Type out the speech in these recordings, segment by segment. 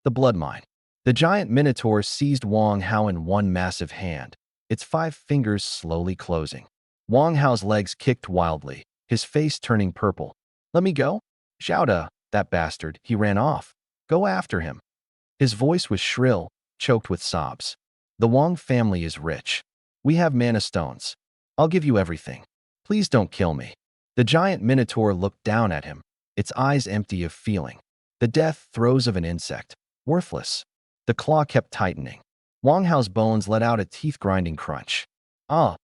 The blood mine. The giant minotaur seized Wang Hao in one massive hand, its 5 fingers slowly closing. Wang Hao's legs kicked wildly, his face turning purple. "Let me go?" "Shouta, that bastard." He ran off. "Go after him." His voice was shrill, choked with sobs. "The Wang family is rich. We have mana stones. I'll give you everything. Please don't kill me." The giant minotaur looked down at him, its eyes empty of feeling. The death throes of an insect. Worthless. The claw kept tightening. Wang Hao's bones let out a teeth-grinding crunch. Ah,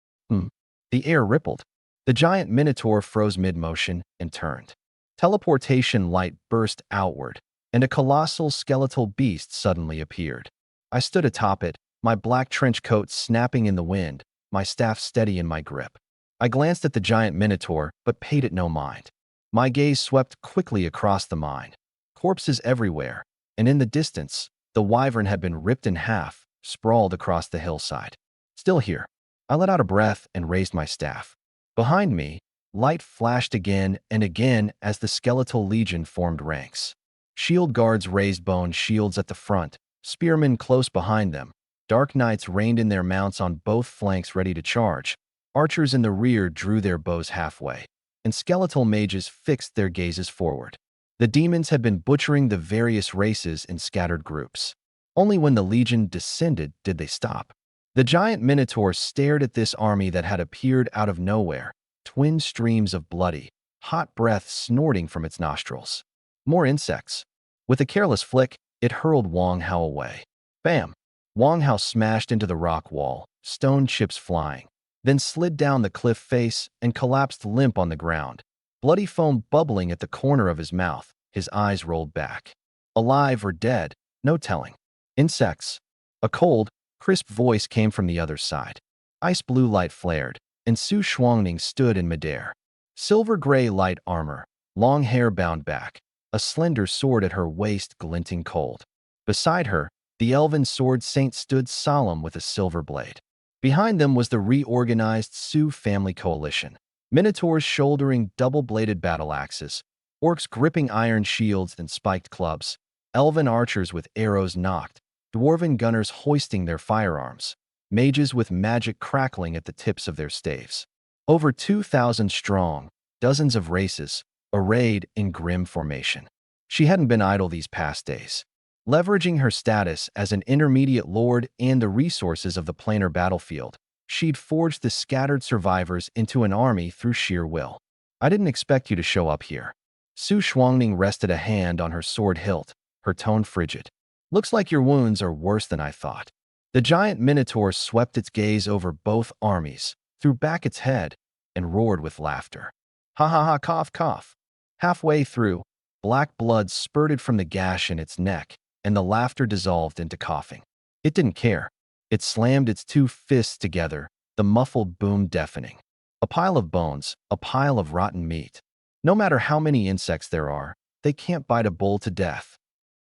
The air rippled. The giant minotaur froze mid-motion and turned. Teleportation light burst outward, and a colossal skeletal beast suddenly appeared. I stood atop it, my black trench coat snapping in the wind, my staff steady in my grip. I glanced at the giant minotaur, but paid it no mind. My gaze swept quickly across the mine. Corpses everywhere, and in the distance, the wyvern had been ripped in half, sprawled across the hillside. Still here. I let out a breath and raised my staff. Behind me, light flashed again and again as the skeletal legion formed ranks. Shield guards raised bone shields at the front, spearmen close behind them. Dark knights reined in their mounts on both flanks ready to charge. Archers in the rear drew their bows halfway, and skeletal mages fixed their gazes forward. The demons had been butchering the various races in scattered groups. Only when the legion descended did they stop. The giant minotaur stared at this army that had appeared out of nowhere, twin streams of bloody, hot breath snorting from its nostrils. More insects. With a careless flick, it hurled Wang Hao away. Bam! Wang Hao smashed into the rock wall, stone chips flying, then slid down the cliff face and collapsed limp on the ground, bloody foam bubbling at the corner of his mouth. His eyes rolled back. Alive or dead, no telling. Insects. A cold, crisp voice came from the other side. Ice blue light flared, and Su Shuangning stood in midair. Silver-gray light armor, long hair bound back, a slender sword at her waist glinting cold. Beside her, the elven sword saint stood solemn with a silver blade. Behind them was the reorganized Su family coalition. Minotaurs shouldering double-bladed battle axes, orcs gripping iron shields and spiked clubs, elven archers with arrows nocked, dwarven gunners hoisting their firearms, mages with magic crackling at the tips of their staves. Over 2,000 strong, dozens of races, arrayed in grim formation. She hadn't been idle these past days. Leveraging her status as an intermediate lord and the resources of the planar battlefield, she'd forged the scattered survivors into an army through sheer will. "I didn't expect you to show up here." Su Shuangning rested a hand on her sword hilt, her tone frigid. "Looks like your wounds are worse than I thought." The giant minotaur swept its gaze over both armies, threw back its head, and roared with laughter. "Ha ha ha, cough, cough." Halfway through, black blood spurted from the gash in its neck, and the laughter dissolved into coughing. It didn't care. It slammed its 2 fists together, the muffled boom deafening. A pile of bones, a pile of rotten meat. No matter how many insects there are, they can't bite a bull to death.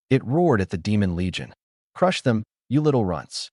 It roared at the demon legion. "Crush them, you little runts."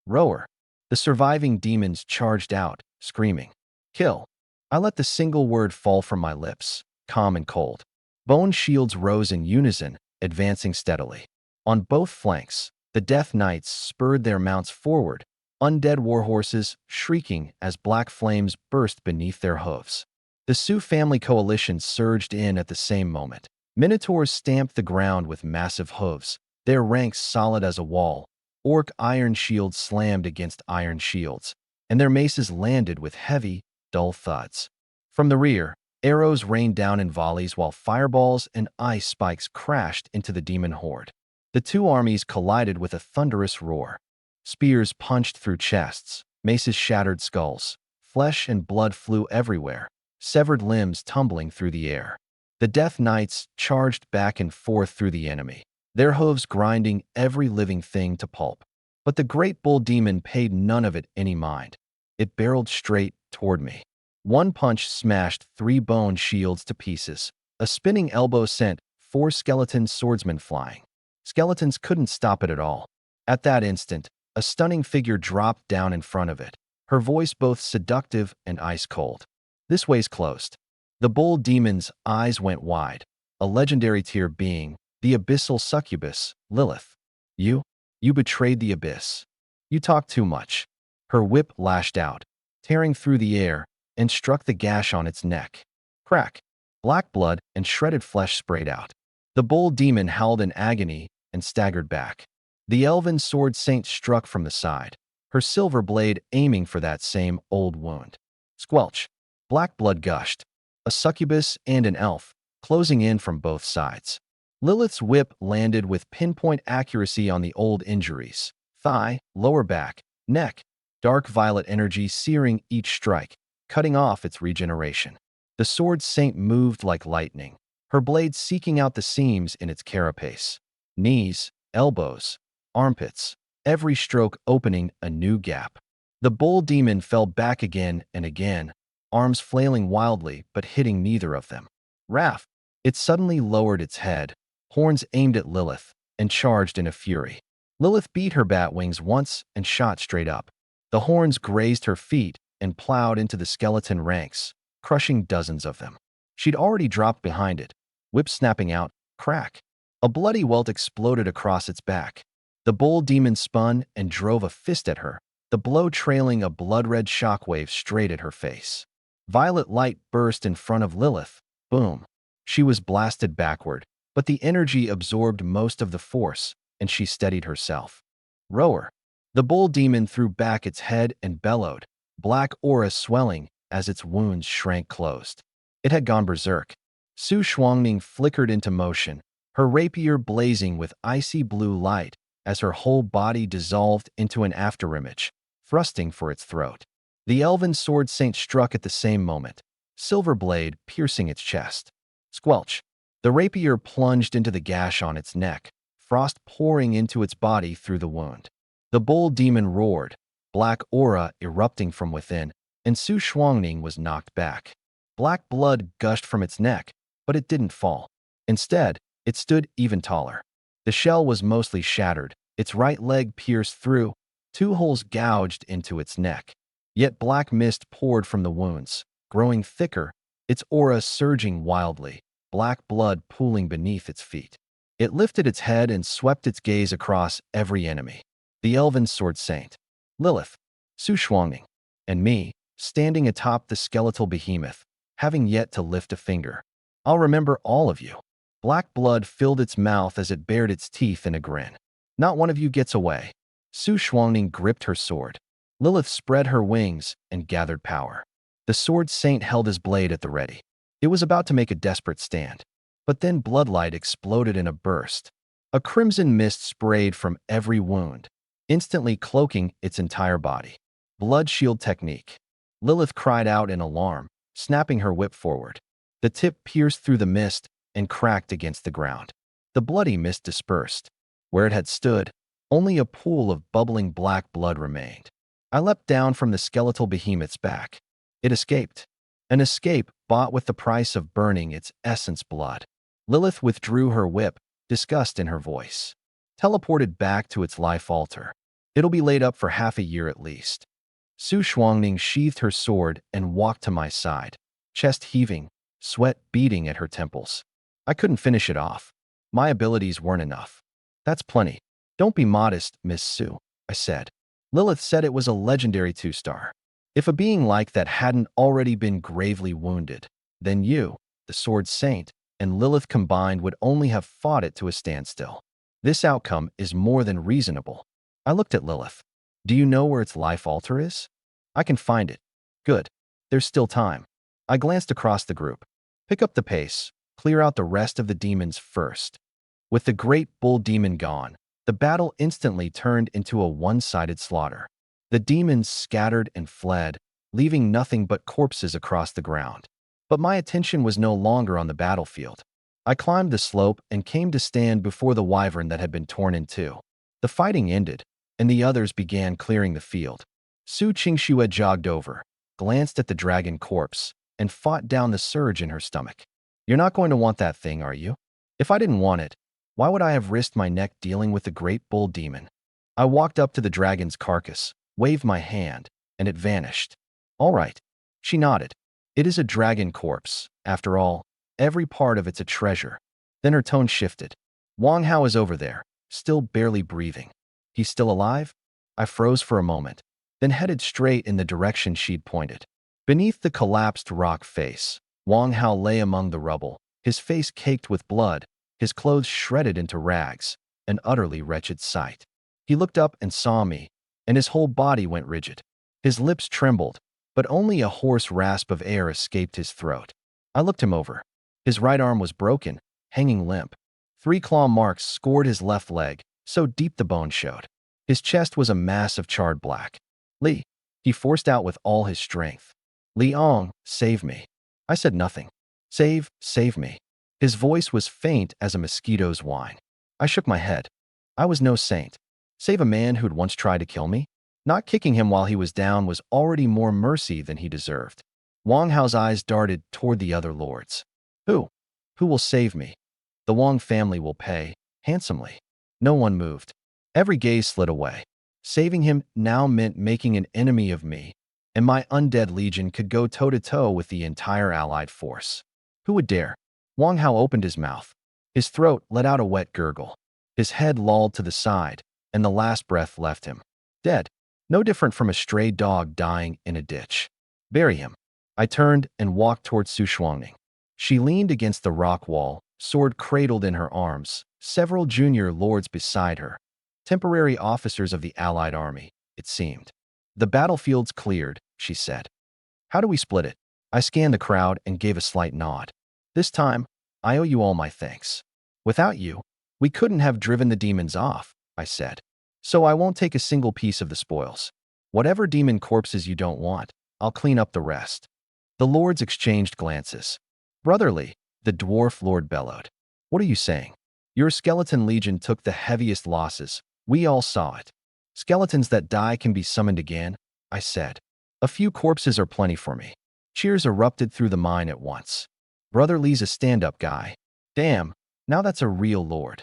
"Rower." The surviving demons charged out, screaming. "Kill." I let the single word fall from my lips, calm and cold. Bone shields rose in unison, advancing steadily. On both flanks, the Death Knights spurred their mounts forward, undead warhorses shrieking as black flames burst beneath their hooves. The Su family coalition surged in at the same moment. Minotaurs stamped the ground with massive hooves, their ranks solid as a wall. Orc iron shields slammed against iron shields, and their maces landed with heavy, dull thuds. From the rear, arrows rained down in volleys while fireballs and ice spikes crashed into the demon horde. The two armies collided with a thunderous roar. Spears punched through chests, maces shattered skulls, flesh and blood flew everywhere, severed limbs tumbling through the air. The Death Knights charged back and forth through the enemy, their hooves grinding every living thing to pulp. But the great bull demon paid none of it any mind. It barreled straight toward me. One punch smashed 3 bone shields to pieces. A spinning elbow sent 4 skeleton swordsmen flying. Skeletons couldn't stop it at all. At that instant, a stunning figure dropped down in front of it, her voice both seductive and ice-cold. "This way's closed." The bull demon's eyes went wide, a legendary tier being, the abyssal succubus, Lilith. You? You betrayed the abyss. You talk too much. Her whip lashed out, tearing through the air, and struck the gash on its neck. Crack! Black blood and shredded flesh sprayed out. The bull demon howled in agony and staggered back. The elven sword saint struck from the side, her silver blade aiming for that same old wound. Squelch! Black blood gushed. A succubus and an elf, closing in from both sides. Lilith's whip landed with pinpoint accuracy on the old injuries. Thigh, lower back, neck, dark violet energy searing each strike, cutting off its regeneration. The sword saint moved like lightning, her blade seeking out the seams in its carapace. Knees, elbows, armpits, every stroke opening a new gap. The bull demon fell back again and again, arms flailing wildly but hitting neither of them. Wrath! It suddenly lowered its head, horns aimed at Lilith, and charged in a fury. Lilith beat her bat wings once and shot straight up. The horns grazed her feet and plowed into the skeleton ranks, crushing dozens of them. She'd already dropped behind it, whip snapping out, crack. A bloody welt exploded across its back. The bull demon spun and drove a fist at her, the blow trailing a blood-red shockwave straight at her face. Violet light burst in front of Lilith. Boom. She was blasted backward, but the energy absorbed most of the force, and she steadied herself. Roar! The bull demon threw back its head and bellowed, black aura swelling as its wounds shrank closed. It had gone berserk. Su Shuangning flickered into motion, her rapier blazing with icy blue light as her whole body dissolved into an afterimage, thrusting for its throat. The elven sword saint struck at the same moment, silver blade piercing its chest. Squelch! The rapier plunged into the gash on its neck, frost pouring into its body through the wound. The bull demon roared, black aura erupting from within, and Su Shuangning was knocked back. Black blood gushed from its neck, but it didn't fall. Instead, it stood even taller. The shell was mostly shattered, its right leg pierced through, 2 holes gouged into its neck. Yet black mist poured from the wounds, growing thicker, its aura surging wildly, black blood pooling beneath its feet. It lifted its head and swept its gaze across every enemy. The elven sword saint, Lilith, Su Shuangning, and me, standing atop the skeletal behemoth, having yet to lift a finger. I'll remember all of you. Black blood filled its mouth as it bared its teeth in a grin. Not one of you gets away. Su Shuangning gripped her sword. Lilith spread her wings and gathered power. The sword saint held his blade at the ready. It was about to make a desperate stand. But then bloodlight exploded in a burst. A crimson mist sprayed from every wound, instantly cloaking its entire body. Blood shield technique. Lilith cried out in alarm, snapping her whip forward. The tip pierced through the mist and cracked against the ground. The bloody mist dispersed. Where it had stood, only a pool of bubbling black blood remained. I leapt down from the skeletal behemoth's back. It escaped. An escape bought with the price of burning its essence blood. Lilith withdrew her whip, disgust in her voice. Teleported back to its life altar. It'll be laid up for half a year at least. Su Shuangning sheathed her sword and walked to my side, chest heaving, sweat beading at her temples. I couldn't finish it off. My abilities weren't enough. That's plenty. Don't be modest, Miss Su, I said. Lilith said it was a legendary 2-star. If a being like that hadn't already been gravely wounded, then you, the Sword Saint, and Lilith combined would only have fought it to a standstill. This outcome is more than reasonable. I looked at Lilith. Do you know where its life altar is? I can find it. Good. There's still time. I glanced across the group. Pick up the pace. Clear out the rest of the demons first. With the great bull demon gone, the battle instantly turned into a one-sided slaughter. The demons scattered and fled, leaving nothing but corpses across the ground. But my attention was no longer on the battlefield. I climbed the slope and came to stand before the wyvern that had been torn in two. The fighting ended, and the others began clearing the field. Su Qingxue jogged over, glanced at the dragon corpse, and fought down the surge in her stomach. You're not going to want that thing, are you? If I didn't want it, why would I have risked my neck dealing with the great bull demon? I walked up to the dragon's carcass, waved my hand, and it vanished. All right. She nodded. It is a dragon corpse. After all, every part of it's a treasure. Then her tone shifted. Wang Hao is over there. still barely breathing. He's still alive? I froze for a moment, then headed straight in the direction she'd pointed. Beneath the collapsed rock face, Wang Hao lay among the rubble, his face caked with blood, his clothes shredded into rags, an utterly wretched sight. He looked up and saw me, and his whole body went rigid. His lips trembled, but only a hoarse rasp of air escaped his throat. I looked him over. His right arm was broken, hanging limp. 3 claw marks scored his left leg, so deep the bone showed. His chest was a mass of charred black. Li, he forced out with all his strength. Liang, save me. I said nothing. Save me. His voice was faint as a mosquito's whine. I shook my head. I was no saint. Save a man who'd once tried to kill me? Not kicking him while he was down was already more mercy than he deserved. Wang Hao's eyes darted toward the other lords. Who? Who will save me? The Wang family will pay, handsomely. No one moved. Every gaze slid away. Saving him now meant making an enemy of me, and my undead legion could go toe-to-toe with the entire allied force. Who would dare? Wang Hao opened his mouth. His throat let out a wet gurgle. His head lolled to the side, and the last breath left him. Dead. No different from a stray dog dying in a ditch. Bury him. I turned and walked toward Su Shuangning. She leaned against the rock wall, sword cradled in her arms, several junior lords beside her. Temporary officers of the allied army, it seemed. The battlefield's cleared, she said. How do we split it? I scanned the crowd and gave a slight nod. This time, I owe you all my thanks. Without you, we couldn't have driven the demons off, I said. So I won't take a single piece of the spoils. Whatever demon corpses you don't want, I'll clean up the rest. The lords exchanged glances. Brotherly, the dwarf lord bellowed. What are you saying? Your skeleton legion took the heaviest losses. We all saw it. Skeletons that die can be summoned again, I said. A few corpses are plenty for me. Cheers erupted through the mine at once. Brother Lee's a stand-up guy. Damn, now that's a real lord.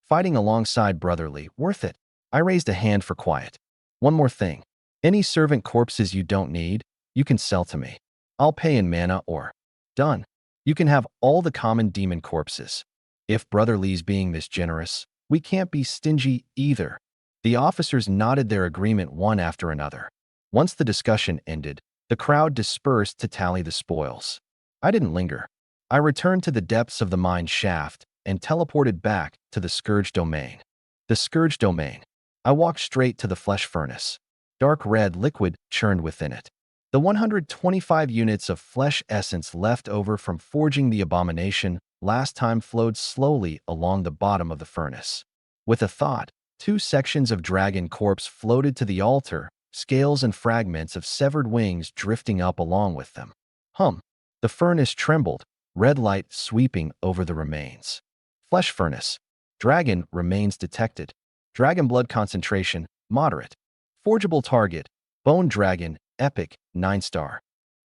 Fighting alongside Brother Lee, worth it. I raised a hand for quiet. One more thing. Any servant corpses you don't need, you can sell to me. I'll pay in mana or... Done. You can have all the common demon corpses. If Brother Lee's being this generous, we can't be stingy either. The officers nodded their agreement one after another. Once the discussion ended, the crowd dispersed to tally the spoils. I didn't linger. I returned to the depths of the mine shaft and teleported back to the Scourge Domain. The Scourge Domain. I walked straight to the flesh furnace. Dark red liquid churned within it. The 125 units of flesh essence left over from forging the abomination last time flowed slowly along the bottom of the furnace. With a thought, 2 sections of dragon corpse floated to the altar, scales and fragments of severed wings drifting up along with them. The furnace trembled, red light sweeping over the remains. Flesh furnace. Dragon remains detected. Dragon blood concentration, moderate. Forgeable target, bone dragon, epic, 9-star.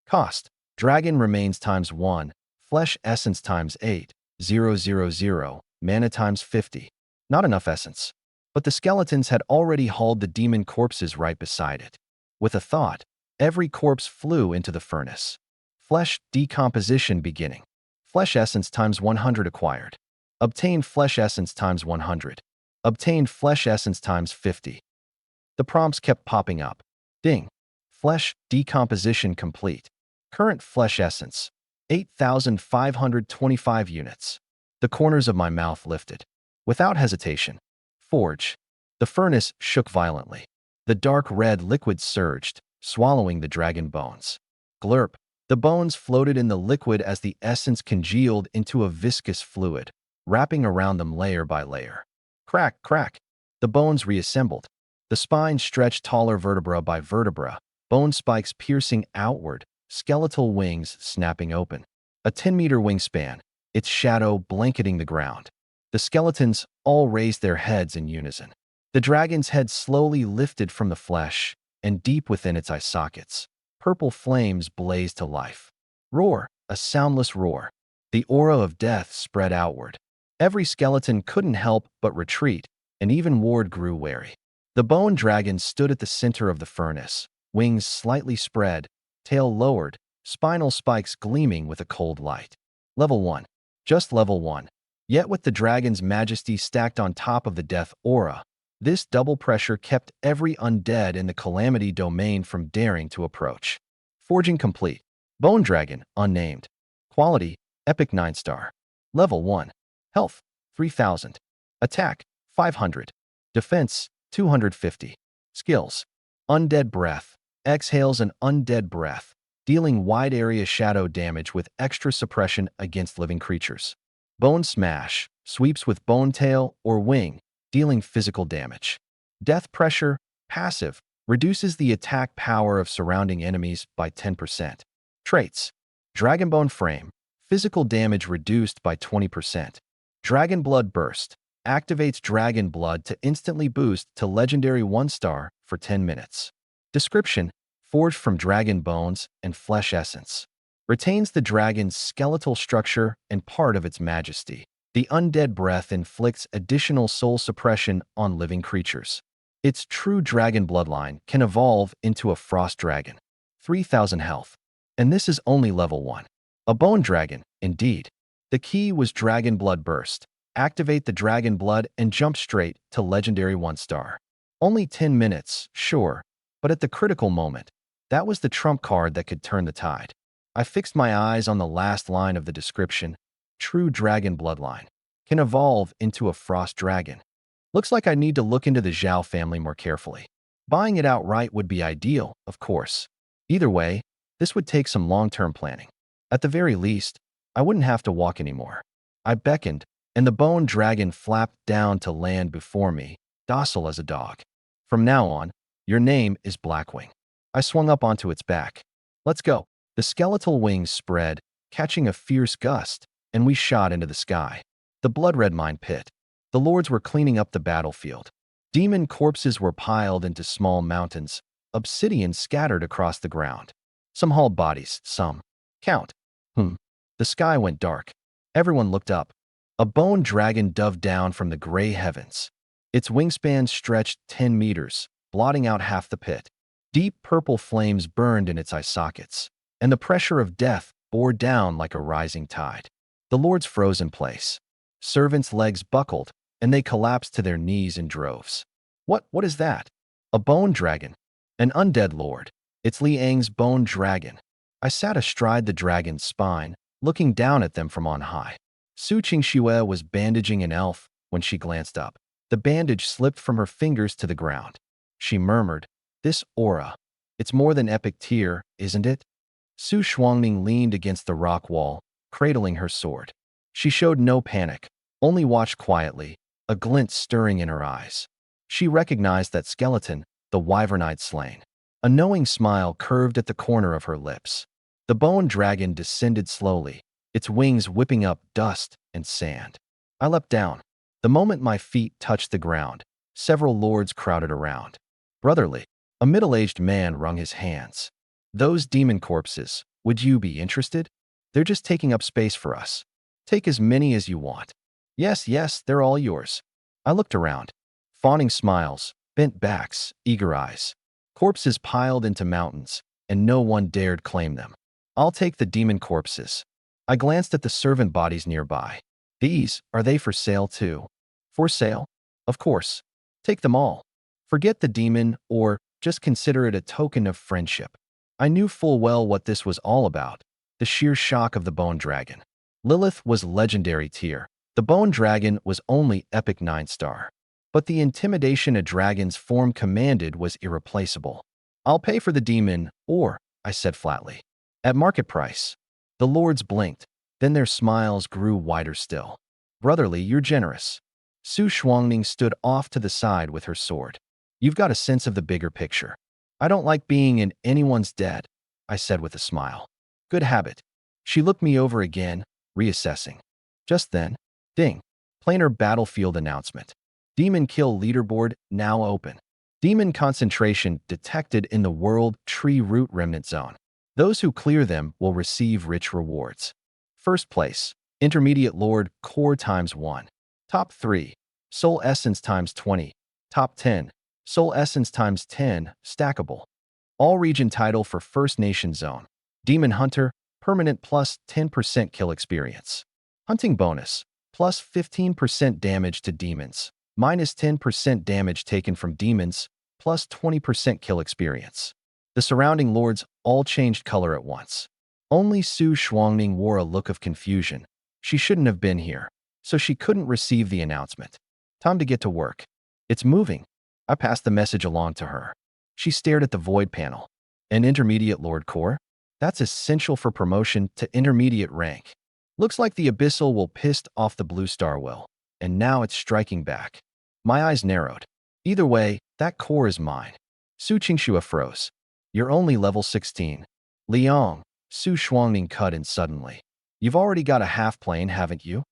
Cost, dragon remains ×1, flesh essence ×8, 000, mana ×50. Not enough essence. But the skeletons had already hauled the demon corpses right beside it. With a thought, every corpse flew into the furnace. Flesh decomposition beginning. Flesh essence ×100 acquired. Obtained flesh essence ×100. Obtained flesh essence ×50. The prompts kept popping up. Ding. Flesh decomposition complete. Current flesh essence, 8,525 units. The corners of my mouth lifted. Without hesitation. Forge. The furnace shook violently. The dark red liquid surged, swallowing the dragon bones. Glurp. The bones floated in the liquid as the essence congealed into a viscous fluid, wrapping around them layer by layer. Crack, crack. The bones reassembled. The spine stretched taller vertebra by vertebra, bone spikes piercing outward, skeletal wings snapping open. A 10-meter wingspan, its shadow blanketing the ground. The skeletons all raised their heads in unison. The dragon's head slowly lifted from the flesh, and deep within its eye sockets, purple flames blazed to life. Roar, a soundless roar. The aura of death spread outward. Every skeleton couldn't help but retreat, and even Ward grew wary. The bone dragon stood at the center of the furnace, wings slightly spread, tail lowered, spinal spikes gleaming with a cold light. Level 1. Just level 1. Yet with the dragon's majesty stacked on top of the death aura, this double pressure kept every undead in the calamity domain from daring to approach. Forging complete. Bone Dragon, unnamed. Quality, Epic 9-star. Level 1. Health, 3000. Attack, 500. Defense, 250. Skills. Undead Breath. Exhales an undead breath, dealing wide area shadow damage with extra suppression against living creatures. Bone Smash. Sweeps with bone tail or wing, dealing physical damage. Death Pressure, passive, reduces the attack power of surrounding enemies by 10%. Traits. Dragonbone Frame, physical damage reduced by 20%. Dragon Blood Burst, activates Dragon Blood to instantly boost to legendary 1-star for 10 minutes. Description: forged from dragon bones and flesh essence. Retains the dragon's skeletal structure and part of its majesty. The undead breath inflicts additional soul suppression on living creatures. Its true dragon bloodline can evolve into a frost dragon. 3000 health. And this is only level 1. A bone dragon, indeed. The key was Dragon Blood Burst. Activate the dragon blood and jump straight to legendary 1-star. Only 10 minutes, sure, but at the critical moment, that was the trump card that could turn the tide. I fixed my eyes on the last line of the description. True dragon bloodline. Can evolve into a frost dragon. Looks like I need to look into the Zhao family more carefully. Buying it outright would be ideal, of course. Either way, this would take some long-term planning. At the very least, I wouldn't have to walk anymore. I beckoned, and the bone dragon flapped down to land before me, docile as a dog. From now on, your name is Blackwing. I swung up onto its back. Let's go. The skeletal wings spread, catching a fierce gust, and we shot into the sky. The blood-red mine pit. The lords were cleaning up the battlefield. Demon corpses were piled into small mountains, obsidian scattered across the ground. Some hauled bodies, some. Count. The sky went dark. Everyone looked up. A bone dragon dove down from the gray heavens. Its wingspan stretched 10 meters, blotting out half the pit. Deep purple flames burned in its eye sockets, and the pressure of death bore down like a rising tide. The lords froze in place. Servants' legs buckled, and they collapsed to their knees in droves. What is that? A bone dragon. An undead lord. It's Liang's bone dragon. I sat astride the dragon's spine, looking down at them from on high. Su Qingxue was bandaging an elf when she glanced up. The bandage slipped from her fingers to the ground. She murmured, "This aura. It's more than epic tier, isn't it?" Su Shuangning leaned against the rock wall, cradling her sword. She showed no panic, only watched quietly, a glint stirring in her eyes. She recognized that skeleton, the wyvern I'd slain. A knowing smile curved at the corner of her lips. The bone dragon descended slowly, its wings whipping up dust and sand. I leapt down. The moment my feet touched the ground, several lords crowded around. Brotherly, a middle-aged man wrung his hands. "Those demon corpses, would you be interested? They're just taking up space for us. Take as many as you want." Yes, they're all yours." I looked around. Fawning smiles, bent backs, eager eyes. Corpses piled into mountains, and no one dared claim them. "I'll take the demon corpses." I glanced at the servant bodies nearby. Are they for sale too? For sale? Of course. Take them all. Forget the demon, or just consider it a token of friendship. I knew full well what this was all about, the sheer shock of the bone dragon. Lilith was legendary tier. The bone dragon was only epic 9-star. But the intimidation a dragon's form commanded was irreplaceable. "I'll pay for the demon, I said flatly. "At market price." The lords blinked, then their smiles grew wider still. "Brotherly, you're generous." Su Shuangning stood off to the side with her sword. "You've got a sense of the bigger picture." "I don't like being in anyone's debt," I said with a smile. "Good habit." She looked me over again, reassessing. Just then, ding, planar battlefield announcement. Demon kill leaderboard now open. Demon concentration detected in the world tree root remnant zone. Those who clear them will receive rich rewards. First place, intermediate lord core ×1. Top 3, soul essence ×20. Top 10, soul essence ×10, stackable. All region title for First Nation zone. Demon hunter, permanent plus 10% kill experience. Hunting bonus, plus 15% damage to demons, minus 10% damage taken from demons, plus 20% kill experience. The surrounding lords all changed color at once. Only Su Shuangning wore a look of confusion. She shouldn't have been here, so she couldn't receive the announcement. Time to get to work. It's moving. I passed the message along to her. She stared at the void panel. An intermediate Lord Core? That's essential for promotion to intermediate rank. Looks like the Abyssal will pissed off the Blue Star will, and now it's striking back. My eyes narrowed. Either way, that core is mine. Su Qingxue froze. You're only level 16. Liang, Su Shuangning cut in suddenly. You've already got a half-plane, haven't you?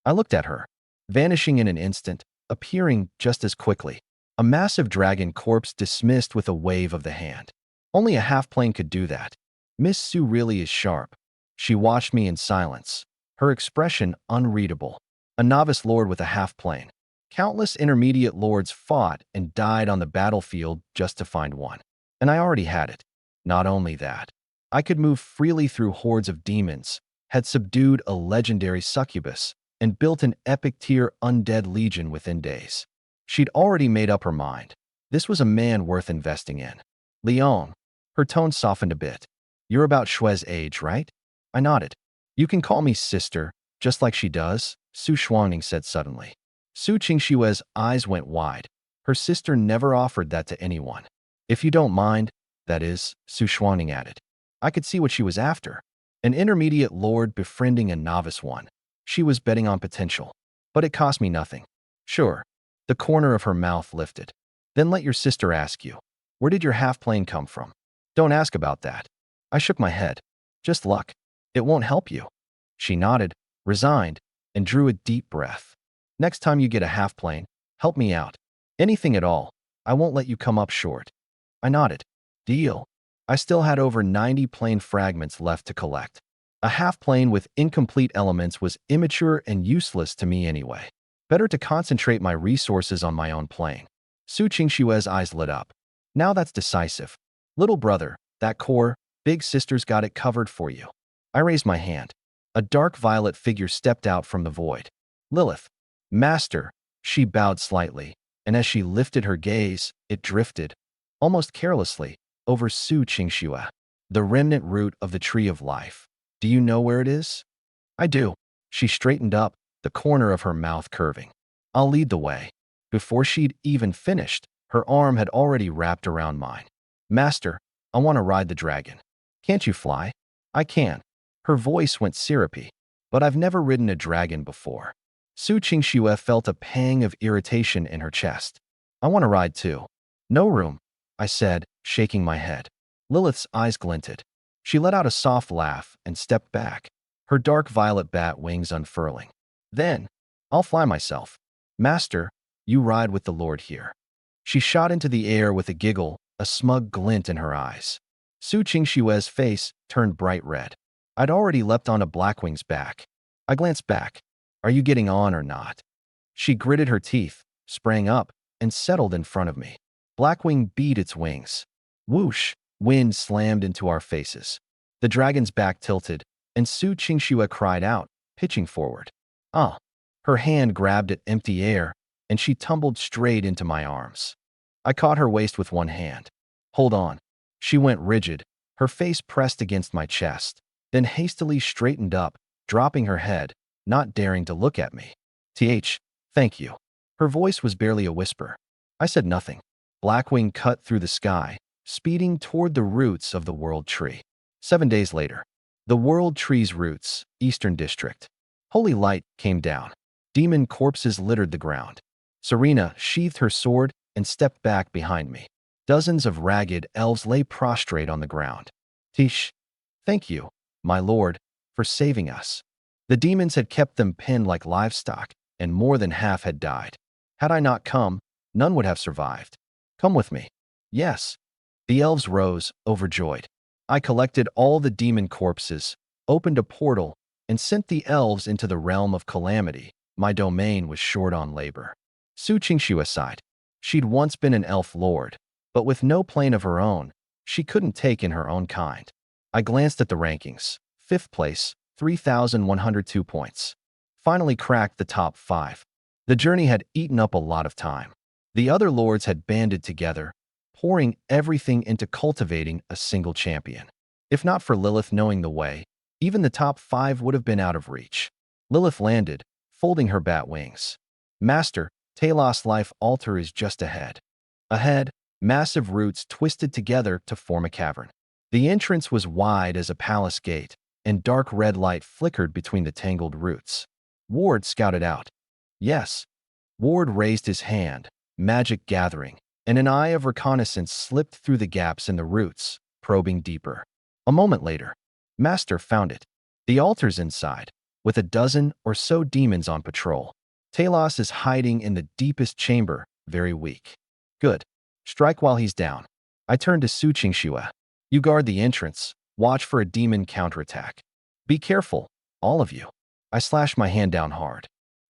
I looked at her, vanishing in an instant, appearing just as quickly. A massive dragon corpse dismissed with a wave of the hand. Only a half-plane could do that. Miss Su really is sharp. She watched me in silence, her expression unreadable. A novice lord with a half-plane. Countless intermediate lords fought and died on the battlefield just to find one. And I already had it. Not only that, I could move freely through hordes of demons, had subdued a legendary succubus, and built an epic-tier undead legion within days. She'd already made up her mind. This was a man worth investing in. Liang, her tone softened a bit. You're about Xue's age, right? I nodded. You can call me sister, just like she does, Su Shuangning said suddenly. Su Qingxue's eyes went wide. Her sister never offered that to anyone. If you don't mind, that is, Su Shuangning added. I could see what she was after. An intermediate lord befriending a novice one. She was betting on potential. But it cost me nothing. Sure. The corner of her mouth lifted. Then let your sister ask you. Where did your half-plane come from? Don't ask about that. I shook my head. Just luck. It won't help you. She nodded, resigned, and drew a deep breath. Next time you get a half-plane, help me out. Anything at all. I won't let you come up short. I nodded. Deal. I still had over 90 plane fragments left to collect. A half-plane with incomplete elements was immature and useless to me anyway. Better to concentrate my resources on my own plane. Su Qingxue's eyes lit up. Now that's decisive. Little brother, that core, big sister's got it covered for you. I raised my hand. A dark violet figure stepped out from the void. Lilith. Master. She bowed slightly, and as she lifted her gaze, it drifted, almost carelessly, over Su Qingxue, the remnant root of the tree of life. Do you know where it is? I do. She straightened up, the corner of her mouth curving. I'll lead the way. Before she'd even finished, her arm had already wrapped around mine. Master, I want to ride the dragon. Can't you fly? I can. Her voice went syrupy. But I've never ridden a dragon before. Su Qingxue felt a pang of irritation in her chest. I want to ride too. No room, I said, shaking my head. Lilith's eyes glinted. She let out a soft laugh and stepped back, her dark violet bat wings unfurling. Then, I'll fly myself. Master, you ride with the Lord here. She shot into the air with a giggle, a smug glint in her eyes. Su Qingxue's face turned bright red. I'd already leapt onto Blackwing's back. I glanced back. Are you getting on or not? She gritted her teeth, sprang up, and settled in front of me. Blackwing beat its wings. Whoosh! Wind slammed into our faces. The dragon's back tilted, and Su Qingxue cried out, pitching forward. Ah! Her hand grabbed at empty air, and she tumbled straight into my arms. I caught her waist with one hand. Hold on. She went rigid, her face pressed against my chest, then hastily straightened up, dropping her head, not daring to look at me. Thank you. Her voice was barely a whisper. I said nothing. Blackwing cut through the sky, speeding toward the roots of the World Tree. 7 days later. The World Tree's roots, Eastern District. Holy light came down. Demon corpses littered the ground. Serena sheathed her sword and stepped back behind me. Dozens of ragged elves lay prostrate on the ground. Thank you, my lord, for saving us. The demons had kept them pinned like livestock, and more than half had died. Had I not come, none would have survived. Come with me. Yes. The elves rose, overjoyed. I collected all the demon corpses, opened a portal, and sent the elves into the realm of calamity. My domain was short on labor. Su Qingxue sighed. She'd once been an elf lord, but with no plane of her own, she couldn't take in her own kind. I glanced at the rankings. 5th place, 3,102 points. finally cracked the top 5. The journey had eaten up a lot of time. The other lords had banded together, pouring everything into cultivating a single champion. If not for Lilith knowing the way, even the top 5 would have been out of reach. Lilith landed, folding her bat wings. Master, Talos' life altar is just ahead. Ahead, massive roots twisted together to form a cavern. The entrance was wide as a palace gate, and dark red light flickered between the tangled roots. Ward scouted out. Yes. Ward raised his hand, magic gathering, and an eye of reconnaissance slipped through the gaps in the roots, probing deeper. A moment later, Master found it. The altar's inside, with a dozen or so demons on patrol. Talos is hiding in the deepest chamber, very weak. Good. Strike while he's down. I turned to Su Qingxue. You guard the entrance. Watch for a demon counterattack. Be careful, all of you. I slashed my hand down hard.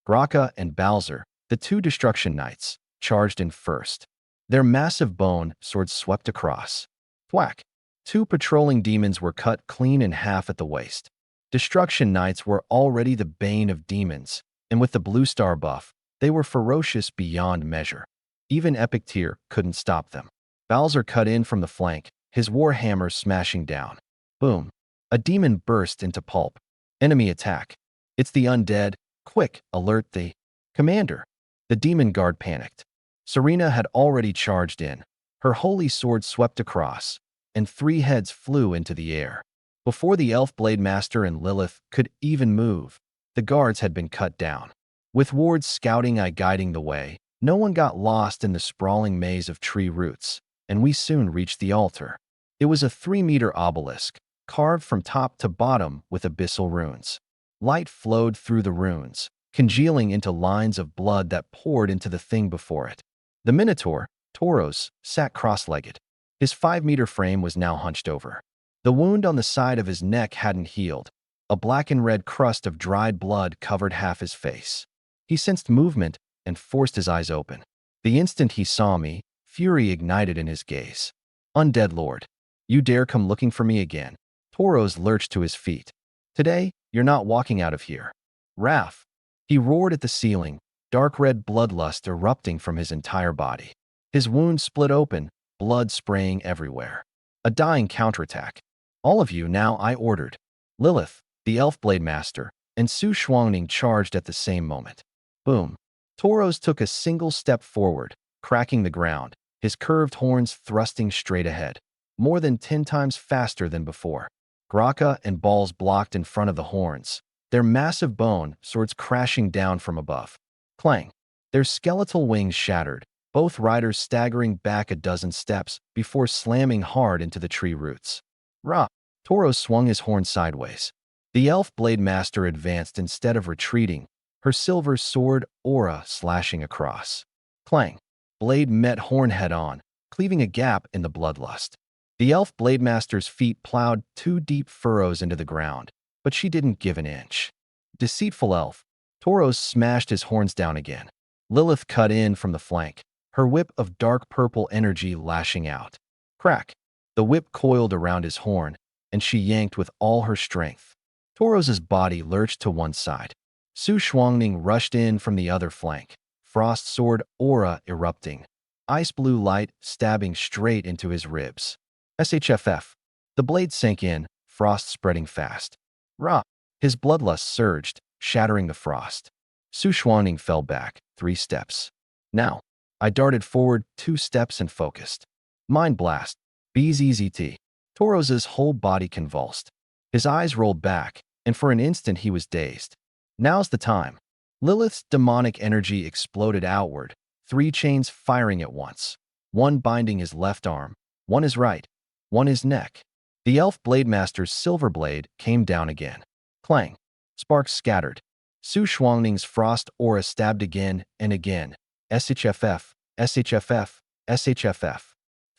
Graka and Bowser, the 2 destruction knights, charged in first. Their massive bone swords swept across. Thwack! 2 patrolling demons were cut clean in half at the waist. Destruction knights were already the bane of demons, and with the blue star buff, they were ferocious beyond measure. Even Epic Tier couldn't stop them. Bowser cut in from the flank, his war hammer smashing down. Boom! A demon burst into pulp. Enemy attack. It's the undead. Quick, alert the commander. The demon guard panicked. Serena had already charged in. Her holy sword swept across, and 3 heads flew into the air. Before the Elf Blade Master and Lilith could even move, the guards had been cut down. With Ward's scouting eye guiding the way, no one got lost in the sprawling maze of tree roots, and we soon reached the altar. It was a 3-meter obelisk, carved from top to bottom with abyssal runes. Light flowed through the runes, congealing into lines of blood that poured into the thing before it. The Minotaur, Tauros, sat cross-legged. His 5-meter frame was now hunched over. The wound on the side of his neck hadn't healed. A black and red crust of dried blood covered half his face. He sensed movement and forced his eyes open. The instant he saw me, fury ignited in his gaze. Undead Lord, you dare come looking for me again? Tauros lurched to his feet. Today, you're not walking out of here. Wrath! He roared at the ceiling, dark red bloodlust erupting from his entire body. His wound split open, blood spraying everywhere. A dying counterattack. All of you now, I ordered. Lilith, the Elf Blade Master, and Su Shuangning charged at the same moment. Boom. Tauros took a single step forward, cracking the ground, his curved horns thrusting straight ahead, more than 10 times faster than before. Graka and Balls blocked in front of the horns, their massive bone swords crashing down from above. Clang! Their skeletal wings shattered, both riders staggering back a dozen steps before slamming hard into the tree roots. Rah! Tauros swung his horn sideways. The Elf Blade Master advanced instead of retreating, her silver sword aura slashing across. Clang! Blade met horn head-on, cleaving a gap in the bloodlust. The Elf Blade Master's feet plowed 2 deep furrows into the ground, but she didn't give an inch. Deceitful elf, Tauros smashed his horns down again. Lilith cut in from the flank, her whip of dark purple energy lashing out. Crack! The whip coiled around his horn, and she yanked with all her strength. Tauros's body lurched to one side. Su Shuangning rushed in from the other flank, frost sword aura erupting, ice blue light stabbing straight into his ribs. SHFF. The blade sank in, frost spreading fast. Rah! His bloodlust surged, shattering the frost. Su Shuangning fell back 3 steps. Now, I darted forward 2 steps and focused. Mind blast. BZZT. Tauros's whole body convulsed. His eyes rolled back, and for an instant he was dazed. Now's the time. Lilith's demonic energy exploded outward, 3 chains firing at once. One binding his left arm, one his right, one his neck. The Elf Blade Master's silver blade came down again. Clang. Sparks scattered. Su Shuangning's frost aura stabbed again and again. SHFF, SHFF, SHFF.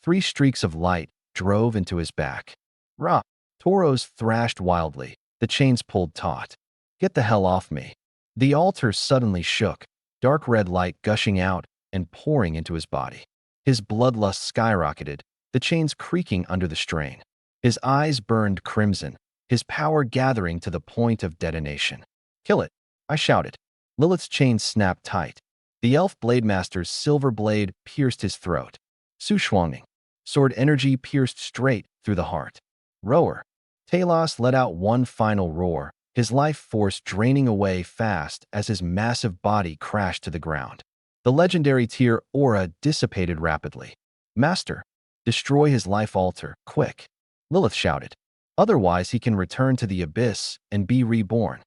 3 streaks of light drove into his back. Rah! Tauros thrashed wildly. The chains pulled taut. Get the hell off me. The altar suddenly shook, dark red light gushing out and pouring into his body. His bloodlust skyrocketed, the chains creaking under the strain. His eyes burned crimson, his power gathering to the point of detonation. Kill it. I shouted. Lilith's chain snapped tight. The elf blade master's silver blade pierced his throat. Sushuanging. Sword energy pierced straight through the heart. Roar. Talos let out one final roar, his life force draining away fast as his massive body crashed to the ground. The legendary tier aura dissipated rapidly. Master, destroy his life altar, quick, Lilith shouted. Otherwise he can return to the abyss and be reborn.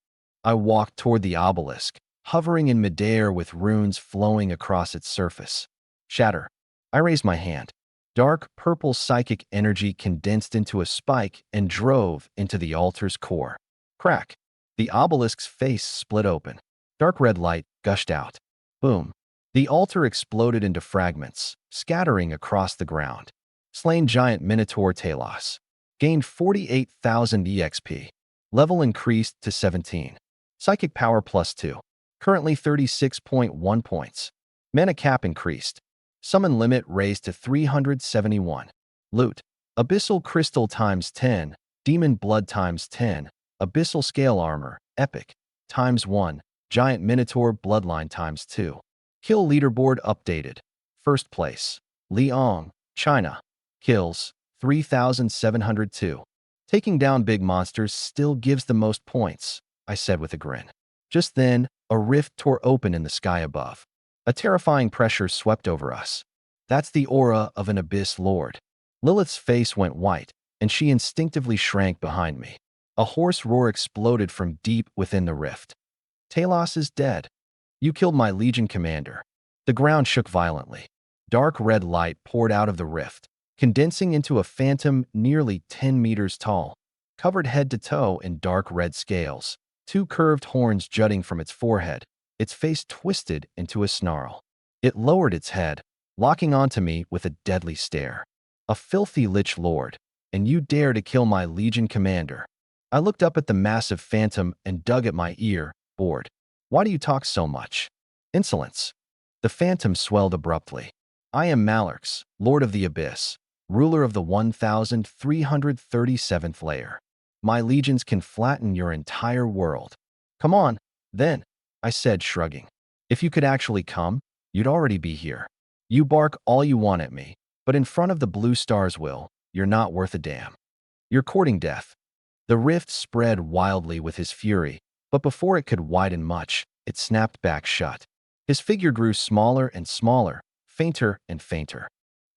I walked toward the obelisk, hovering in midair with runes flowing across its surface. Shatter. I raised my hand. Dark purple psychic energy condensed into a spike and drove into the altar's core. Crack. The obelisk's face split open. Dark red light gushed out. Boom. The altar exploded into fragments, scattering across the ground. Slain giant Minotaur Talos. Gained 48,000 EXP. Level increased to 17. Psychic power +2. Currently 36.1 points. Mana cap increased. Summon limit raised to 371. Loot. Abyssal crystal ×10. Demon blood ×10. Abyssal scale armor, epic, ×1. Giant Minotaur bloodline ×2. Kill leaderboard updated. First place. Liang, China. Kills, 3,702. Taking down big monsters still gives the most points, I said with a grin. Just then, a rift tore open in the sky above. A terrifying pressure swept over us. That's the aura of an abyss lord. Lilith's face went white, and she instinctively shrank behind me. A hoarse roar exploded from deep within the rift. Talos is dead. You killed my legion commander. The ground shook violently. Dark red light poured out of the rift, condensing into a phantom nearly 10 meters tall, covered head to toe in dark red scales, two curved horns jutting from its forehead, its face twisted into a snarl. It lowered its head, locking onto me with a deadly stare. A filthy lich lord, and you dare to kill my legion commander. I looked up at the massive phantom and dug at my ear, bored. Why do you talk so much? Insolence. The phantom swelled abruptly. I am Malix, Lord of the Abyss, ruler of the 1,337th layer. My legions can flatten your entire world. Come on, then, I said, shrugging. If you could actually come, you'd already be here. You bark all you want at me, but in front of the blue stars, you're not worth a damn. You're courting death. The rift spread wildly with his fury, but before it could widen much, it snapped back shut. His figure grew smaller and smaller, fainter and fainter.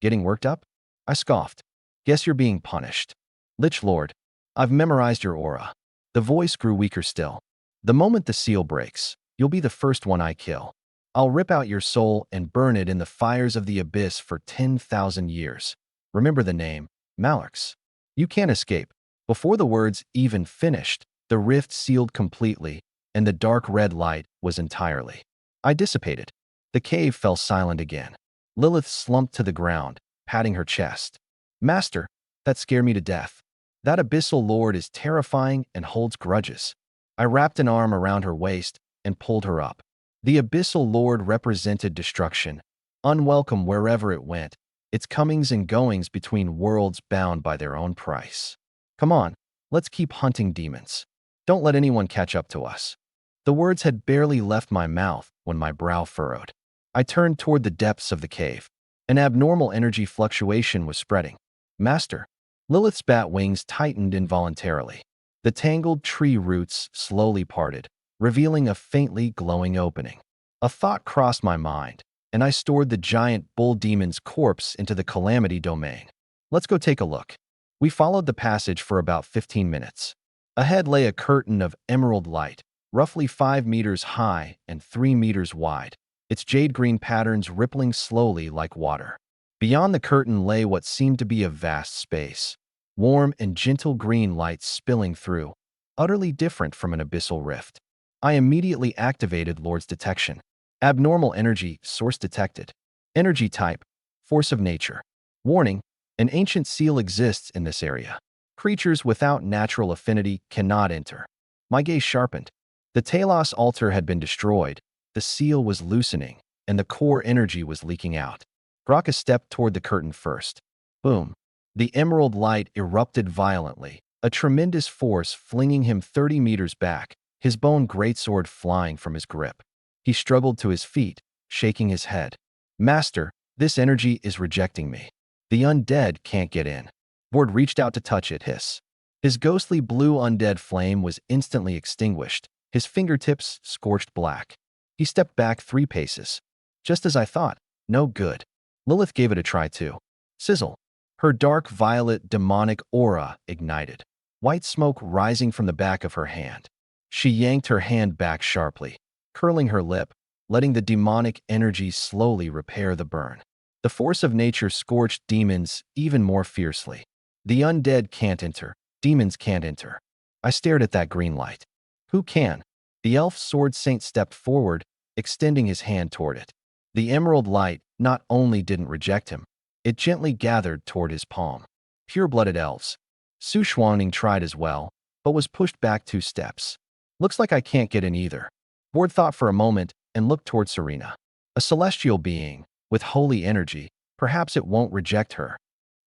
Getting worked up? I scoffed. Guess you're being punished. Lich Lord, I've memorized your aura. The voice grew weaker still. The moment the seal breaks, you'll be the first one I kill. I'll rip out your soul and burn it in the fires of the abyss for 10,000 years. Remember the name, Malix. You can't escape. Before the words even finished, the rift sealed completely, and the dark red light was entirely. I dissipated. The cave fell silent again. Lilith slumped to the ground, patting her chest. Master, that scared me to death. That abyssal lord is terrifying and holds grudges. I wrapped an arm around her waist and pulled her up. The abyssal lord represented destruction, unwelcome wherever it went, its comings and goings between worlds bound by their own price. Come on, let's keep hunting demons. Don't let anyone catch up to us. The words had barely left my mouth when my brow furrowed. I turned toward the depths of the cave. An abnormal energy fluctuation was spreading. Master, Lilith's bat wings tightened involuntarily. The tangled tree roots slowly parted, revealing a faintly glowing opening. A thought crossed my mind, and I stored the giant bull demon's corpse into the Calamity domain. Let's go take a look. We followed the passage for about 15 minutes. Ahead lay a curtain of emerald light, roughly 5 meters high and 3 meters wide, its jade-green patterns rippling slowly like water. Beyond the curtain lay what seemed to be a vast space, warm and gentle green light spilling through, utterly different from an abyssal rift. I immediately activated Lord's detection. Abnormal energy source detected. Energy type, force of nature. Warning, an ancient seal exists in this area. Creatures without natural affinity cannot enter. My gaze sharpened. The Talos altar had been destroyed, the seal was loosening, and the core energy was leaking out. Graka stepped toward the curtain first. Boom. The emerald light erupted violently, a tremendous force flinging him 30 meters back, his bone greatsword flying from his grip. He struggled to his feet, shaking his head. Master, this energy is rejecting me. The undead can't get in. Ward reached out to touch it, hiss. His ghostly blue undead flame was instantly extinguished, his fingertips scorched black. He stepped back 3 paces. Just as I thought, no good. Lilith gave it a try too. Sizzle. Her dark violet demonic aura ignited, white smoke rising from the back of her hand. She yanked her hand back sharply, curling her lip, letting the demonic energy slowly repair the burn. The force of nature scorched demons even more fiercely. The undead can't enter. Demons can't enter. I stared at that green light. Who can? The elf sword saint stepped forward, extending his hand toward it. The emerald light not only didn't reject him, it gently gathered toward his palm. Pure-blooded elves. Su Xuanning tried as well, but was pushed back 2 steps. Looks like I can't get in either. Ward thought for a moment and looked toward Serena. A celestial being, with holy energy, perhaps it won't reject her.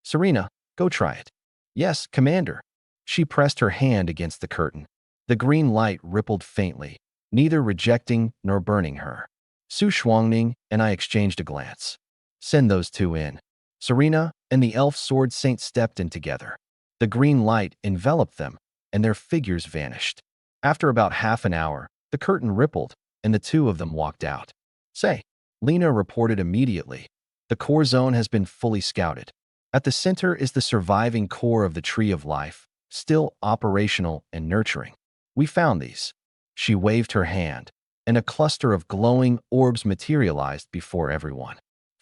Serena, go try it. Yes, Commander. She pressed her hand against the curtain. The green light rippled faintly, neither rejecting nor burning her. Su Xuanning and I exchanged a glance. Send those 2 in. Serena and the elf sword saint stepped in together. The green light enveloped them, and their figures vanished. After about half an hour, the curtain rippled, and the 2 of them walked out. Say, Lena reported immediately. The core zone has been fully scouted. At the center is the surviving core of the Tree of Life, still operational and nurturing. We found these. She waved her hand, and a cluster of glowing orbs materialized before everyone.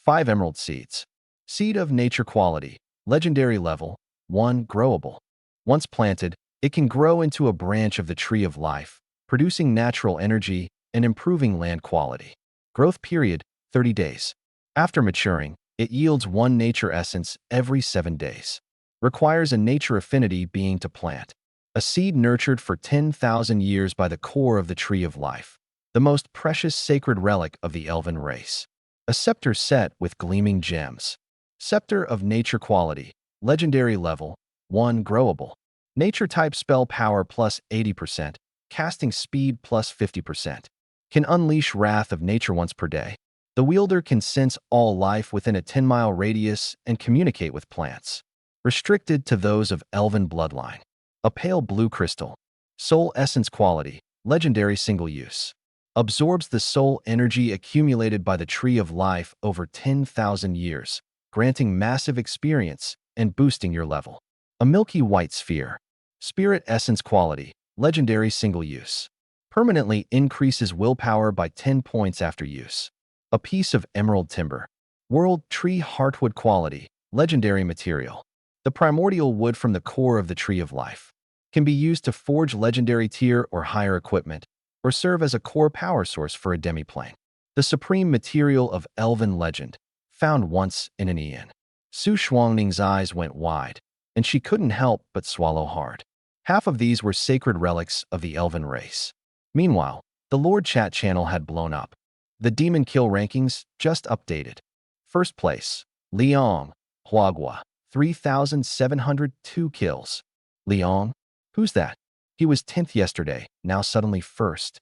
5 emerald seeds. Seed of nature quality, legendary level, 1 growable. Once planted, it can grow into a branch of the Tree of Life, producing natural energy and improving land quality. Growth period, 30 days. After maturing, it yields 1 nature essence every 7 days. Requires a nature affinity being to plant. A seed nurtured for 10,000 years by the core of the Tree of Life, the most precious sacred relic of the elven race. A scepter set with gleaming gems. Scepter of nature quality, legendary level, 1 growable. Nature type spell power plus 80%, casting speed plus 50%. Can unleash wrath of nature once per day. The wielder can sense all life within a 10-mile radius and communicate with plants. Restricted to those of elven bloodline. A pale blue crystal. Soul essence quality, legendary single use. Absorbs the soul energy accumulated by the Tree of Life over 10,000 years, granting massive experience and boosting your level. A milky white sphere. Spirit essence quality, legendary single use. Permanently increases willpower by 10 points after use. A piece of emerald timber. World tree heartwood quality, legendary material. The primordial wood from the core of the Tree of Life. Can be used to forge legendary tier or higher equipment, or serve as a core power source for a demiplane. The supreme material of elven legend, found once in an eon. Su Xuangning's eyes went wide, and she couldn't help but swallow hard. Half of these were sacred relics of the elven race. Meanwhile, the Lord Chat channel had blown up. The demon kill rankings just updated. First place, Liang, Huagua, 3,702 kills. Liang? Who's that? He was 10th yesterday, now suddenly first.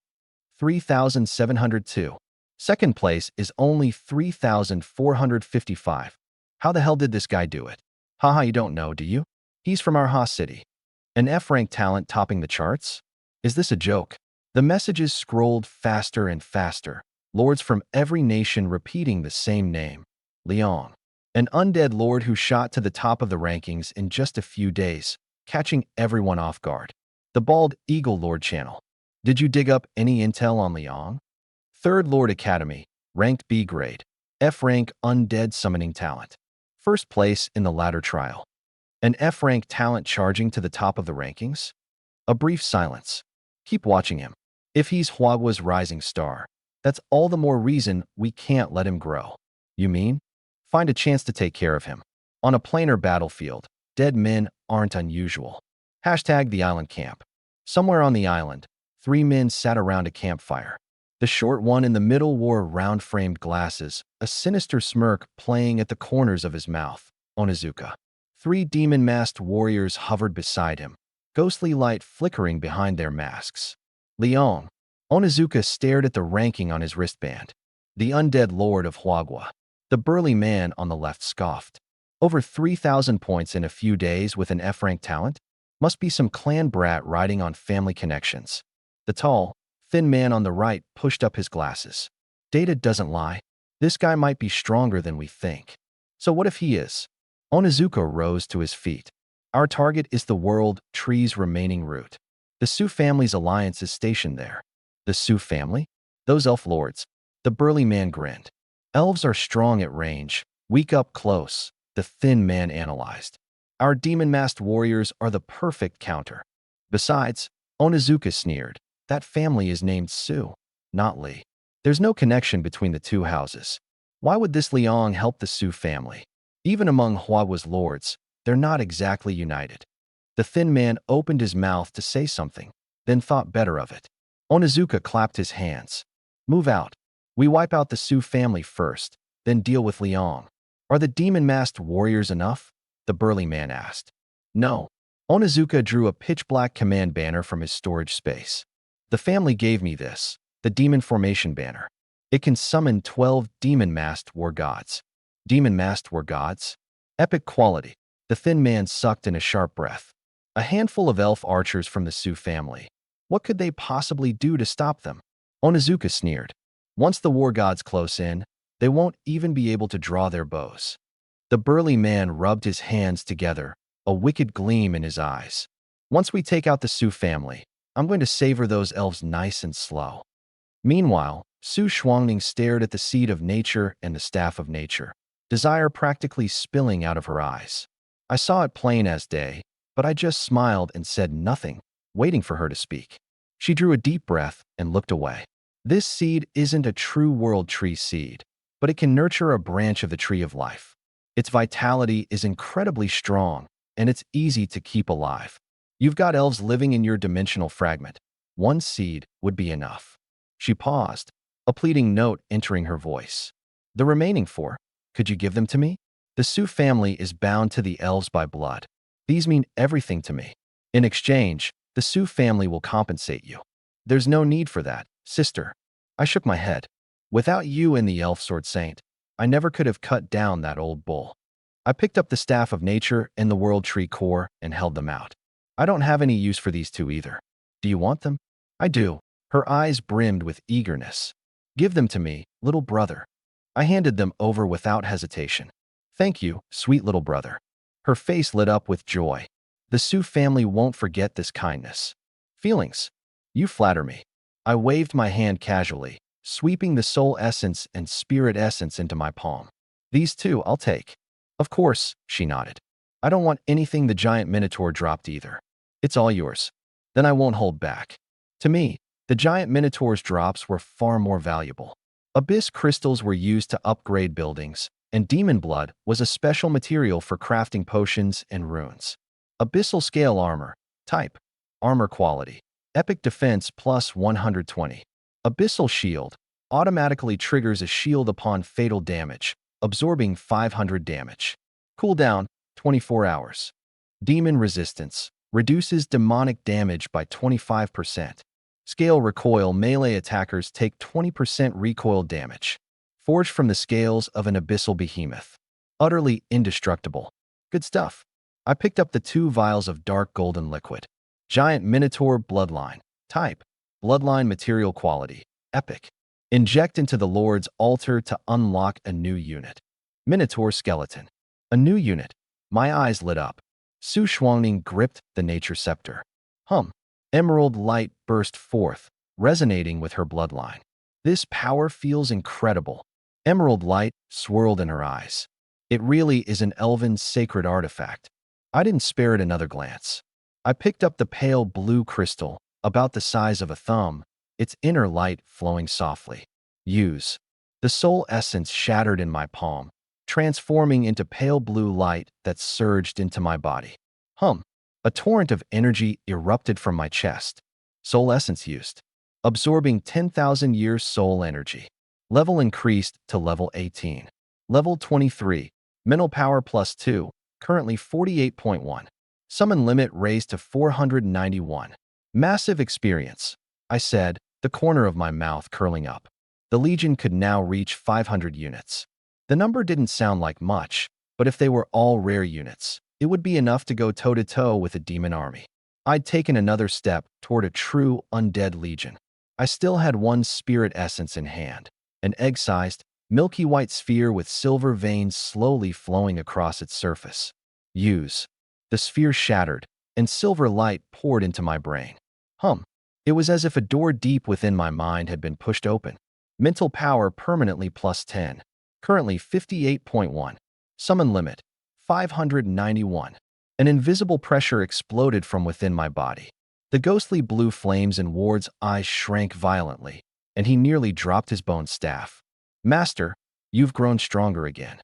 3,702. Second place is only 3,455. How the hell did this guy do it? Haha, you don't know, do you? He's from our Ha city. An F-rank talent topping the charts? Is this a joke? The messages scrolled faster and faster. Lords from every nation repeating the same name. Liang. An undead lord who shot to the top of the rankings in just a few days, catching everyone off guard. The Bald Eagle Lord channel. Did you dig up any intel on Liang? Third Lord Academy, ranked B grade. F-rank undead summoning talent. First place in the ladder trial. An F-rank talent charging to the top of the rankings? A brief silence. Keep watching him. If he's Huagua's rising star, that's all the more reason we can't let him grow. You mean? Find a chance to take care of him. On a planar battlefield, dead men aren't unusual. Hashtag the island camp. Somewhere on the island, 3 men sat around a campfire. The short one in the middle wore round-framed glasses, a sinister smirk playing at the corners of his mouth. Onizuka. 3 demon-masked warriors hovered beside him, ghostly light flickering behind their masks. Leong. Onizuka stared at the ranking on his wristband. The undead lord of Huagua. The burly man on the left scoffed. Over 3,000 points in a few days with an F-rank talent? Must be some clan brat riding on family connections. The tall, thin man on the right pushed up his glasses. Data doesn't lie. This guy might be stronger than we think. So what if he is? Onizuka rose to his feet. Our target is the world tree's remaining root. The Su family's alliance is stationed there. The Su family? Those elf lords. The burly man grinned. Elves are strong at range, weak up close, the thin man analyzed. Our demon-masked warriors are the perfect counter. Besides, Onizuka sneered, that family is named Su, not Lee. There's no connection between the two houses. Why would this Liang help the Su family? Even among Huagua's lords, they're not exactly united. The thin man opened his mouth to say something, then thought better of it. Onizuka clapped his hands. Move out. We wipe out the Su family first, then deal with Liang. Are the demon-masked warriors enough? The burly man asked. No. Onizuka drew a pitch-black command banner from his storage space. The family gave me this, the demon formation banner. It can summon 12 demon-masked war gods. Demon-masked war gods? Epic quality. The thin man sucked in a sharp breath. A handful of elf archers from the Su family. What could they possibly do to stop them? Onizuka sneered. Once the war gods close in, they won't even be able to draw their bows. The burly man rubbed his hands together, a wicked gleam in his eyes. Once we take out the Su family, I'm going to savor those elves nice and slow. Meanwhile, Su Shuangning stared at the seed of nature and the staff of nature, desire practically spilling out of her eyes. I saw it plain as day, but I just smiled and said nothing, waiting for her to speak. She drew a deep breath and looked away. This seed isn't a true world tree seed, but it can nurture a branch of the tree of life. Its vitality is incredibly strong, and it's easy to keep alive. You've got elves living in your dimensional fragment. One seed would be enough. She paused, a pleading note entering her voice. The remaining 4, could you give them to me? The Su family is bound to the elves by blood. These mean everything to me. In exchange, the Su family will compensate you. There's no need for that, sister. I shook my head. Without you and the elf sword saint, I never could have cut down that old bull. I picked up the staff of nature and the world tree core and held them out. I don't have any use for these two either. Do you want them? I do. Her eyes brimmed with eagerness. Give them to me, little brother. I handed them over without hesitation. Thank you, sweet little brother. Her face lit up with joy. The Su family won't forget this kindness. Feelings. You flatter me. I waved my hand casually, sweeping the soul essence and spirit essence into my palm. These two I'll take. Of course, she nodded. I don't want anything the giant minotaur dropped either. It's all yours. Then I won't hold back. To me, the giant minotaur's drops were far more valuable. Abyss crystals were used to upgrade buildings, and demon blood was a special material for crafting potions and runes. Abyssal scale armor. Type. Armor quality. Epic defense plus 120. Abyssal shield. Automatically triggers a shield upon fatal damage, absorbing 500 damage. Cooldown, 24 hours. Demon resistance. Reduces demonic damage by 25%. Scale recoil. Melee attackers take 20% recoil damage. Forged from the scales of an abyssal behemoth. Utterly indestructible. Good stuff. I picked up the 2 vials of dark golden liquid. Giant Minotaur Bloodline. Type. Bloodline material quality. Epic. Inject into the Lord's altar to unlock a new unit. Minotaur Skeleton. A new unit. My eyes lit up. Su Shuangning gripped the nature scepter. Emerald light burst forth, resonating with her bloodline. This power feels incredible. Emerald light swirled in her eyes. It really is an elven sacred artifact. I didn't spare it another glance. I picked up the pale blue crystal, about the size of a thumb, its inner light flowing softly. Use. The soul essence shattered in my palm, transforming into pale blue light that surged into my body. A torrent of energy erupted from my chest. Soul essence used. Absorbing 10,000 years soul energy. Level increased to level 18. Level 23. Mental power plus 2, currently 48.1. Summon limit raised to 491. Massive experience. I said, the corner of my mouth curling up. The Legion could now reach 500 units. The number didn't sound like much, but if they were all rare units, it would be enough to go toe-to-toe with a demon army. I'd taken another step toward a true undead Legion. I still had one spirit essence in hand, an egg-sized, milky white sphere with silver veins slowly flowing across its surface. Use. The sphere shattered, and silver light poured into my brain. It was as if a door deep within my mind had been pushed open. Mental power permanently plus 10. Currently 58.1. Summon limit 591. An invisible pressure exploded from within my body. The ghostly blue flames in Ward's eyes shrank violently, and he nearly dropped his bone staff. Master, you've grown stronger again.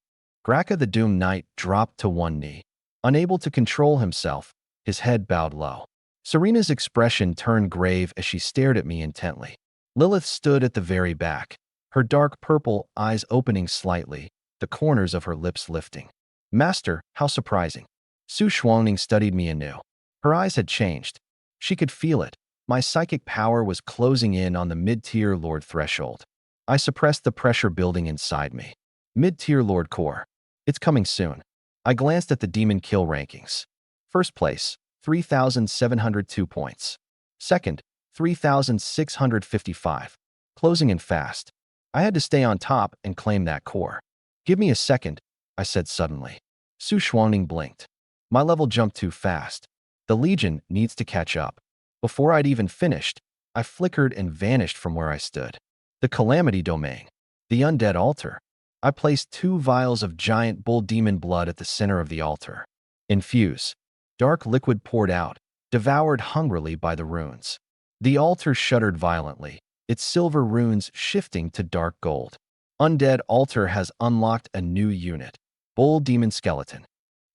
Graka the Doomed Knight dropped to one knee. Unable to control himself, his head bowed low. Serena's expression turned grave as she stared at me intently. Lilith stood at the very back, her dark purple eyes opening slightly, the corners of her lips lifting. Master, how surprising. Su Xuanning studied me anew. Her eyes had changed. She could feel it. My psychic power was closing in on the mid-tier Lord threshold. I suppressed the pressure building inside me. Mid-tier Lord core. It's coming soon. I glanced at the demon kill rankings. First place, 3,702 points. Second, 3,655. Closing in fast. I had to stay on top and claim that core. Give me a second, I said suddenly. Su Xuanning blinked. My level jumped too fast. The Legion needs to catch up. Before I'd even finished, I flickered and vanished from where I stood. The Calamity Domain. The Undead Altar. I placed 2 vials of giant bull demon blood at the center of the altar. Infuse. Dark liquid poured out, devoured hungrily by the runes. The altar shuddered violently, its silver runes shifting to dark gold. Undead Altar has unlocked a new unit. Bull Demon Skeleton.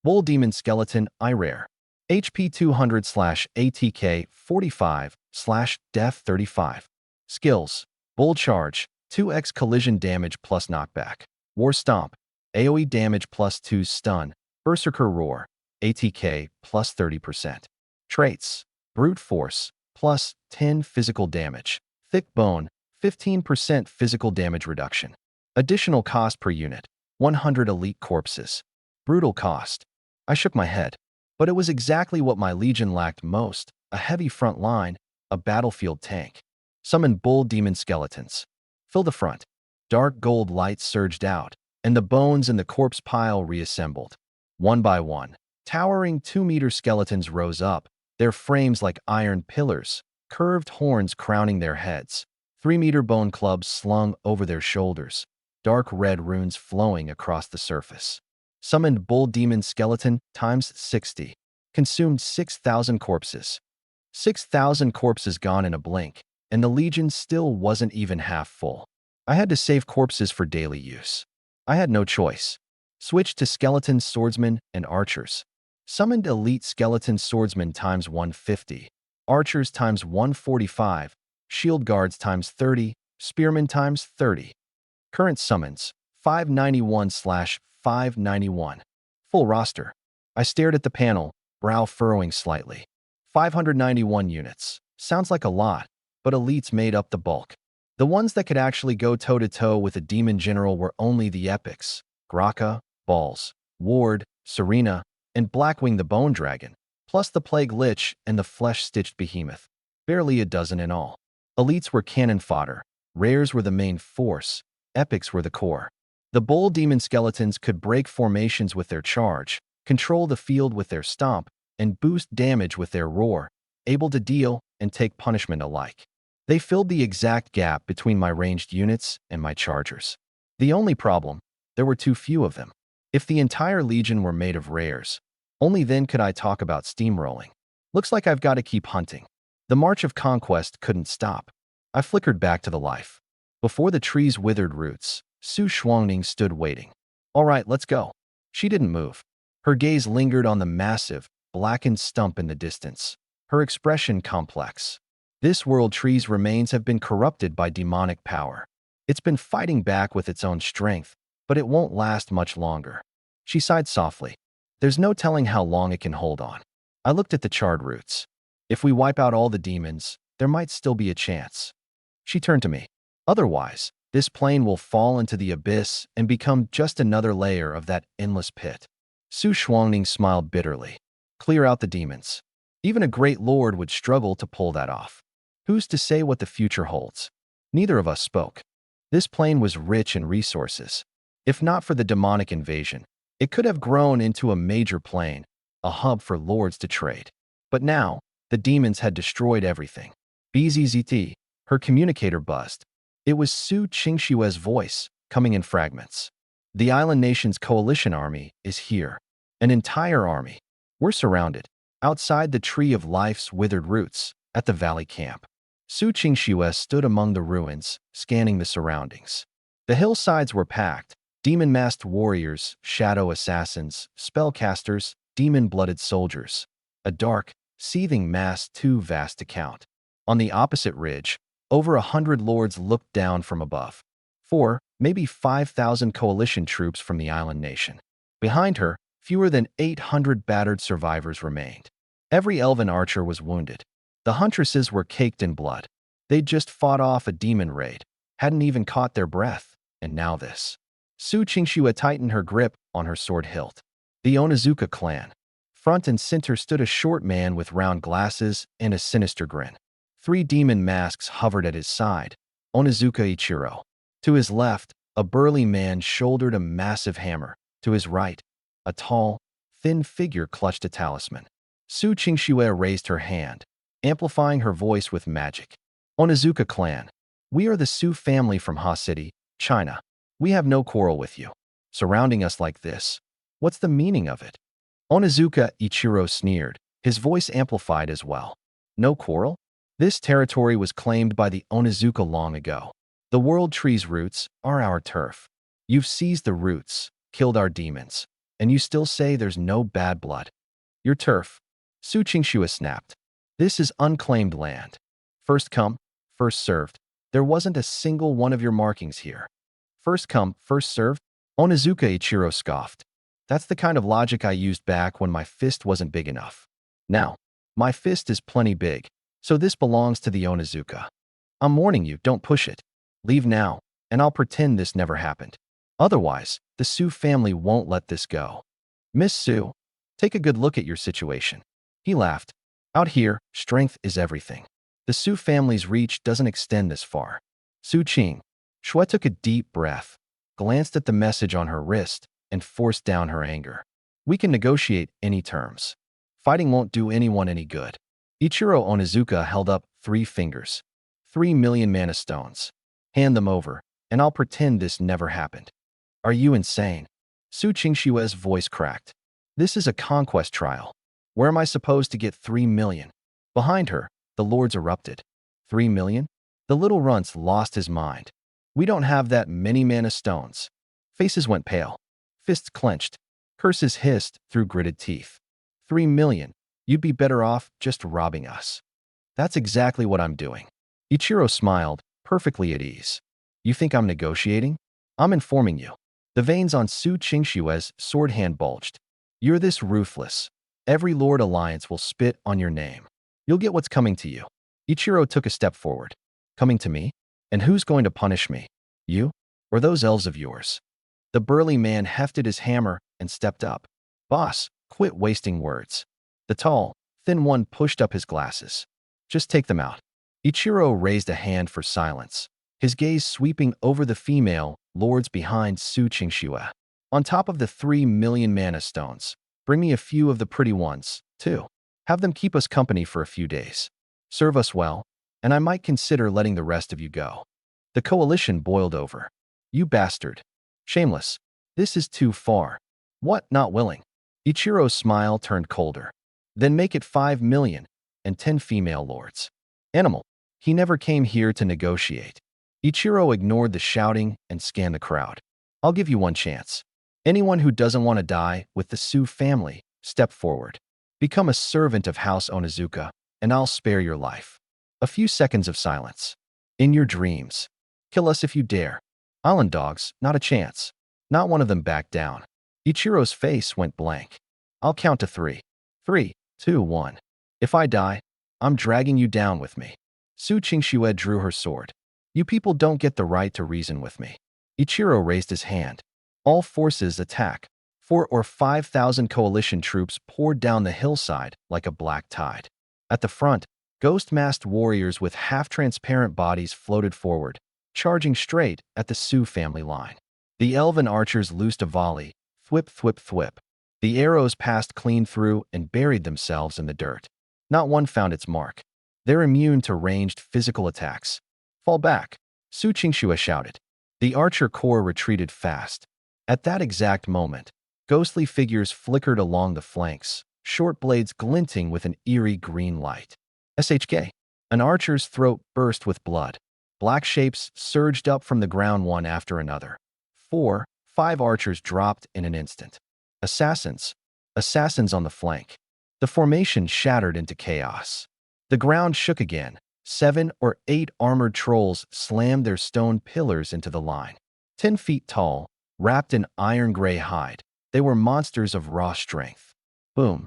Bull Demon Skeleton, rare. HP 200/ATK 45/Death 35. Skills. Bull Charge, 2x collision damage plus knockback. War Stomp, AoE damage plus 2 stun. Berserker Roar, ATK plus 30%. Traits. Brute Force, plus 10 physical damage. Thick Bone, 15% physical damage reduction. Additional cost per unit, 100 elite corpses. Brutal cost. I shook my head. But it was exactly what my Legion lacked most, a heavy front line, a battlefield tank. Summon Bull Demon Skeletons. Fill the front. Dark gold light surged out, and the bones in the corpse pile reassembled. One by one, towering 2-meter skeletons rose up, their frames like iron pillars, curved horns crowning their heads, 3-meter bone clubs slung over their shoulders, dark red runes flowing across the surface. Summoned Bull Demon Skeleton times 60. Consumed 6,000 corpses. 6,000 corpses gone in a blink, and the Legion still wasn't even half full. I had to save corpses for daily use. I had no choice. Switched to Skeleton Swordsmen and Archers. Summoned Elite Skeleton Swordsmen times 150. Archers times 145. Shield Guards times 30. Spearmen times 30. Current summons, 591/591. Full roster. I stared at the panel, brow furrowing slightly. 591 units. Sounds like a lot, but elites made up the bulk. The ones that could actually go toe-to-toe with a demon general were only the epics. Graka, Balls, Ward, Serena, and Blackwing the Bone Dragon, plus the Plague Lich and the Flesh-Stitched Behemoth. Barely a dozen in all. Elites were cannon fodder. Rares were the main force. Epics were the core. The Bull Demon Skeletons could break formations with their charge, control the field with their stomp, and boost damage with their roar, able to deal and take punishment alike. They filled the exact gap between my ranged units and my chargers. The only problem, there were too few of them. If the entire Legion were made of rares, only then could I talk about steamrolling. Looks like I've got to keep hunting. The march of conquest couldn't stop. I flickered back to the life. Before the tree's withered roots, Su Xuanning stood waiting. All right, let's go. She didn't move. Her gaze lingered on the massive, blackened stump in the distance. Her expression complex. This world tree's remains have been corrupted by demonic power. It's been fighting back with its own strength, but it won't last much longer. She sighed softly. There's no telling how long it can hold on. I looked at the charred roots. If we wipe out all the demons, there might still be a chance. She turned to me. Otherwise, this plane will fall into the abyss and become just another layer of that endless pit. Su Shuangning smiled bitterly. Clear out the demons. Even a great lord would struggle to pull that off. Who's to say what the future holds? Neither of us spoke. This plane was rich in resources. If not for the demonic invasion, it could have grown into a major plane, a hub for lords to trade. But now, the demons had destroyed everything. BZZT, her communicator buzzed. It was Su Qingshue's voice, coming in fragments. The island nation's coalition army is here. An entire army. We're surrounded. Outside the tree of life's withered roots, at the valley camp. Su Qingxue stood among the ruins, scanning the surroundings. The hillsides were packed. Demon-masked warriors, shadow assassins, spellcasters, demon-blooded soldiers. A dark, seething mass too vast to count. On the opposite ridge, over 100 lords looked down from above. 4, maybe 5,000 coalition troops from the island nation. Behind her, fewer than 800 battered survivors remained. Every elven archer was wounded. The huntresses were caked in blood. They'd just fought off a demon raid, hadn't even caught their breath, and now this. Su Qingxue tightened her grip on her sword hilt. The Onizuka clan. Front and center stood a short man with round glasses and a sinister grin. 3 demon masks hovered at his side. Onizuka Ichiro. To his left, a burly man shouldered a massive hammer. To his right, a tall, thin figure clutched a talisman. Su Qingxue raised her hand, amplifying her voice with magic. Onizuka clan. We are the Su family from Ha City, China. We have no quarrel with you. Surrounding us like this. What's the meaning of it? Onizuka Ichiro sneered, his voice amplified as well. No quarrel? This territory was claimed by the Onizuka long ago. The world tree's roots are our turf. You've seized the roots, killed our demons, and you still say there's no bad blood. Your turf. Su Qingxue snapped. This is unclaimed land. First come, first served. There wasn't a single one of your markings here. First come, first served? Onizuka Ichiro scoffed. That's the kind of logic I used back when my fist wasn't big enough. Now, my fist is plenty big, so this belongs to the Onizuka. I'm warning you, don't push it. Leave now, and I'll pretend this never happened. Otherwise, the Su family won't let this go. Miss Su, take a good look at your situation. He laughed. Out here, strength is everything. The Su family's reach doesn't extend this far. Su Qing. Shui took a deep breath, glanced at the message on her wrist, and forced down her anger. We can negotiate any terms. Fighting won't do anyone any good. Ichiro Onizuka held up 3 fingers. 3 million mana stones. Hand them over, and I'll pretend this never happened. Are you insane? Su Qingshue's voice cracked. This is a conquest trial. Where am I supposed to get 3 million? Behind her, the lords erupted. 3 million? The little runce lost his mind. We don't have that many mana stones. Faces went pale. Fists clenched. Curses hissed through gritted teeth. 3 million. You'd be better off just robbing us. That's exactly what I'm doing. Ichiro smiled, perfectly at ease. You think I'm negotiating? I'm informing you. The veins on Su Qingshue's sword hand bulged. You're this ruthless. Every Lord Alliance will spit on your name. You'll get what's coming to you. Ichiro took a step forward. Coming to me? And who's going to punish me? You? Or those elves of yours? The burly man hefted his hammer and stepped up. Boss, quit wasting words. The tall, thin one pushed up his glasses. Just take them out. Ichiro raised a hand for silence, his gaze sweeping over the female lords behind Su Qingxue. On top of the 3 million mana stones, bring me a few of the pretty ones, too. Have them keep us company for a few days. Serve us well, and I might consider letting the rest of you go. The coalition boiled over. You bastard. Shameless. This is too far. What, not willing? Ichiro's smile turned colder. Then make it 5 million, and 10 female lords. Animal. He never came here to negotiate. Ichiro ignored the shouting and scanned the crowd. I'll give you one chance. Anyone who doesn't want to die with the Su family, step forward. Become a servant of House Onizuka, and I'll spare your life. A few seconds of silence. In your dreams. Kill us if you dare. Island dogs, not a chance. Not one of them backed down. Ichiro's face went blank. I'll count to 3. 3, 2, 1. If I die, I'm dragging you down with me. Su Qingxue drew her sword. You people don't get the right to reason with me. Ichiro raised his hand. All forces attack. 4 or 5,000 coalition troops poured down the hillside like a black tide. At the front, ghost-masked warriors with half-transparent bodies floated forward, charging straight at the Su family line. The elven archers loosed a volley, thwip, thwip, thwip. The arrows passed clean through and buried themselves in the dirt. Not one found its mark. They're immune to ranged physical attacks. Fall back, Su Qingxue shouted. The archer corps retreated fast. At that exact moment, ghostly figures flickered along the flanks, short blades glinting with an eerie green light. SHK. An archer's throat burst with blood. Black shapes surged up from the ground one after another. 4, 5 archers dropped in an instant. Assassins. Assassins on the flank. The formation shattered into chaos. The ground shook again. 7 or 8 armored trolls slammed their stone pillars into the line. 10 feet tall, wrapped in iron-gray hide, they were monsters of raw strength. Boom.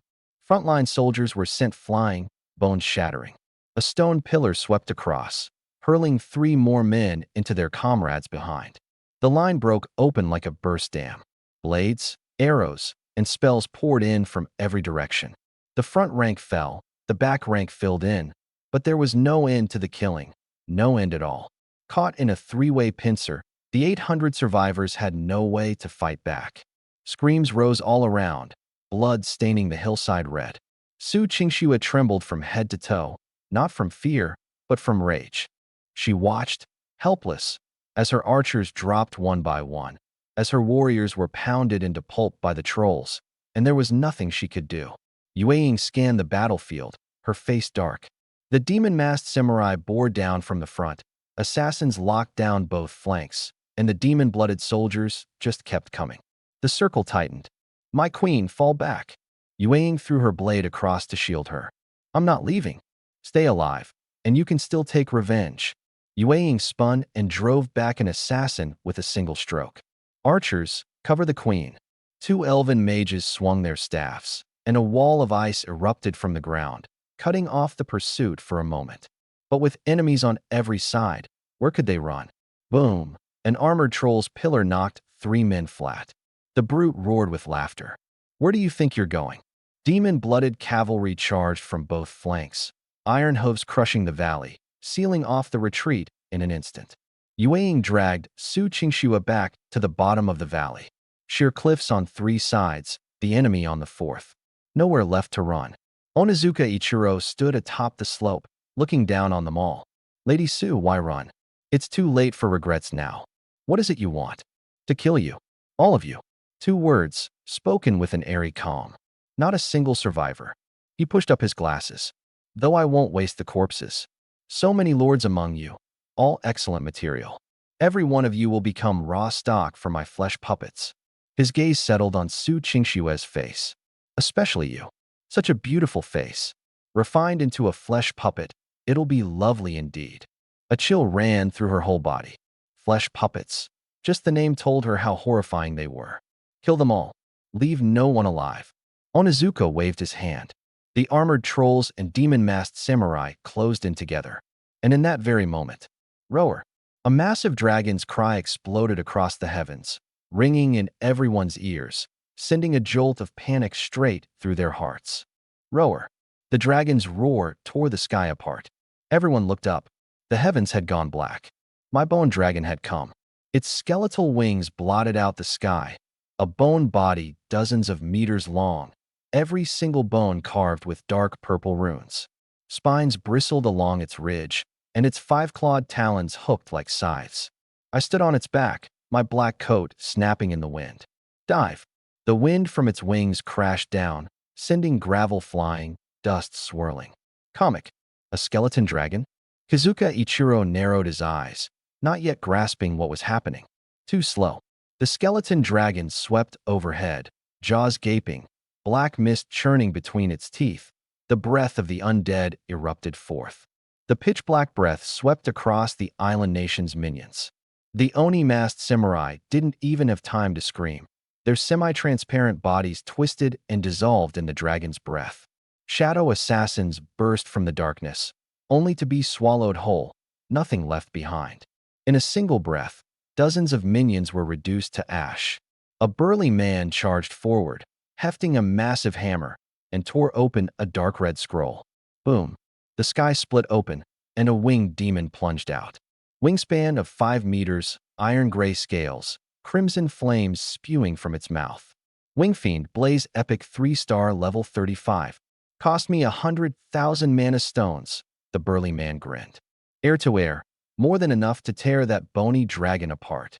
Frontline soldiers were sent flying, bones shattering. A stone pillar swept across, hurling 3 more men into their comrades behind. The line broke open like a burst dam. Blades, arrows, and spells poured in from every direction. The front rank fell, the back rank filled in, but there was no end to the killing, no end at all. Caught in a 3-way pincer, the 800 survivors had no way to fight back. Screams rose all around, blood staining the hillside red. Su Qingxue trembled from head to toe, not from fear, but from rage. She watched, helpless, as her archers dropped one by one, as her warriors were pounded into pulp by the trolls, and there was nothing she could do. Yue scanned the battlefield, her face dark. The demon-masked samurai bore down from the front. Assassins locked down both flanks, and the demon-blooded soldiers just kept coming. The circle tightened. My queen, fall back. Yue threw her blade across to shield her. I'm not leaving. Stay alive, and you can still take revenge. Yue spun and drove back an assassin with a single stroke. Archers, cover the queen. 2 elven mages swung their staffs, and a wall of ice erupted from the ground, cutting off the pursuit for a moment. But with enemies on every side, where could they run? Boom! An armored troll's pillar knocked 3 men flat. The brute roared with laughter. Where do you think you're going? Demon-blooded cavalry charged from both flanks, iron hooves crushing the valley, sealing off the retreat in an instant. Yue dragged Su Qingxue back to the bottom of the valley. Sheer cliffs on 3 sides, the enemy on the 4th. Nowhere left to run. Onizuka Ichiro stood atop the slope, looking down on them all. Lady Su, why run? It's too late for regrets now. What is it you want? To kill you. All of you. 2 words, spoken with an airy calm. Not a single survivor. He pushed up his glasses. Though I won't waste the corpses. So many lords among you. All excellent material. Every one of you will become raw stock for my flesh puppets. His gaze settled on Su Qingxue's face. Especially you. Such a beautiful face. Refined into a flesh puppet, it'll be lovely indeed. A chill ran through her whole body. Flesh puppets. Just the name told her how horrifying they were. Kill them all. Leave no one alive. Onizuka waved his hand. The armored trolls and demon-masked samurai closed in together. And in that very moment, roar! A massive dragon's cry exploded across the heavens, ringing in everyone's ears, sending a jolt of panic straight through their hearts. Roar! The dragon's roar tore the sky apart. Everyone looked up. The heavens had gone black. My bone dragon had come. Its skeletal wings blotted out the sky. A bone body dozens of meters long, every single bone carved with dark purple runes. Spines bristled along its ridge, and its 5-clawed talons hooked like scythes. I stood on its back, my black coat snapping in the wind. Dive! The wind from its wings crashed down, sending gravel flying, dust swirling. Comic. A skeleton dragon? Kazuka Ichiro narrowed his eyes, not yet grasping what was happening. Too slow. The skeleton dragon swept overhead, jaws gaping, black mist churning between its teeth. The breath of the undead erupted forth. The pitch-black breath swept across the island nation's minions. The Oni-masked samurai didn't even have time to scream. Their semi-transparent bodies twisted and dissolved in the dragon's breath. Shadow assassins burst from the darkness, only to be swallowed whole, nothing left behind. In a single breath, dozens of minions were reduced to ash. A burly man charged forward, hefting a massive hammer, and tore open a dark red scroll. Boom! The sky split open, and a winged demon plunged out. Wingspan of 5 meters, iron-gray scales, crimson flames spewing from its mouth. Wingfiend Blaze Epic 3-star level 35. Cost me 100,000 mana stones, the burly man grinned. Air to air, more than enough to tear that bony dragon apart.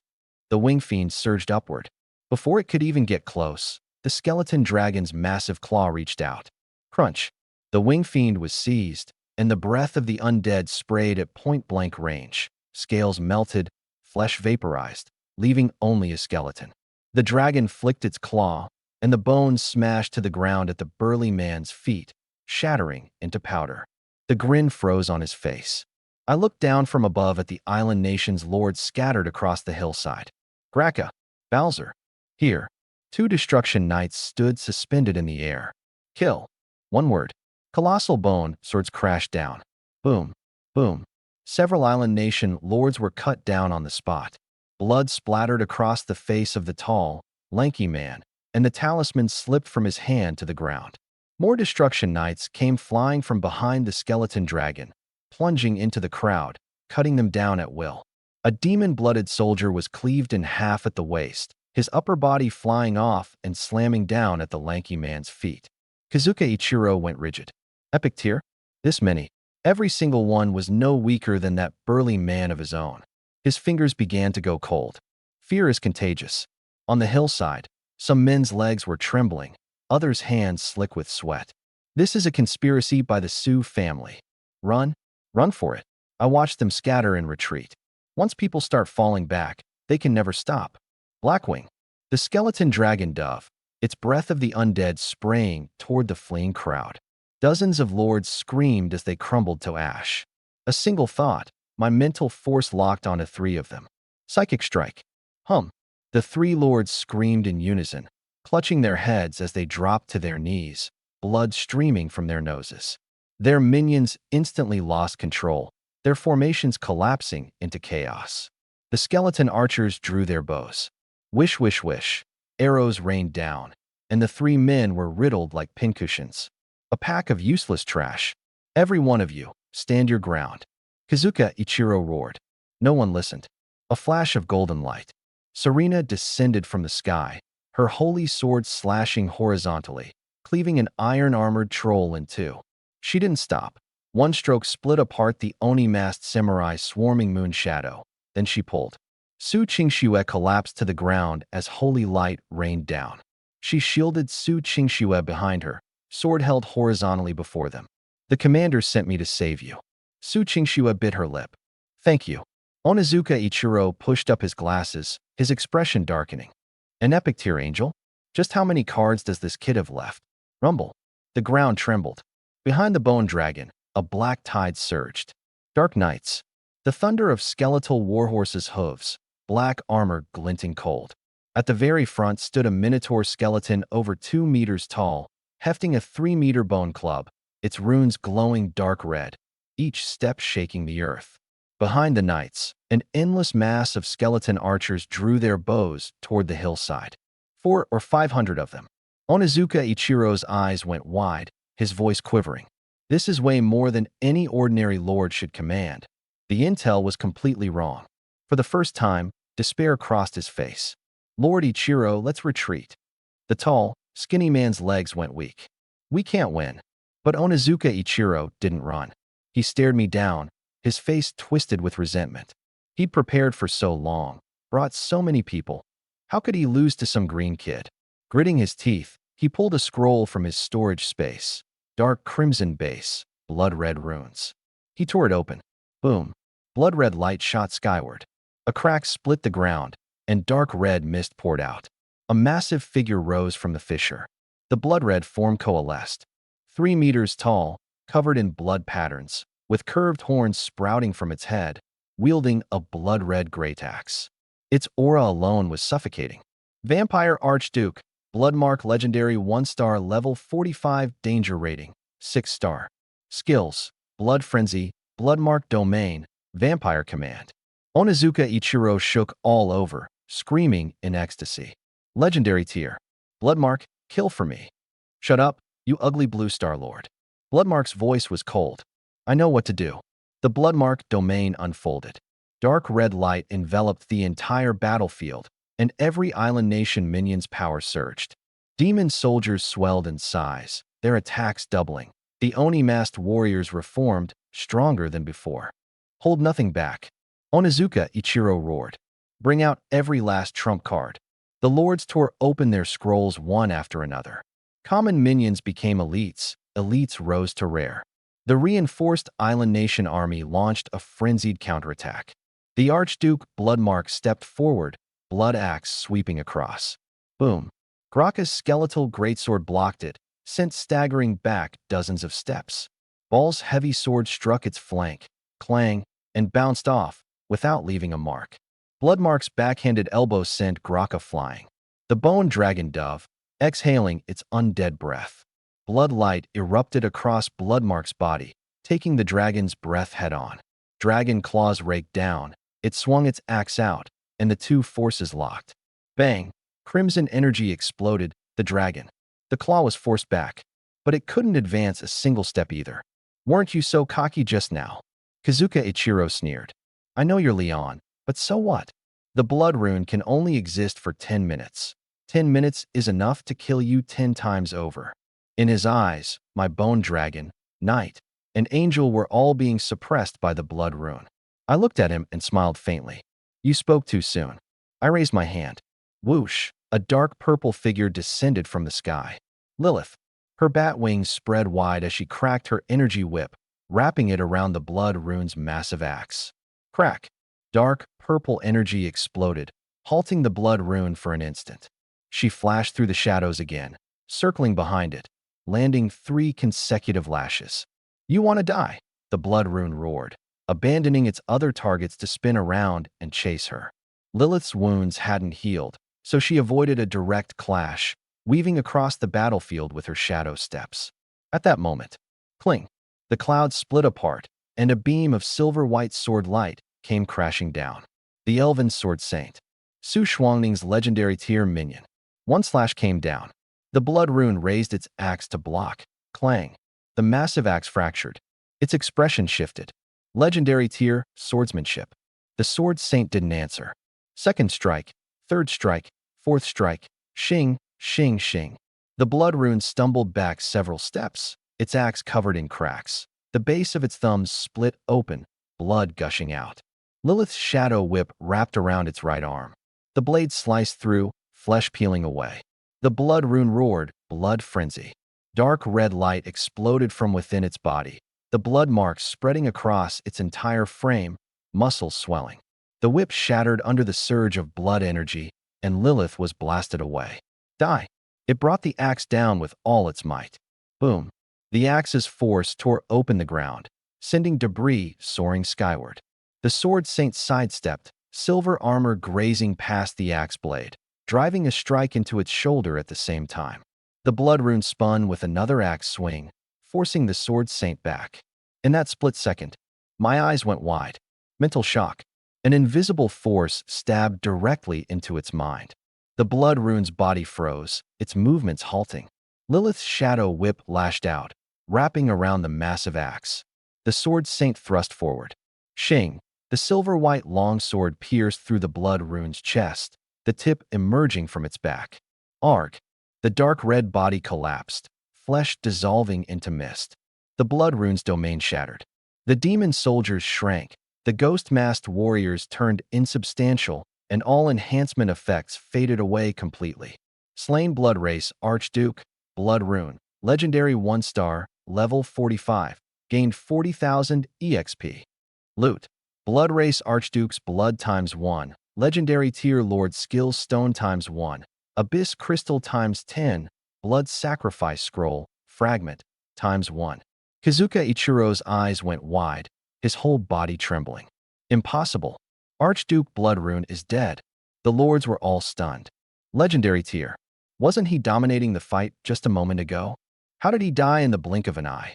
The Wingfiend surged upward. Before it could even get close, the skeleton dragon's massive claw reached out. Crunch! The Wingfiend was seized, and the breath of the undead sprayed at point-blank range. Scales melted, flesh vaporized, leaving only a skeleton. The dragon flicked its claw, and the bones smashed to the ground at the burly man's feet, shattering into powder. The grin froze on his face. I looked down from above at the island nation's lords scattered across the hillside. Graka, Bowser. Here, 2 destruction knights stood suspended in the air. Kill. One word. Colossal bone swords crashed down. Boom. Boom. Several island nation lords were cut down on the spot. Blood splattered across the face of the tall, lanky man, and the talisman slipped from his hand to the ground. More destruction knights came flying from behind the skeleton dragon, plunging into the crowd, cutting them down at will. A demon-blooded soldier was cleaved in half at the waist, his upper body flying off and slamming down at the lanky man's feet. Kazuka Ichiro went rigid. Epic tier? This many. Every single one was no weaker than that burly man of his own. His fingers began to go cold. Fear is contagious. On the hillside, some men's legs were trembling, others' hands slick with sweat. This is a conspiracy by the Sioux family. Run, run for it. I watched them scatter and retreat. Once people start falling back, they can never stop. Blackwing, the skeleton dragon dove, its breath of the undead spraying toward the fleeing crowd. Dozens of lords screamed as they crumbled to ash. A single thought, my mental force locked onto 3 of them. Psychic strike. Hum. The 3 lords screamed in unison, clutching their heads as they dropped to their knees, blood streaming from their noses. Their minions instantly lost control, their formations collapsing into chaos. The skeleton archers drew their bows. Wish, wish, wish. Arrows rained down, and the 3 men were riddled like pincushions. A pack of useless trash. Every one of you, stand your ground. Kazuka Ichiro roared. No one listened. A flash of golden light. Serena descended from the sky, her holy sword slashing horizontally, cleaving an iron-armored troll in 2. She didn't stop. One stroke split apart the Oni-masked samurai's swarming moon shadow. Then she pulled. Su Qingxue collapsed to the ground as holy light rained down. She shielded Su Qingxue behind her, sword held horizontally before them. The commander sent me to save you. Su Qingxue bit her lip. Thank you. Onizuka Ichiro pushed up his glasses, his expression darkening. An epic tier angel? Just how many cards does this kid have left? Rumble. The ground trembled. Behind the bone dragon, a black tide surged. Dark Knights. The thunder of skeletal warhorses' hooves, black armor glinting cold. At the very front stood a minotaur skeleton over 2 meters tall, hefting a 3-meter bone club, its runes glowing dark red, each step shaking the earth. Behind the knights, an endless mass of skeleton archers drew their bows toward the hillside. 400 or 500 of them. Onizuka Ichiro's eyes went wide, his voice quivering. This is way more than any ordinary lord should command. The intel was completely wrong. For the first time, despair crossed his face. Lord Ichiro, let's retreat. The tall, skinny man's legs went weak. We can't win. But Onizuka Ichiro didn't run. He stared me down, his face twisted with resentment. He'd prepared for so long, brought so many people. How could he lose to some green kid? Gritting his teeth, he pulled a scroll from his storage space. Dark crimson base, blood-red runes. He tore it open. Boom. Blood-red light shot skyward. A crack split the ground, and dark red mist poured out. A massive figure rose from the fissure. The blood-red form coalesced. 3 meters tall, covered in blood patterns, with curved horns sprouting from its head, wielding a blood-red great axe. Its aura alone was suffocating. Vampire Archduke, Bloodmark Legendary 1-star level 45 danger rating, 6-star. Skills, Blood Frenzy, Bloodmark Domain, Vampire Command. Onizuka Ichiro shook all over, screaming in ecstasy. Legendary tier. Bloodmark, kill for me. Shut up, you ugly blue star lord. Bloodmark's voice was cold. I know what to do. The Bloodmark domain unfolded. Dark red light enveloped the entire battlefield, and every island nation minion's power surged. Demon soldiers swelled in size, their attacks doubling. The Oni-masked warriors reformed, stronger than before. Hold nothing back. Onizuka Ichiro roared. Bring out every last trump card. The lords tore open their scrolls one after another. Common minions became elites, elites rose to rare. The reinforced island nation army launched a frenzied counterattack. The Archduke Bloodmark stepped forward, blood axe sweeping across. Boom. Graka's skeletal greatsword blocked it, sent staggering back dozens of steps. Ball's heavy sword struck its flank, clang, and bounced off, without leaving a mark. Bloodmark's backhanded elbow sent Graka flying. The bone dragon dove, exhaling its undead breath. Blood light erupted across Bloodmark's body, taking the dragon's breath head-on. Dragon claws raked down, it swung its axe out, and the two forces locked. Bang! Crimson energy exploded, the dragon. The claw was forced back, but it couldn't advance a single step either. Weren't you so cocky just now? Kazuka Ichiro sneered. I know you're Leon, but so what? The blood rune can only exist for 10 minutes. 10 minutes is enough to kill you 10 times over. In his eyes, my bone dragon, knight, and angel were all being suppressed by the blood rune. I looked at him and smiled faintly. You spoke too soon. I raised my hand. Whoosh! A dark purple figure descended from the sky. Lilith. Her bat wings spread wide as she cracked her energy whip, wrapping it around the blood rune's massive axe. Crack! Dark, purple energy exploded, halting the blood rune for an instant. She flashed through the shadows again, circling behind it, landing 3 consecutive lashes. You want to die? The blood rune roared, abandoning its other targets to spin around and chase her. Lilith's wounds hadn't healed, so she avoided a direct clash, weaving across the battlefield with her shadow steps. At that moment, cling! The clouds split apart, and a beam of silver-white sword light came crashing down. The Elven Sword Saint. Su Shuangning's legendary tier minion. One slash came down. The blood rune raised its axe to block. Clang! The massive axe fractured. Its expression shifted. Legendary tier, swordsmanship. The Sword Saint didn't answer. Second strike, third strike, fourth strike, shing, shing, shing. The blood rune stumbled back several steps, its axe covered in cracks. The base of its thumbs split open, blood gushing out. Lilith's shadow whip wrapped around its right arm. The blade sliced through, flesh peeling away. The blood rune roared, blood frenzy. Dark red light exploded from within its body, the blood marks spreading across its entire frame, muscles swelling. The whip shattered under the surge of blood energy, and Lilith was blasted away. Die! It brought the axe down with all its might. Boom! The axe's force tore open the ground, sending debris soaring skyward. The Sword Saint sidestepped, silver armor grazing past the axe blade, driving a strike into its shoulder at the same time. The blood rune spun with another axe swing, forcing the Sword Saint back. In that split second, my eyes went wide. Mental shock. An invisible force stabbed directly into its mind. The blood rune's body froze, its movements halting. Lilith's shadow whip lashed out, wrapping around the massive axe. The Sword Saint thrust forward. Shing! The silver-white longsword pierced through the blood rune's chest, the tip emerging from its back. Arg! The dark red body collapsed, flesh dissolving into mist. The blood rune's domain shattered. The demon soldiers shrank, the ghost-masked warriors turned insubstantial, and all enhancement effects faded away completely. Slain Blood Race Archduke, Blood Rune, Legendary 1-star, level 45, gained 40,000 EXP. Loot. Blood Race Archduke's Blood ×1, Legendary Tier Lord Skills Stone ×1, Abyss Crystal ×10, Blood Sacrifice Scroll, Fragment, ×1. Kazuka Ichiro's eyes went wide, his whole body trembling. Impossible. Archduke Blood Rune is dead. The lords were all stunned. Legendary Tier. Wasn't he dominating the fight just a moment ago? How did he die in the blink of an eye?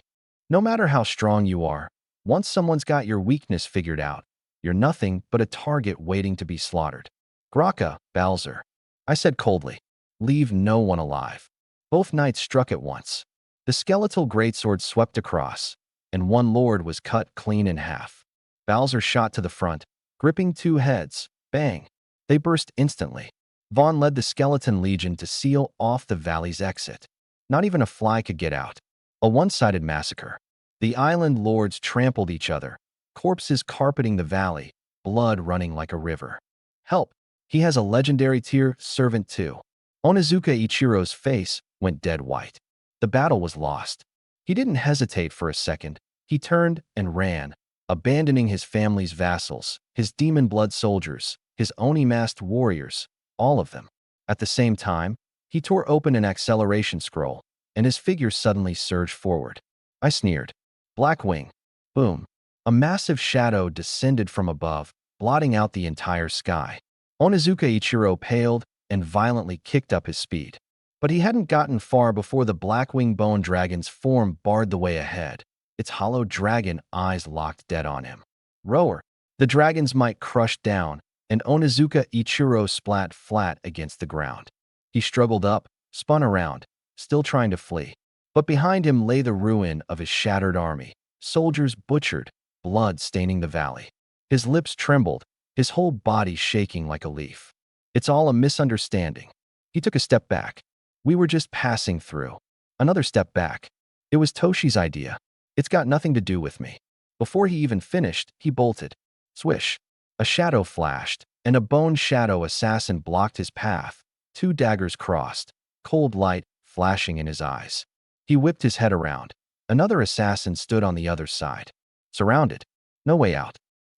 No matter how strong you are, Once someone's got your weakness figured out, you're nothing but a target waiting to be slaughtered. Graka, Bowser. I said coldly. Leave no one alive. Both knights struck at once. The skeletal greatsword swept across, and one lord was cut clean in half. Bowser shot to the front, gripping two heads. Bang! They burst instantly. Vaughn led the skeleton legion to seal off the valley's exit. Not even a fly could get out. A one-sided massacre. The island lords trampled each other, corpses carpeting the valley, blood running like a river. Help! He has a legendary tier servant too. Onizuka Ichiro's face went dead white. The battle was lost. He didn't hesitate for a second. He turned and ran, abandoning his family's vassals, his demon blood soldiers, his Oni-masked warriors, all of them. At the same time, he tore open an acceleration scroll, and his figure suddenly surged forward. I sneered. Blackwing. Boom. A massive shadow descended from above, blotting out the entire sky. Onizuka Ichiro paled and violently kicked up his speed. But he hadn't gotten far before the Blackwing Bone Dragon's form barred the way ahead, its hollow dragon eyes locked dead on him. Roar! The dragon's might crushed down, and Onizuka Ichiro splat flat against the ground. He struggled up, spun around, still trying to flee. But behind him lay the ruin of his shattered army, soldiers butchered, blood staining the valley. His lips trembled, his whole body shaking like a leaf. It's all a misunderstanding. He took a step back. We were just passing through. Another step back. It was Toshi's idea. It's got nothing to do with me. Before he even finished, he bolted. Swish. A shadow flashed, and a bone shadow assassin blocked his path. Two daggers crossed, cold light flashing in his eyes. He whipped his head around. Another assassin stood on the other side. Surrounded. No way out.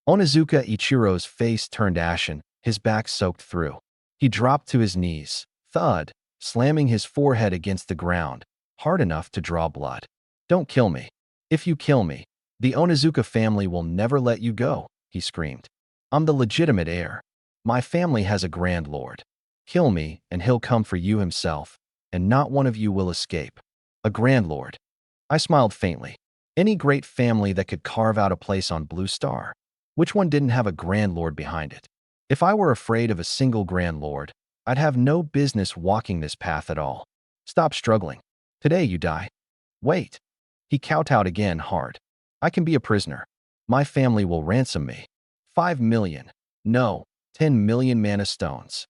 Onizuka Ichiro's face turned ashen, his back soaked through. He dropped to his knees. Thud, slamming his forehead against the ground, hard enough to draw blood. Don't kill me. If you kill me, the Onizuka family will never let you go, he screamed. I'm the legitimate heir. My family has a grand lord. Kill me, and he'll come for you himself, and not one of you will escape. A grand lord. I smiled faintly. Any great family that could carve out a place on Blue Star. Which one didn't have a grand lord behind it? If I were afraid of a single grand lord, I'd have no business walking this path at all. Stop struggling. Today you die. Wait. He kowtowed again hard. I can be a prisoner. My family will ransom me. 5 million. No, 10 million mana stones.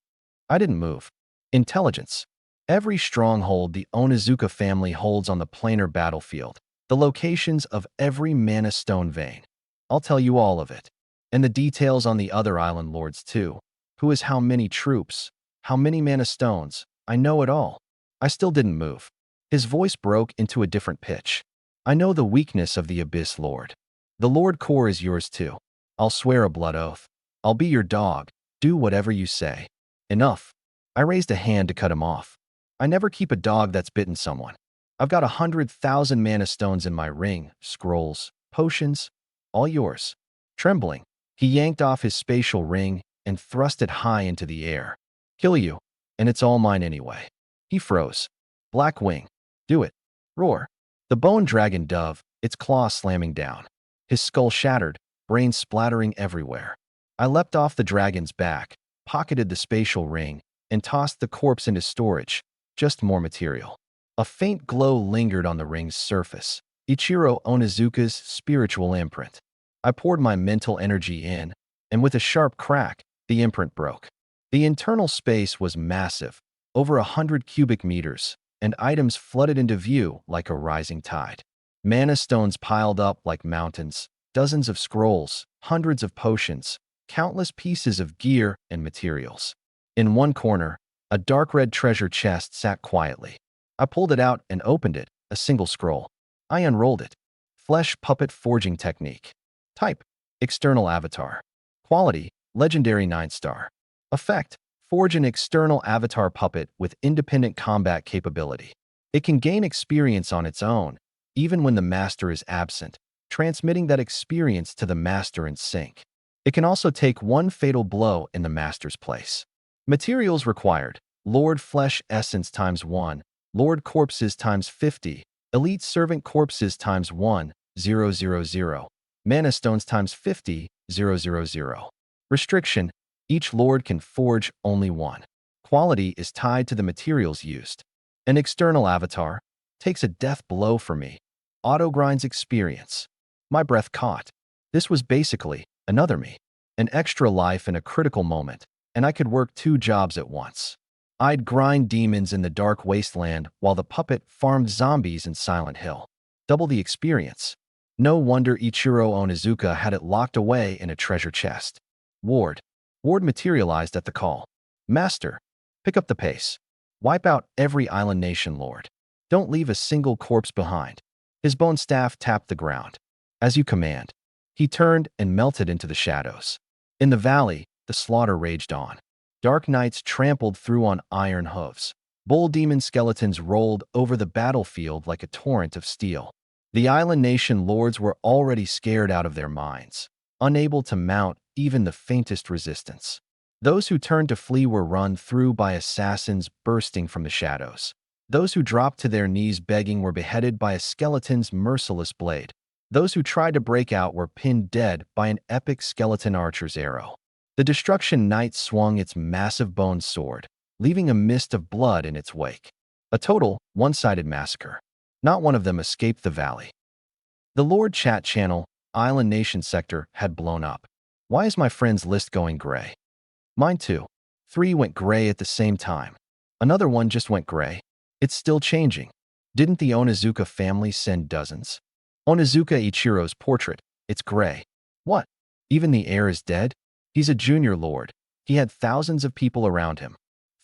I didn't move. Intelligence. Every stronghold the Onizuka family holds on the planar battlefield. The locations of every mana stone vein. I'll tell you all of it. And the details on the other island lords too. Who has how many troops? How many mana stones? I know it all. I still didn't move. His voice broke into a different pitch. I know the weakness of the Abyss Lord. The Lord Core is yours too. I'll swear a blood oath. I'll be your dog. Do whatever you say. Enough. I raised a hand to cut him off. I never keep a dog that's bitten someone. I've got 100,000 mana stones in my ring, scrolls, potions, all yours. Trembling, he yanked off his spatial ring and thrust it high into the air. Kill you, and it's all mine anyway. He froze. Blackwing. Do it. Roar. The bone dragon dove, its claw slamming down. His skull shattered, brains splattering everywhere. I leapt off the dragon's back, pocketed the spatial ring, and tossed the corpse into storage. Just more material. A faint glow lingered on the ring's surface. Ichiro Onizuka's spiritual imprint. I poured my mental energy in, and with a sharp crack, the imprint broke. The internal space was massive, over 100 cubic meters, and items flooded into view like a rising tide. Mana stones piled up like mountains, dozens of scrolls, hundreds of potions, countless pieces of gear and materials. In one corner, a dark red treasure chest sat quietly. I pulled it out and opened it, a single scroll. I unrolled it. Flesh puppet forging technique. Type, external avatar. Quality, legendary 9-star. Effect, forge an external avatar puppet with independent combat capability. It can gain experience on its own, even when the master is absent, transmitting that experience to the master in sync. It can also take one fatal blow in the master's place. Materials required, Lord Flesh Essence ×1, Lord Corpses ×50, Elite Servant Corpses ×1,000, Mana stones times 50, 000. Restriction: each lord can forge only one. Quality is tied to the materials used. An external avatar takes a death blow for me. Auto grinds experience. My breath caught. This was basically another me. An extra life in a critical moment, and I could work 2 jobs at once. I'd grind demons in the dark wasteland while the puppet farmed zombies in Silent Hill. Double the experience. No wonder Ichiro Onizuka had it locked away in a treasure chest. Ward. Ward materialized at the call. Master, pick up the pace. Wipe out every island nation lord. Don't leave a single corpse behind. His bone staff tapped the ground. As you command. He turned and melted into the shadows. In the valley, the slaughter raged on. Dark knights trampled through on iron hooves. Bull demon skeletons rolled over the battlefield like a torrent of steel. The island nation lords were already scared out of their minds, unable to mount even the faintest resistance. Those who turned to flee were run through by assassins bursting from the shadows. Those who dropped to their knees begging were beheaded by a skeleton's merciless blade. Those who tried to break out were pinned dead by an epic skeleton archer's arrow. The Destruction Knight swung its massive bone sword, leaving a mist of blood in its wake. A total, one-sided massacre. Not one of them escaped the valley. The Lord chat channel, Island Nation sector, had blown up. Why is my friend's list going gray? Mine too. 3 went gray at the same time. Another one just went gray. It's still changing. Didn't the Onizuka family send dozens? Onizuka Ichiro's portrait. It's gray. What? Even the heir is dead? He's a junior lord. He had thousands of people around him.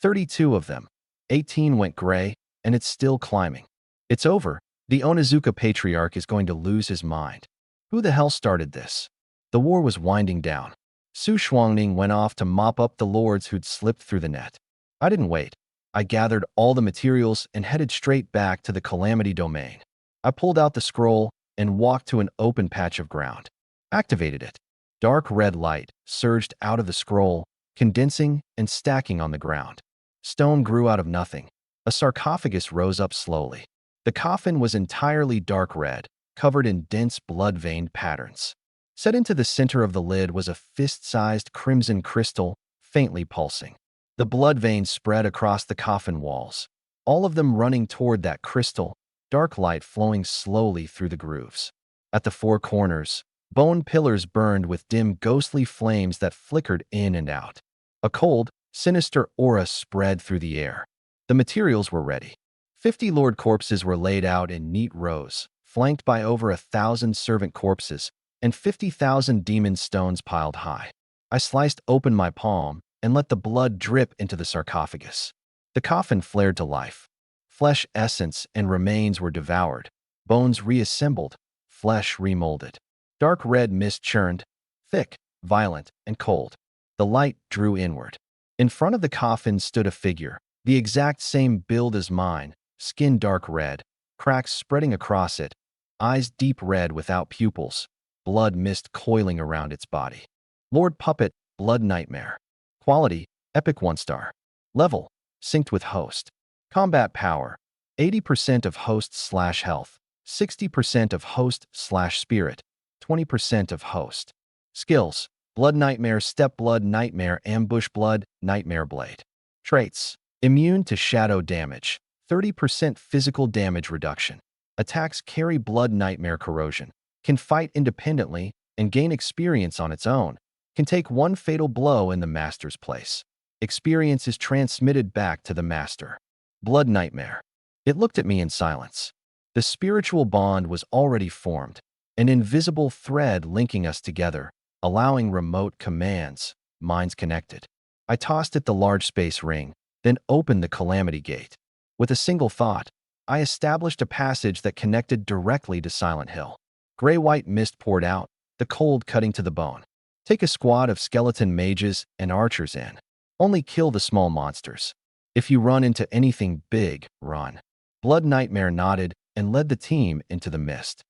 32 of them. 18 went gray, and it's still climbing. It's over. The Onizuka patriarch is going to lose his mind. Who the hell started this? The war was winding down. Su Shuangning went off to mop up the lords who'd slipped through the net. I didn't wait. I gathered all the materials and headed straight back to the Calamity Domain. I pulled out the scroll and walked to an open patch of ground. Activated it. Dark red light surged out of the scroll, condensing and stacking on the ground. Stone grew out of nothing. A sarcophagus rose up slowly. The coffin was entirely dark red, covered in dense blood-veined patterns. Set into the center of the lid was a fist-sized crimson crystal, faintly pulsing. The blood veins spread across the coffin walls, all of them running toward that crystal, dark light flowing slowly through the grooves. At the 4 corners, bone pillars burned with dim ghostly flames that flickered in and out. A cold, sinister aura spread through the air. The materials were ready. 50 lord corpses were laid out in neat rows, flanked by over 1,000 servant corpses and 50,000 demon stones piled high. I sliced open my palm and let the blood drip into the sarcophagus. The coffin flared to life. Flesh essence and remains were devoured, bones reassembled, flesh remolded. Dark red mist churned, thick, violent, and cold. The light drew inward. In front of the coffin stood a figure, the exact same build as mine, skin dark red, cracks spreading across it, eyes deep red without pupils, blood mist coiling around its body. Lord Puppet, Blood Nightmare. Quality, Epic 1-star. Level, synced with host. Combat power, 80% of host/health, 60% of host/spirit, 20% of host. Skills, Blood Nightmare, Step Blood Nightmare, Ambush Blood, Nightmare Blade. Traits, immune to shadow damage, 30% physical damage reduction. Attacks carry Blood Nightmare Corrosion. Can fight independently and gain experience on its own. Can take 1 fatal blow in the master's place. Experience is transmitted back to the master. Blood Nightmare. It looked at me in silence. The spiritual bond was already formed, an invisible thread linking us together, allowing remote commands, minds connected. I tossed it the large space ring, then opened the Calamity Gate. With a single thought, I established a passage that connected directly to Silent Hill. Gray-white mist poured out, the cold cutting to the bone. Take a squad of skeleton mages and archers in. Only kill the small monsters. If you run into anything big, run. Blood Nightmare nodded and led the team into the mist.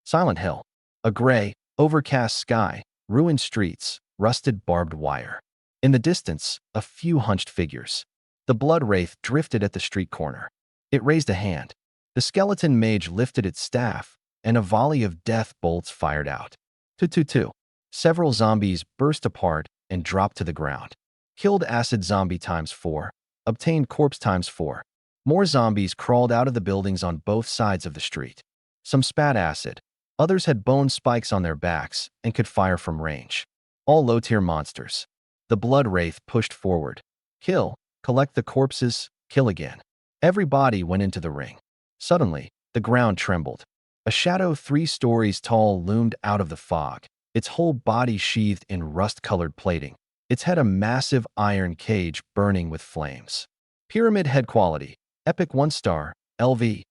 Silent Hill. A gray, overcast sky, ruined streets, rusted barbed wire. In the distance, a few hunched figures. The blood wraith drifted at the street corner. It raised a hand. The skeleton mage lifted its staff, and a volley of death bolts fired out. 222. Several zombies burst apart and dropped to the ground. Killed acid zombie times 4. Obtained corpse times 4. More zombies crawled out of the buildings on both sides of the street. Some spat acid. Others had bone spikes on their backs and could fire from range. All low-tier monsters. The blood wraith pushed forward. Kill. Collect the corpses. Kill again. Every body went into the ring. Suddenly, the ground trembled. A shadow 3 stories tall loomed out of the fog, its whole body sheathed in rust-colored plating, its head a massive iron cage burning with flames. Pyramid head quality. Epic 1 star, LV.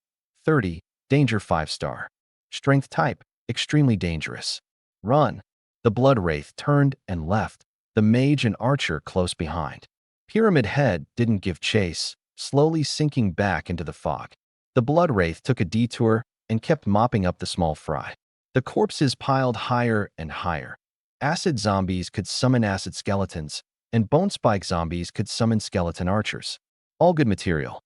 30, danger 5 star. Strength type, extremely dangerous. Run. The blood wraith turned and left, the mage and archer close behind. Pyramid head didn't give chase, slowly sinking back into the fog. The blood wraith took a detour and kept mopping up the small fry. The corpses piled higher and higher. Acid zombies could summon acid skeletons, and bone spike zombies could summon skeleton archers. All good material.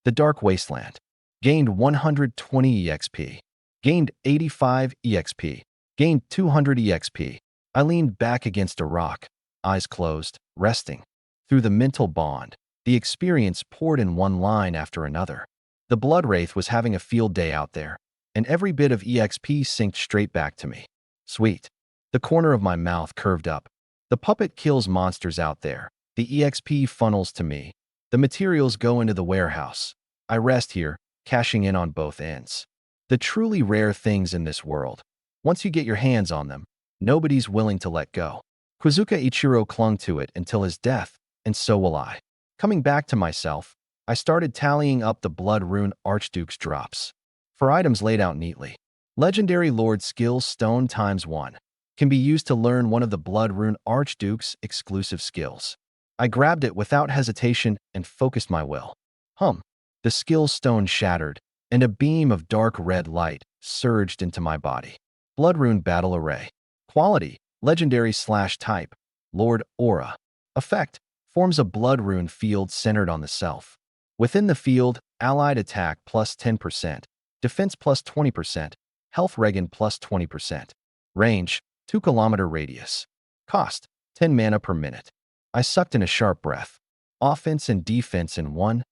The Dark Wasteland. Gained 120 EXP. Gained 85 EXP. Gained 200 EXP. I leaned back against a rock, eyes closed, resting. Through the mental bond, the experience poured in one line after another. The blood wraith was having a field day out there, and every bit of EXP synced straight back to me. Sweet. The corner of my mouth curved up. The puppet kills monsters out there. The EXP funnels to me. The materials go into the warehouse. I rest here, cashing in on both ends. The truly rare things in this world. Once you get your hands on them, nobody's willing to let go. Kozuka Ichiro clung to it until his death, and so will I. Coming back to myself, I started tallying up the Blood Rune Archduke's drops. For items laid out neatly. Legendary Lord Skill Stone times 1. Can be used to learn one of the Blood Rune Archduke's exclusive skills. I grabbed it without hesitation and focused my will. The skill stone shattered, and a beam of dark red light surged into my body. Blood Rune Battle Array. Quality, Legendary/Type, Lord Aura. Effect, forms a Blood Rune field centered on the self. Within the field, allied attack plus 10%, defense plus 20%, health regen plus 20%. Range, 2 km radius. Cost, 10 mana per minute. I sucked in a sharp breath. Offense and defense in 1-2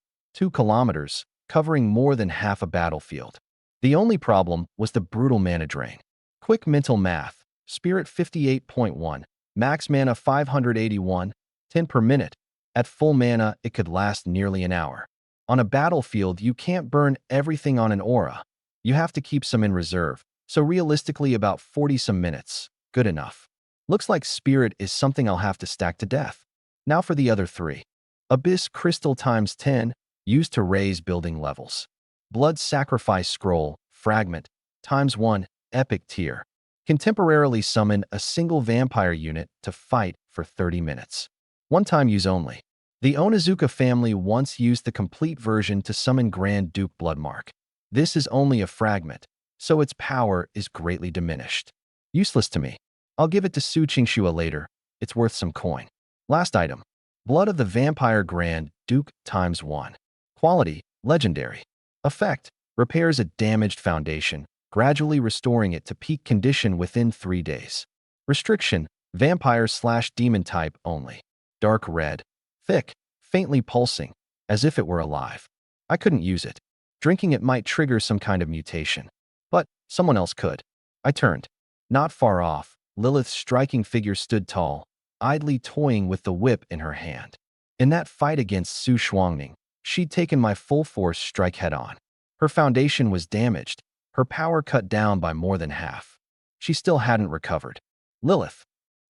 kilometers, covering more than half a battlefield. The only problem was the brutal mana drain. Quick mental math. Spirit 58.1, max mana 581, 10 per minute. At full mana, it could last nearly an hour. On a battlefield, you can't burn everything on an aura. You have to keep some in reserve, so realistically about 40-some minutes. Good enough. Looks like Spirit is something I'll have to stack to death. Now for the other 3. Abyss Crystal times 10, used to raise building levels. Blood Sacrifice Scroll, Fragment, times 1, epic tier. Can temporarily summon a single vampire unit to fight for 30 minutes. One-time use only. The Onizuka family once used the complete version to summon Grand Duke Bloodmark. This is only a fragment, so its power is greatly diminished. Useless to me. I'll give it to Su Qingxua later. It's worth some coin. Last item. Blood of the Vampire Grand Duke times 1. Quality, Legendary. Effect, repairs a damaged foundation, gradually restoring it to peak condition within 3 days. Restriction, Vampire/Demon type only. Dark red. Thick, faintly pulsing, as if it were alive. I couldn't use it. Drinking it might trigger some kind of mutation. But someone else could. I turned. Not far off, Lilith's striking figure stood tall, idly toying with the whip in her hand. In that fight against Su Shuangning, she'd taken my full-force strike head-on. Her foundation was damaged, her power cut down by more than half. She still hadn't recovered. Lilith.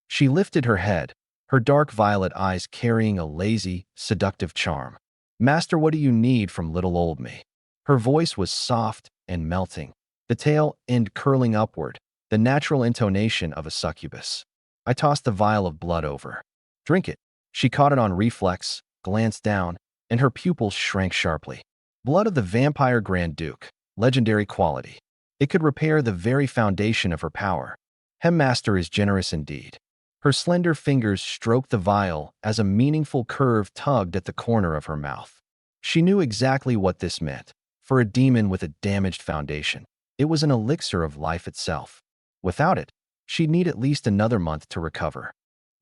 She lifted her head, her dark violet eyes carrying a lazy, seductive charm. Master, what do you need from little old me? Her voice was soft and melting, the tail end curling upward, the natural intonation of a succubus. I tossed the vial of blood over. Drink it. She caught it on reflex, glanced down, and her pupils shrank sharply. Blood of the Vampire Grand Duke. Legendary quality. It could repair the very foundation of her power. Hemmaster is generous indeed. Her slender fingers stroked the vial as a meaningful curve tugged at the corner of her mouth. She knew exactly what this meant. For a demon with a damaged foundation, it was an elixir of life itself. Without it, She'd need at least another month to recover.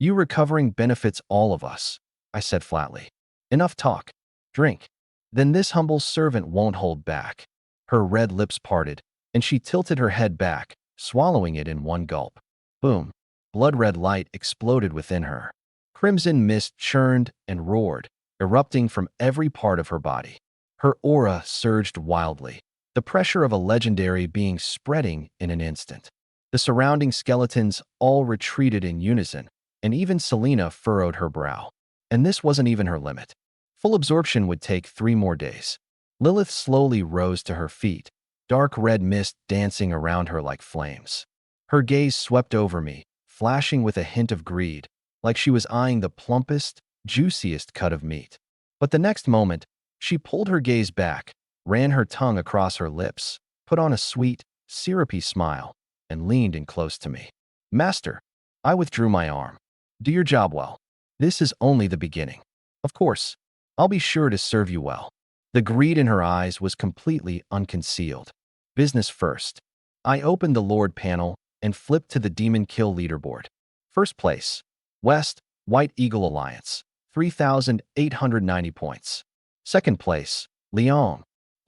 You recovering benefits all of us, I said flatly. Enough talk. Drink. Then this humble servant won't hold back. Her red lips parted, and she tilted her head back, swallowing it in one gulp. Boom. Blood-red light exploded within her. Crimson mist churned and roared, erupting from every part of her body. Her aura surged wildly, the pressure of a legendary being spreading in an instant. The surrounding skeletons all retreated in unison, and even Selena furrowed her brow. And this wasn't even her limit. Full absorption would take 3 more days. Lilith slowly rose to her feet, dark red mist dancing around her like flames. Her gaze swept over me, flashing with a hint of greed, like she was eyeing the plumpest, juiciest cut of meat. But the next moment, she pulled her gaze back, ran her tongue across her lips, put on a sweet, syrupy smile, and leaned in close to me. Master, I withdrew my arm. Do your job well. This is only the beginning. Of course, I'll be sure to serve you well. The greed in her eyes was completely unconcealed. Business first. I opened the Lord panel and flipped to the Demon Kill leaderboard. First place, West, White Eagle Alliance, 3,890 points. Second place, Leon,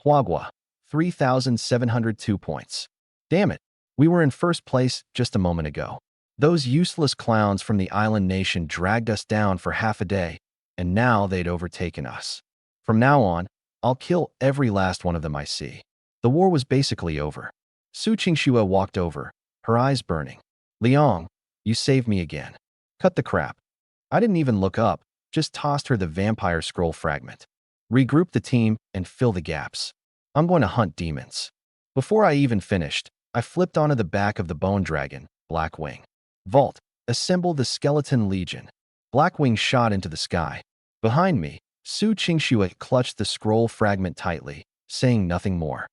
Huagua, 3,702 points. Damn it, we were in first place just a moment ago. Those useless clowns from the island nation dragged us down for half a day, and now they'd overtaken us. From now on, I'll kill every last one of them I see. The war was basically over. Su Qingxue walked over, her eyes burning. Liang, you saved me again. Cut the crap. I didn't even look up, just tossed her the vampire scroll fragment. Regroup the team and fill the gaps. I'm going to hunt demons. Before I even finished, I flipped onto the back of the bone dragon, Blackwing. Vault, assemble the skeleton legion. Blackwing shot into the sky. Behind me, Su Qingxue clutched the scroll fragment tightly, saying nothing more.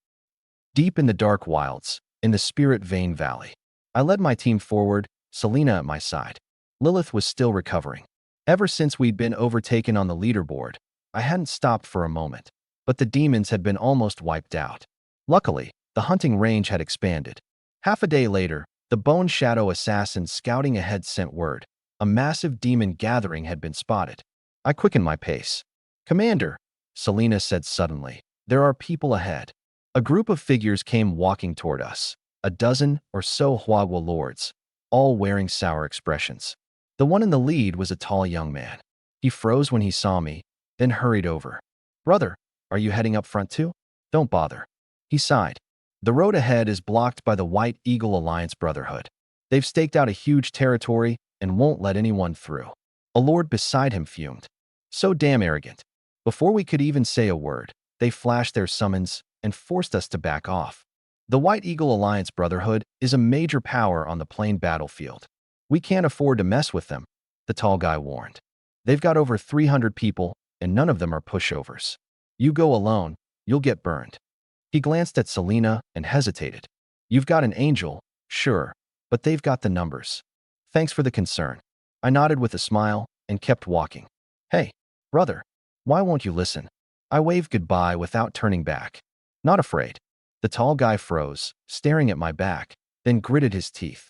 Deep in the dark wilds, in the Spirit Vein Valley, I led my team forward, Selena at my side. Lilith was still recovering. Ever since we'd been overtaken on the leaderboard, I hadn't stopped for a moment, but the demons had been almost wiped out. Luckily, the hunting range had expanded. Half a day later, the Bone Shadow assassins scouting ahead sent word. A massive demon gathering had been spotted. I quickened my pace. Commander, Selena said suddenly, there are people ahead. A group of figures came walking toward us. A dozen or so Huagua lords, all wearing sour expressions. The one in the lead was a tall young man. He froze when he saw me, then hurried over. Brother, are you heading up front too? Don't bother. He sighed. The road ahead is blocked by the White Eagle Alliance Brotherhood. They've staked out a huge territory and won't let anyone through. A lord beside him fumed. So damn arrogant. Before we could even say a word, they flashed their summons and forced us to back off. The White Eagle Alliance Brotherhood is a major power on the plain battlefield. We can't afford to mess with them, the tall guy warned. They've got over 300 people, and none of them are pushovers. You go alone, you'll get burned. He glanced at Selena and hesitated. You've got an angel, sure, but they've got the numbers. Thanks for the concern. I nodded with a smile and kept walking. Hey, brother, why won't you listen? I waved goodbye without turning back. Not afraid. The tall guy froze, staring at my back, then gritted his teeth.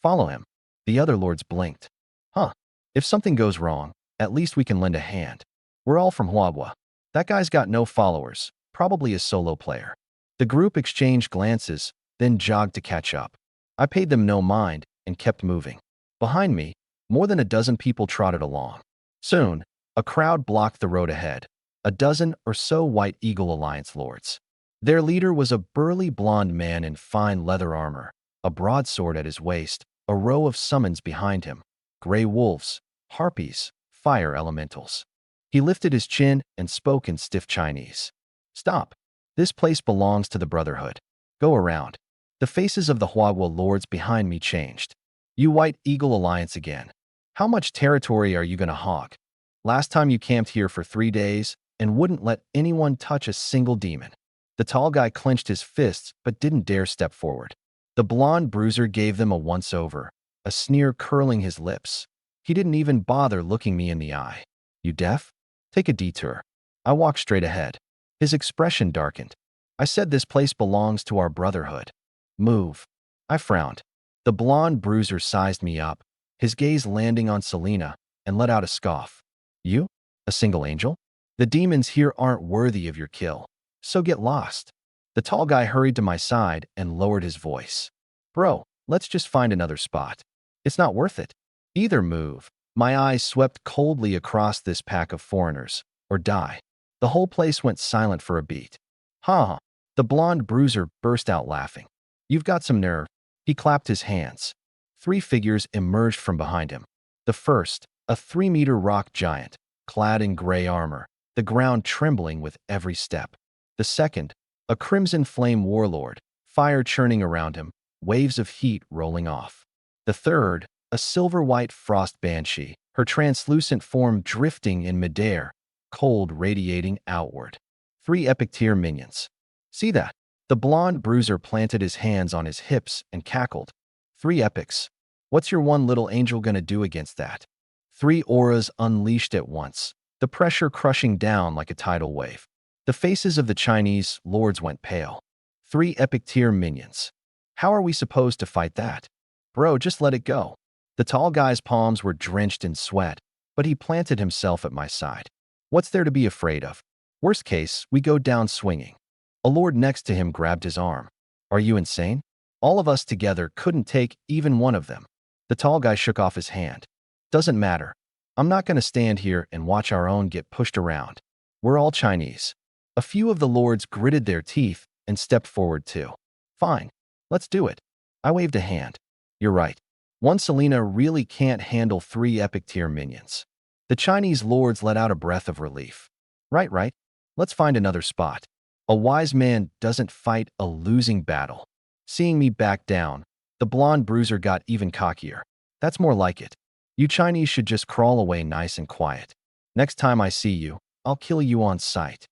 Follow him. The other lords blinked. Huh. If something goes wrong, at least we can lend a hand. We're all from Huagua. That guy's got no followers, probably a solo player. The group exchanged glances, then jogged to catch up. I paid them no mind and kept moving. Behind me, more than a dozen people trotted along. Soon, a crowd blocked the road ahead. A dozen or so White Eagle Alliance lords. Their leader was a burly blond man in fine leather armor, a broadsword at his waist, a row of summons behind him, gray wolves, harpies, fire elementals. He lifted his chin and spoke in stiff Chinese. Stop. This place belongs to the Brotherhood. Go around. The faces of the Huagua lords behind me changed. You White Eagle Alliance again. How much territory are you gonna hog? Last time you camped here for 3 days and wouldn't let anyone touch a single demon. The tall guy clenched his fists but didn't dare step forward. The blonde bruiser gave them a once-over, a sneer curling his lips. He didn't even bother looking me in the eye. You deaf? Take a detour. I walked straight ahead. His expression darkened. I said this place belongs to our Brotherhood. Move. I frowned. The blonde bruiser sized me up, his gaze landing on Selena, and let out a scoff. You? A single angel? The demons here aren't worthy of your kill, so get lost. The tall guy hurried to my side and lowered his voice. Bro, let's just find another spot. It's not worth it. Either move. My eyes swept coldly across this pack of foreigners, or die. The whole place went silent for a beat. Ha! The blonde bruiser burst out laughing. You've got some nerve. He clapped his hands. 3 figures emerged from behind him. The first, a 3-meter rock giant, clad in gray armor, the ground trembling with every step. The second, a crimson flame warlord, fire churning around him, waves of heat rolling off. The third, a silver-white frost banshee, her translucent form drifting in midair, cold radiating outward. 3 epic tier minions. See that? The blonde bruiser planted his hands on his hips and cackled. 3 epics. What's your one little angel gonna do against that? 3 auras unleashed at once, the pressure crushing down like a tidal wave. The faces of the Chinese lords went pale. 3 epic tier minions. How are we supposed to fight that? Bro, just let it go. The tall guy's palms were drenched in sweat, but he planted himself at my side. What's there to be afraid of? Worst case, we go down swinging. A lord next to him grabbed his arm. Are you insane? All of us together couldn't take even one of them. The tall guy shook off his hand. Doesn't matter. I'm not going to stand here and watch our own get pushed around. We're all Chinese. A few of the lords gritted their teeth and stepped forward too. Fine. Let's do it. I waved a hand. You're right. One Selena really can't handle 3 epic tier minions. The Chinese lords let out a breath of relief. Right. Let's find another spot. A wise man doesn't fight a losing battle. Seeing me back down, the blonde bruiser got even cockier. That's more like it. You Chinese should just crawl away nice and quiet. Next time I see you, I'll kill you on sight.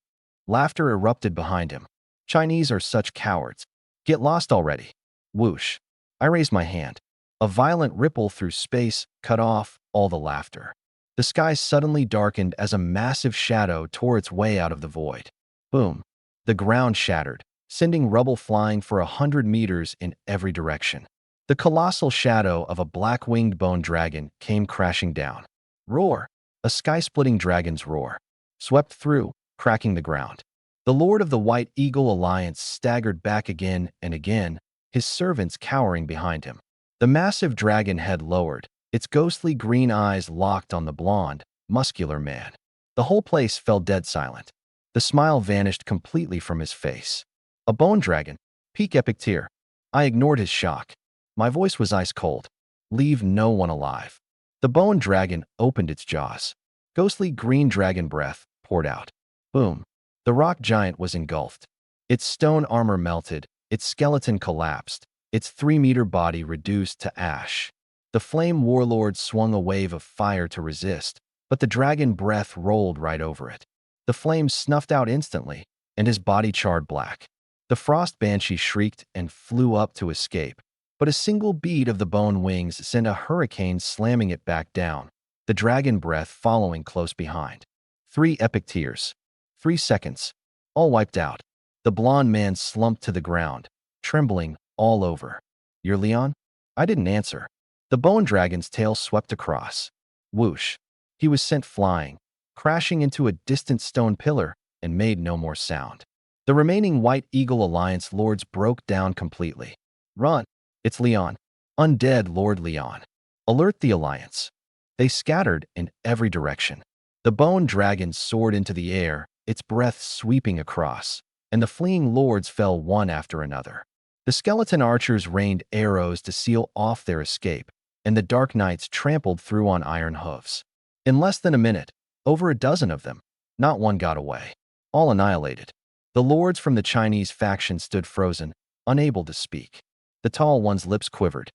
Laughter erupted behind him. Chinese are such cowards. Get lost already. Whoosh. I raised my hand. A violent ripple through space cut off all the laughter. The sky suddenly darkened as a massive shadow tore its way out of the void. Boom. The ground shattered, sending rubble flying for 100 meters in every direction. The colossal shadow of a black-winged bone dragon came crashing down. Roar! A sky-splitting dragon's roar. Swept through, cracking the ground. The Lord of the White Eagle Alliance staggered back again and again, his servants cowering behind him. The massive dragon head lowered, its ghostly green eyes locked on the blonde, muscular man. The whole place fell dead silent. The smile vanished completely from his face. A bone dragon, peak epic tier. I ignored his shock. My voice was ice cold. Leave no one alive. The bone dragon opened its jaws. Ghostly green dragon breath poured out. Boom. The rock giant was engulfed. Its stone armor melted, its skeleton collapsed, its 3-meter body reduced to ash. The flame warlord swung a wave of fire to resist, but the dragon breath rolled right over it. The flames snuffed out instantly, and his body charred black. The frost banshee shrieked and flew up to escape, but a single beat of the bone wings sent a hurricane slamming it back down, the dragon breath following close behind. 3 epic tears. 3 seconds. All wiped out. The blonde man slumped to the ground, trembling all over. You're Leon? I didn't answer. The bone dragon's tail swept across. Whoosh. He was sent flying, crashing into a distant stone pillar, and made no more sound. The remaining White Eagle Alliance lords broke down completely. Run! It's Leon. Undead Lord Leon. Alert the Alliance. They scattered in every direction. The bone dragon soared into the air, its breath sweeping across, and the fleeing lords fell one after another. The skeleton archers rained arrows to seal off their escape, and the dark knights trampled through on iron hooves. In less than a minute, over a dozen of them, not one got away. All annihilated. The lords from the Chinese faction stood frozen, unable to speak. The tall one's lips quivered.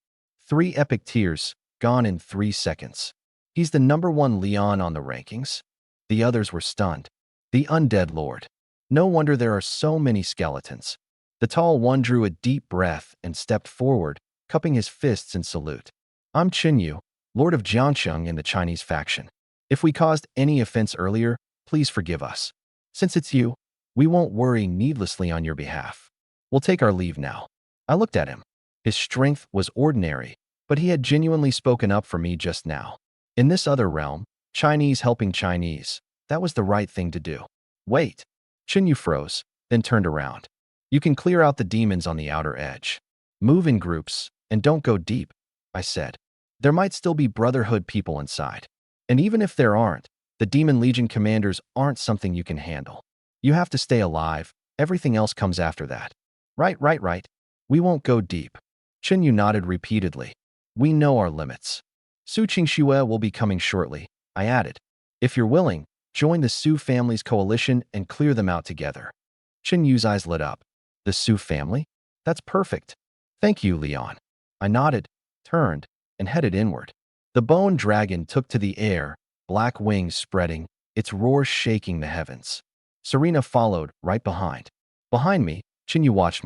3 epic tears, gone in 3 seconds. He's the #1 Leon on the rankings? The others were stunned. The undead lord. No wonder there are so many skeletons. The tall one drew a deep breath and stepped forward, cupping his fists in salute. I'm Qinyu, Lord of Jiangsheng in the Chinese faction. If we caused any offense earlier, please forgive us. Since it's you, we won't worry needlessly on your behalf. We'll take our leave now. I looked at him. His strength was ordinary, but he had genuinely spoken up for me just now. In this other realm, Chinese helping Chinese, that was the right thing to do. Wait. Chinyu froze, then turned around. You can clear out the demons on the outer edge. Move in groups, and don't go deep, I said. There might still be Brotherhood people inside. And even if there aren't, the Demon Legion commanders aren't something you can handle. You have to stay alive, everything else comes after that. Right. We won't go deep. Chinyu nodded repeatedly. We know our limits. Su Qingxue will be coming shortly, I added. If you're willing, join the Su family's coalition and clear them out together. Qinyu's eyes lit up. The Su family? That's perfect. Thank you, Leon. I nodded, turned, and headed inward. The bone dragon took to the air, black wings spreading, its roar shaking the heavens. Serena followed, right behind. Behind me, Chinyu watched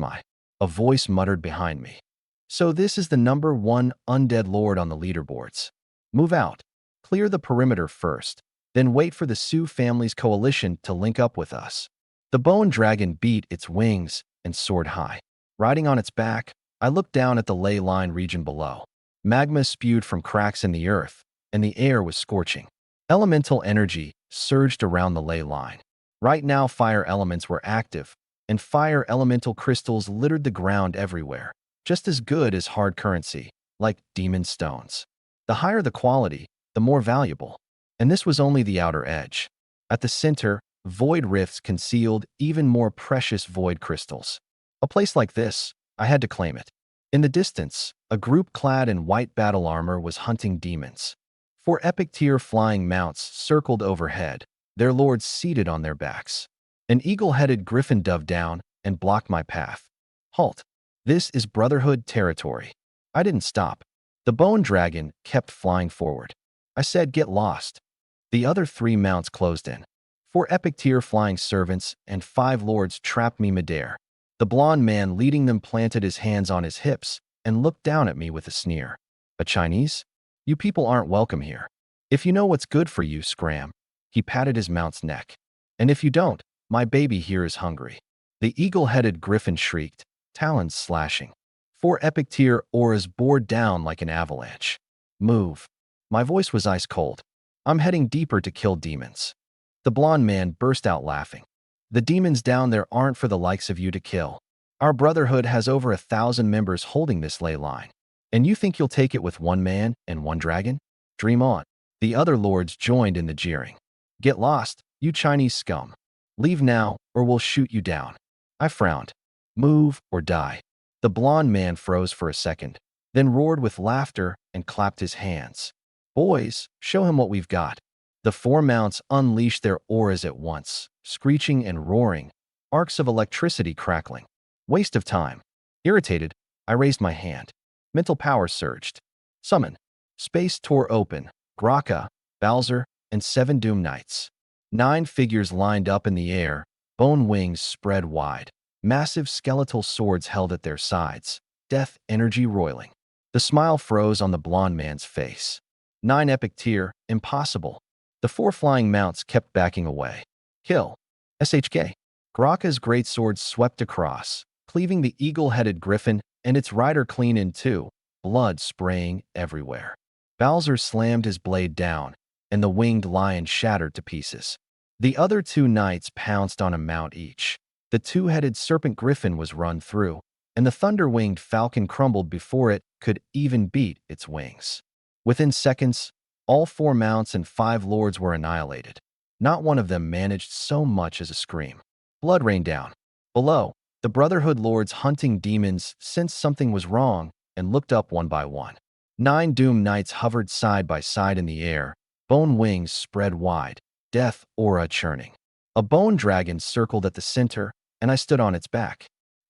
a voice muttered behind me. So this is the #1 undead lord on the leaderboards. Move out. Clear the perimeter first, then wait for the Su family's coalition to link up with us. The bone dragon beat its wings and soared high. Riding on its back, I looked down at the ley line region below. Magma spewed from cracks in the earth, and the air was scorching. Elemental energy surged around the ley line. Right now, fire elements were active, and fire elemental crystals littered the ground everywhere, just as good as hard currency, like demon stones. The higher the quality, the more valuable. And this was only the outer edge. At the center, void rifts concealed even more precious void crystals. A place like this, I had to claim it. In the distance, a group clad in white battle armor was hunting demons. 4 epic tier flying mounts circled overhead, their lords seated on their backs. An eagle-headed griffin dove down and blocked my path. Halt. This is Brotherhood territory. I didn't stop. The bone dragon kept flying forward. I said, get lost. The other 3 mounts closed in. 4 epic tier flying servants and 5 lords trapped me midair. The blond man leading them planted his hands on his hips and looked down at me with a sneer. A Chinese? You people aren't welcome here. If you know what's good for you, scram. He patted his mount's neck. And if you don't, my baby here is hungry. The eagle-headed griffin shrieked, talons slashing. 4 epic tier auras bore down like an avalanche. Move. My voice was ice cold. I'm heading deeper to kill demons. The blond man burst out laughing. The demons down there aren't for the likes of you to kill. Our Brotherhood has over 1,000 members holding this ley line. And you think you'll take it with 1 man and 1 dragon? Dream on. The other lords joined in the jeering. Get lost, you Chinese scum. Leave now, or we'll shoot you down. I frowned. Move or die. The blond man froze for a second, then roared with laughter and clapped his hands. Boys, show him what we've got. The 4 mounts unleashed their auras at once, screeching and roaring, arcs of electricity crackling. Waste of time. Irritated, I raised my hand. Mental power surged. Summon. Space tore open. Graka, Bowser, and 7 Doom Knights. 9 figures lined up in the air, bone wings spread wide. Massive skeletal swords held at their sides, death energy roiling. The smile froze on the blond man's face. 9 epic tier, impossible. The 4 flying mounts kept backing away. Kill. SHK. Graka's greatsword swept across, cleaving the eagle-headed griffin and its rider clean in 2, blood spraying everywhere. Bowser slammed his blade down, and the winged lion shattered to pieces. The other 2 knights pounced on a mount each. The 2-headed serpent griffin was run through, and the thunder-winged falcon crumbled before it could even beat its wings. Within seconds, all 4 mounts and 5 lords were annihilated. Not one of them managed so much as a scream. Blood rained down. Below, the Brotherhood lords hunting demons sensed something was wrong and looked up one by one. 9 Doom Knights hovered side by side in the air, bone wings spread wide, death aura churning. A bone dragon circled at the center, and I stood on its back.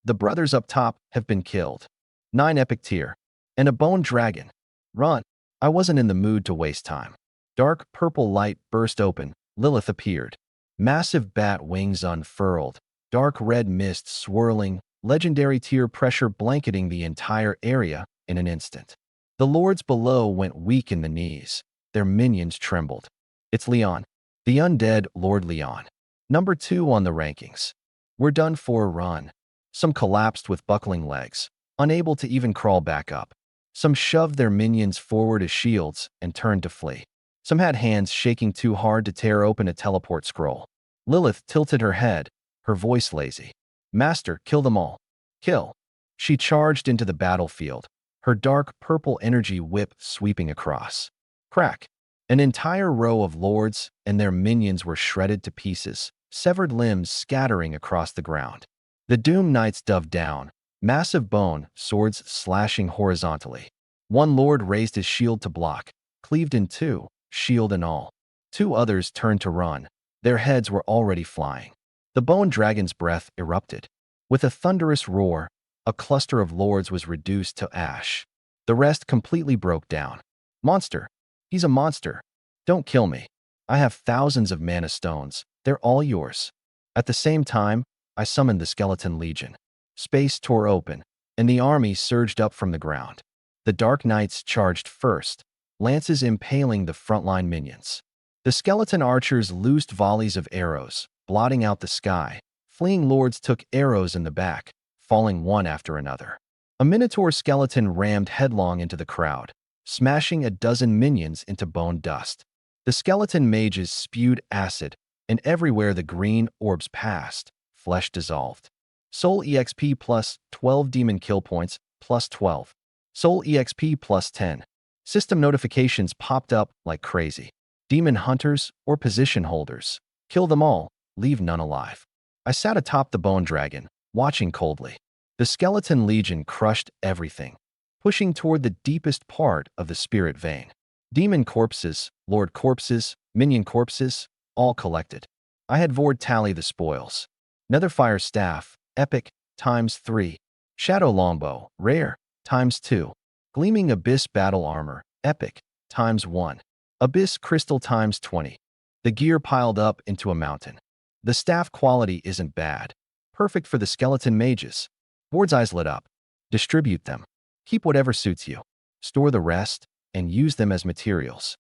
The brothers up top have been killed. 9 epic tier. And a bone dragon. Run. I wasn't in the mood to waste time. Dark purple light burst open. Lilith appeared. Massive bat wings unfurled. Dark red mist swirling. Legendary tier pressure blanketing the entire area in an instant. The lords below went weak in the knees. Their minions trembled. It's Leon. The undead Lord Leon. #2 on the rankings. We're done for a run. Some collapsed with buckling legs. unable to even crawl back up. Some shoved their minions forward as shields and turned to flee. Some had hands shaking too hard to tear open a teleport scroll. Lilith tilted her head, her voice lazy. "Master, kill them all. Kill." She charged into the battlefield, her dark purple energy whip sweeping across. Crack! An entire row of lords and their minions were shredded to pieces, severed limbs scattering across the ground. The Doom Knights dove down, massive bone swords slashing horizontally. One lord raised his shield to block, cleaved in two, shield and all. Two others turned to run. Their heads were already flying. The bone dragon's breath erupted. With a thunderous roar, a cluster of lords was reduced to ash. The rest completely broke down. "Monster! He's a monster! Don't kill me. I have thousands of mana stones. They're all yours." At the same time, I summoned the Skeleton Legion. Space tore open, and the army surged up from the ground. The Dark Knights charged first, lances impaling the frontline minions. The skeleton archers loosed volleys of arrows, blotting out the sky. Fleeing lords took arrows in the back, falling one after another. A minotaur skeleton rammed headlong into the crowd, smashing a dozen minions into bone dust. The skeleton mages spewed acid, and everywhere the green orbs passed, flesh dissolved. Soul EXP plus 12 demon kill points plus 12. Soul EXP plus 10. System notifications popped up like crazy. Demon hunters or position holders. Kill them all, leave none alive. I sat atop the bone dragon, watching coldly. The Skeleton Legion crushed everything, pushing toward the deepest part of the spirit vein. Demon corpses, lord corpses, minion corpses, all collected. I had Vord tally the spoils. Netherfire staff, epic, ×3. Shadow longbow, rare, ×2. Gleaming abyss battle armor, epic, ×1. Abyss crystal ×20. The gear piled up into a mountain. The staff quality isn't bad. Perfect for the skeleton mages. Vord's eyes lit up. Distribute them. Keep whatever suits you. Store the rest, and use them as materials.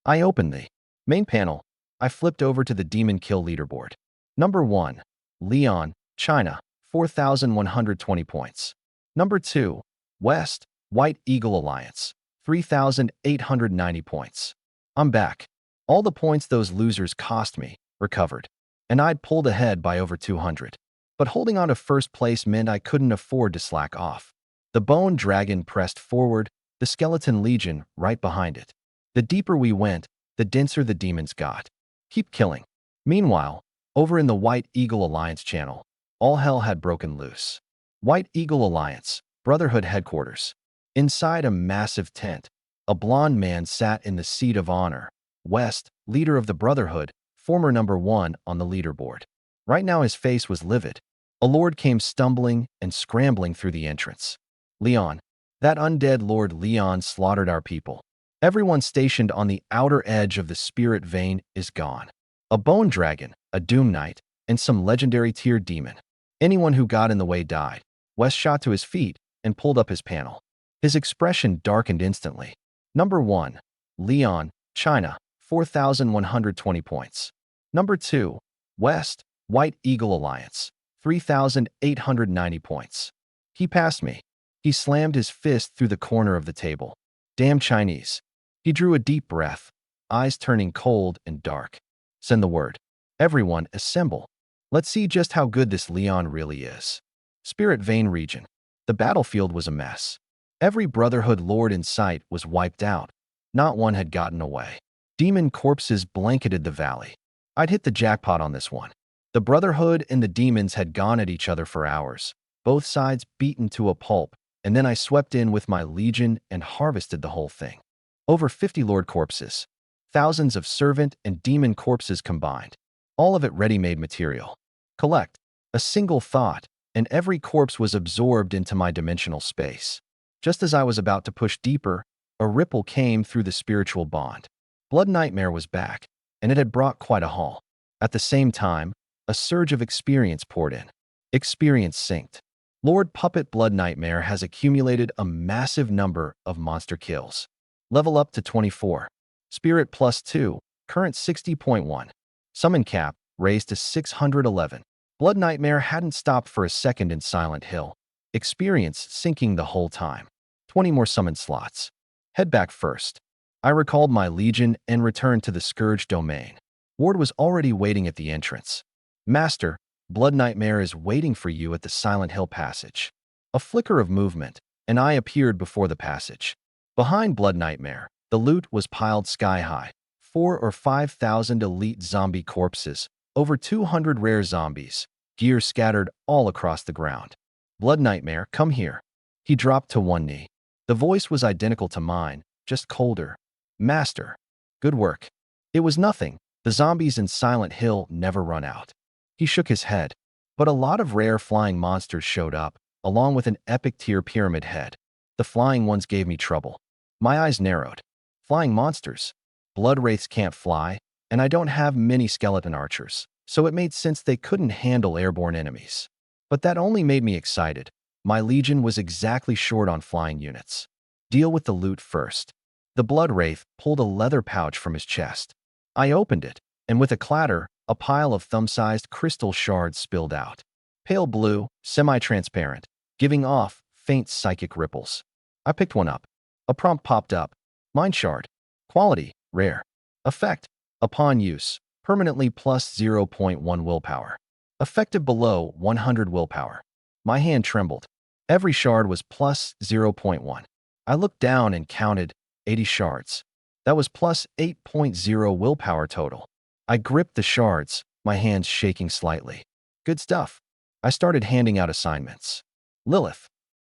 I opened the main panel. I flipped over to the Demon Kill leaderboard. Number 1. Leon, China, 4,120 points. Number 2. West, White Eagle Alliance, 3,890 points. I'm back. All the points those losers cost me, recovered. And I'd pulled ahead by over 200. But holding on to first place meant I couldn't afford to slack off. The Bone Dragon pressed forward, the Skeleton Legion right behind it. The deeper we went, the denser the demons got. Keep killing. Meanwhile, over in the White Eagle Alliance channel, all hell had broken loose. White Eagle Alliance, Brotherhood headquarters. Inside a massive tent, a blonde man sat in the seat of honor. West, leader of the Brotherhood, former number 1 on the leaderboard. Right now his face was livid. A lord came stumbling and scrambling through the entrance. "Leon, that undead Lord Leon slaughtered our people. Everyone stationed on the outer edge of the spirit vein is gone. A bone dragon, a doom knight, and some legendary tier demon. Anyone who got in the way died." West shot to his feet and pulled up his panel. His expression darkened instantly. Number 1. Leon, China, 4,120 points. Number 2. West, White Eagle Alliance, 3,890 points. He passed me. He slammed his fist through the corner of the table. Damn Chinese. He drew a deep breath, eyes turning cold and dark. Send the word. Everyone, assemble. Let's see just how good this Leon really is. Spirit Vein region. The battlefield was a mess. Every Brotherhood lord in sight was wiped out. Not one had gotten away. Demon corpses blanketed the valley. I'd hit the jackpot on this one. The Brotherhood and the demons had gone at each other for hours, both sides beaten to a pulp, and then I swept in with my legion and harvested the whole thing. Over 50 lord corpses. Thousands of servant and demon corpses combined. All of it ready-made material. Collect. A single thought, and every corpse was absorbed into my dimensional space. Just as I was about to push deeper, a ripple came through the spiritual bond. Blood Nightmare was back, and it had brought quite a haul. At the same time, a surge of experience poured in. Experience synced. Lord Puppet Blood Nightmare has accumulated a massive number of monster kills. Level up to 24. Spirit plus 2, current 60.1. Summon cap, raised to 611. Blood Nightmare hadn't stopped for a second in Silent Hill. Experience sinking the whole time. 20 more summon slots. Head back first. I recalled my legion and returned to the Scourge domain. Ward was already waiting at the entrance. Master, Blood Nightmare is waiting for you at the Silent Hill passage. A flicker of movement, and I appeared before the passage. Behind Blood Nightmare, the loot was piled sky-high. 4,000 or 5,000 elite zombie corpses, over 200 rare zombies, gear scattered all across the ground. Blood Nightmare, come here. He dropped to one knee. The voice was identical to mine, just colder. Master, good work. It was nothing. The zombies in Silent Hill never run out. He shook his head, but a lot of rare flying monsters showed up, along with an epic tier pyramid head. The flying ones gave me trouble. My eyes narrowed. Flying monsters. Blood wraiths can't fly, and I don't have many skeleton archers, so it made sense they couldn't handle airborne enemies. But that only made me excited. My legion was exactly short on flying units. Deal with the loot first. The blood wraith pulled a leather pouch from his chest. I opened it, and with a clatter, a pile of thumb-sized crystal shards spilled out. Pale blue, semi-transparent, giving off faint psychic ripples. I picked one up. A prompt popped up. Mind shard. Quality, rare. Effect, upon use, permanently plus 0.1 willpower. Effective below 100 willpower. My hand trembled. Every shard was plus 0.1. I looked down and counted 80 shards. That was plus 8.0 willpower total. I gripped the shards, my hands shaking slightly. Good stuff. I started handing out assignments. Lilith.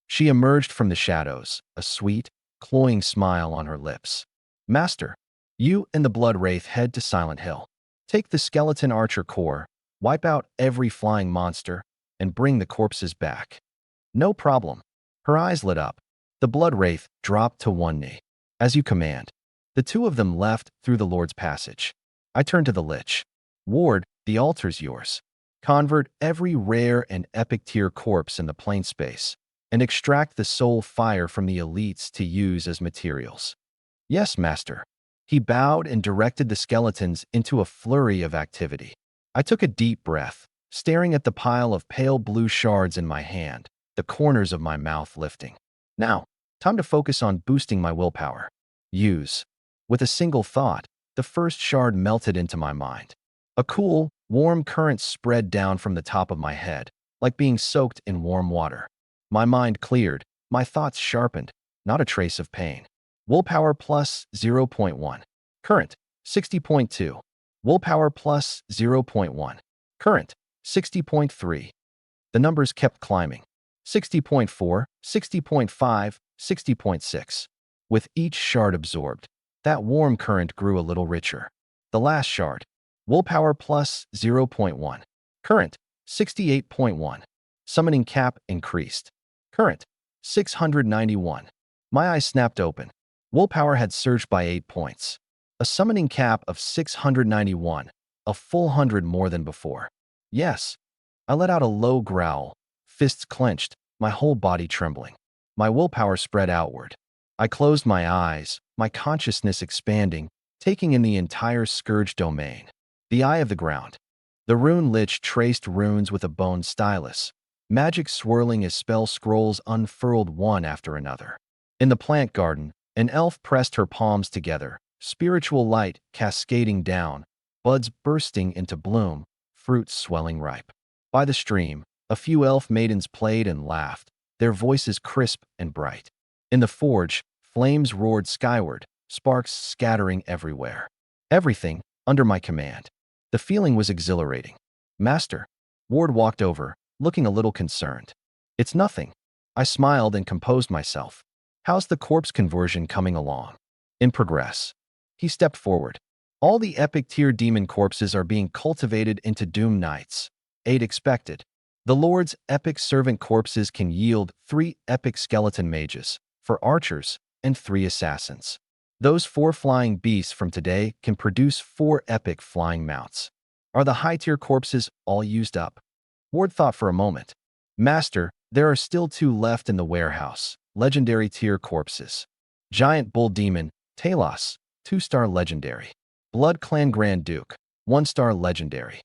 She emerged from the shadows, a sweet, cloying smile on her lips. Master, you and the Blood Wraith head to Silent Hill. Take the Skeleton Archer Core, wipe out every flying monster, and bring the corpses back. No problem. Her eyes lit up. The Blood Wraith dropped to one knee. As you command. The two of them left through the Lord's passage. I turned to the Lich. Ward, the altar's yours. Convert every rare and epic tier corpse in the plane space, and extract the soul fire from the elites to use as materials. Yes, Master. He bowed and directed the skeletons into a flurry of activity. I took a deep breath, staring at the pile of pale blue shards in my hand, the corners of my mouth lifting. Now, time to focus on boosting my willpower. Use. With a single thought, the first shard melted into my mind. A cool, warm current spread down from the top of my head, like being soaked in warm water. My mind cleared, my thoughts sharpened, not a trace of pain. Willpower plus 0.1. Current, 60.2. Willpower plus 0.1. Current, 60.3. The numbers kept climbing. 60.4, 60.5, 60.6. With each shard absorbed, that warm current grew a little richer. The last shard, willpower plus 0.1. Current, 68.1. Summoning cap increased. Current, 691. My eyes snapped open. Willpower had surged by 8 points. A summoning cap of 691, a full 100 more than before. Yes. I let out a low growl, fists clenched, my whole body trembling. My willpower spread outward. I closed my eyes, my consciousness expanding, taking in the entire Scourge domain. The Eye of the Ground. The Rune Lich traced runes with a bone stylus, magic swirling as spell scrolls unfurled one after another. In the plant garden, an elf pressed her palms together, spiritual light cascading down, buds bursting into bloom, fruits swelling ripe. By the stream, a few elf maidens played and laughed, their voices crisp and bright. In the forge, flames roared skyward, sparks scattering everywhere. Everything under my command. The feeling was exhilarating. Master. Ward walked over, looking a little concerned. It's nothing. I smiled and composed myself. How's the corpse conversion coming along? In progress. He stepped forward. All the epic tier demon corpses are being cultivated into Doom Knights. 8 expected. The Lord's epic servant corpses can yield 3 epic skeleton mages, for archers, and 3 assassins. Those 4 flying beasts from today can produce 4 epic flying mounts. Are the high-tier corpses all used up? Ward thought for a moment. Master, there are still 2 left in the warehouse, legendary tier corpses. Giant Bull Demon, Talos, 2-star legendary. Blood Clan Grand Duke, 1-star legendary.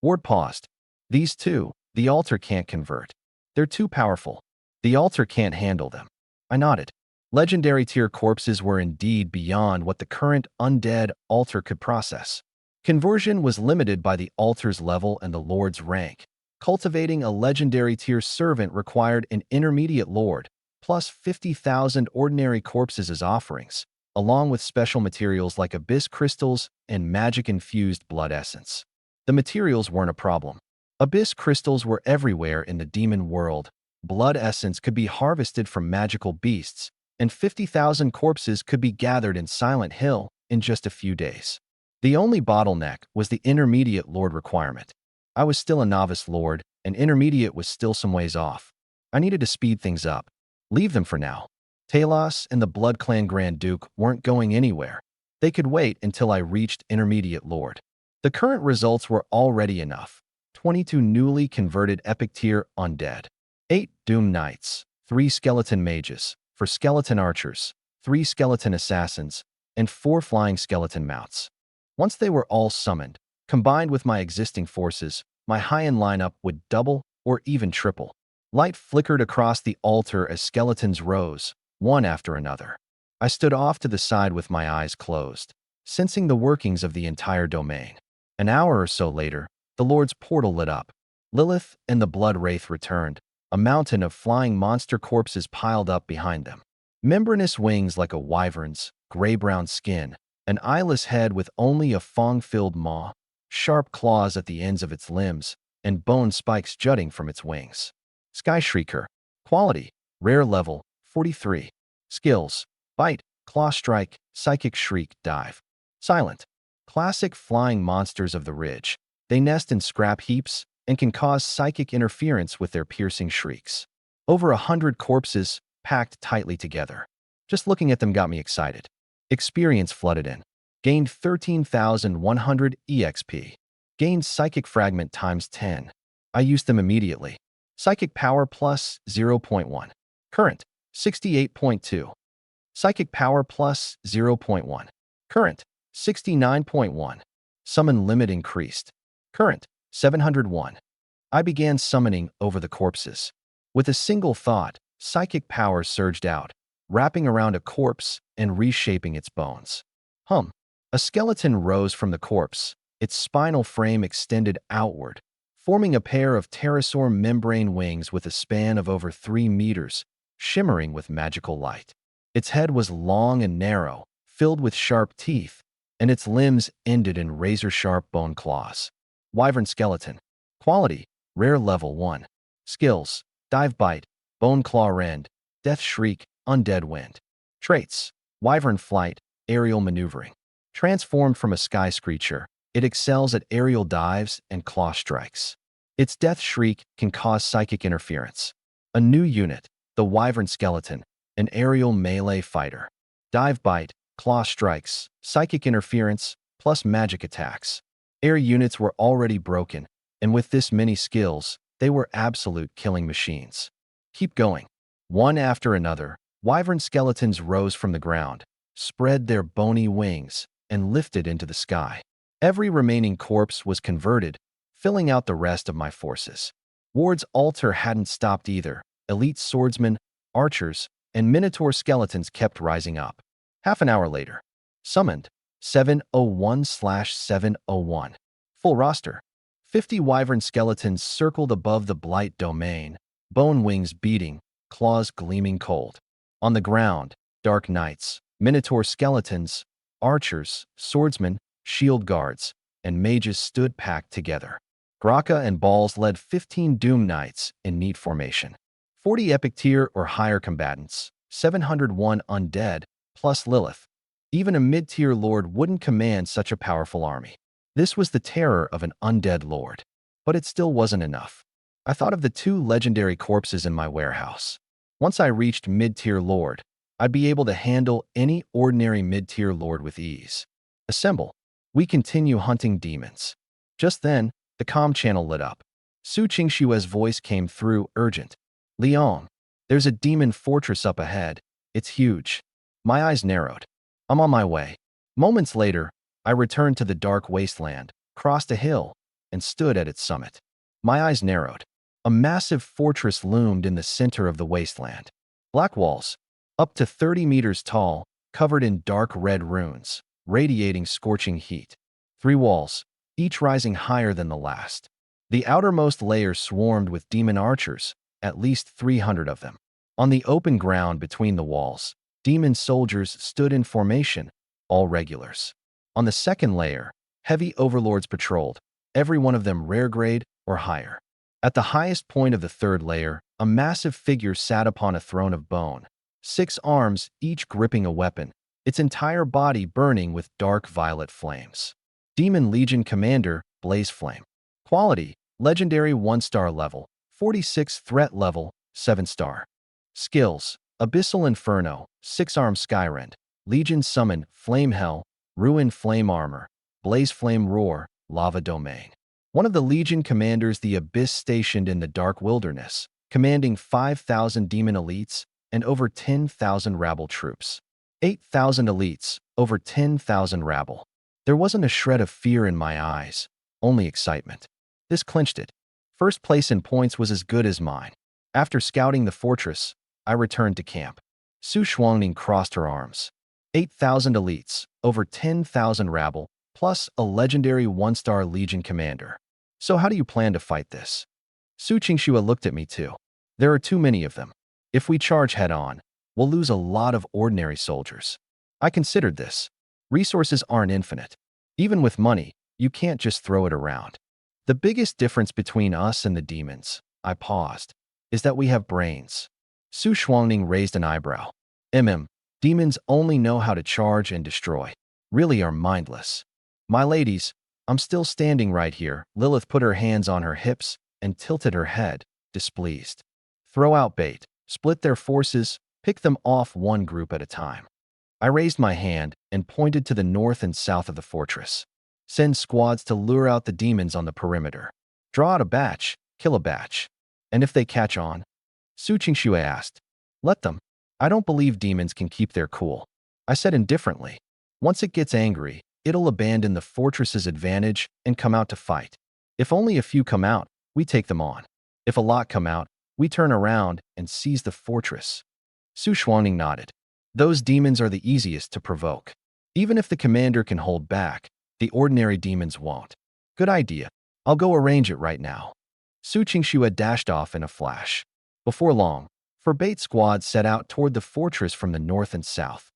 Ward paused. These 2, the altar can't convert. They're too powerful. The altar can't handle them. I nodded. Legendary tier corpses were indeed beyond what the current undead altar could process. Conversion was limited by the altar's level and the lord's rank. Cultivating a legendary tier servant required an intermediate lord, plus 50,000 ordinary corpses as offerings, along with special materials like abyss crystals and magic-infused blood essence. The materials weren't a problem. Abyss crystals were everywhere in the demon world, blood essence could be harvested from magical beasts, and 50,000 corpses could be gathered in Silent Hill in just a few days. The only bottleneck was the intermediate lord requirement. I was still a novice lord, and intermediate was still some ways off. I needed to speed things up. Leave them for now. Talos and the Blood Clan Grand Duke weren't going anywhere. They could wait until I reached intermediate lord. The current results were already enough. 22 newly converted epic tier undead. 8 Doom Knights, 3 skeleton mages, 4 skeleton archers, 3 skeleton assassins, and 4 flying skeleton mounts. Once they were all summoned, combined with my existing forces, my high-end lineup would double or even triple. Light flickered across the altar as skeletons rose, one after another. I stood off to the side with my eyes closed, sensing the workings of the entire domain. An hour or so later, the Lord's portal lit up. Lilith and the Blood Wraith returned, a mountain of flying monster corpses piled up behind them. Membranous wings like a wyvern's, gray-brown skin, an eyeless head with only a fang-filled maw, sharp claws at the ends of its limbs, and bone spikes jutting from its wings. Sky Shrieker. Quality: Rare Level 43. Skills: Bite, Claw Strike, Psychic Shriek, Dive. Silent. Classic flying monsters of the ridge. They nest in scrap heaps and can cause psychic interference with their piercing shrieks. Over 100 corpses packed tightly together. Just looking at them got me excited. Experience flooded in. Gained 13,100 EXP. Gained Psychic Fragment times 10. I used them immediately. Psychic Power plus 0.1. Current, 68.2. Psychic Power plus 0.1. Current, 69.1. Summon limit increased. Current, 701. I began summoning over the corpses. With a single thought, psychic power surged out, wrapping around a corpse and reshaping its bones. A skeleton rose from the corpse, its spinal frame extended outward, forming a pair of pterosaur membrane wings with a span of over 3 meters, shimmering with magical light. Its head was long and narrow, filled with sharp teeth, and its limbs ended in razor-sharp bone claws. Wyvern Skeleton. Quality: Rare Level 1. Skills: Dive Bite, Bone Claw Rend, Death Shriek, Undead Wind. Traits: Wyvern Flight, Aerial Maneuvering. Transformed from a sky screecher, it excels at aerial dives and claw strikes. Its Death Shriek can cause psychic interference. A new unit, the Wyvern Skeleton, an aerial melee fighter. Dive Bite, Claw Strikes, Psychic Interference, plus magic attacks. Air units were already broken, and with this many skills, they were absolute killing machines. Keep going. One after another, Wyvern Skeletons rose from the ground, spread their bony wings, and lifted into the sky. Every remaining corpse was converted, filling out the rest of my forces. Ward's altar hadn't stopped either. Elite swordsmen, archers, and minotaur skeletons kept rising up. Half an hour later. Summoned. 701/701. Full roster. 50 wyvern skeletons circled above the blight domain, bone wings beating, claws gleaming cold. On the ground, dark knights, minotaur skeletons, archers, swordsmen, shield guards, and mages stood packed together. Graka and Balls led 15 Doom Knights in neat formation. 40 epic tier or higher combatants, 701 undead, plus Lilith. Even a mid-tier lord wouldn't command such a powerful army. This was the terror of an undead lord. But it still wasn't enough. I thought of the 2 legendary corpses in my warehouse. Once I reached mid-tier lord, I'd be able to handle any ordinary mid-tier lord with ease. Assemble. We continue hunting demons. Just then, the comm channel lit up. Su Qingshue's voice came through, urgent. Liang, there's a demon fortress up ahead. It's huge. My eyes narrowed. I'm on my way. Moments later, I returned to the dark wasteland, crossed a hill, and stood at its summit. My eyes narrowed. A massive fortress loomed in the center of the wasteland. Black walls, up to 30 meters tall, covered in dark red runes, radiating scorching heat. 3 walls, each rising higher than the last. The outermost layer swarmed with demon archers, at least 300 of them. On the open ground between the walls, demon soldiers stood in formation, all regulars. On the second layer, heavy overlords patrolled, every one of them rare grade or higher. At the highest point of the third layer, a massive figure sat upon a throne of bone, 6 arms, each gripping a weapon, its entire body burning with dark violet flames. Demon Legion Commander, Blaze Flame. Quality, Legendary 1-star level, 46 threat level, 7-star. Skills, Abyssal Inferno, 6-arm Skyrend, Legion Summon, Flame Hell, Ruin Flame Armor, Blaze Flame Roar, Lava Domain. One of the Legion commanders, the Abyss, stationed in the Dark Wilderness, commanding 5,000 demon elites and over 10,000 rabble troops. 8,000 elites, over 10,000 rabble. There wasn't a shred of fear in my eyes, only excitement. This clinched it. First place in points was as good as mine. After scouting the fortress, I returned to camp. Su Shuangning crossed her arms. 8,000 elites, over 10,000 rabble, plus a legendary 1-star Legion commander. So how do you plan to fight this? Su Qingxue looked at me too. There are too many of them. If we charge head-on, we'll lose a lot of ordinary soldiers. I considered this. Resources aren't infinite. Even with money, you can't just throw it around. The biggest difference between us and the demons, I paused, is that we have brains. Su Shuangning raised an eyebrow. Demons only know how to charge and destroy. Really are mindless. My ladies, I'm still standing right here. Lilith put her hands on her hips and tilted her head, displeased. Throw out bait, split their forces, pick them off one group at a time. I raised my hand and pointed to the north and south of the fortress. Send squads to lure out the demons on the perimeter. Draw out a batch, kill a batch. And if they catch on? Su Qingxue asked. Let them. I don't believe demons can keep their cool. I said indifferently. Once it gets angry, it'll abandon the fortress's advantage and come out to fight. If only a few come out, we take them on. If a lot come out, we turn around and seize the fortress. Su Shuangning nodded. Those demons are the easiest to provoke. Even if the commander can hold back, the ordinary demons won't. Good idea. I'll go arrange it right now. Su Qingxue dashed off in a flash. Before long, bait squads set out toward the fortress from the north and south.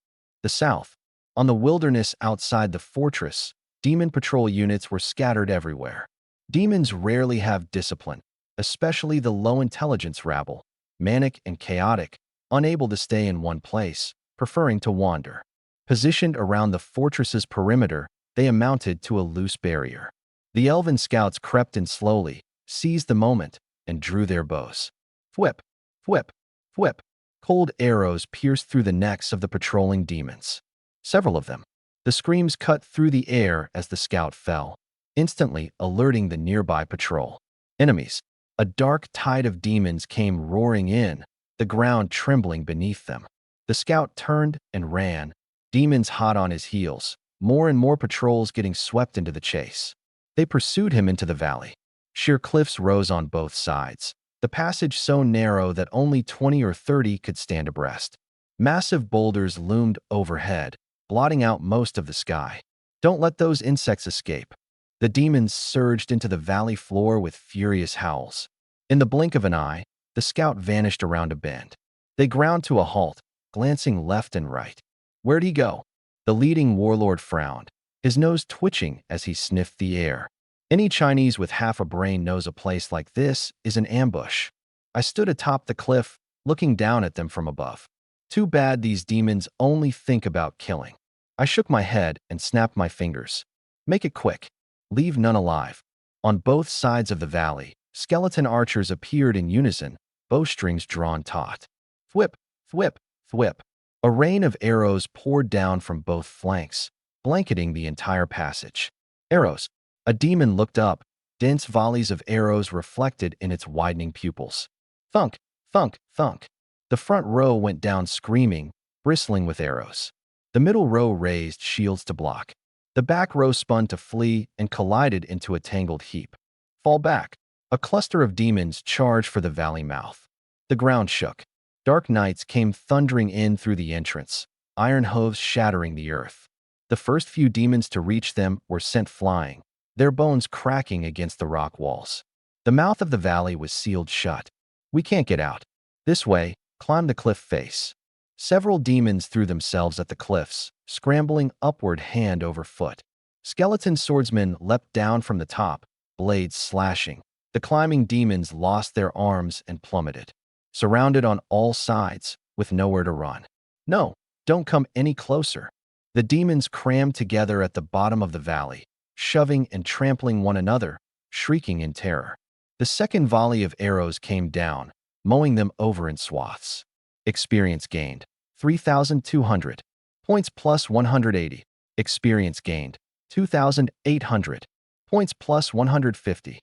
The south, on the wilderness outside the fortress, demon patrol units were scattered everywhere. Demons rarely have discipline, especially the low-intelligence rabble, manic and chaotic, unable to stay in one place, preferring to wander. Positioned around the fortress's perimeter, they amounted to a loose barrier. The elven scouts crept in slowly, seized the moment, and drew their bows. Thwip, thwip, thwip. Cold arrows pierced through the necks of the patrolling demons. Several of them. The screams cut through the air as the scout fell, instantly alerting the nearby patrol. Enemies. A dark tide of demons came roaring in, the ground trembling beneath them. The scout turned and ran, demons hot on his heels, more and more patrols getting swept into the chase. They pursued him into the valley. Sheer cliffs rose on both sides, the passage so narrow that only 20 or 30 could stand abreast. Massive boulders loomed overhead, blotting out most of the sky. Don't let those insects escape. The demons surged into the valley floor with furious howls. In the blink of an eye, the scout vanished around a bend. They ground to a halt, glancing left and right. Where'd he go? The leading warlord frowned, his nose twitching as he sniffed the air. Any Chinese with half a brain knows a place like this is an ambush. I stood atop the cliff, looking down at them from above. Too bad these demons only think about killing. I shook my head and snapped my fingers. Make it quick. Leave none alive. On both sides of the valley, skeleton archers appeared in unison, bowstrings drawn taut. Thwip, thwip, thwip. A rain of arrows poured down from both flanks, blanketing the entire passage. Arrows. A demon looked up, dense volleys of arrows reflected in its widening pupils. Thunk, thunk, thunk. The front row went down screaming, bristling with arrows. The middle row raised shields to block. The back row spun to flee and collided into a tangled heap. Fall back. A cluster of demons charged for the valley mouth. The ground shook. Dark knights came thundering in through the entrance, iron hooves shattering the earth. The first few demons to reach them were sent flying, their bones cracking against the rock walls. The mouth of the valley was sealed shut. We can't get out. This way, climb the cliff face. Several demons threw themselves at the cliffs, scrambling upward hand over foot. Skeleton swordsmen leapt down from the top, blades slashing. The climbing demons lost their arms and plummeted, surrounded on all sides, with nowhere to run. No, don't come any closer. The demons crammed together at the bottom of the valley, shoving and trampling one another, shrieking in terror. The second volley of arrows came down, mowing them over in swaths. Experience gained, 3,200. Points plus 180. Experience gained, 2,800. Points plus 150.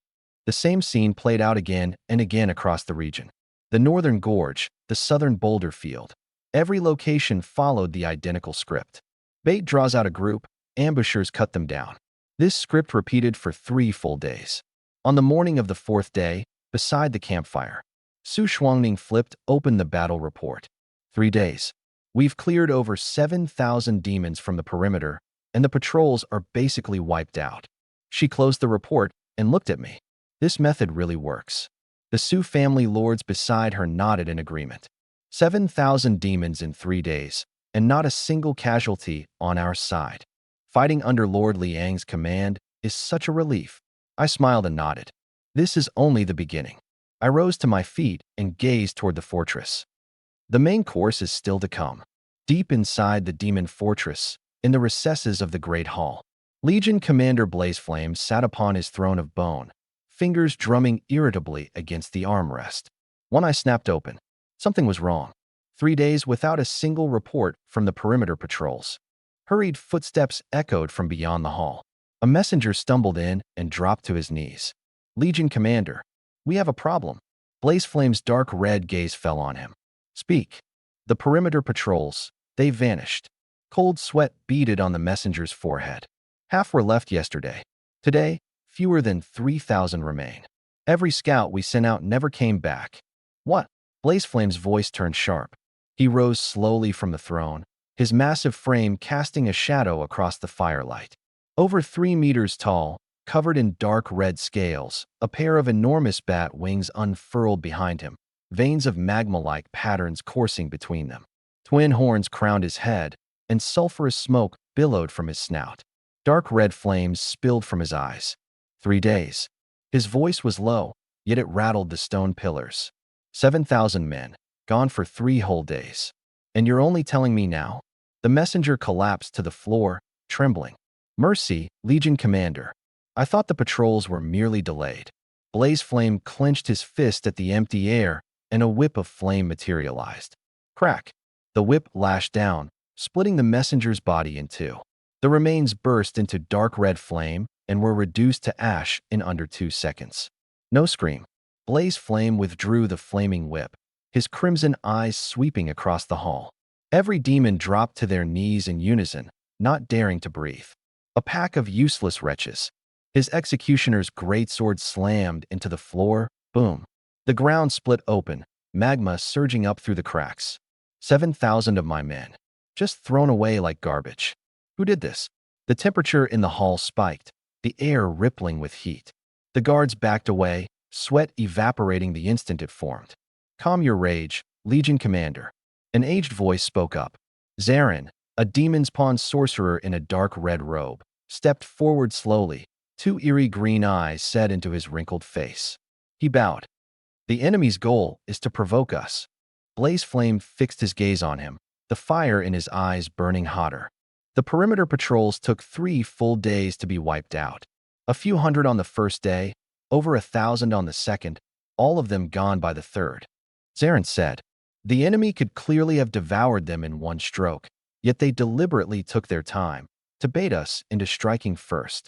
The same scene played out again and again across the region. The northern gorge, the southern boulder field. Every location followed the identical script. Bait draws out a group, ambushers cut them down. This script repeated for 3 full days. On the morning of the 4th day, beside the campfire, Su Shuangning flipped open the battle report. 3 days. We've cleared over 7,000 demons from the perimeter, and the patrols are basically wiped out. She closed the report and looked at me. This method really works. The Su family lords beside her nodded in agreement. 7,000 demons in 3 days, and not a single casualty on our side. Fighting under Lord Liang's command is such a relief. I smiled and nodded. This is only the beginning. I rose to my feet and gazed toward the fortress. The main course is still to come. Deep inside the demon fortress, in the recesses of the Great Hall, Legion Commander Blazeflame sat upon his throne of bone, fingers drumming irritably against the armrest. One eye snapped open. Something was wrong. 3 days without a single report from the perimeter patrols. Hurried footsteps echoed from beyond the hall. A messenger stumbled in and dropped to his knees. Legion Commander, we have a problem. Blazeflame's dark red gaze fell on him. Speak. The perimeter patrols, they vanished. Cold sweat beaded on the messenger's forehead. Half were left yesterday. Today, fewer than 3,000 remain. Every scout we sent out never came back. What? Blazeflame's voice turned sharp. He rose slowly from the throne, his massive frame casting a shadow across the firelight. Over 3 meters tall, covered in dark red scales, a pair of enormous bat wings unfurled behind him, veins of magma-like patterns coursing between them. Twin horns crowned his head, and sulfurous smoke billowed from his snout. Dark red flames spilled from his eyes. 3 days. His voice was low, yet it rattled the stone pillars. 7,000 men, gone for 3 whole days. And you're only telling me now? The messenger collapsed to the floor, trembling. Mercy, Legion Commander. I thought the patrols were merely delayed. Blazeflame clenched his fist at the empty air, and a whip of flame materialized. Crack. The whip lashed down, splitting the messenger's body in 2. The remains burst into dark red flame and were reduced to ash in under 2 seconds. No scream. Blazeflame withdrew the flaming whip, his crimson eyes sweeping across the hall. Every demon dropped to their knees in unison, not daring to breathe. A pack of useless wretches. His executioner's greatsword slammed into the floor. Boom. The ground split open, magma surging up through the cracks. 7,000 of my men, just thrown away like garbage. Who did this? The temperature in the hall spiked, the air rippling with heat. The guards backed away, sweat evaporating the instant it formed. Calm your rage, Legion Commander. An aged voice spoke up. Zarin, a demon's pawn sorcerer in a dark red robe, stepped forward slowly, 2 eerie green eyes set into his wrinkled face. He bowed. The enemy's goal is to provoke us. Blazeflame fixed his gaze on him, the fire in his eyes burning hotter. The perimeter patrols took 3 full days to be wiped out. A few hundred on the first day, over 1,000 on the second, all of them gone by the third. Zarin said, the enemy could clearly have devoured them in one stroke, yet they deliberately took their time to bait us into striking first.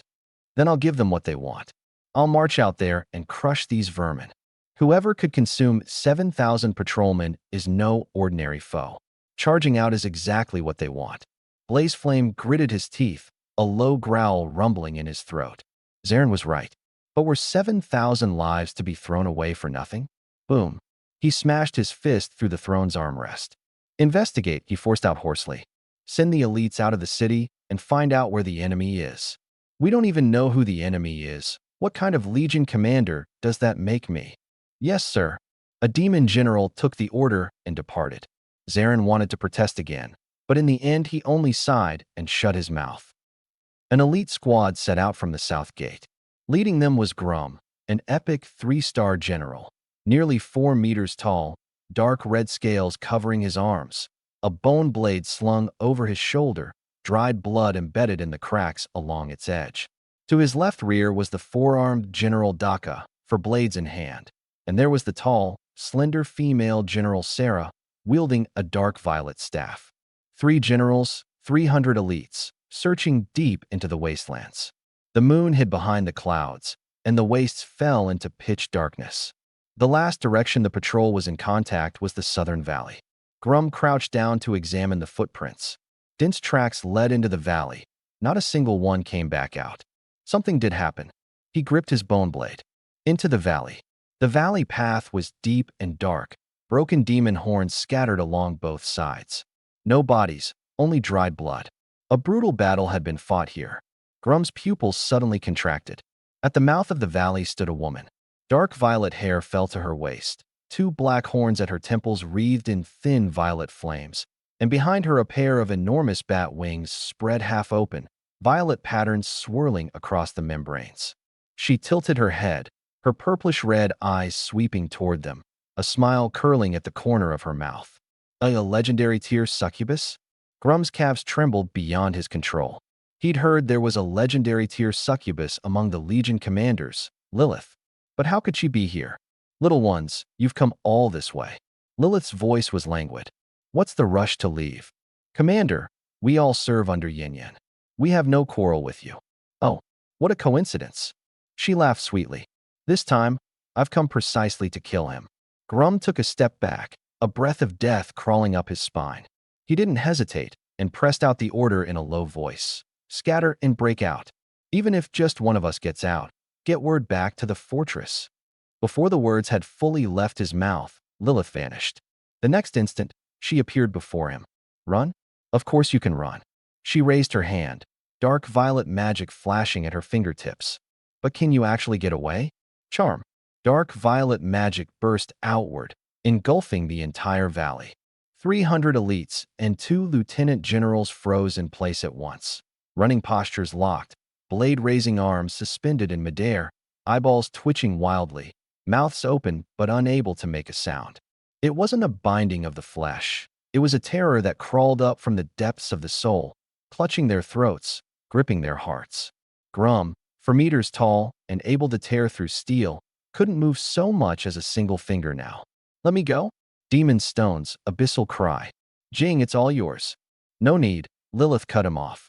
Then I'll give them what they want. I'll march out there and crush these vermin. Whoever could consume 7,000 patrolmen is no ordinary foe. Charging out is exactly what they want. Blazeflame gritted his teeth, a low growl rumbling in his throat. Zarin was right. But were 7,000 lives to be thrown away for nothing? Boom. He smashed his fist through the throne's armrest. Investigate, he forced out hoarsely. Send the elites out of the city and find out where the enemy is. We don't even know who the enemy is. What kind of Legion commander does that make me? Yes, sir. A demon general took the order and departed. Zarin wanted to protest again, but in the end he only sighed and shut his mouth. An elite squad set out from the south gate. Leading them was Grum, an epic 3-star general, nearly 4 meters tall, dark red scales covering his arms, a bone blade slung over his shoulder, dried blood embedded in the cracks along its edge. To his left rear was the 4-armed General Daka, for blades in hand, and there was the tall, slender female General Sarah, wielding a dark violet staff. 3 generals, 300 elites, searching deep into the wastelands. The moon hid behind the clouds, and the wastes fell into pitch darkness. The last direction the patrol was in contact was the southern valley. Grum crouched down to examine the footprints. Dense tracks led into the valley. Not a single one came back out. Something did happen. He gripped his bone blade. Into the valley. The valley path was deep and dark. Broken demon horns scattered along both sides. No bodies, only dried blood. A brutal battle had been fought here. Grum's pupils suddenly contracted. At the mouth of the valley stood a woman. Dark violet hair fell to her waist. 2 black horns at her temples wreathed in thin violet flames, and behind her a pair of enormous bat wings spread half open, violet patterns swirling across the membranes. She tilted her head, her purplish-red eyes sweeping toward them, a smile curling at the corner of her mouth. A legendary tier succubus? Grum's calves trembled beyond his control. He'd heard there was a legendary tier succubus among the Legion commanders, Lilith. But how could she be here? Little ones, you've come all this way. Lilith's voice was languid. What's the rush to leave? Commander, we all serve under Yin Yin. We have no quarrel with you. Oh, what a coincidence. She laughed sweetly. This time, I've come precisely to kill him. Grum took a step back, a breath of death crawling up his spine. He didn't hesitate and pressed out the order in a low voice. Scatter and break out. Even if just one of us gets out, get word back to the fortress. Before the words had fully left his mouth, Lilith vanished. The next instant, she appeared before him. Run? Of course you can run. She raised her hand, dark violet magic flashing at her fingertips. But can you actually get away? Charm. Dark violet magic burst outward, engulfing the entire valley. 300 elites and 2 lieutenant generals froze in place at once. Running postures locked, blade-raising arms suspended in midair, eyeballs twitching wildly, mouths open but unable to make a sound. It wasn't a binding of the flesh. It was a terror that crawled up from the depths of the soul, clutching their throats, gripping their hearts. Grum, 4 meters tall and able to tear through steel, couldn't move so much as a single finger now. Let me go? Demon stones, abyssal cry. Jing, it's all yours. No need, Lilith cut him off.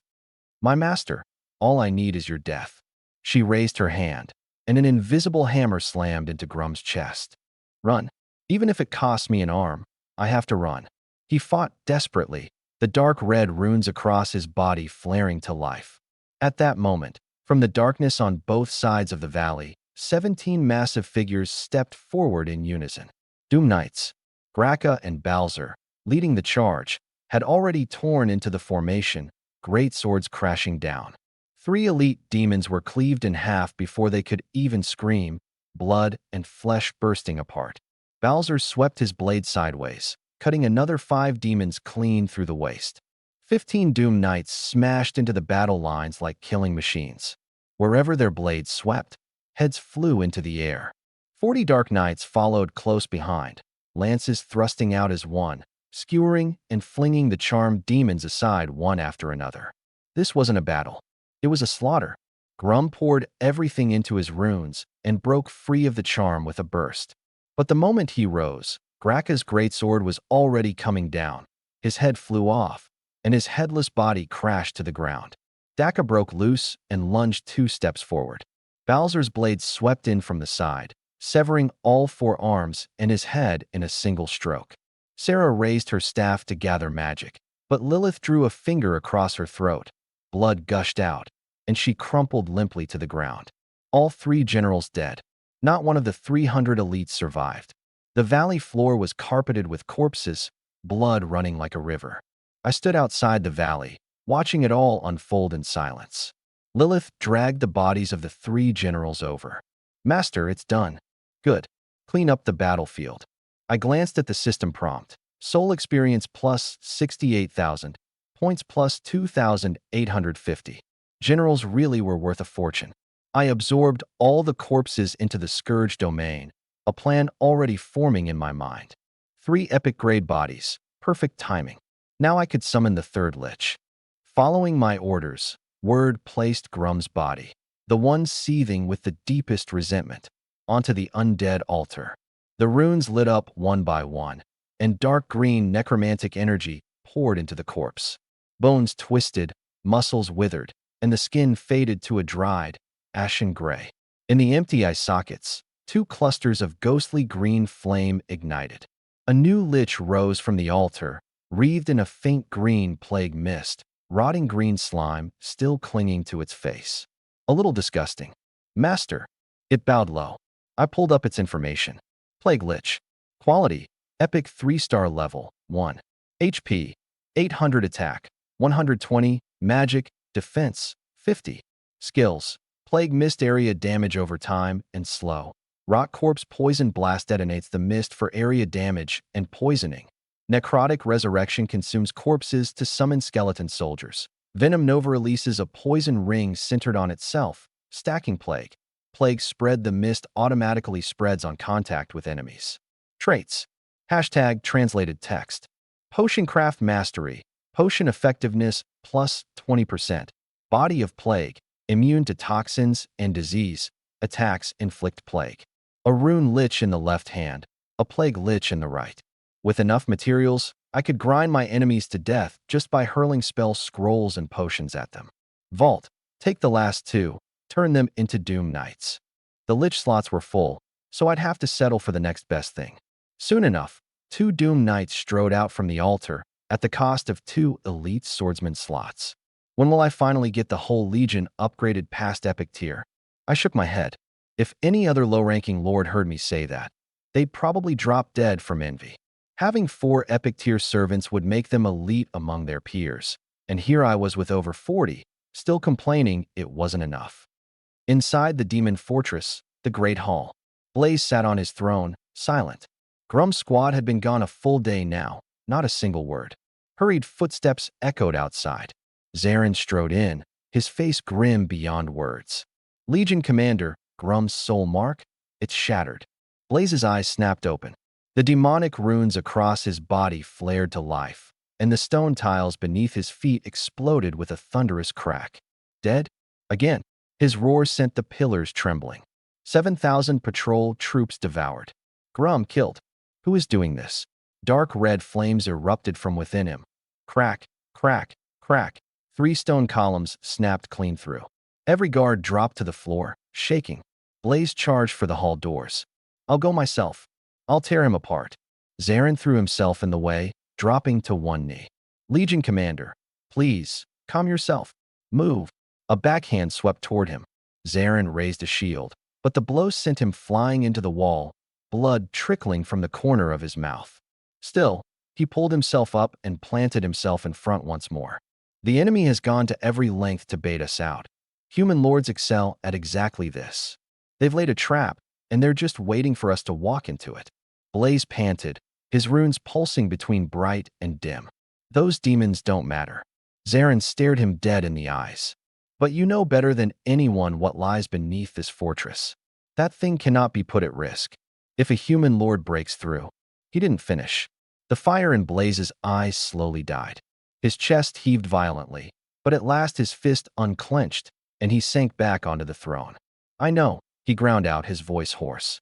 My master, all I need is your death. She raised her hand, and an invisible hammer slammed into Grum's chest. Run. Even if it costs me an arm, I have to run. He fought desperately, the dark red runes across his body flaring to life. At that moment, from the darkness on both sides of the valley, 17 massive figures stepped forward in unison. Doom Knights, Graka and Balzer, leading the charge, had already torn into the formation, great swords crashing down. 3 elite demons were cleaved in half before they could even scream, blood and flesh bursting apart. Balzer swept his blade sideways, cutting another 5 demons clean through the waist. 15 Doom Knights smashed into the battle lines like killing machines. Wherever their blades swept, heads flew into the air. 40 Dark Knights followed close behind, lances thrusting out as one, skewering and flinging the charmed demons aside one after another. This wasn't a battle. It was a slaughter. Grum poured everything into his runes and broke free of the charm with a burst. But the moment he rose, Graka's greatsword was already coming down. His head flew off, and his headless body crashed to the ground. Daka broke loose and lunged 2 steps forward. Balzer's blade swept in from the side, severing all 4 arms and his head in a single stroke. Sarah raised her staff to gather magic, but Lilith drew a finger across her throat. Blood gushed out, and she crumpled limply to the ground. All 3 generals dead. Not one of the 300 elites survived. The valley floor was carpeted with corpses, blood running like a river. I stood outside the valley, watching it all unfold in silence. Lilith dragged the bodies of the 3 generals over. Master, it's done. Good. Clean up the battlefield. I glanced at the system prompt. Soul experience plus 68,000. Points plus 2,850. Generals really were worth a fortune. I absorbed all the corpses into the Scourge domain, a plan already forming in my mind. 3 epic-grade bodies. Perfect timing. Now I could summon the 3rd Lich. Following my orders, Word placed Grum's body, the one seething with the deepest resentment, onto the undead altar. The runes lit up one by one, and dark green necromantic energy poured into the corpse. Bones twisted, muscles withered, and the skin faded to a dried, ashen gray. In the empty eye sockets, 2 clusters of ghostly green flame ignited. A new lich rose from the altar, wreathed in a faint green plague mist, rotting green slime still clinging to its face. A little disgusting. Master. It bowed low. I pulled up its information. Plague Lich. Quality. Epic 3-star level. 1. HP. 800 attack. 120. Magic. Defense. 50. Skills. Plague Mist area damage over time and slow. Rot Corpse Poison Blast detonates the mist for area damage and poisoning. Necrotic Resurrection consumes corpses to summon skeleton soldiers. Venom Nova releases a poison ring centered on itself, stacking Plague. Plague Spread the mist automatically spreads on contact with enemies. Traits. Hashtag translated text. Potion Craft Mastery. Potion Effectiveness plus 20%. Body of Plague. Immune to toxins and disease. Attacks inflict plague. A Rune Lich in the left hand. A Plague Lich in the right. With enough materials, I could grind my enemies to death just by hurling spell scrolls and potions at them. Vault. Take the last 2. Turn them into Doom Knights. The Lich slots were full, so I'd have to settle for the next best thing. Soon enough, 2 Doom Knights strode out from the altar at the cost of 2 elite swordsman slots. When will I finally get the whole Legion upgraded past epic tier? I shook my head. If any other low-ranking lord heard me say that, they'd probably drop dead from envy. Having 4 epic tier servants would make them elite among their peers, and here I was with over 40, still complaining it wasn't enough. Inside the demon fortress, the Great Hall, Blaze sat on his throne, silent. Grum's squad had been gone a full day now, not a single word. Hurried footsteps echoed outside. Zarin strode in, his face grim beyond words. Legion Commander, Grum's soul mark? It's shattered. Blaze's eyes snapped open. The demonic runes across his body flared to life, and the stone tiles beneath his feet exploded with a thunderous crack. Dead? Again. His roar sent the pillars trembling. 7,000 patrol troops devoured. Grum killed. Who is doing this? Dark red flames erupted from within him. Crack, crack, crack. 3 stone columns snapped clean through. Every guard dropped to the floor, shaking. Blaze charged for the hall doors. I'll go myself. I'll tear him apart. Zarin threw himself in the way, dropping to one knee. Legion Commander, please, calm yourself. Move. A backhand swept toward him. Zarin raised a shield, but the blow sent him flying into the wall, blood trickling from the corner of his mouth. Still, he pulled himself up and planted himself in front once more. The enemy has gone to every length to bait us out. Human lords excel at exactly this. They've laid a trap, and they're just waiting for us to walk into it. Blaze panted, his runes pulsing between bright and dim. Those demons don't matter. Zarin stared him dead in the eyes. But you know better than anyone what lies beneath this fortress. That thing cannot be put at risk. If a human lord breaks through. He didn't finish. The fire in Blaze's eyes slowly died. His chest heaved violently, but at last his fist unclenched, and he sank back onto the throne. I know, he ground out, his voice hoarse.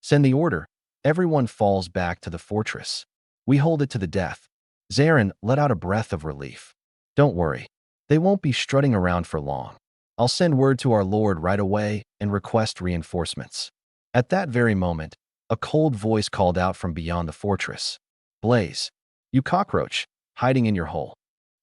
Send the order. Everyone falls back to the fortress. We hold it to the death. Zarin let out a breath of relief. Don't worry. They won't be strutting around for long. I'll send word to our lord right away and request reinforcements. At that very moment, a cold voice called out from beyond the fortress. Blaze, you cockroach, hiding in your hole.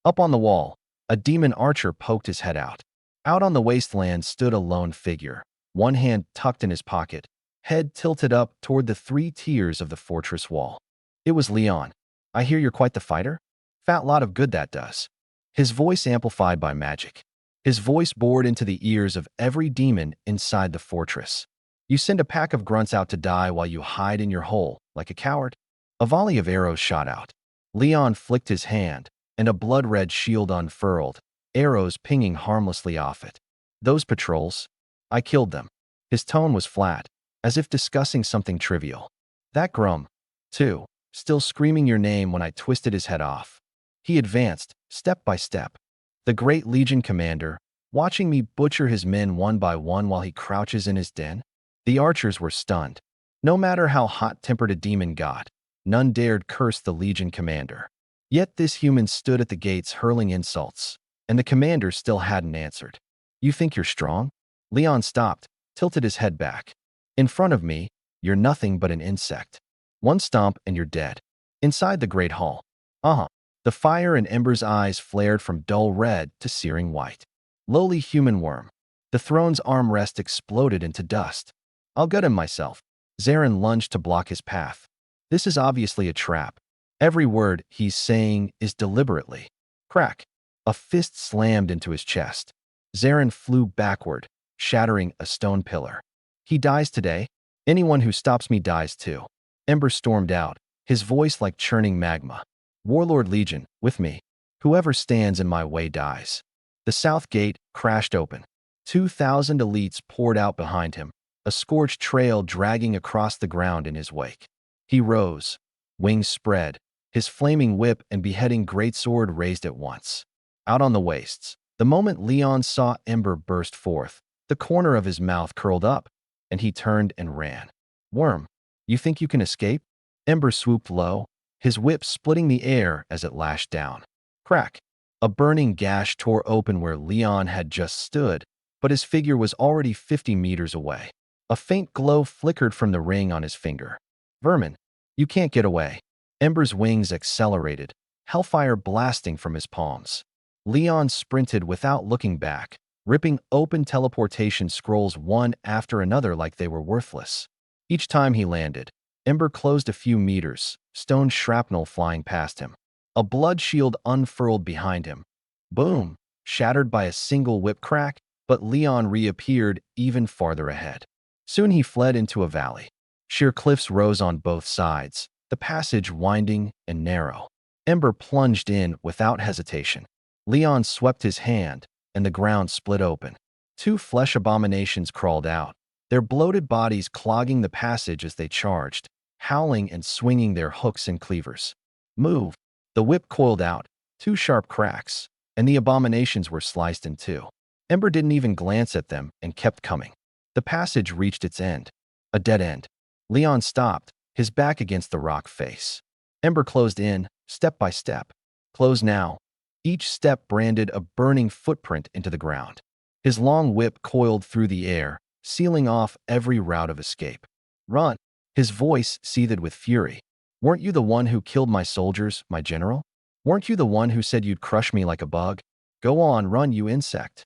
Up on the wall, a demon archer poked his head out. Out on the wasteland stood a lone figure, one hand tucked in his pocket, head tilted up toward the 3 tiers of the fortress wall. It was Leon. "I hear you're quite the fighter? Fat lot of good that does." His voice amplified by magic. His voice bored into the ears of every demon inside the fortress. "You send a pack of grunts out to die while you hide in your hole, like a coward?" A volley of arrows shot out. Leon flicked his hand, and a blood-red shield unfurled, arrows pinging harmlessly off it. "Those patrols? I killed them." His tone was flat, as if discussing something trivial. "That Grum, too, still screaming your name when I twisted his head off." He advanced, step by step. The great Legion commander, watching me butcher his men one by one while he crouches in his den. The archers were stunned. No matter how hot-tempered a demon got, none dared curse the Legion commander. Yet this human stood at the gates hurling insults, and the commander still hadn't answered. "You think you're strong?" Leon stopped, tilted his head back. "In front of me, you're nothing but an insect. One stomp and you're dead." Inside the great hall. The fire in Ember's eyes flared from dull red to searing white. "Lowly human worm." The throne's armrest exploded into dust. "I'll gut him myself." Zarin lunged to block his path. "This is obviously a trap. Every word he's saying is deliberately." Crack. A fist slammed into his chest. Zarin flew backward, shattering a stone pillar. "He dies today. Anyone who stops me dies too." Ember stormed out, his voice like churning magma. "Warlord Legion, with me. Whoever stands in my way dies." The south gate crashed open. 2,000 elites poured out behind him, a scorched trail dragging across the ground in his wake. He rose, wings spread, his flaming whip and beheading greatsword raised at once. Out on the wastes, the moment Leon saw Ember burst forth, the corner of his mouth curled up, and he turned and ran. "Worm, you think you can escape?" Ember swooped low, his whip splitting the air as it lashed down. Crack. A burning gash tore open where Leon had just stood, but his figure was already 50 meters away. A faint glow flickered from the ring on his finger. "Vermin, you can't get away." Ember's wings accelerated, hellfire blasting from his palms. Leon sprinted without looking back, ripping open teleportation scrolls one after another like they were worthless. Each time he landed, Ember closed a few meters, stone shrapnel flying past him. A blood shield unfurled behind him. Boom! Shattered by a single whip crack, but Leon reappeared even farther ahead. Soon he fled into a valley. Sheer cliffs rose on both sides, the passage winding and narrow. Ember plunged in without hesitation. Leon swept his hand, and the ground split open. 2 flesh abominations crawled out, their bloated bodies clogging the passage as they charged, howling and swinging their hooks and cleavers. "Move!" The whip coiled out, 2 sharp cracks, and the abominations were sliced in 2. Ember didn't even glance at them and kept coming. The passage reached its end. A dead end. Leon stopped, his back against the rock face. Ember closed in, step by step. Close now. Each step branded a burning footprint into the ground. His long whip coiled through the air, sealing off every route of escape. "Run!" His voice seethed with fury. "Weren't you the one who killed my soldiers, my general? Weren't you the one who said you'd crush me like a bug? Go on, run, you insect."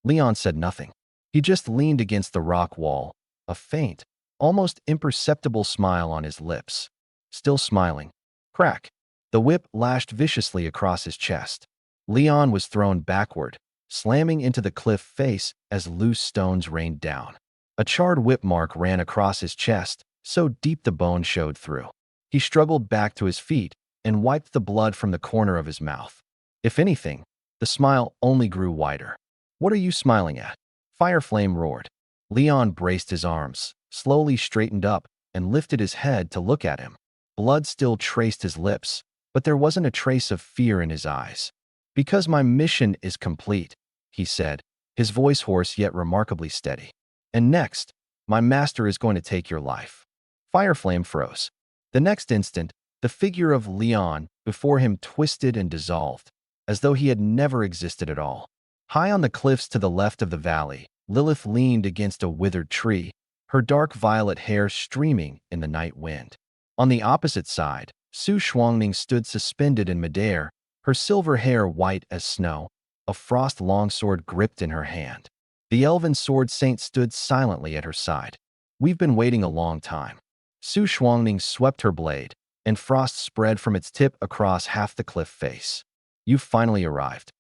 Leon said nothing. He just leaned against the rock wall, a faint, almost imperceptible smile on his lips. Still smiling. Crack. The whip lashed viciously across his chest. Leon was thrown backward, slamming into the cliff face as loose stones rained down. A charred whip mark ran across his chest, so deep the bone showed through. He struggled back to his feet and wiped the blood from the corner of his mouth. If anything, the smile only grew wider. "What are you smiling at?" Fireflame roared. Leon braced his arms, slowly straightened up, and lifted his head to look at him. Blood still traced his lips, but there wasn't a trace of fear in his eyes. "Because my mission is complete," he said, his voice hoarse yet remarkably steady. "And next, my master is going to take your life." Fireflame froze. The next instant, the figure of Leon before him twisted and dissolved, as though he had never existed at all. High on the cliffs to the left of the valley, Lilith leaned against a withered tree, her dark violet hair streaming in the night wind. On the opposite side, Su Shuangning stood suspended in midair, her silver hair white as snow, a frost longsword gripped in her hand. The elven sword saint stood silently at her side. We've been waiting a long time. Su Shuangning swept her blade, and frost spread from its tip across half the cliff face. You've finally arrived.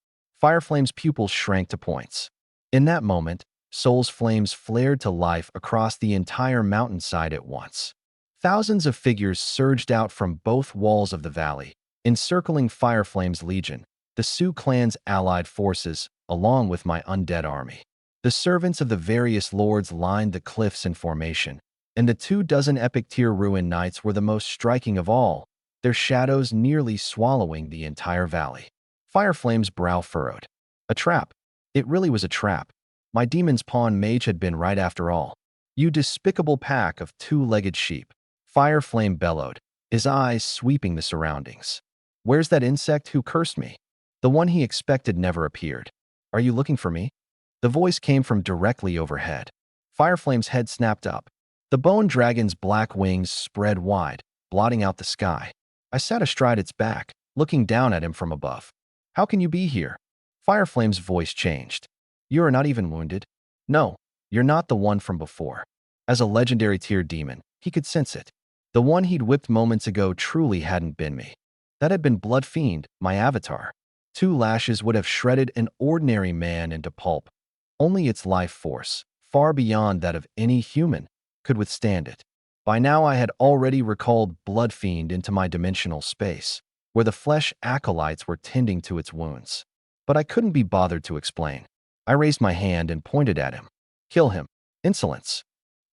Fireflame's pupils shrank to points. In that moment, Soul's flames flared to life across the entire mountainside at once. Thousands of figures surged out from both walls of the valley, encircling Fireflame's legion, the Sioux clan's allied forces, along with my undead army. The servants of the various lords lined the cliffs in formation, and the 24 epic-tier ruin knights were the most striking of all, their shadows nearly swallowing the entire valley. Fireflame's brow furrowed. A trap. It really was a trap. My demon's pawn mage had been right after all. You despicable pack of two-legged sheep. Fireflame bellowed, his eyes sweeping the surroundings. Where's that insect who cursed me? The one he expected never appeared. Are you looking for me? The voice came from directly overhead. Fireflame's head snapped up. The bone dragon's black wings spread wide, blotting out the sky. I sat astride its back, looking down at him from above. How can you be here? Fireflame's voice changed. You are not even wounded? No, you're not the one from before. As a legendary tier demon, he could sense it. The one he'd whipped moments ago truly hadn't been me. That had been Bloodfiend, my avatar. 2 lashes would have shredded an ordinary man into pulp. Only its life force, far beyond that of any human, could withstand it. By now I had already recalled Bloodfiend into my dimensional space, where the flesh acolytes were tending to its wounds. But I couldn't be bothered to explain. I raised my hand and pointed at him. Kill him. Insolence.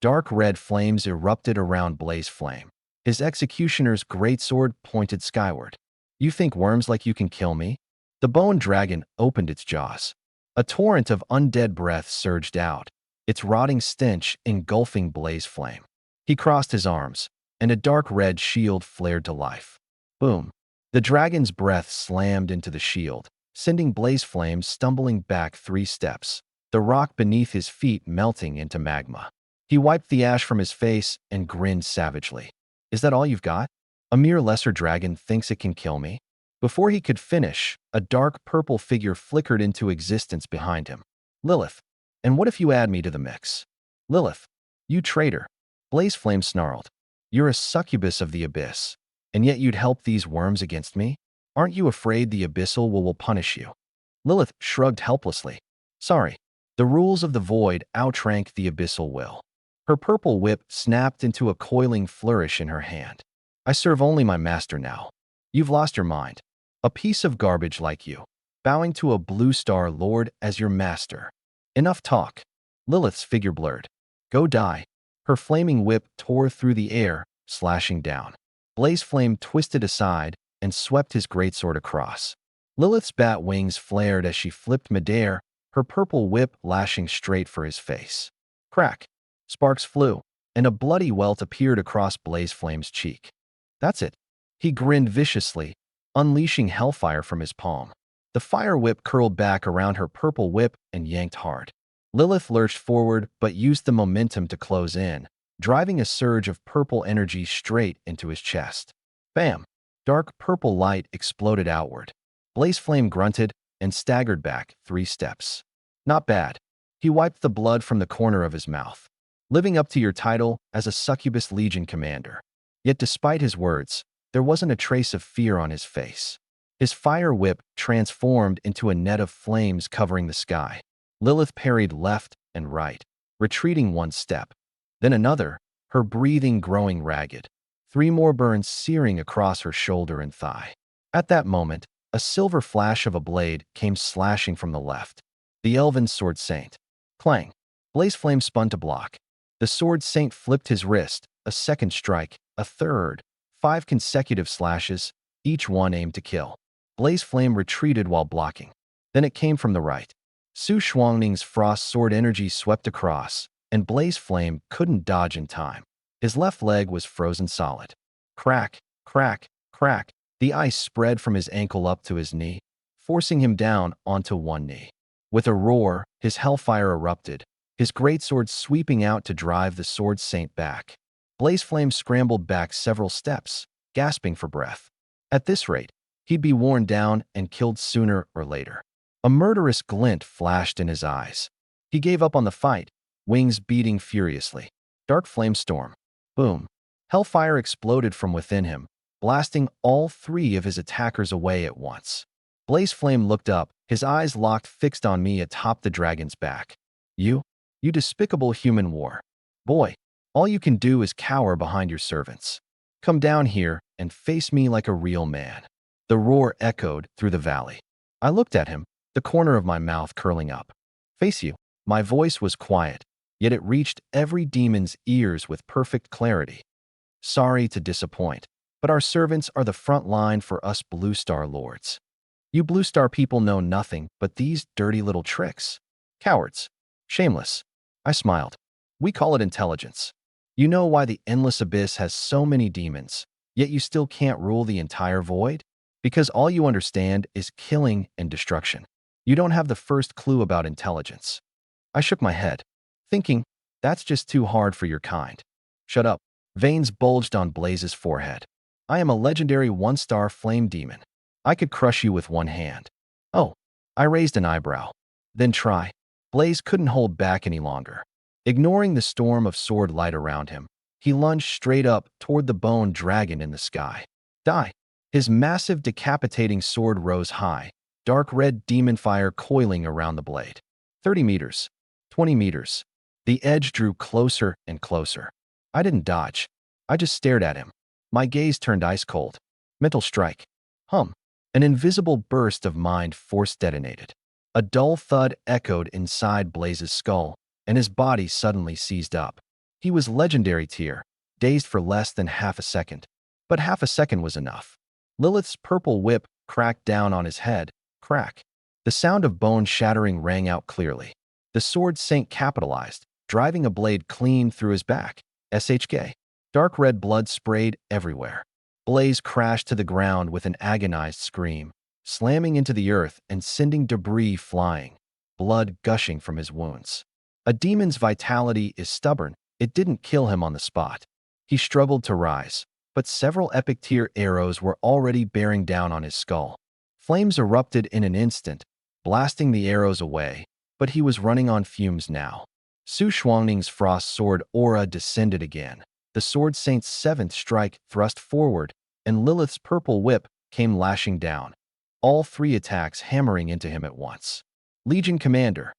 Dark red flames erupted around Blaze Flame. His executioner's greatsword pointed skyward. You think worms like you can kill me? The bone dragon opened its jaws. A torrent of undead breath surged out, its rotting stench engulfing Blaze Flame. He crossed his arms, and a dark red shield flared to life. Boom. The dragon's breath slammed into the shield, sending Blaze Flame stumbling back 3 steps, the rock beneath his feet melting into magma. He wiped the ash from his face and grinned savagely. Is that all you've got? A mere lesser dragon thinks it can kill me? Before he could finish, a dark purple figure flickered into existence behind him. Lilith. And what if you add me to the mix? Lilith. You traitor. Blaze Flame snarled. You're a succubus of the abyss, and yet you'd help these worms against me? Aren't you afraid the abyssal will punish you? Lilith shrugged helplessly. Sorry. The rules of the void outrank the abyssal will. Her purple whip snapped into a coiling flourish in her hand. I serve only my master now. You've lost your mind. A piece of garbage like you, bowing to a blue star lord as your master. Enough talk. Lilith's figure blurred. Go die. Her flaming whip tore through the air, slashing down. Blaze Flame twisted aside and swept his greatsword across. Lilith's bat wings flared as she flipped midair, her purple whip lashing straight for his face. Crack. Sparks flew, and a bloody welt appeared across Blaze Flame's cheek. That's it. He grinned viciously, unleashing hellfire from his palm. The fire whip curled back around her purple whip and yanked hard. Lilith lurched forward but used the momentum to close in, driving a surge of purple energy straight into his chest. Bam! Dark purple light exploded outward. Blaze Flame grunted and staggered back 3 steps. Not bad. He wiped the blood from the corner of his mouth. Living up to your title as a Succubus Legion commander. Yet despite his words, there wasn't a trace of fear on his face. His fire whip transformed into a net of flames covering the sky. Lilith parried left and right, retreating 1 step. Then another, her breathing growing ragged. 3 more burns searing across her shoulder and thigh. At that moment, a silver flash of a blade came slashing from the left. The elven sword saint. Clang. Blaze Flame spun to block. The sword saint flipped his wrist, a second strike, a third, 5 consecutive slashes, each one aimed to kill. Blaze Flame retreated while blocking. Then it came from the right. Su Shuangning's frost sword energy swept across, and Blaze Flame couldn't dodge in time. His left leg was frozen solid. Crack, crack, crack. The ice spread from his ankle up to his knee, forcing him down onto 1 knee. With a roar, his hellfire erupted, his greatsword sweeping out to drive the sword saint back. Blaze Flame scrambled back several steps, gasping for breath. At this rate, he'd be worn down and killed sooner or later. A murderous glint flashed in his eyes. He gave up on the fight, wings beating furiously. Dark flame storm. Boom. Hellfire exploded from within him, blasting all three of his attackers away at once. Blaze Flame looked up, his eyes locked fixed on me atop the dragon's back. You despicable human war. Boy, all you can do is cower behind your servants. Come down here and face me like a real man. The roar echoed through the valley. I looked at him, the corner of my mouth curling up. Face you. My voice was quiet, yet it reached every demon's ears with perfect clarity. Sorry to disappoint, but our servants are the front line for us Blue Star lords. You Blue Star people know nothing but these dirty little tricks. Cowards. Shameless. I smiled. We call it intelligence. You know why the endless abyss has so many demons, yet you still can't rule the entire void? Because all you understand is killing and destruction. You don't have the first clue about intelligence. I shook my head, thinking, that's just too hard for your kind. Shut up. Veins bulged on Blaze's forehead. I am a legendary one-star flame demon. I could crush you with one hand. Oh, I raised an eyebrow. Then try. Blaze couldn't hold back any longer. Ignoring the storm of sword light around him, he lunged straight up toward the bone dragon in the sky. Die. His massive decapitating sword rose high, dark red demon fire coiling around the blade. 30 meters. 20 meters. The edge drew closer and closer. I didn't dodge. I just stared at him. My gaze turned ice cold. Mental strike. An invisible burst of mind force detonated. A dull thud echoed inside Blaze's skull, and his body suddenly seized up. He was legendary tier, dazed for less than half a second. But half a second was enough. Lilith's purple whip cracked down on his head. Crack. The sound of bone shattering rang out clearly. The sword sank capitalized, driving a blade clean through his back. SHK. Dark red blood sprayed everywhere. Blaze crashed to the ground with an agonized scream, slamming into the earth and sending debris flying, blood gushing from his wounds. A demon's vitality is stubborn. It didn't kill him on the spot. He struggled to rise, but several epic tier arrows were already bearing down on his skull. Flames erupted in an instant, blasting the arrows away, but he was running on fumes now. Su Shuangning's frost sword aura descended again. The sword saint's seventh strike thrust forward, and Lilith's purple whip came lashing down, all three attacks hammering into him at once. Legion Commander.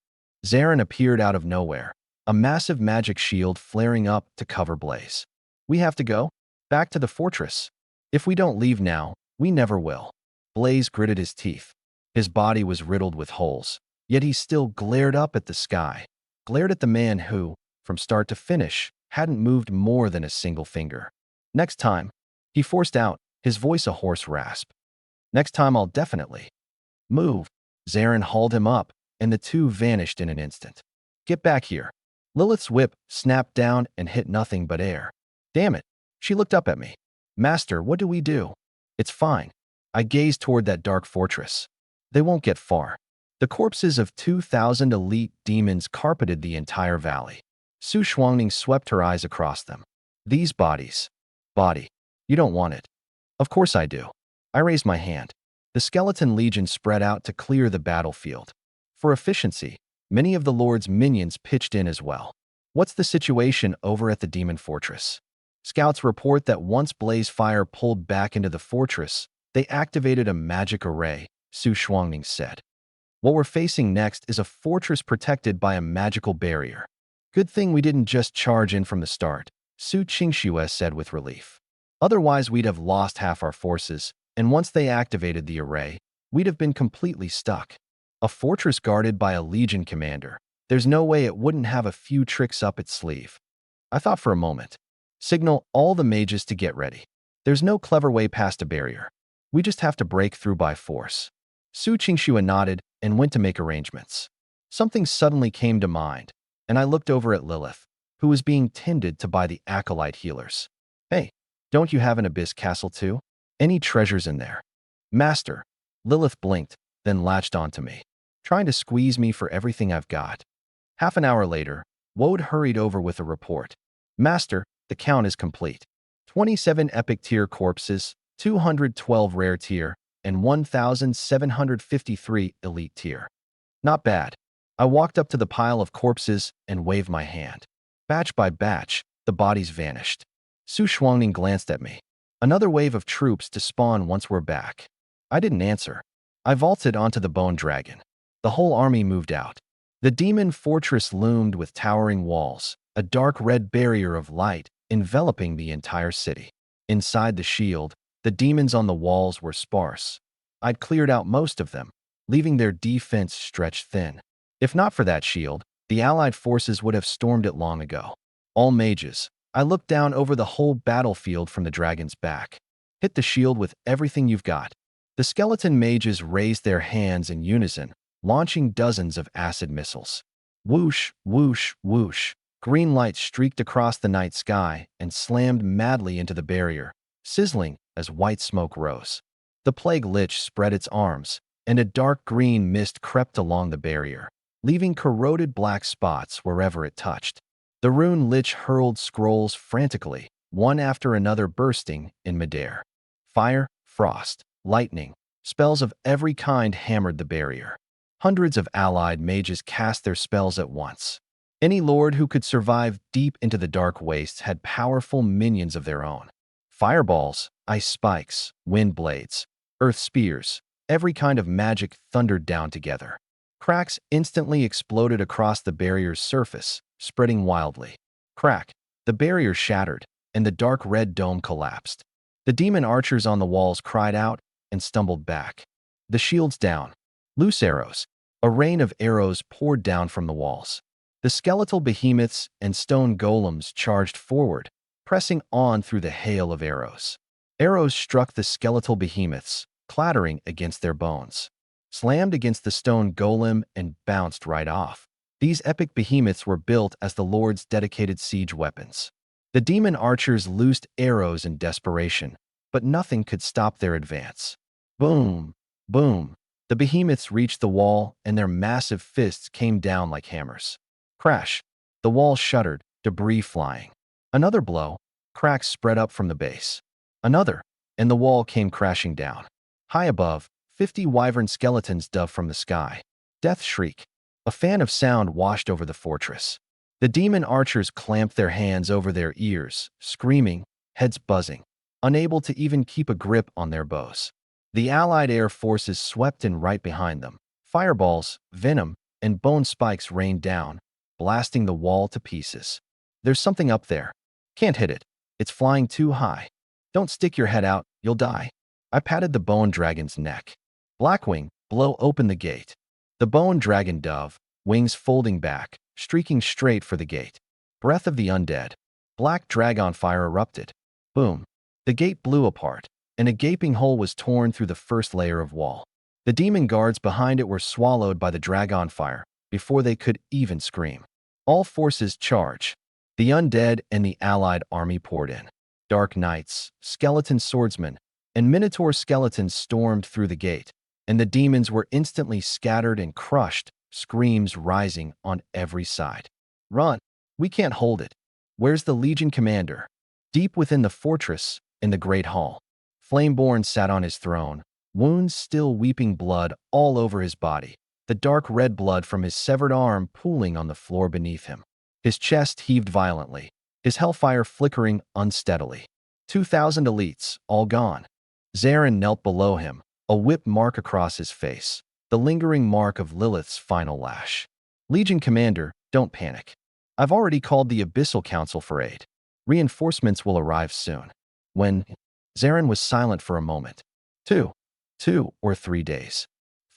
Zarin appeared out of nowhere, a massive magic shield flaring up to cover Blaze. We have to go? Back to the fortress. If we don't leave now, we never will. Blaze gritted his teeth. His body was riddled with holes, yet he still glared up at the sky, glared at the man who, from start to finish, hadn't moved more than a single finger. Next time, he forced out, his voice a hoarse rasp. Next time I'll definitely move. Zarin hauled him up, and the two vanished in an instant. Get back here. Lilith's whip snapped down and hit nothing but air. Damn it. She looked up at me. Master, what do we do? It's fine. I gazed toward that dark fortress. They won't get far. The corpses of 2,000 elite demons carpeted the entire valley. Su Shuangning swept her eyes across them. These bodies. Body. You don't want it. Of course I do. I raised my hand. The skeleton legion spread out to clear the battlefield. For efficiency, many of the Lord's minions pitched in as well. What's the situation over at the demon fortress? Scouts report that once Blaze Fire pulled back into the fortress, they activated a magic array, Su Shuangning said. What we're facing next is a fortress protected by a magical barrier. Good thing we didn't just charge in from the start, Su Qingxue said with relief. Otherwise we'd have lost half our forces, and once they activated the array, we'd have been completely stuck. A fortress guarded by a legion commander. There's no way it wouldn't have a few tricks up its sleeve. I thought for a moment. Signal all the mages to get ready. There's no clever way past a barrier. We just have to break through by force. Su Qingxue nodded and went to make arrangements. Something suddenly came to mind, and I looked over at Lilith, who was being tended to by the acolyte healers. Hey, don't you have an abyss castle too? Any treasures in there? Master. Lilith blinked, then latched onto me, trying to squeeze me for everything I've got. Half an hour later, Woad hurried over with a report. Master, the count is complete. 27 epic tier corpses, 212 rare tier, and 1,753 elite tier. Not bad. I walked up to the pile of corpses and waved my hand. Batch by batch, the bodies vanished. Su Shuangning glanced at me. Another wave of troops to spawn once we're back. I didn't answer. I vaulted onto the bone dragon. The whole army moved out. The demon fortress loomed with towering walls, a dark red barrier of light enveloping the entire city. Inside the shield, the demons on the walls were sparse. I'd cleared out most of them, leaving their defense stretched thin. If not for that shield, the allied forces would have stormed it long ago. All mages. I looked down over the whole battlefield from the dragon's back. Hit the shield with everything you've got. The skeleton mages raised their hands in unison, launching dozens of acid missiles. Whoosh, whoosh, whoosh. Green light streaked across the night sky and slammed madly into the barrier, sizzling as white smoke rose. The plague lich spread its arms, and a dark green mist crept along the barrier, leaving corroded black spots wherever it touched. The rune lich hurled scrolls frantically, one after another bursting in midair. Fire, frost, lightning, spells of every kind hammered the barrier. Hundreds of allied mages cast their spells at once. Any lord who could survive deep into the dark wastes had powerful minions of their own. Fireballs, ice spikes, wind blades, earth spears, every kind of magic thundered down together. Cracks instantly exploded across the barrier's surface, spreading wildly. Crack! The barrier shattered, and the dark red dome collapsed. The demon archers on the walls cried out and stumbled back. The shields down. Loose arrows. A rain of arrows poured down from the walls. The skeletal behemoths and stone golems charged forward, pressing on through the hail of arrows. Arrows struck the skeletal behemoths, clattering against their bones, slammed against the stone golem and bounced right off. These epic behemoths were built as the Lord's dedicated siege weapons. The demon archers loosed arrows in desperation, but nothing could stop their advance. Boom! Boom! The behemoths reached the wall, and their massive fists came down like hammers. Crash! The wall shuddered, debris flying. Another blow. Cracks spread up from the base. Another, and the wall came crashing down. High above, 50 wyvern skeletons dove from the sky. Death shriek. A fan of sound washed over the fortress. The demon archers clamped their hands over their ears, screaming, heads buzzing, unable to even keep a grip on their bows. The allied air forces swept in right behind them. Fireballs, venom, and bone spikes rained down, blasting the wall to pieces. There's something up there. Can't hit it. It's flying too high. Don't stick your head out, you'll die. I patted the bone dragon's neck. Blackwing, blow open the gate. The bone dragon dove, wings folding back, streaking straight for the gate. Breath of the undead. Black dragon fire erupted. Boom. The gate blew apart, and a gaping hole was torn through the first layer of wall. The demon guards behind it were swallowed by the dragon fire before they could even scream. All forces charge. The undead and the allied army poured in. Dark knights, skeleton swordsmen, and minotaur skeletons stormed through the gate, and the demons were instantly scattered and crushed, screams rising on every side. Run! We can't hold it. Where's the Legion commander? Deep within the fortress, in the great hall, Flameborn sat on his throne, wounds still weeping blood all over his body, the dark red blood from his severed arm pooling on the floor beneath him. His chest heaved violently, his hellfire flickering unsteadily. 2,000 elites, all gone. Zarin knelt below him, a whip mark across his face, the lingering mark of Lilith's final lash. Legion commander, don't panic. I've already called the Abyssal Council for aid. Reinforcements will arrive soon. When Zarin was silent for a moment. 2 or 3 days.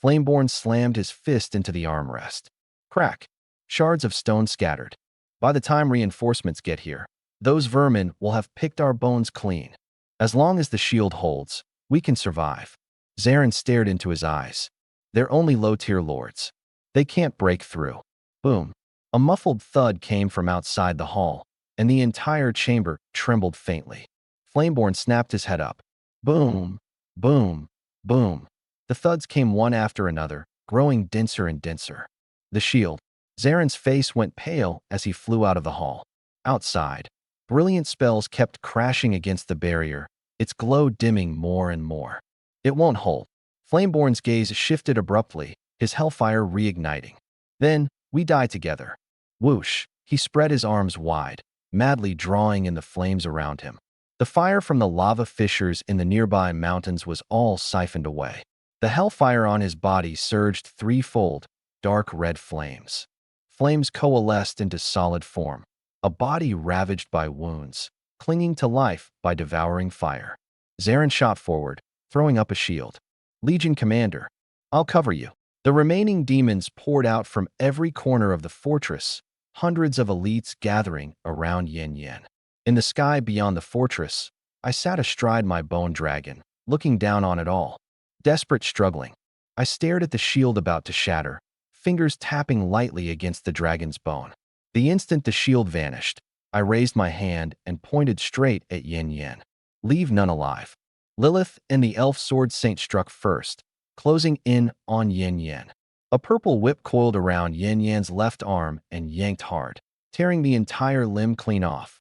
Flameborn slammed his fist into the armrest. Crack. Shards of stone scattered. By the time reinforcements get here, those vermin will have picked our bones clean. As long as the shield holds, we can survive. Zarin stared into his eyes. They're only low-tier lords. They can't break through. Boom. A muffled thud came from outside the hall, and the entire chamber trembled faintly. Flameborn snapped his head up. Boom. Boom. Boom. The thuds came one after another, growing denser and denser. The shield. Zarin's face went pale as he flew out of the hall. Outside, brilliant spells kept crashing against the barrier, its glow dimming more and more. It won't hold. Flameborn's gaze shifted abruptly, his hellfire reigniting. Then, we die together. Whoosh, he spread his arms wide, madly drawing in the flames around him. The fire from the lava fissures in the nearby mountains was all siphoned away. The hellfire on his body surged threefold, dark red flames. Flames coalesced into solid form, a body ravaged by wounds, clinging to life by devouring fire. Zarin shot forward, throwing up a shield. Legion Commander, I'll cover you. The remaining demons poured out from every corner of the fortress, hundreds of elites gathering around Yin Yin. In the sky beyond the fortress, I sat astride my bone dragon, looking down on it all. Desperate, struggling. I stared at the shield about to shatter, fingers tapping lightly against the dragon's bone. The instant the shield vanished, I raised my hand and pointed straight at Yin Yin. Leave none alive. Lilith and the elf sword saint struck first, closing in on Yin Yin. A purple whip coiled around Yin Yin's left arm and yanked hard, tearing the entire limb clean off.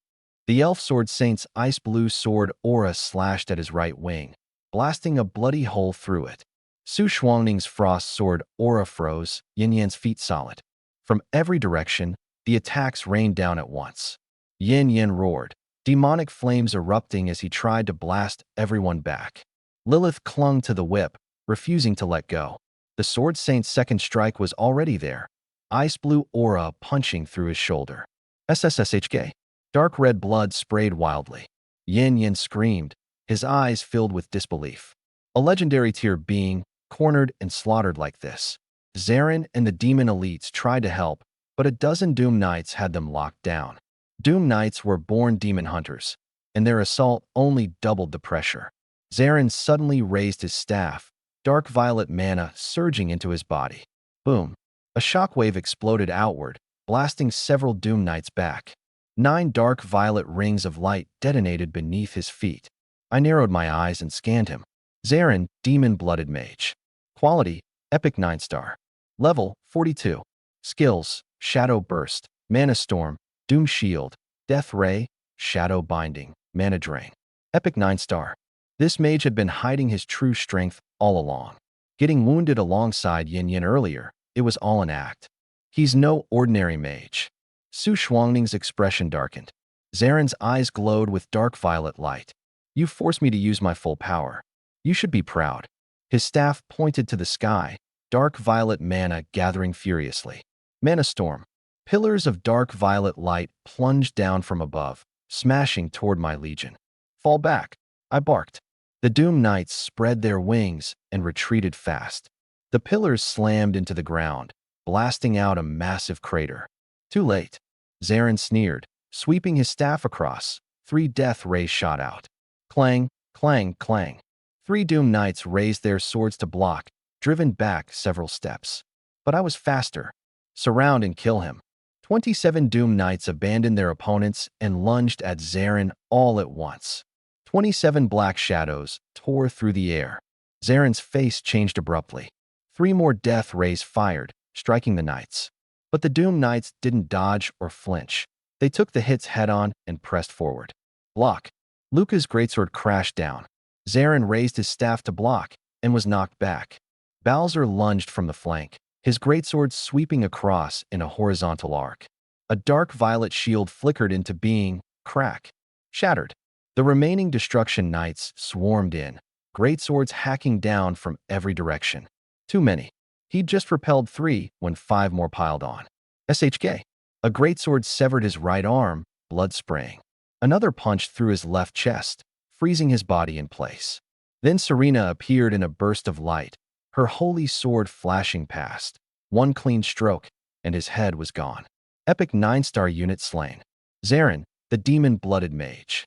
The elf sword saint's ice blue sword aura slashed at his right wing, blasting a bloody hole through it. Su Shuangning's frost sword aura froze Yin Yin's feet solid. From every direction, the attacks rained down at once. Yin Yin roared, demonic flames erupting as he tried to blast everyone back. Lilith clung to the whip, refusing to let go. The sword saint's second strike was already there, ice blue aura punching through his shoulder. SSSHK. Dark red blood sprayed wildly. Yin Yin screamed, his eyes filled with disbelief. A legendary tier being cornered and slaughtered like this. Zarin and the demon elites tried to help, but a dozen Doom Knights had them locked down. Doom Knights were born demon hunters, and their assault only doubled the pressure. Zarin suddenly raised his staff, dark violet mana surging into his body. Boom! A shockwave exploded outward, blasting several Doom Knights back. 9 dark violet rings of light detonated beneath his feet. I narrowed my eyes and scanned him. Zarin, demon-blooded mage. Quality, epic 9-star. Level, 42. Skills, Shadow Burst, Mana Storm, Doom Shield, Death Ray, Shadow Binding, Mana Drain. Epic 9-star. This mage had been hiding his true strength all along. Getting wounded alongside Yin Yin earlier, it was all an act. He's no ordinary mage. Su Shuangning's expression darkened. Zarin's eyes glowed with dark violet light. You forced me to use my full power. You should be proud. His staff pointed to the sky, dark violet mana gathering furiously. Mana Storm. Pillars of dark violet light plunged down from above, smashing toward my legion. Fall back, I barked. The Doom Knights spread their wings and retreated fast. The pillars slammed into the ground, blasting out a massive crater. Too late. Zarin sneered, sweeping his staff across. 3 death rays shot out. Clang, clang, clang. 3 Doom Knights raised their swords to block, driven back several steps. But I was faster. Surround and kill him. 27 Doom Knights abandoned their opponents and lunged at Zarin all at once. 27 black shadows tore through the air. Zarin's face changed abruptly. 3 more death rays fired, striking the knights. But the Doom Knights didn't dodge or flinch. They took the hits head-on and pressed forward. Block. Luca's greatsword crashed down. Zarin raised his staff to block and was knocked back. Bowser lunged from the flank, his greatsword sweeping across in a horizontal arc. A dark violet shield flickered into being, crack, shattered. The remaining Destruction Knights swarmed in, greatswords hacking down from every direction. Too many. He'd just repelled 3 when 5 more piled on. SHK. A greatsword severed his right arm, blood spraying. Another punched through his left chest, freezing his body in place. Then Serena appeared in a burst of light, her holy sword flashing past. 1 clean stroke, and his head was gone. Epic 9-star unit slain. Zarin, the demon-blooded mage.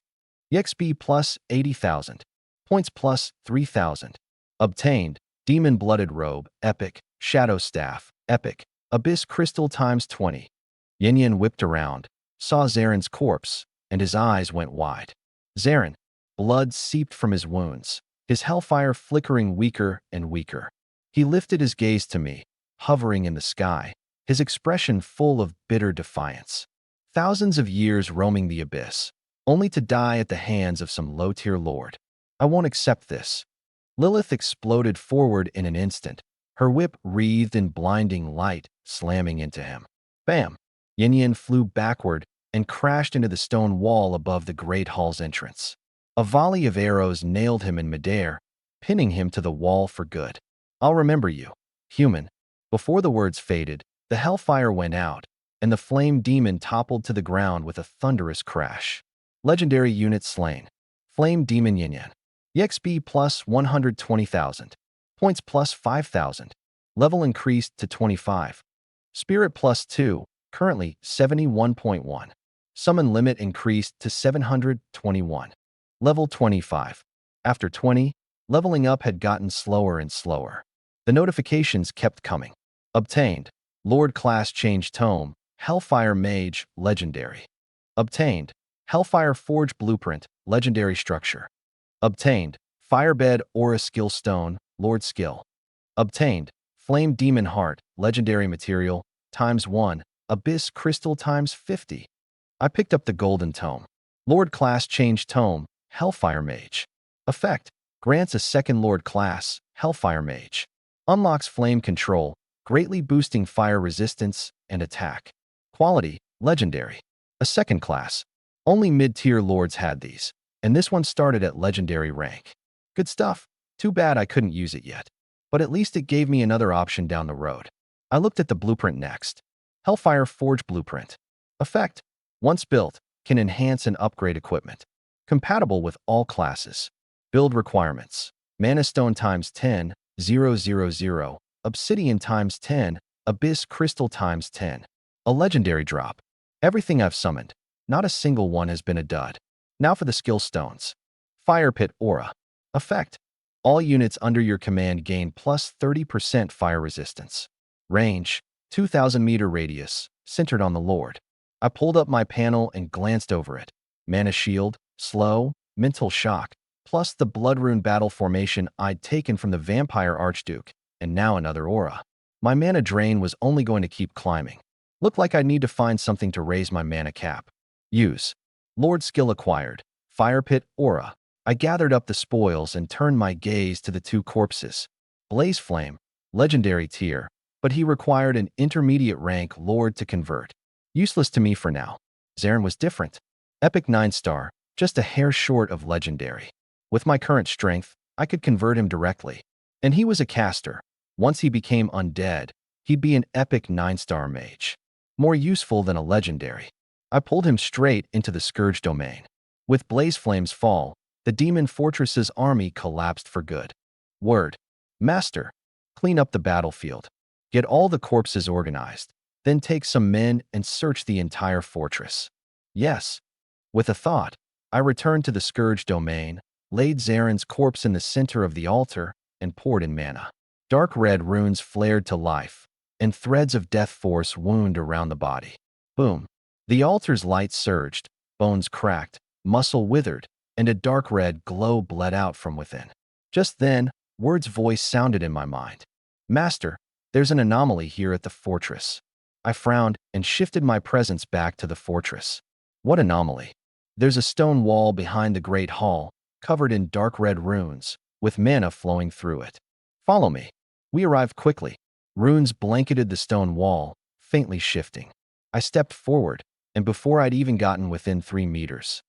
EXP plus 80,000. Points plus 3,000. Obtained, demon-blooded robe, epic, shadow staff, epic, abyss crystal times 20. Yin Yin whipped around, saw Zarin's corpse, and his eyes went wide. Zarin, blood seeped from his wounds, his hellfire flickering weaker and weaker. He lifted his gaze to me, hovering in the sky, his expression full of bitter defiance. Thousands of years roaming the abyss, only to die at the hands of some low-tier lord. I won't accept this. Lilith exploded forward in an instant, Her whip wreathed in blinding light, slamming into him. Bam! Yin Yin flew backward and crashed into the stone wall above the great hall's entrance. A volley of arrows nailed him in midair, pinning him to the wall for good. I'll remember you, human. Before the words faded, the hellfire went out, and the flame demon toppled to the ground with a thunderous crash. Legendary unit slain. Flame demon Yin Yin. EXP plus 120,000. Points plus 5,000. Level increased to 25. Spirit plus 2, currently 71.1. Summon limit increased to 721. Level 25. After 20, leveling up had gotten slower and slower. The notifications kept coming. Obtained. Lord Class Change Tome. Hellfire Mage. Legendary. Obtained. Hellfire Forge Blueprint. Legendary Structure. Obtained. Firebed Aura Skill Stone. Lord Skill. Obtained. Flame Demon Heart. Legendary Material. ×1. Abyss Crystal ×50. I picked up the Golden Tome. Lord Class Change Tome. Hellfire Mage. Effect. Grants a second Lord Class. Hellfire Mage. Unlocks Flame Control, greatly boosting fire resistance and attack. Quality. Legendary. A second class. Only mid-tier lords had these, and this one started at legendary rank. Good stuff. Too bad I couldn't use it yet. But at least it gave me another option down the road. I looked at the blueprint next. Hellfire Forge Blueprint. Effect. Once built, can enhance and upgrade equipment. Compatible with all classes. Build requirements. Mana Stone ×10, 000. Obsidian ×10, Abyss Crystal ×10. A legendary drop. Everything I've summoned. Not a single one has been a dud. Now for the skill stones. Fire Pit Aura. Effect. All units under your command gain plus 30% fire resistance. Range. 2,000 meter radius, centered on the Lord. I pulled up my panel and glanced over it. Mana Shield, Slow, Mental Shock, plus the Blood Rune battle formation I'd taken from the Vampire Archduke, and now another aura. My mana drain was only going to keep climbing. Looked like I'd need to find something to raise my mana cap. Use. Lord Skill acquired. Fire Pit Aura. I gathered up the spoils and turned my gaze to the two corpses. Blaze Flame, legendary tier, but he required an intermediate rank Lord to convert. Useless to me for now. Zarin was different. Epic 9-star, just a hair short of legendary. With my current strength, I could convert him directly. And he was a caster. Once he became undead, he'd be an epic 9-star mage. More useful than a legendary. I pulled him straight into the Scourge domain. With Blaze Flame's fall, the Demon Fortress's army collapsed for good. Word. Master. Clean up the battlefield. Get all the corpses organized. Then take some men and search the entire fortress. Yes. With a thought, I returned to the Scourge domain, laid Zarin's corpse in the center of the altar, and poured in mana. Dark red runes flared to life, and threads of death force wound around the body. Boom. The altar's light surged, bones cracked, muscle withered, and a dark red glow bled out from within. Just then, Word's voice sounded in my mind. Master, there's an anomaly here at the fortress. I frowned and shifted my presence back to the fortress. What anomaly? There's a stone wall behind the great hall, covered in dark red runes, with mana flowing through it. Follow me. We arrived quickly. Runes blanketed the stone wall, faintly shifting. I stepped forward, and before I'd even gotten within 3 meters.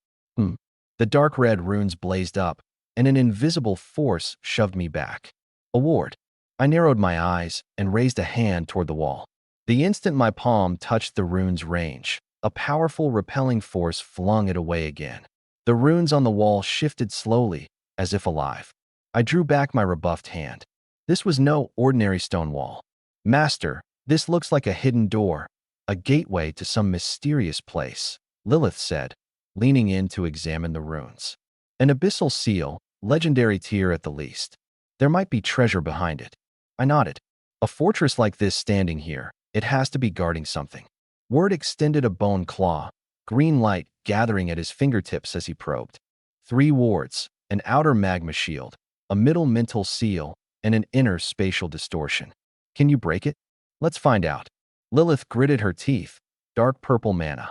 The dark red runes blazed up, and an invisible force shoved me back. A ward. I narrowed my eyes and raised a hand toward the wall. The instant my palm touched the rune's range, a powerful repelling force flung it away again. The runes on the wall shifted slowly, as if alive. I drew back my rebuffed hand. This was no ordinary stone wall. Master, this looks like a hidden door, a gateway to some mysterious place, Lilith said, leaning in to examine the runes. An abyssal seal, legendary tier at the least. There might be treasure behind it. I nodded. A fortress like this standing here, it has to be guarding something. Word extended a bone claw, green light gathering at his fingertips as he probed. 3 wards, an outer magma shield, a middle mental seal, and an inner spatial distortion. Can you break it? Let's find out. Lilith gritted her teeth. Dark purple mana.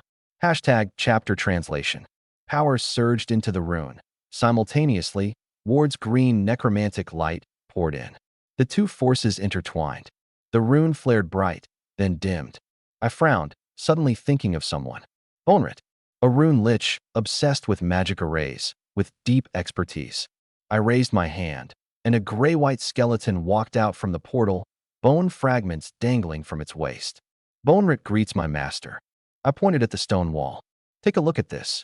#chapter translation. Powers surged into the rune. Simultaneously, Ward's green necromantic light poured in. The two forces intertwined. The rune flared bright, then dimmed. I frowned, suddenly thinking of someone. Bonrit, a rune lich, obsessed with magic arrays, with deep expertise. I raised my hand, and a gray-white skeleton walked out from the portal, bone fragments dangling from its waist. Bonrit greets my master. I pointed at the stone wall. Take a look at this.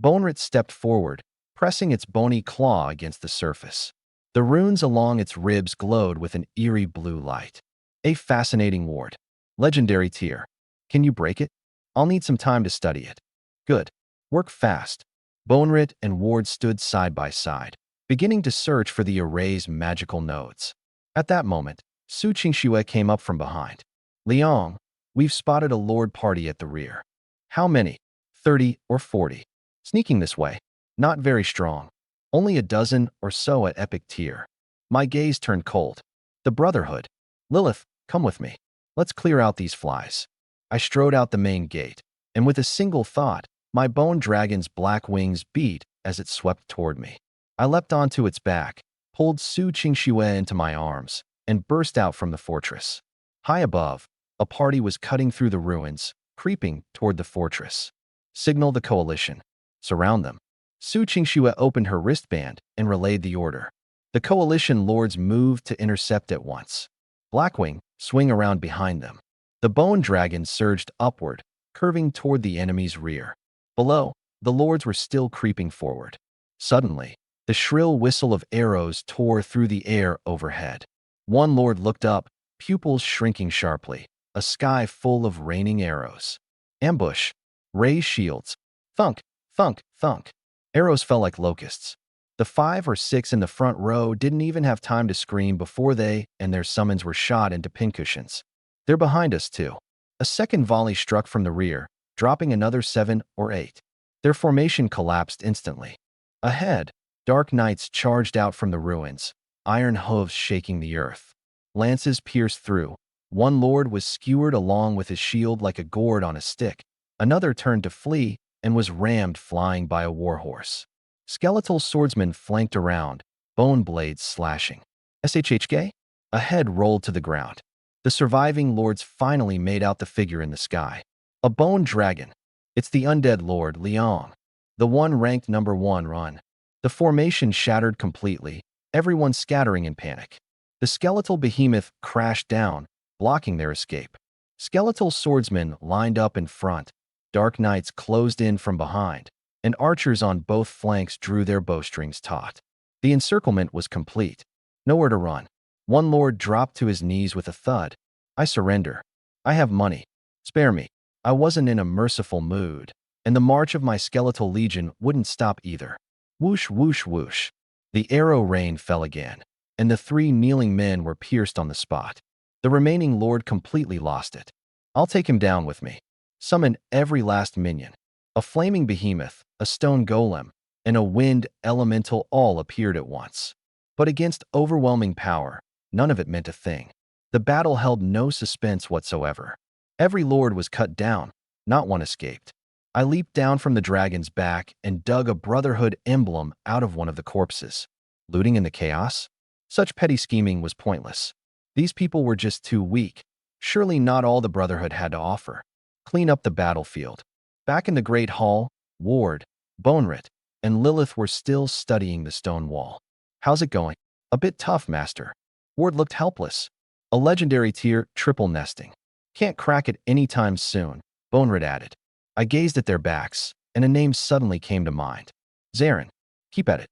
Bonrit stepped forward, pressing its bony claw against the surface. The runes along its ribs glowed with an eerie blue light. A fascinating ward. Legendary tier. Can you break it? I'll need some time to study it. Good. Work fast. Bonrit and Ward stood side by side, beginning to search for the array's magical nodes. At that moment, Su Qingxue came up from behind. Liang, we've spotted a lord party at the rear. How many? 30 or 40. Sneaking this way. Not very strong. Only a dozen or so at epic tier. My gaze turned cold. The Brotherhood. Lilith, come with me. Let's clear out these flies. I strode out the main gate, and with a single thought, my bone dragon's black wings beat as it swept toward me. I leapt onto its back, pulled Su Qingxue into my arms, and burst out from the fortress. High above, a party was cutting through the ruins, creeping toward the fortress. Signal the coalition. Surround them. Su Qingxue opened her wristband and relayed the order. The coalition lords moved to intercept at once. Blackwing, swing around behind them. The bone dragon surged upward, curving toward the enemy's rear. Below, the lords were still creeping forward. Suddenly, the shrill whistle of arrows tore through the air overhead. One lord looked up, pupils shrinking sharply, a sky full of raining arrows. Ambush. Raise shields. Thunk, thunk, thunk. Arrows fell like locusts. The 5 or 6 in the front row didn't even have time to scream before they and their summons were shot into pincushions. They're behind us, too. A second volley struck from the rear, dropping another 7 or 8. Their formation collapsed instantly. Ahead, dark knights charged out from the ruins, iron hooves shaking the earth. Lances pierced through. One lord was skewered along with his shield like a gourd on a stick. Another turned to flee and was rammed flying by a warhorse. Skeletal swordsmen flanked around, bone blades slashing. SHHK? A head rolled to the ground. The surviving lords finally made out the figure in the sky. A bone dragon. It's the undead lord, Liang. The one ranked number 1 run. The formation shattered completely, everyone scattering in panic. The skeletal behemoth crashed down, blocking their escape. Skeletal swordsmen lined up in front. Dark knights closed in from behind, and archers on both flanks drew their bowstrings taut. The encirclement was complete. Nowhere to run. One lord dropped to his knees with a thud. I surrender. I have money. Spare me. I wasn't in a merciful mood, and the march of my skeletal legion wouldn't stop either. Whoosh, whoosh, whoosh. The arrow rain fell again, and the 3 kneeling men were pierced on the spot. The remaining lord completely lost it. I'll take him down with me. Summon every last minion. A flaming behemoth, a stone golem, and a wind elemental all appeared at once. But against overwhelming power, none of it meant a thing. The battle held no suspense whatsoever. Every lord was cut down, not one escaped. I leaped down from the dragon's back and dug a Brotherhood emblem out of one of the corpses. Looting in the chaos? Such petty scheming was pointless. These people were just too weak. Surely not all the Brotherhood had to offer. Clean up the battlefield. Back in the Great Hall, Ward, Bonrit, and Lilith were still studying the stone wall. How's it going? A bit tough, Master. Ward looked helpless. A legendary tier, triple nesting. Can't crack it anytime soon, Bonrit added. I gazed at their backs, and a name suddenly came to mind. Zarin. Keep at it.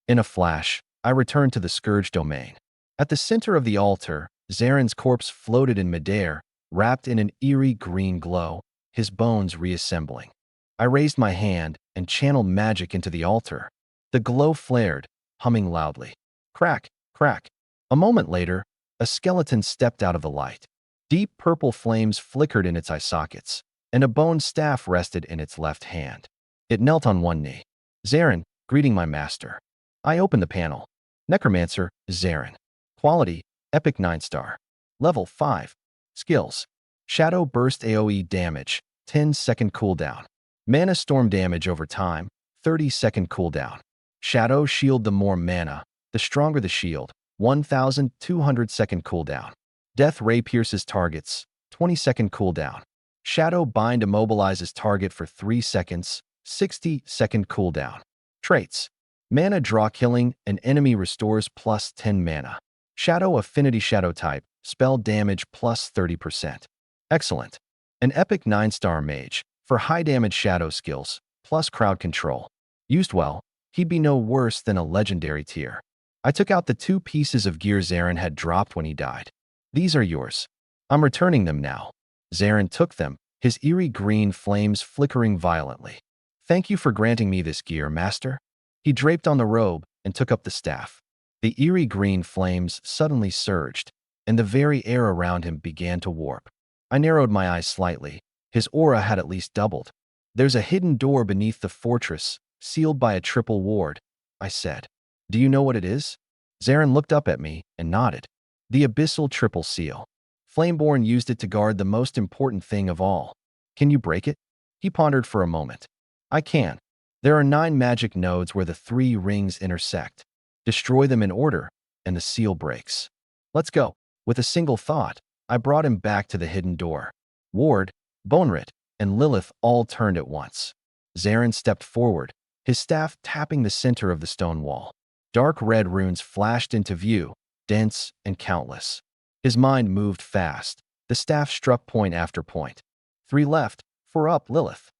In a flash, I returned to the Scourge domain. At the center of the altar, Zarin's corpse floated in midair, wrapped in an eerie green glow, his bones reassembling. I raised my hand and channeled magic into the altar. The glow flared, humming loudly. Crack, crack. A moment later, a skeleton stepped out of the light. Deep purple flames flickered in its eye sockets, and a bone staff rested in its left hand. It knelt on one knee. Zarin, greeting my master. I opened the panel. Necromancer, Zarin. Quality, Epic 9-star. Level 5. Skills. Shadow Burst AoE damage, 10-second cooldown. Mana Storm damage over time, 30-second cooldown. Shadow Shield. The more mana, the stronger the shield, 1,200-second cooldown. Death Ray pierces targets, 20-second cooldown. Shadow Bind immobilizes target for 3 seconds, 60-second cooldown. Traits: Mana Draw Killing, an enemy restores plus 10 mana. Shadow Affinity Shadow Type, spell damage plus 30%. Excellent. An epic 9-star mage, for high damage shadow skills, plus crowd control. Used well, he'd be no worse than a legendary tier. I took out the 2 pieces of gear Zarin had dropped when he died. These are yours. I'm returning them now. Zarin took them, his eerie green flames flickering violently. Thank you for granting me this gear, master. He draped on the robe and took up the staff. The eerie green flames suddenly surged, and the very air around him began to warp. I narrowed my eyes slightly. His aura had at least doubled. There's a hidden door beneath the fortress, sealed by a triple ward, I said. Do you know what it is? Zarin looked up at me and nodded. The abyssal triple seal. Flameborn used it to guard the most important thing of all. Can you break it? He pondered for a moment. I can. There are 9 magic nodes where the 3 rings intersect. Destroy them in order, and the seal breaks. Let's go. With a single thought, I brought him back to the hidden door. Ward, Bonerit, and Lilith all turned at once. Zarin stepped forward, his staff tapping the center of the stone wall. Dark red runes flashed into view, dense and countless. His mind moved fast. The staff struck point after point. 3 left, 4 up, Lilith.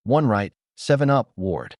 1 right, 7 up, Ward.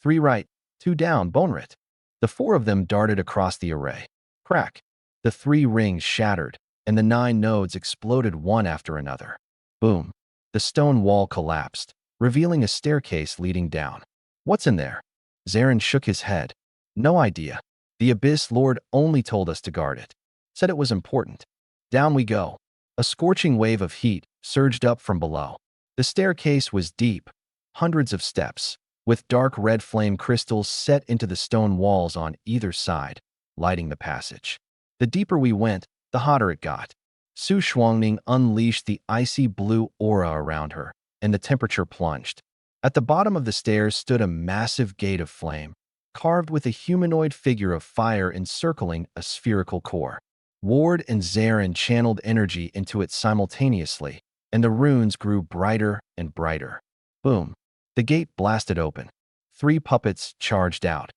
3 right, 2 down, Bonerit. The 4 of them darted across the array. Crack. The 3 rings shattered, and the 9 nodes exploded one after another. Boom. The stone wall collapsed, revealing a staircase leading down. What's in there? Zarin shook his head. No idea. The Abyss Lord only told us to guard it. Said it was important. Down we go. A scorching wave of heat surged up from below. The staircase was deep, hundreds of steps, with dark red flame crystals set into the stone walls on either side, lighting the passage. The deeper we went, the hotter it got. Su Shuangning unleashed the icy blue aura around her, and the temperature plunged. At the bottom of the stairs stood a massive gate of flame, carved with a humanoid figure of fire encircling a spherical core. Ward and Zarin channeled energy into it simultaneously, and the runes grew brighter and brighter. Boom. The gate blasted open. 3 puppets charged out.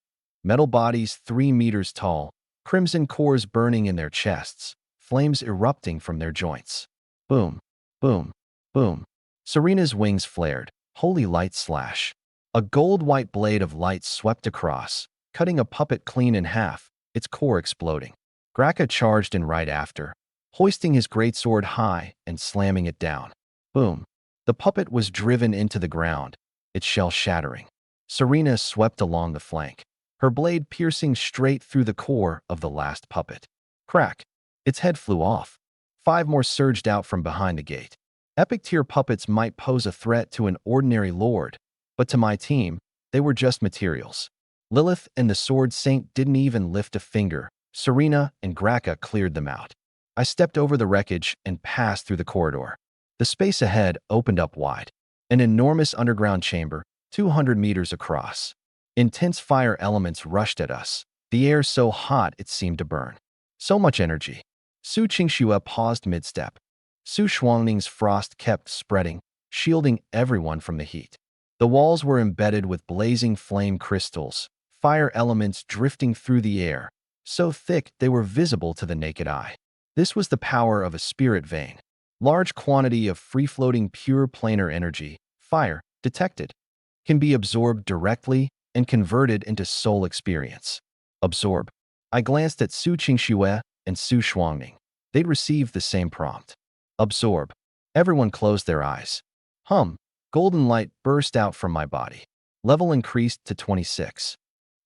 Metal bodies 3 meters tall, crimson cores burning in their chests, flames erupting from their joints. Boom, boom, boom. Serena's wings flared. Holy light slash. A gold-white blade of light swept across, cutting a puppet clean in half, its core exploding. Graka charged in right after, hoisting his greatsword high and slamming it down. Boom. The puppet was driven into the ground, its shell shattering. Serena swept along the flank, her blade piercing straight through the core of the last puppet. Crack. Its head flew off. 5 more surged out from behind the gate. Epic tier puppets might pose a threat to an ordinary lord, but to my team, they were just materials. Lilith and the Sword Saint didn't even lift a finger. Serena and Graka cleared them out. I stepped over the wreckage and passed through the corridor. The space ahead opened up wide. An enormous underground chamber, 200 meters across. Intense fire elements rushed at us, the air so hot it seemed to burn. So much energy. Su Qingxue paused mid-step. Su Shuangning's frost kept spreading, shielding everyone from the heat. The walls were embedded with blazing flame crystals, fire elements drifting through the air, so thick they were visible to the naked eye. This was the power of a spirit vein. Large quantity of free-floating pure planar energy, fire, detected, can be absorbed directly and converted into soul experience. Absorb. I glanced at Su Qingxue and Su Shuangning. They'd received the same prompt. Absorb. Everyone closed their eyes. Golden light burst out from my body. Level increased to 26.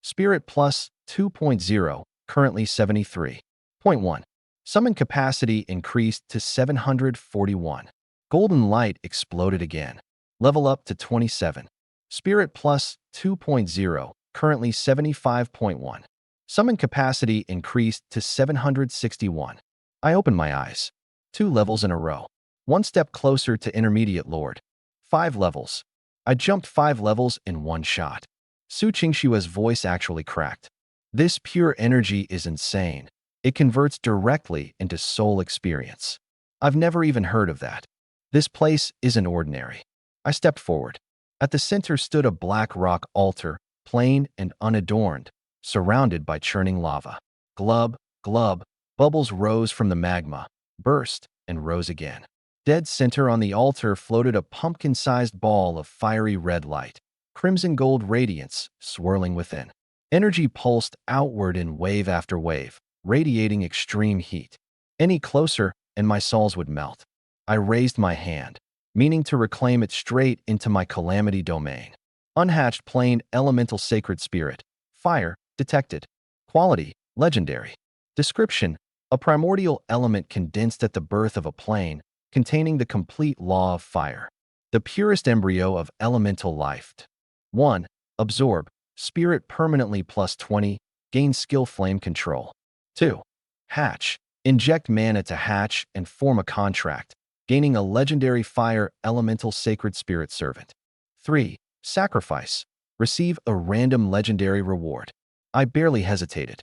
Spirit plus 2.0, currently 73.1. Summon capacity increased to 741. Golden light exploded again. Level up to 27. Spirit plus 2.0, currently 75.1. Summon capacity increased to 761. I opened my eyes. 2 levels in a row. 1 step closer to Intermediate Lord. 5 levels. I jumped 5 levels in 1 shot. Su Qingshue's voice actually cracked. This pure energy is insane. It converts directly into soul experience. I've never even heard of that. This place isn't ordinary. I stepped forward. At the center stood a black rock altar, plain and unadorned, surrounded by churning lava. Glub, glub, bubbles rose from the magma, burst, and rose again. Dead center on the altar floated a pumpkin-sized ball of fiery red light, crimson gold radiance swirling within. Energy pulsed outward in wave after wave, radiating extreme heat. Any closer, and my souls would melt. I raised my hand, meaning to reclaim it straight into my calamity domain. Unhatched plain elemental sacred spirit. Fire, detected. Quality, legendary. Description, a primordial element condensed at the birth of a plane, containing the complete law of fire. The purest embryo of elemental life. 1. Absorb. Spirit permanently +20. Gain skill flame control. 2. Hatch. Inject mana to hatch and form a contract, gaining a legendary fire elemental sacred spirit servant. 3. Sacrifice. Receive a random legendary reward. I barely hesitated.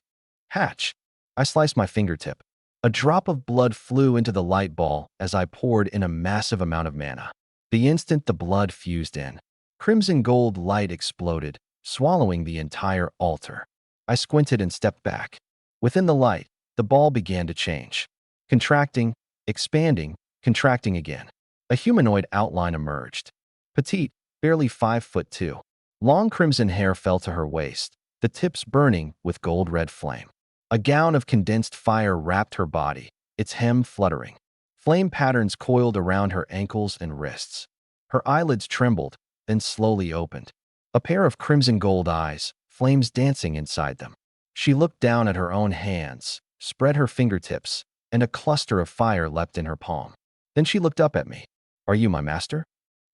Hatch. I sliced my fingertip. A drop of blood flew into the light ball as I poured in a massive amount of mana. The instant the blood fused in, crimson gold light exploded, swallowing the entire altar. I squinted and stepped back. Within the light, the ball began to change. Contracting, expanding, contracting again. A humanoid outline emerged. Petite, barely 5'2". Long crimson hair fell to her waist, the tips burning with gold-red flame. A gown of condensed fire wrapped her body, its hem fluttering. Flame patterns coiled around her ankles and wrists. Her eyelids trembled, then slowly opened. A pair of crimson gold eyes, flames dancing inside them. She looked down at her own hands, spread her fingertips, and a cluster of fire leapt in her palm. Then she looked up at me. Are you my master?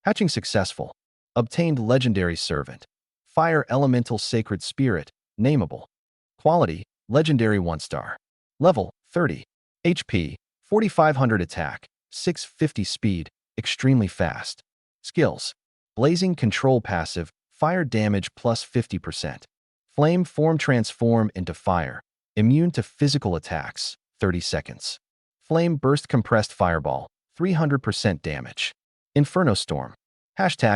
Hatching successful. Obtained legendary servant. Fire elemental sacred spirit, nameable. Quality, legendary 1-star. Level, 30. HP, 4500 attack, 650 speed, extremely fast. Skills, blazing control passive, fire damage +50%. Flame form transform into fire, immune to physical attacks, 30 seconds. Flame burst compressed fireball, 300% damage. Inferno storm.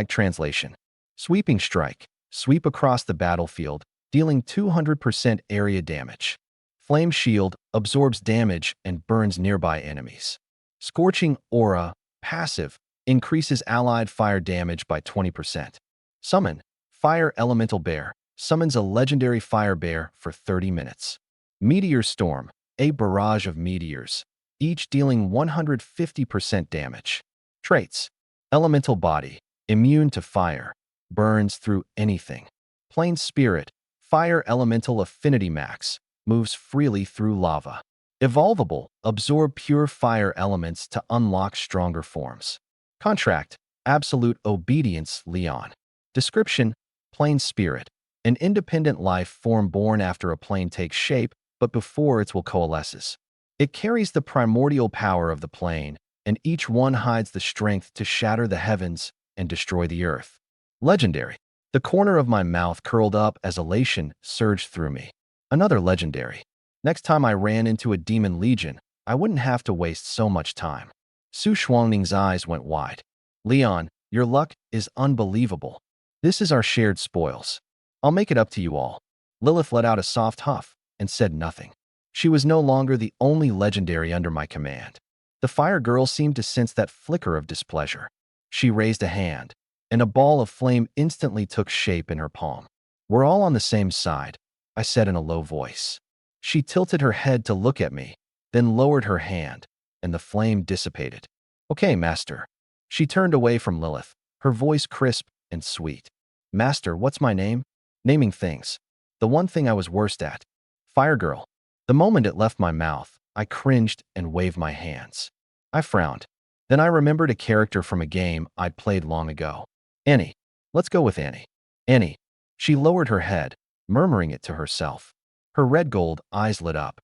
Translation. Sweeping strike. Sweep across the battlefield, dealing 200% area damage. Flame shield absorbs damage and burns nearby enemies. Scorching aura. Passive. Increases allied fire damage by 20%. Summon. Fire elemental bear. Summons a legendary fire bear for 30 minutes. Meteor storm. A barrage of meteors, each dealing 150% damage. Traits. Elemental body. Immune to fire. Burns through anything. Plain spirit. Fire elemental affinity max. Moves freely through lava. Evolvable. Absorb pure fire elements to unlock stronger forms. Contract. Absolute obedience Leon. Description. Plain spirit. An independent life form born after a plane takes shape, but before its will coalesces. It carries the primordial power of the plane, and each one hides the strength to shatter the heavens and destroy the earth. Legendary. The corner of my mouth curled up as elation surged through me. Another legendary. Next time I ran into a demon legion, I wouldn't have to waste so much time. Su Shuangning's eyes went wide. Leon, your luck is unbelievable. This is our shared spoils. I'll make it up to you all. Lilith let out a soft huff and said nothing. She was no longer the only legendary under my command. The fire girl seemed to sense that flicker of displeasure. She raised a hand, and a ball of flame instantly took shape in her palm. We're all on the same side, I said in a low voice. She tilted her head to look at me, then lowered her hand, and the flame dissipated. Okay, Master. She turned away from Lilith, her voice crisp and sweet. Master, what's my name? Naming things. The one thing I was worst at. Fire girl. The moment it left my mouth, I cringed and waved my hands. I frowned. Then I remembered a character from a game I'd played long ago. Annie. Let's go with Annie. Annie. She lowered her head, murmuring it to herself. Her red gold eyes lit up.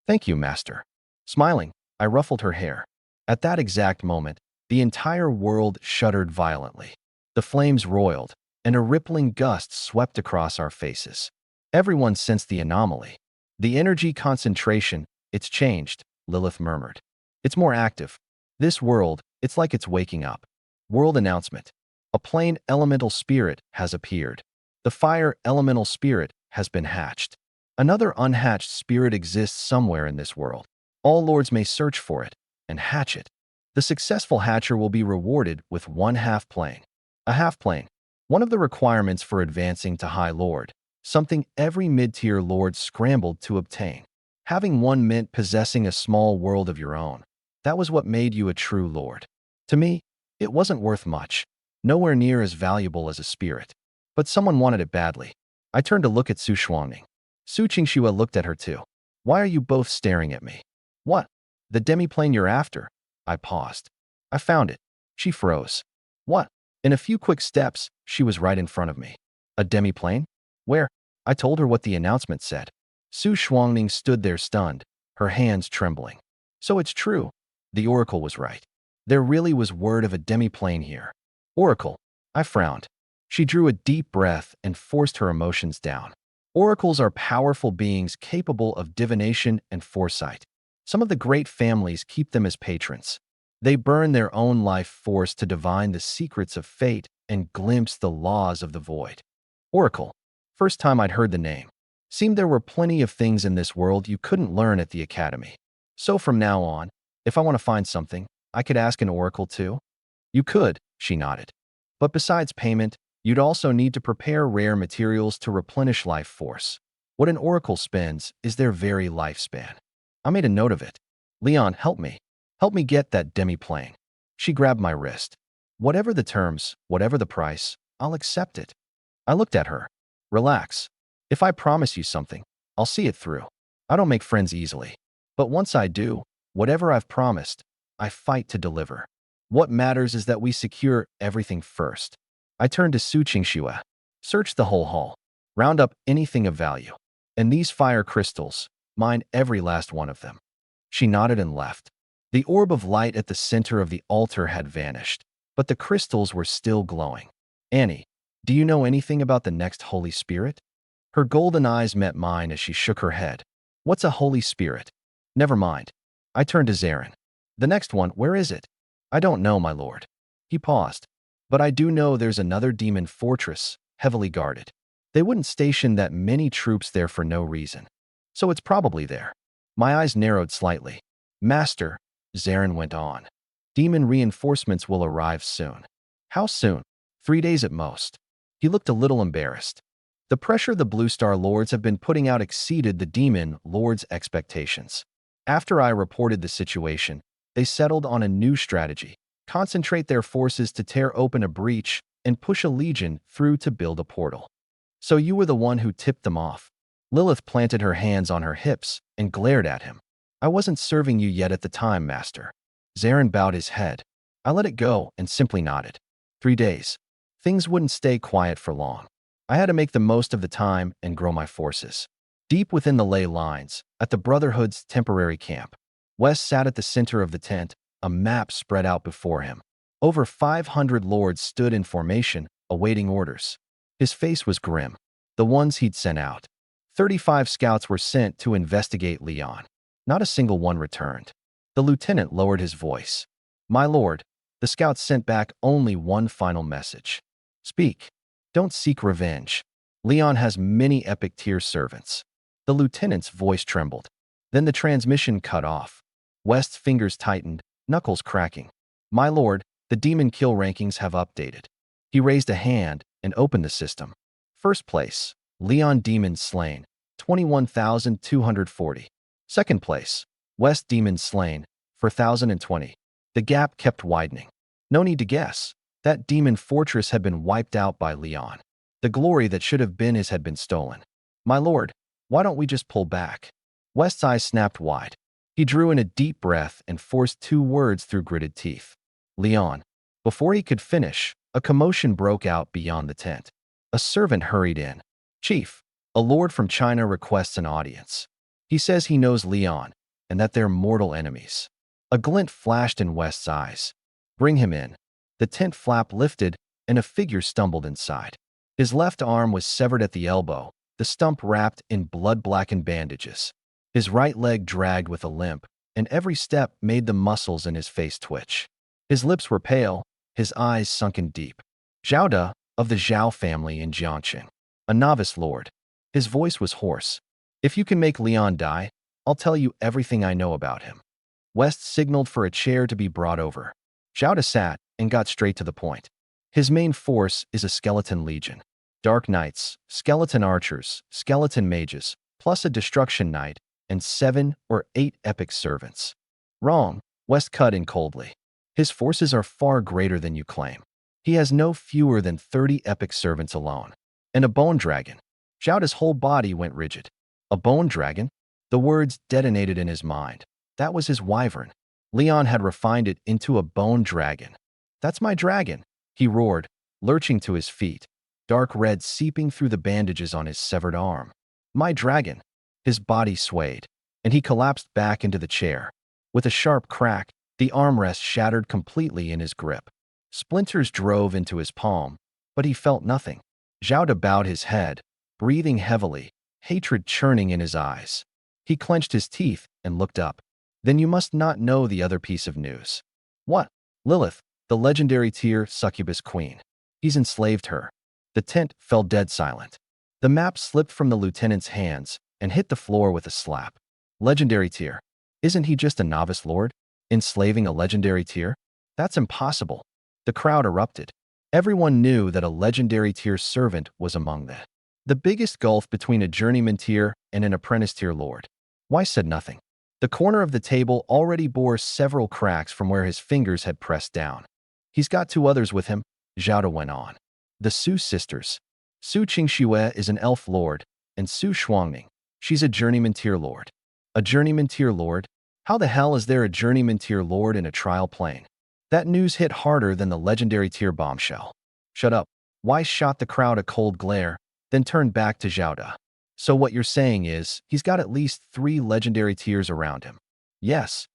Thank you, Master. Smiling, I ruffled her hair. At that exact moment, the entire world shuddered violently. The flames roiled, and a rippling gust swept across our faces. Everyone sensed the anomaly. The energy concentration, It's changed, Lilith murmured. It's more active. This world, it's like it's waking up. World announcement. A plain elemental spirit has appeared. The fire elemental spirit has been hatched. Another unhatched spirit exists somewhere in this world. All lords may search for it and hatch it. The successful hatcher will be rewarded with one half-plane. A half-plane. One of the requirements for advancing to High Lord, something every mid-tier lord scrambled to obtain. Having one meant possessing a small world of your own. That was what made you a true lord. To me, it wasn't worth much, nowhere near as valuable as a spirit. But someone wanted it badly. I turned to look at Su Shuangning. Su Qingxue looked at her too. Why are you both staring at me? What? The demiplane you're after? I paused. I found it. She froze. What? In a few quick steps, she was right in front of me. A demiplane? Where? I told her what the announcement said. Su Shuangning stood there stunned, her hands trembling. So it's true. The oracle was right. There really was word of a demiplane here. Oracle. I frowned. She drew a deep breath and forced her emotions down. Oracles are powerful beings capable of divination and foresight. Some of the great families keep them as patrons. They burn their own life force to divine the secrets of fate and glimpse the laws of the void. Oracle. First time I'd heard the name. Seemed there were plenty of things in this world you couldn't learn at the academy. So from now on, if I want to find something, I could ask an oracle too? You could, she nodded. But besides payment, you'd also need to prepare rare materials to replenish life force. What an oracle spends is their very lifespan. I made a note of it. Leon, help me. Help me get that demiplane. She grabbed my wrist. Whatever the terms, whatever the price, I'll accept it. I looked at her. Relax. If I promise you something, I'll see it through. I don't make friends easily. But once I do, whatever I've promised, I fight to deliver. What matters is that we secure everything first. I turned to Su Qingxue. Search the whole hall. Round up anything of value. And these fire crystals, mine every last one of them. She nodded and left. The orb of light at the center of the altar had vanished, but the crystals were still glowing. Annie, do you know anything about the next Holy Spirit? Her golden eyes met mine as she shook her head. What's a Holy Spirit? Never mind. I turned to Zarin. The next one, where is it? I don't know, my lord. He paused. But I do know there's another demon fortress, heavily guarded. They wouldn't station that many troops there for no reason. So it's probably there. My eyes narrowed slightly. Master, Zarin went on. Demon reinforcements will arrive soon. How soon? 3 days at most. He looked a little embarrassed. The pressure the Blue Star Lords have been putting out exceeded the Demon Lords' expectations. After I reported the situation, they settled on a new strategy. Concentrate their forces to tear open a breach and push a legion through to build a portal. So you were the one who tipped them off. Lilith planted her hands on her hips and glared at him. I wasn't serving you yet at the time, Master. Zarin bowed his head. I let it go and simply nodded. 3 days. Things wouldn't stay quiet for long. I had to make the most of the time and grow my forces. Deep within the ley lines, at the Brotherhood's temporary camp, West sat at the center of the tent, a map spread out before him. Over 500 lords stood in formation, awaiting orders. His face was grim. The ones he'd sent out. 35 scouts were sent to investigate Leon. Not a single one returned. The lieutenant lowered his voice. My lord, the scouts sent back only one final message. Speak. Don't seek revenge. Leon has many epic tier servants. The lieutenant's voice trembled. Then the transmission cut off. West's fingers tightened, knuckles cracking. My lord, the demon kill rankings have updated. He raised a hand and opened the system. First place, Leon Demon Slain, 21,240. Second place, West Demon Slain, 4,020. The gap kept widening. No need to guess. That demon fortress had been wiped out by Leon. The glory that should have been his had been stolen. My lord, why don't we just pull back? West's eyes snapped wide. He drew in a deep breath and forced 2 words through gritted teeth. Leon. Before he could finish, a commotion broke out beyond the tent. A servant hurried in. Chief, a lord from China requests an audience. He says he knows Leon, and that they're mortal enemies. A glint flashed in West's eyes. Bring him in. The tent flap lifted, and a figure stumbled inside. His left arm was severed at the elbow, the stump wrapped in blood-blackened bandages. His right leg dragged with a limp, and every step made the muscles in his face twitch. His lips were pale, his eyes sunken deep. Zhao De, of the Zhao family in Jiangqing, a novice lord. His voice was hoarse. If you can make Leon die, I'll tell you everything I know about him. West signaled for a chair to be brought over. Zhao De sat and got straight to the point. His main force is a skeleton legion. Dark knights, skeleton archers, skeleton mages, plus a destruction knight, and 7 or 8 epic servants. Wrong, West cut in coldly. His forces are far greater than you claim. He has no fewer than 30 epic servants alone. And a bone dragon. Zhao De's whole body went rigid. A bone dragon? The words detonated in his mind. That was his wyvern. Leon had refined it into a bone dragon. That's my dragon, he roared, lurching to his feet, dark red seeping through the bandages on his severed arm. My dragon. His body swayed, and he collapsed back into the chair. With a sharp crack, the armrest shattered completely in his grip. Splinters drove into his palm, but he felt nothing. Zhao De bowed his head, breathing heavily, hatred churning in his eyes. He clenched his teeth and looked up. Then you must not know the other piece of news. What? Lilith, the legendary tier succubus queen. He's enslaved her. The tent fell dead silent. The map slipped from the lieutenant's hands and hit the floor with a slap. Legendary tier. Isn't he just a novice lord? Enslaving a legendary tier? That's impossible. The crowd erupted. Everyone knew that a legendary tier servant was among them. The biggest gulf between a journeyman tier and an apprentice tier lord. Weiss said nothing. The corner of the table already bore several cracks from where his fingers had pressed down. He's got 2 others with him, Zhao De went on. The Su sisters. Su Qingxue is an elf lord, and Su Shuangning. She's a journeyman tier lord. A journeyman tier lord? How the hell is there a journeyman tier lord in a trial plane? That news hit harder than the legendary tier bombshell. Shut up. Weiss shot the crowd a cold glare, then turned back to Zhao De. So what you're saying is, he's got at least 3 legendary tiers around him. Yes.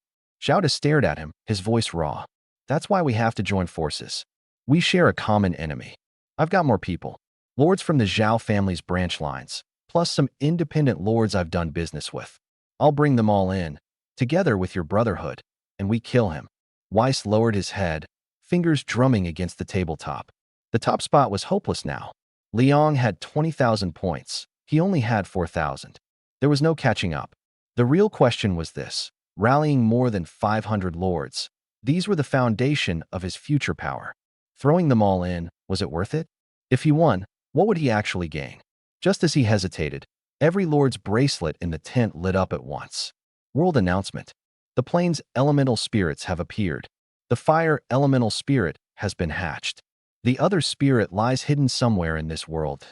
Zhao De stared at him, his voice raw. That's why we have to join forces. We share a common enemy. I've got more people. Lords from the Zhao family's branch lines, plus some independent lords I've done business with. I'll bring them all in, together with your brotherhood, and we kill him. Weiss lowered his head, fingers drumming against the tabletop. The top spot was hopeless now. Liang had 20,000 points. He only had 4,000. There was no catching up. The real question was this: rallying more than 500 lords. These were the foundation of his future power. Throwing them all in, was it worth it? If he won, what would he actually gain? Just as he hesitated, every lord's bracelet in the tent lit up at once. World announcement. The plane's elemental spirits have appeared. The fire elemental spirit has been hatched. The other spirit lies hidden somewhere in this world.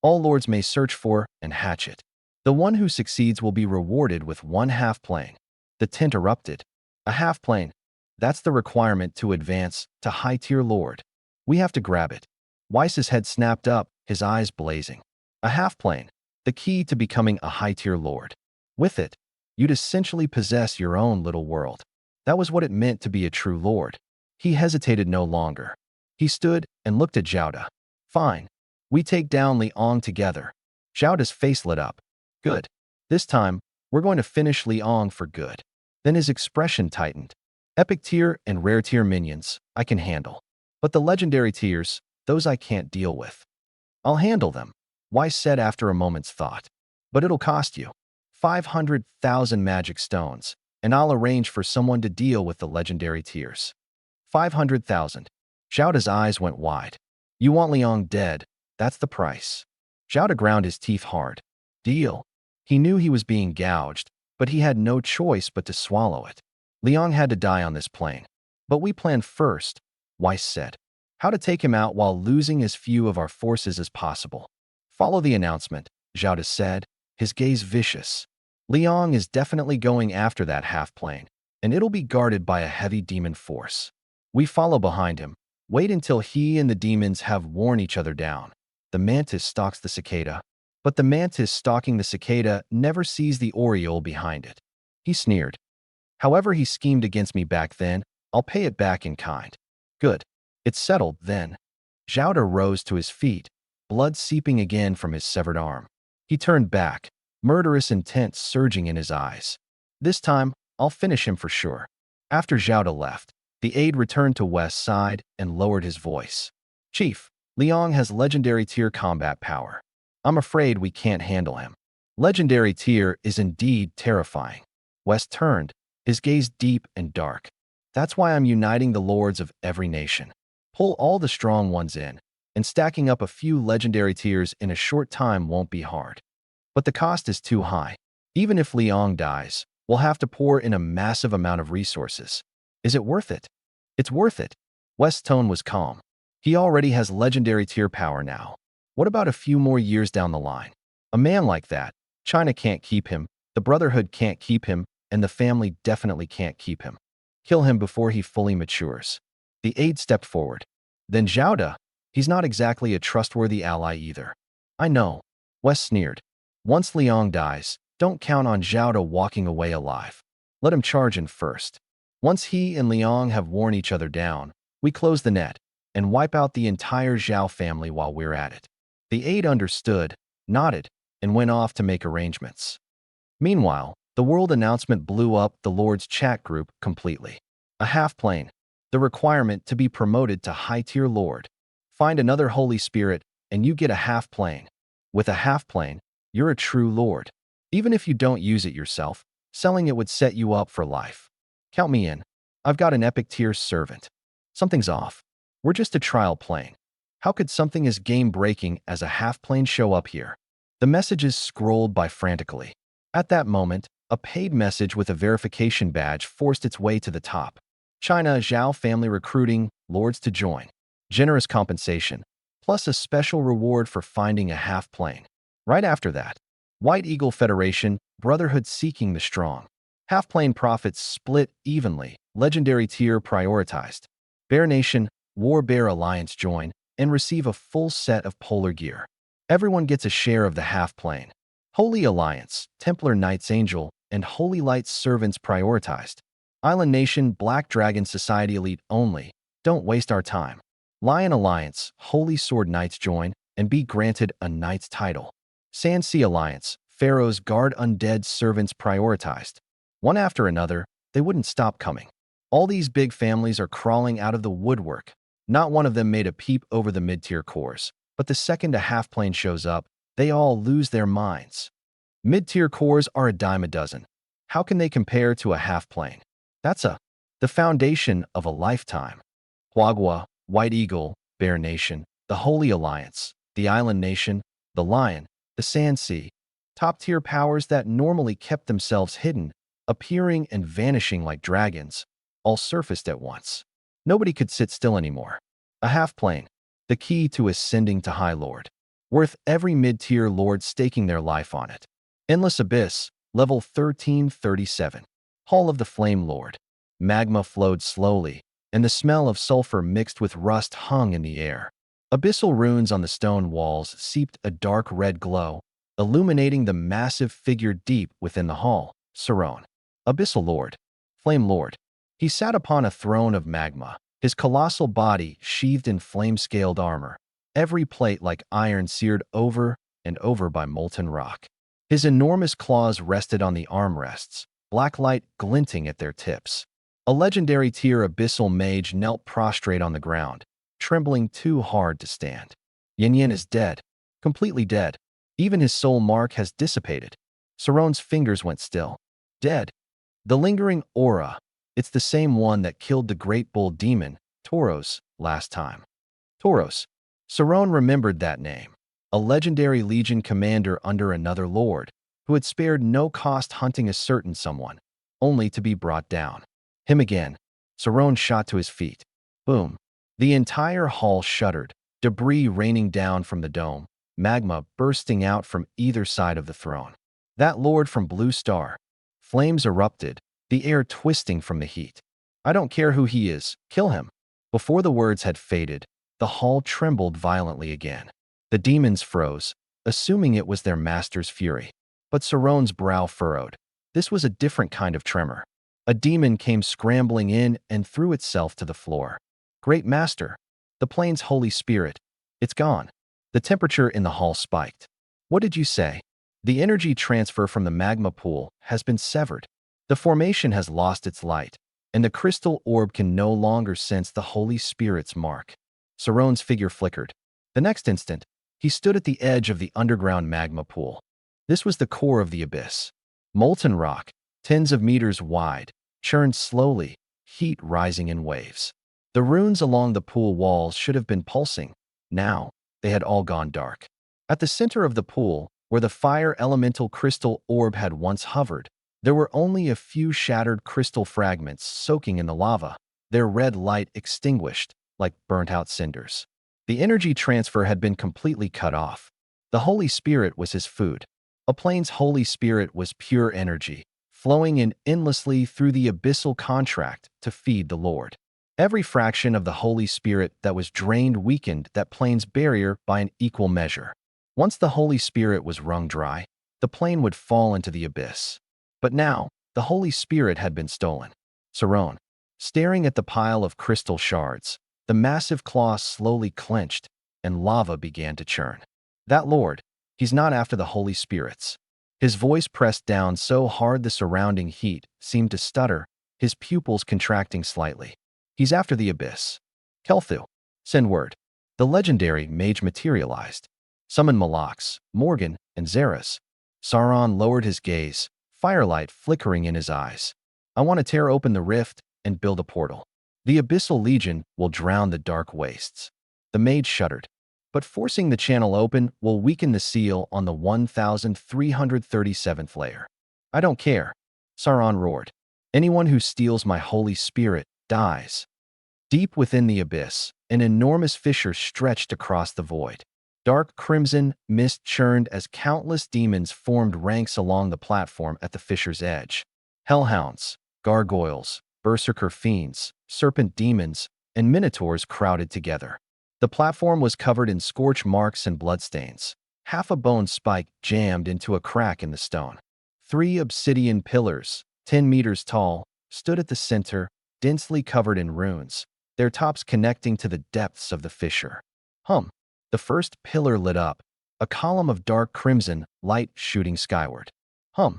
All lords may search for and hatch it. The one who succeeds will be rewarded with 1 half-plane. The tent erupted. A half-plane. That's the requirement to advance to high-tier lord. We have to grab it. Weiss's head snapped up, his eyes blazing. A half-plane. The key to becoming a high-tier lord. With it, you'd essentially possess your own little world. That was what it meant to be a true lord. He hesitated no longer. He stood and looked at Zhao De. Fine. We take down Liang together. Zhao De's face lit up. Good. This time, we're going to finish Liang for good. Then his expression tightened. Epic tier and rare tier minions, I can handle. But the legendary tiers, those I can't deal with. I'll handle them, Weiss said after a moment's thought. But it'll cost you 500,000 magic stones, and I'll arrange for someone to deal with the legendary tiers. 500,000. Zhao De's eyes went wide. You want Liang dead, that's the price. Zhao De ground his teeth hard. Deal. He knew he was being gouged, but he had no choice but to swallow it. Liang had to die on this plane. But we planned first, Weiss said. How to take him out while losing as few of our forces as possible. Follow the announcement, Zhao De said, his gaze vicious. Liang is definitely going after that half-plane, and it'll be guarded by a heavy demon force. We follow behind him. Wait until he and the demons have worn each other down. The mantis stalks the cicada, but the mantis stalking the cicada never sees the aureole behind it. He sneered. However he schemed against me back then, I'll pay it back in kind. Good. It's settled, then. Zhao De rose to his feet, blood seeping again from his severed arm. He turned back, murderous intent surging in his eyes. This time, I'll finish him for sure. After Zhao left, the aide returned to West's side and lowered his voice. Chief, Liang has legendary tier combat power. I'm afraid we can't handle him. Legendary tier is indeed terrifying. West turned, his gaze deep and dark. That's why I'm uniting the lords of every nation. Pull all the strong ones in, and stacking up a few legendary tiers in a short time won't be hard. But the cost is too high. Even if Liang dies, we'll have to pour in a massive amount of resources. Is it worth it? It's worth it. West's tone was calm. He already has legendary tier power now. What about a few more years down the line? A man like that, China can't keep him, the Brotherhood can't keep him, and the family definitely can't keep him. Kill him before he fully matures. The aide stepped forward. Then Zhao, he's not exactly a trustworthy ally either. I know. West sneered. Once Liang dies, don't count on Zhao walking away alive. Let him charge in first. Once he and Liang have worn each other down, we close the net and wipe out the entire Zhao family while we're at it. The aide understood, nodded, and went off to make arrangements. Meanwhile, the world announcement blew up the Lord's chat group completely. A half-plane. The requirement to be promoted to high-tier Lord. Find another Holy Spirit, and you get a half-plane. With a half-plane, you're a true Lord. Even if you don't use it yourself, selling it would set you up for life. Count me in. I've got an epic tier servant. Something's off. We're just a trial plane. How could something as game-breaking as a half-plane show up here? The messages scrolled by frantically. At that moment, a paid message with a verification badge forced its way to the top. China Zhao family recruiting lords to join. Generous compensation, plus a special reward for finding a half-plane. Right after that, White Eagle Federation, Brotherhood seeking the strong. Half-plane profits split evenly, legendary tier prioritized. Bear Nation, War Bear Alliance join and receive a full set of polar gear. Everyone gets a share of the half-plane. Holy Alliance, Templar Knights Angel, and Holy Light Servants prioritized. Island Nation, Black Dragon Society Elite only. Don't waste our time. Lion Alliance, Holy Sword Knights join and be granted a Knight's title. Sand Sea Alliance, Pharaoh's Guard Undead Servants prioritized. One after another, they wouldn't stop coming. All these big families are crawling out of the woodwork. Not one of them made a peep over the mid-tier cores, but the second a half-plane shows up, they all lose their minds. Mid-tier cores are a dime a dozen. How can they compare to a half-plane? That's the foundation of a lifetime. Huagua, White Eagle, Bear Nation, the Holy Alliance, the Island Nation, the Lion, the Sand Sea. Top-tier powers that normally kept themselves hidden, appearing and vanishing like dragons, all surfaced at once. Nobody could sit still anymore. A half-plane, the key to ascending to High Lord. Worth every mid-tier lord staking their life on it. Endless Abyss, level 1337. Hall of the Flame Lord. Magma flowed slowly, and the smell of sulfur mixed with rust hung in the air. Abyssal runes on the stone walls seeped a dark red glow, illuminating the massive figure deep within the hall. Saron. Abyssal Lord. Flame Lord. He sat upon a throne of magma, his colossal body sheathed in flame-scaled armor, every plate like iron seared over and over by molten rock. His enormous claws rested on the armrests, black light glinting at their tips. A legendary tier abyssal mage knelt prostrate on the ground, trembling too hard to stand. Yin Yin is dead, completely dead. Even his soul mark has dissipated. Saron's fingers went still. Dead. The lingering aura, it's the same one that killed the great bull demon, Tauros, last time. Tauros. Saron remembered that name. A legendary legion commander under another lord, who had spared no cost hunting a certain someone, only to be brought down. Him again. Saron shot to his feet. Boom. The entire hall shuddered, debris raining down from the dome, magma bursting out from either side of the throne. That lord from Blue Star. Flames erupted, the air twisting from the heat. I don't care who he is, kill him. Before the words had faded, the hall trembled violently again. The demons froze, assuming it was their master's fury. But Saron's brow furrowed. This was a different kind of tremor. A demon came scrambling in and threw itself to the floor. Great Master, the plane's Holy Spirit, it's gone. The temperature in the hall spiked. What did you say? The energy transfer from the magma pool has been severed. The formation has lost its light, and the crystal orb can no longer sense the Holy Spirit's mark. Saron's figure flickered. The next instant, he stood at the edge of the underground magma pool. This was the core of the abyss. Molten rock, tens of meters wide, churned slowly, heat rising in waves. The runes along the pool walls should have been pulsing. Now, they had all gone dark. At the center of the pool, where the fire elemental crystal orb had once hovered, there were only a few shattered crystal fragments soaking in the lava, their red light extinguished like burnt-out cinders. The energy transfer had been completely cut off. The Holy Spirit was his food. A plane's Holy Spirit was pure energy, flowing in endlessly through the abyssal contract to feed the Lord. Every fraction of the Holy Spirit that was drained weakened that plane's barrier by an equal measure. Once the Holy Spirit was wrung dry, the plane would fall into the abyss. But now, the Holy Spirit had been stolen. Saron, staring at the pile of crystal shards, the massive claw slowly clenched, and lava began to churn. That Lord, he's not after the Holy Spirits. His voice pressed down so hard the surrounding heat seemed to stutter, his pupils contracting slightly. He's after the abyss. Kelthu, send word. The legendary mage materialized. Summon Malox, Morgan, and Xeris. Sauron lowered his gaze, firelight flickering in his eyes. I want to tear open the rift and build a portal. The Abyssal Legion will drown the dark wastes. The mage shuddered. But forcing the channel open will weaken the seal on the 1337th layer. I don't care. Sauron roared. Anyone who steals my Holy Spirit dies. Deep within the abyss, an enormous fissure stretched across the void. Dark crimson mist churned as countless demons formed ranks along the platform at the fissure's edge. Hellhounds, gargoyles, berserker fiends, serpent demons, and minotaurs crowded together. The platform was covered in scorch marks and bloodstains. Half a bone spike jammed into a crack in the stone. 3 obsidian pillars, 10 meters tall, stood at the center, densely covered in runes, their tops connecting to the depths of the fissure. The first pillar lit up, a column of dark crimson light shooting skyward. The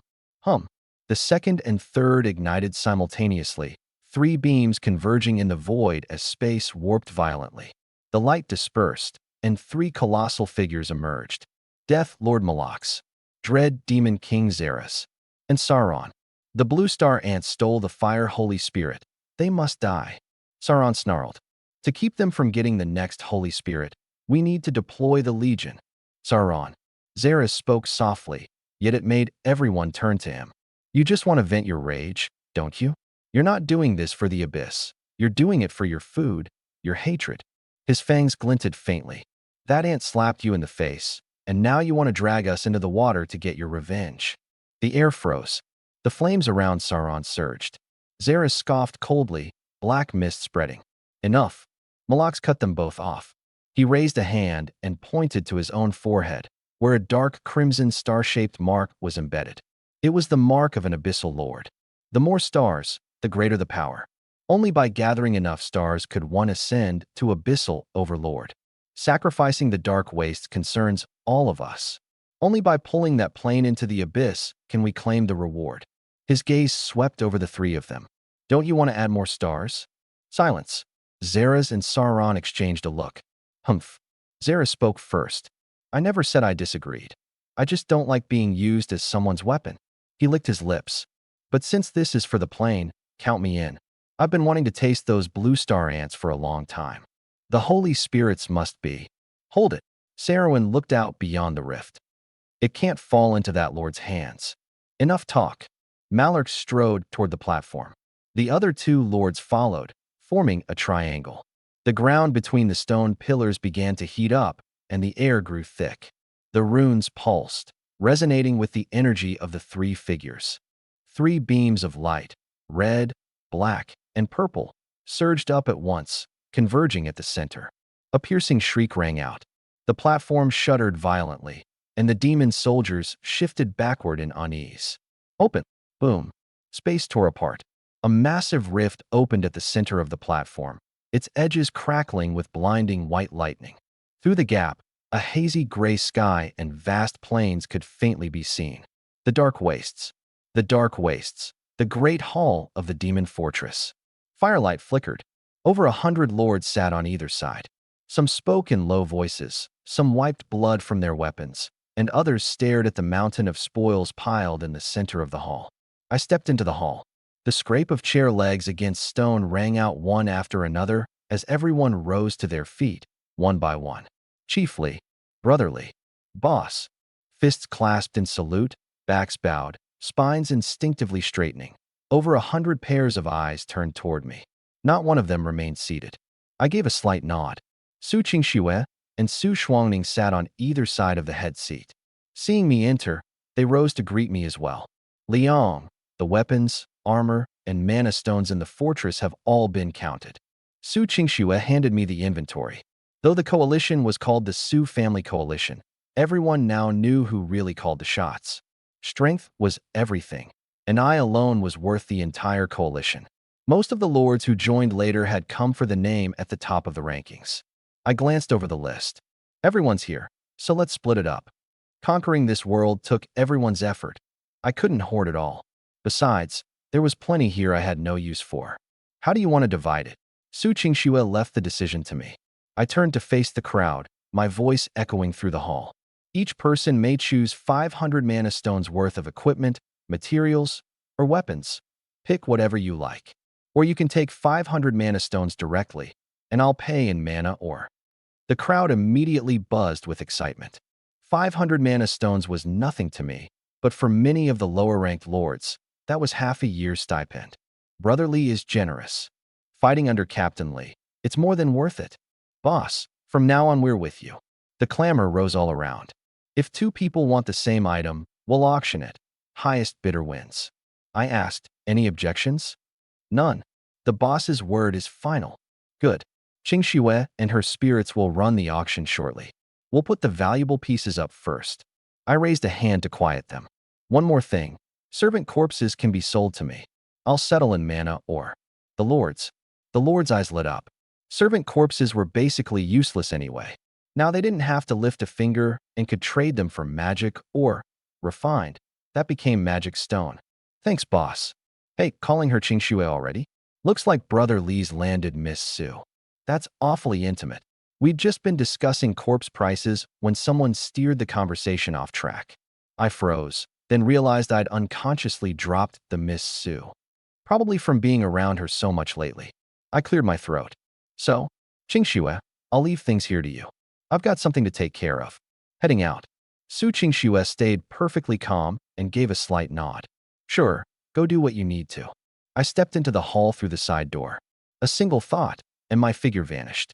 second and third ignited simultaneously, 3 beams converging in the void as space warped violently. The light dispersed, and 3 colossal figures emerged. Death Lord Malox, Dread Demon King Xeris, and Sauron. The blue star ants stole the fire Holy Spirit. They must die. Sauron snarled. To keep them from getting the next Holy Spirit, we need to deploy the Legion. Sauron. Xeris spoke softly, yet it made everyone turn to him. You just want to vent your rage, don't you? You're not doing this for the abyss. You're doing it for your food, your hatred. His fangs glinted faintly. That ant slapped you in the face, and now you want to drag us into the water to get your revenge. The air froze. The flames around Sauron surged. Xeris scoffed coldly, black mist spreading. Enough. Malox cut them both off. He raised a hand and pointed to his own forehead, where a dark crimson star-shaped mark was embedded. It was the mark of an abyssal lord. The more stars, the greater the power. Only by gathering enough stars could one ascend to abyssal overlord. Sacrificing the dark wastes concerns all of us. Only by pulling that plane into the abyss can we claim the reward. His gaze swept over the 3 of them. Don't you want to add more stars? Silence. Xeris and Sauron exchanged a look. Humph. Xeris spoke first. I never said I disagreed. I just don't like being used as someone's weapon. He licked his lips. But since this is for the plane, count me in. I've been wanting to taste those blue star ants for a long time. The Holy Spirits must be. Hold it. Saruman looked out beyond the rift. It can't fall into that lord's hands. Enough talk. Mallark strode toward the platform. The other 2 lords followed, forming a triangle. The ground between the stone pillars began to heat up, and the air grew thick. The runes pulsed, resonating with the energy of the 3 figures. 3 beams of light, red, black, and purple, surged up at once, converging at the center. A piercing shriek rang out. The platform shuddered violently, and the demon soldiers shifted backward in unease. Open! Boom! Space tore apart. A massive rift opened at the center of the platform, its edges crackling with blinding white lightning. Through the gap, A hazy gray sky and vast plains could faintly be seen. The dark wastes. The dark wastes. The great hall of the demon fortress. Firelight flickered. Over 100 lords sat on either side. Some spoke in low voices, some wiped blood from their weapons, and others stared at the mountain of spoils piled in the center of the hall. I stepped into the hall. The scrape of chair legs against stone rang out one after another as everyone rose to their feet, one by one. Chiefly, brotherly, boss, fists clasped in salute, backs bowed, spines instinctively straightening. Over 100 pairs of eyes turned toward me. Not one of them remained seated. I gave a slight nod. Su Qingxue and Su Shuangning sat on either side of the head seat. Seeing me enter, they rose to greet me as well. Liang, the weapons, armor, and mana stones in the fortress have all been counted. Su Qingxue handed me the inventory. Though the coalition was called the Su Family Coalition, everyone now knew who really called the shots. Strength was everything, and I alone was worth the entire coalition. Most of the lords who joined later had come for the name at the top of the rankings. I glanced over the list. Everyone's here, so let's split it up. Conquering this world took everyone's effort. I couldn't hoard it all. Besides, there was plenty here I had no use for. How do you want to divide it? Su Qingxue left the decision to me. I turned to face the crowd, my voice echoing through the hall. Each person may choose 500 mana stones worth of equipment, materials, or weapons. Pick whatever you like. Or you can take 500 mana stones directly, and I'll pay in mana ore. The crowd immediately buzzed with excitement. 500 mana stones was nothing to me, but for many of the lower-ranked lords, that was half a year's stipend. Brother Li is generous. Fighting under Captain Li, it's more than worth it. Boss, from now on we're with you. The clamor rose all around. If two people want the same item, we'll auction it. Highest bidder wins. I asked, any objections? None. The boss's word is final. Good. Qingxue and her spirits will run the auction shortly. We'll put the valuable pieces up first. I raised a hand to quiet them. One more thing. Servant corpses can be sold to me. I'll settle in mana ore. The lords' eyes lit up. Servant corpses were basically useless anyway. Now they didn't have to lift a finger and could trade them for magic or, refined, that became magic stone. Thanks, boss. Hey, calling her Qingxue already? Looks like Brother Li's landed Miss Su. That's awfully intimate. We'd just been discussing corpse prices when someone steered the conversation off track. I froze, then realized I'd unconsciously dropped the Miss Su. Probably from being around her so much lately. I cleared my throat. So, Qingxue, I'll leave things here to you. I've got something to take care of. Heading out. Su Qingxue stayed perfectly calm and gave a slight nod. Sure, go do what you need to. I stepped into the hall through the side door. A single thought, and my figure vanished.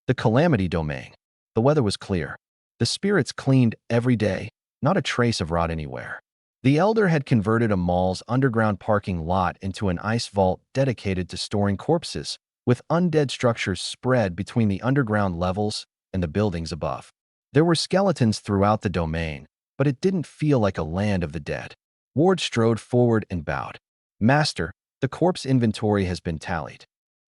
The Calamity Domain. The weather was clear. The spirits cleaned every day, not a trace of rot anywhere. The Elder had converted a mall's underground parking lot into an ice vault dedicated to storing corpses, with undead structures spread between the underground levels and the buildings above. There were skeletons throughout the domain, but it didn't feel like a land of the dead. Ward strode forward and bowed. Master, the corpse inventory has been tallied.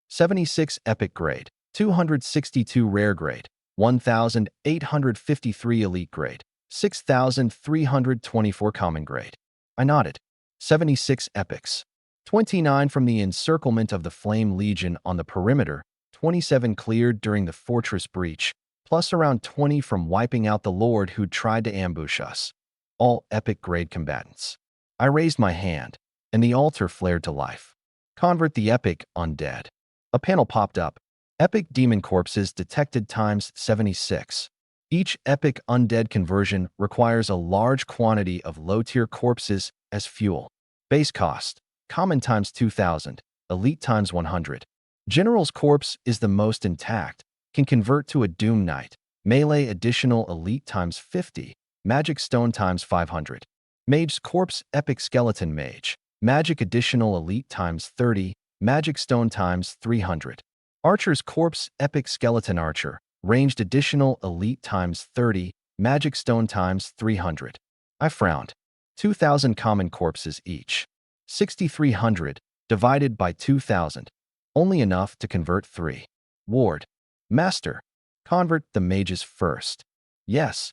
76 epic grade, 262 rare grade, 1,853 elite grade, 6,324 common grade. I nodded. 76 epics. 29 from the encirclement of the Flame Legion on the perimeter, 27 cleared during the fortress breach, plus around 20 from wiping out the Lord who'd tried to ambush us. All epic grade combatants. I raised my hand, and the altar flared to life. Convert the epic undead. A panel popped up. Epic demon corpses detected times 76. Each epic undead conversion requires a large quantity of low-tier corpses as fuel. Base cost. Common times 2,000. Elite times 100. General's corpse is the most intact. Can convert to a Doom Knight. Melee additional elite times 50. Magic stone times 500. Mage's corpse epic skeleton mage. Magic additional elite times 30. Magic stone times 300. Archer's corpse epic skeleton archer. Ranged additional elite times 30. Magic stone times 300. I frowned. 2,000 common corpses each. 6,300 divided by 2,000. Only enough to convert 3. Ward. Master. Convert the mages first. Yes.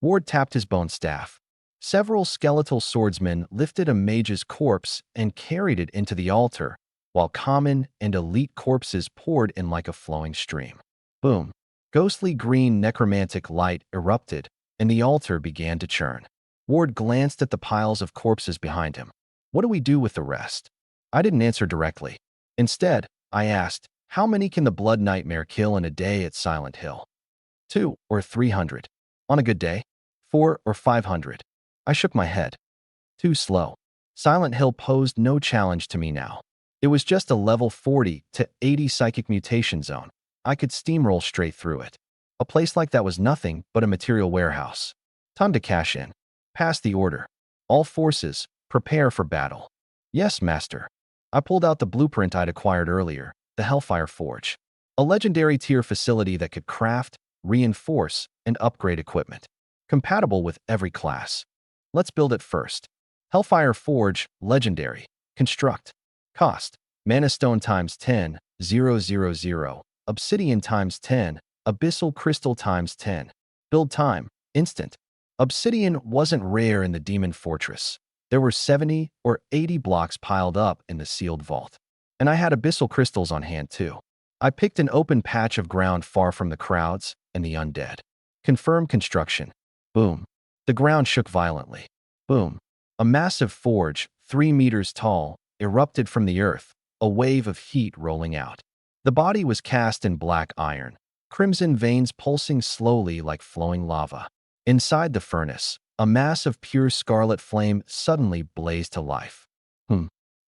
Ward tapped his bone staff. Several skeletal swordsmen lifted a mage's corpse and carried it into the altar, while common and elite corpses poured in like a flowing stream. Boom. Ghostly green necromantic light erupted, and the altar began to churn. Ward glanced at the piles of corpses behind him. What do we do with the rest? I didn't answer directly. Instead, I asked, how many can the Blood Nightmare kill in a day at Silent Hill? 2 or 300. On a good day? 4 or 500. I shook my head. Too slow. Silent Hill posed no challenge to me now. It was just a level 40 to 80 psychic mutation zone. I could steamroll straight through it. A place like that was nothing but a material warehouse. Time to cash in. Pass the order. All forces, prepare for battle. Yes, master. I pulled out the blueprint I'd acquired earlier, the Hellfire Forge. A legendary tier facility that could craft, reinforce, and upgrade equipment. Compatible with every class. Let's build it first. Hellfire Forge, Legendary. Construct. Cost. Mana Stone times 10, 000. Obsidian times 10, Abyssal Crystal times 10. Build time. Instant. Obsidian wasn't rare in the Demon Fortress. There were 70 or 80 blocks piled up in the sealed vault. And I had Abyssal Crystals on hand too. I picked an open patch of ground far from the crowds and the undead. Confirm construction. Boom. The ground shook violently. Boom. A massive forge, 3 meters tall, erupted from the earth, a wave of heat rolling out. The body was cast in black iron, crimson veins pulsing slowly like flowing lava. Inside the furnace, a mass of pure scarlet flame suddenly blazed to life.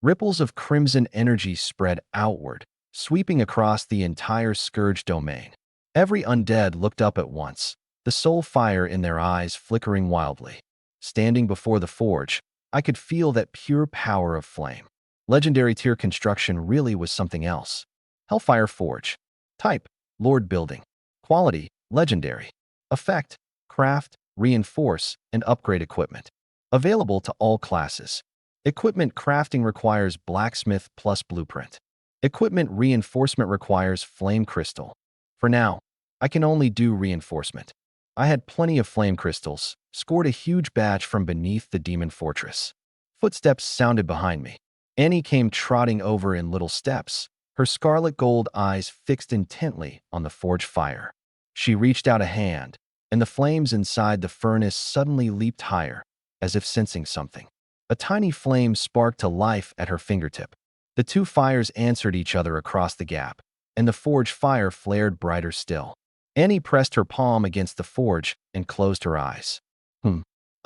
Ripples of crimson energy spread outward, sweeping across the entire Scourge domain. Every undead looked up at once, the soul fire in their eyes flickering wildly. Standing before the forge, I could feel that pure power of flame. Legendary tier construction really was something else. Hellfire Forge. Type, Lord Building. Quality, Legendary. Effect, Craft, Reinforce, and Upgrade equipment. Available to all classes. Equipment crafting requires Blacksmith plus Blueprint. Equipment reinforcement requires Flame Crystal. For now, I can only do reinforcement. I had plenty of flame crystals, scored a huge batch from beneath the Demon Fortress. Footsteps sounded behind me. Annie came trotting over in little steps, her scarlet gold eyes fixed intently on the forge fire. She reached out a hand, and the flames inside the furnace suddenly leaped higher, as if sensing something. A tiny flame sparked to life at her fingertip. The two fires answered each other across the gap, and the forge fire flared brighter still. Annie pressed her palm against the forge and closed her eyes.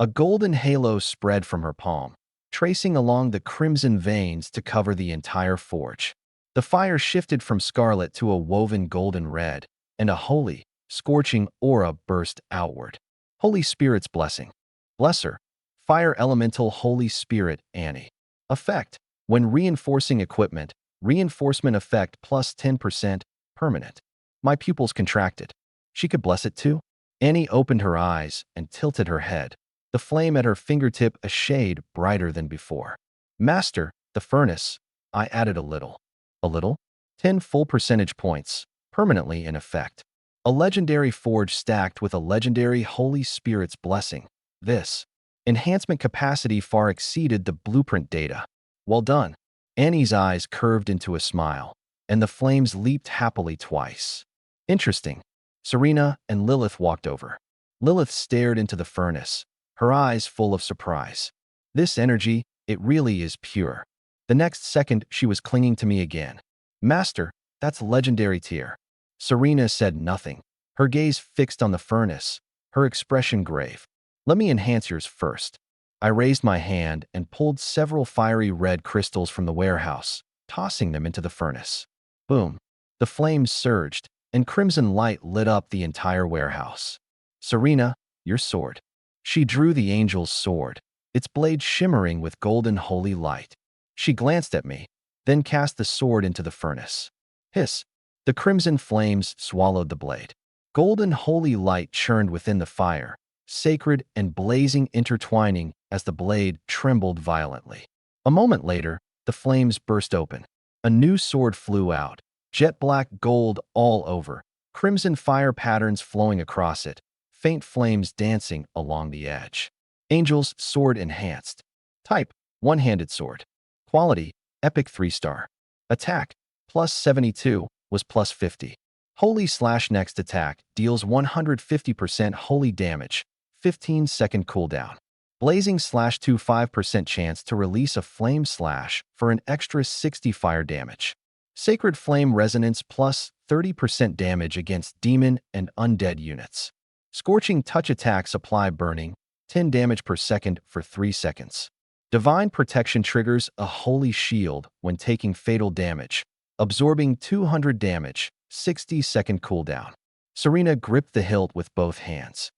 A golden halo spread from her palm, tracing along the crimson veins to cover the entire forge. The fire shifted from scarlet to a woven golden red, and a holy, scorching aura burst outward. Holy Spirit's blessing. Bless her. Fire Elemental Holy Spirit, Annie. Effect. When reinforcing equipment, reinforcement effect plus 10%, permanent. My pupils contracted. She could bless it too? Annie opened her eyes and tilted her head, the flame at her fingertip a shade brighter than before. Master, the furnace. I added a little. A little? 10 full percentage points, permanently in effect. A legendary forge stacked with a legendary Holy Spirit's blessing. This enhancement capacity far exceeded the blueprint data. Well done. Annie's eyes curved into a smile, and the flames leaped happily twice. Interesting. Serena and Lilith walked over. Lilith stared into the furnace, her eyes full of surprise. This energy, it really is pure. The next second, she was clinging to me again. Master, that's legendary tier. Serena said nothing, her gaze fixed on the furnace, her expression grave. Let me enhance yours first. I raised my hand and pulled several fiery red crystals from the warehouse, tossing them into the furnace. Boom. The flames surged, and crimson light lit up the entire warehouse. Serena, your sword. She drew the angel's sword, its blade shimmering with golden holy light. She glanced at me, then cast the sword into the furnace. Hiss. The crimson flames swallowed the blade. Golden holy light churned within the fire, sacred and blazing intertwining as the blade trembled violently. A moment later, the flames burst open. A new sword flew out, jet black gold all over, crimson fire patterns flowing across it, faint flames dancing along the edge. Angels, sword enhanced. Type, one-handed sword. Quality, epic 3-star. Attack, plus 72, was plus 50. Holy/next attack deals 150% holy damage, 15-second cooldown. Blazing/25% chance to release a flame slash for an extra 60 fire damage. Sacred Flame Resonance plus 30% damage against demon and undead units. Scorching Touch attacks apply burning, 10 damage per second for 3 seconds. Divine Protection triggers a holy shield when taking fatal damage, absorbing 200 damage, 60-second cooldown. Serena gripped the hilt with both hands.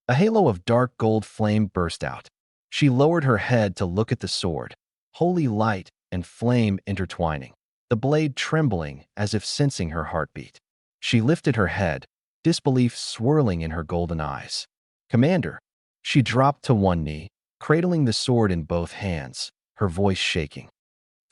A halo of dark gold flame burst out. She lowered her head to look at the sword, holy light and flame intertwining, the blade trembling as if sensing her heartbeat. She lifted her head, disbelief swirling in her golden eyes. "Commander." She dropped to one knee, cradling the sword in both hands, her voice shaking.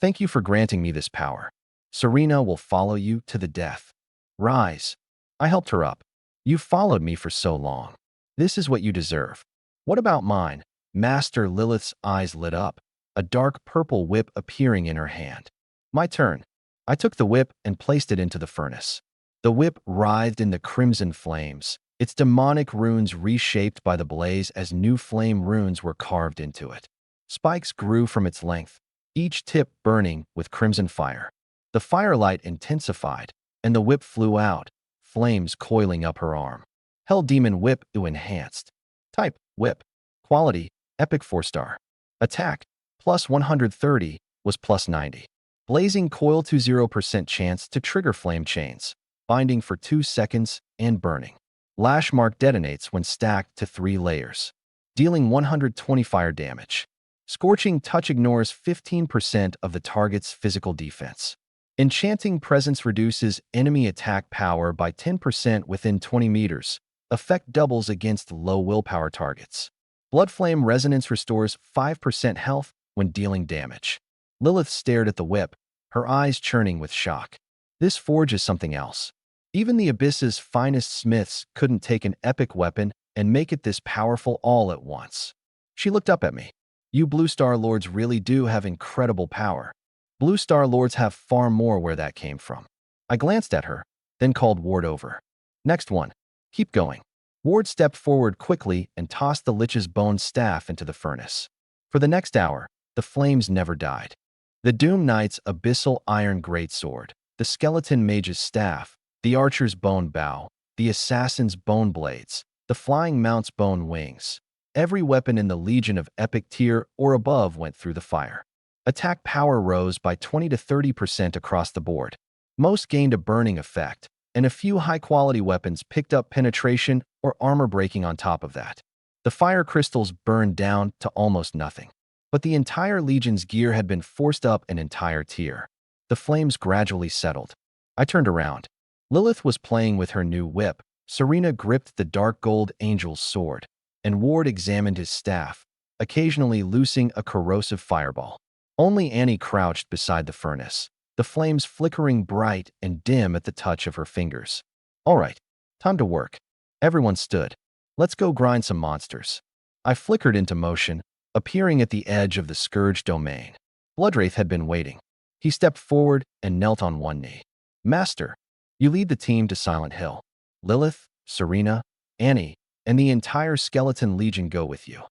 "Thank you for granting me this power. Serena will follow you to the death. Rise." I helped her up. "You followed me for so long. This is what you deserve." "What about mine?" Master Lilith's eyes lit up, a dark purple whip appearing in her hand. "My turn." I took the whip and placed it into the furnace. The whip writhed in the crimson flames, its demonic runes reshaped by the blaze as new flame runes were carved into it. Spikes grew from its length, each tip burning with crimson fire. The firelight intensified, and the whip flew out, flames coiling up her arm. Hell Demon Whip enhanced. Type, whip. Quality, epic 4-star. Attack, plus 130, was plus 90. Blazing Coil to 0% chance to trigger flame chains, binding for 2 seconds and burning. Lash Mark detonates when stacked to 3 layers, dealing 120 fire damage. Scorching Touch ignores 15% of the target's physical defense. Enchanting Presence reduces enemy attack power by 10% within 20 meters. Effect doubles against low willpower targets. Bloodflame Resonance restores 5% health when dealing damage. Lilith stared at the whip, her eyes churning with shock. This forge is something else. Even the Abyss's finest smiths couldn't take an epic weapon and make it this powerful all at once. She looked up at me. "You Blue Star Lords really do have incredible power." "Blue Star Lords have far more where that came from." I glanced at her, then called Ward over. "Next one. Keep going." Ward stepped forward quickly and tossed the Lich's bone staff into the furnace. For the next hour, the flames never died. The Doom Knight's abyssal iron greatsword, the skeleton mage's staff, the archer's bone bow, the assassin's bone blades, the flying mount's bone wings. Every weapon in the Legion of epic tier or above went through the fire. Attack power rose by 20 to 30% across the board. Most gained a burning effect, and a few high-quality weapons picked up penetration or armor breaking on top of that. The fire crystals burned down to almost nothing. But the entire Legion's gear had been forced up an entire tier. The flames gradually settled. I turned around. Lilith was playing with her new whip. Serena gripped the dark gold angel's sword, and Ward examined his staff, occasionally loosing a corrosive fireball. Only Annie crouched beside the furnace, the flames flickering bright and dim at the touch of her fingers. "All right, time to work." Everyone stood. "Let's go grind some monsters." I flickered into motion, appearing at the edge of the Scourge domain. Bloodwraith had been waiting. He stepped forward and knelt on one knee. "Master, you lead the team to Silent Hill. Lilith, Serena, Annie, and the entire Skeleton Legion go with you."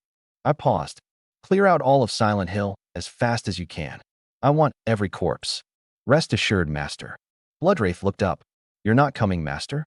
I paused. "Clear out all of Silent Hill as fast as you can. I want every corpse." "Rest assured, Master." Bloodwraith looked up. "You're not coming, Master?"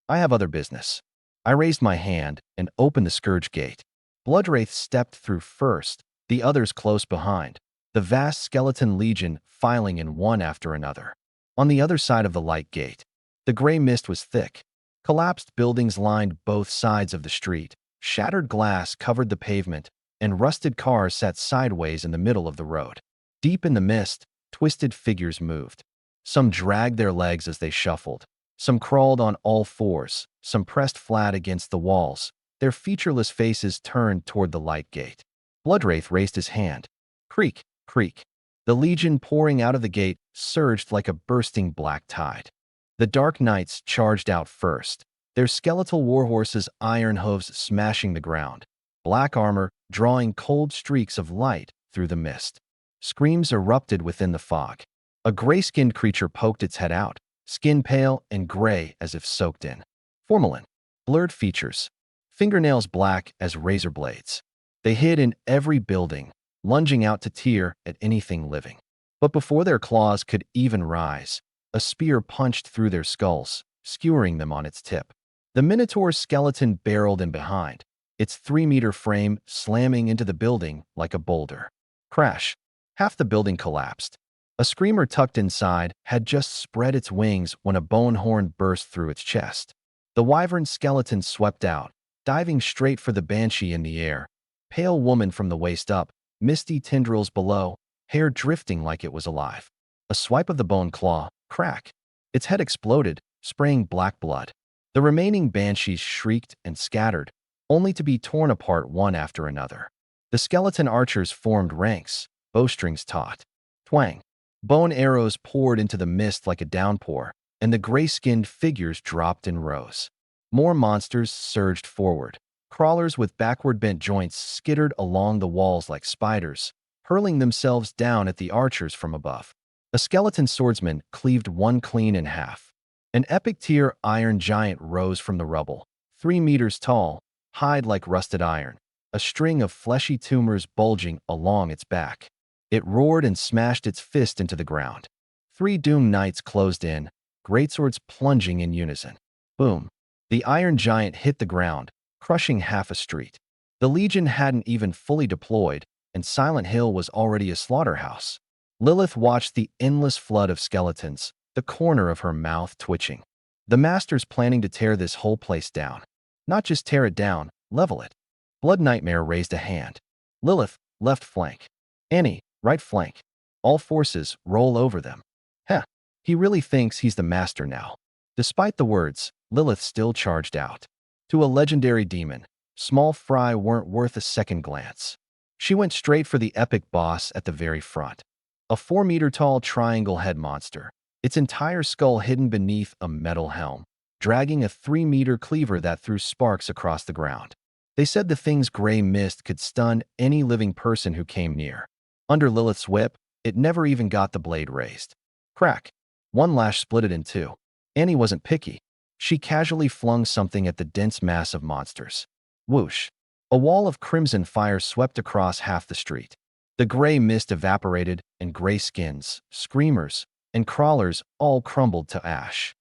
"I have other business." I raised my hand and opened the Scourge gate. Bloodwraith stepped through first, the others close behind, the vast Skeleton Legion filing in one after another. On the other side of the light gate, the gray mist was thick. Collapsed buildings lined both sides of the street, shattered glass covered the pavement, and rusted cars sat sideways in the middle of the road. Deep in the mist, twisted figures moved. Some dragged their legs as they shuffled. Some crawled on all fours, some pressed flat against the walls, their featureless faces turned toward the light gate. Bloodwraith raised his hand. Creak, creak. The Legion pouring out of the gate surged like a bursting black tide. The Dark Knights charged out first, their skeletal warhorses' iron hooves smashing the ground, black armor drawing cold streaks of light through the mist. Screams erupted within the fog. A gray-skinned creature poked its head out, skin pale and gray as if soaked in formalin. Blurred features, fingernails black as razor blades. They hid in every building, lunging out to tear at anything living. But before their claws could even rise, a spear punched through their skulls, skewering them on its tip. The Minotaur's skeleton barreled in behind, its 3-meter frame slamming into the building like a boulder. Crash! Half the building collapsed. A screamer tucked inside had just spread its wings when a bone horn burst through its chest. The wyvern skeleton swept out, diving straight for the banshee in the air. Pale woman from the waist up, misty tendrils below, hair drifting like it was alive. A swipe of the bone claw, crack. Its head exploded, spraying black blood. The remaining banshees shrieked and scattered, only to be torn apart one after another. The skeleton archers formed ranks, bowstrings taut. Twang. Bone arrows poured into the mist like a downpour, and the gray-skinned figures dropped in rows. More monsters surged forward. Crawlers with backward-bent joints skittered along the walls like spiders, hurling themselves down at the archers from above. A skeleton swordsman cleaved one clean in half. An epic tier iron giant rose from the rubble, 3 meters tall, hide like rusted iron, a string of fleshy tumors bulging along its back. It roared and smashed its fist into the ground. 3 doomed knights closed in, greatswords plunging in unison. Boom! The iron giant hit the ground, crushing half a street. The Legion hadn't even fully deployed, and Silent Hill was already a slaughterhouse. Lilith watched the endless flood of skeletons, the corner of her mouth twitching. The Master's planning to tear this whole place down. Not just tear it down, level it. Blood Nightmare raised a hand. Lilith, left flank. Annie, right flank. All forces, roll over them. Heh, he really thinks he's the Master now. Despite the words, Lilith still charged out. To a legendary demon, small fry weren't worth a second glance. She went straight for the epic boss at the very front. A 4-meter-tall triangle head monster, its entire skull hidden beneath a metal helm, dragging a 3-meter cleaver that threw sparks across the ground. They said the thing's gray mist could stun any living person who came near. Under Lilith's whip, it never even got the blade raised. Crack! One lash split it in two. Annie wasn't picky. She casually flung something at the dense mass of monsters. Whoosh! A wall of crimson fire swept across half the street. The gray mist evaporated, and gray skins, screamers, and crawlers all crumbled to ash.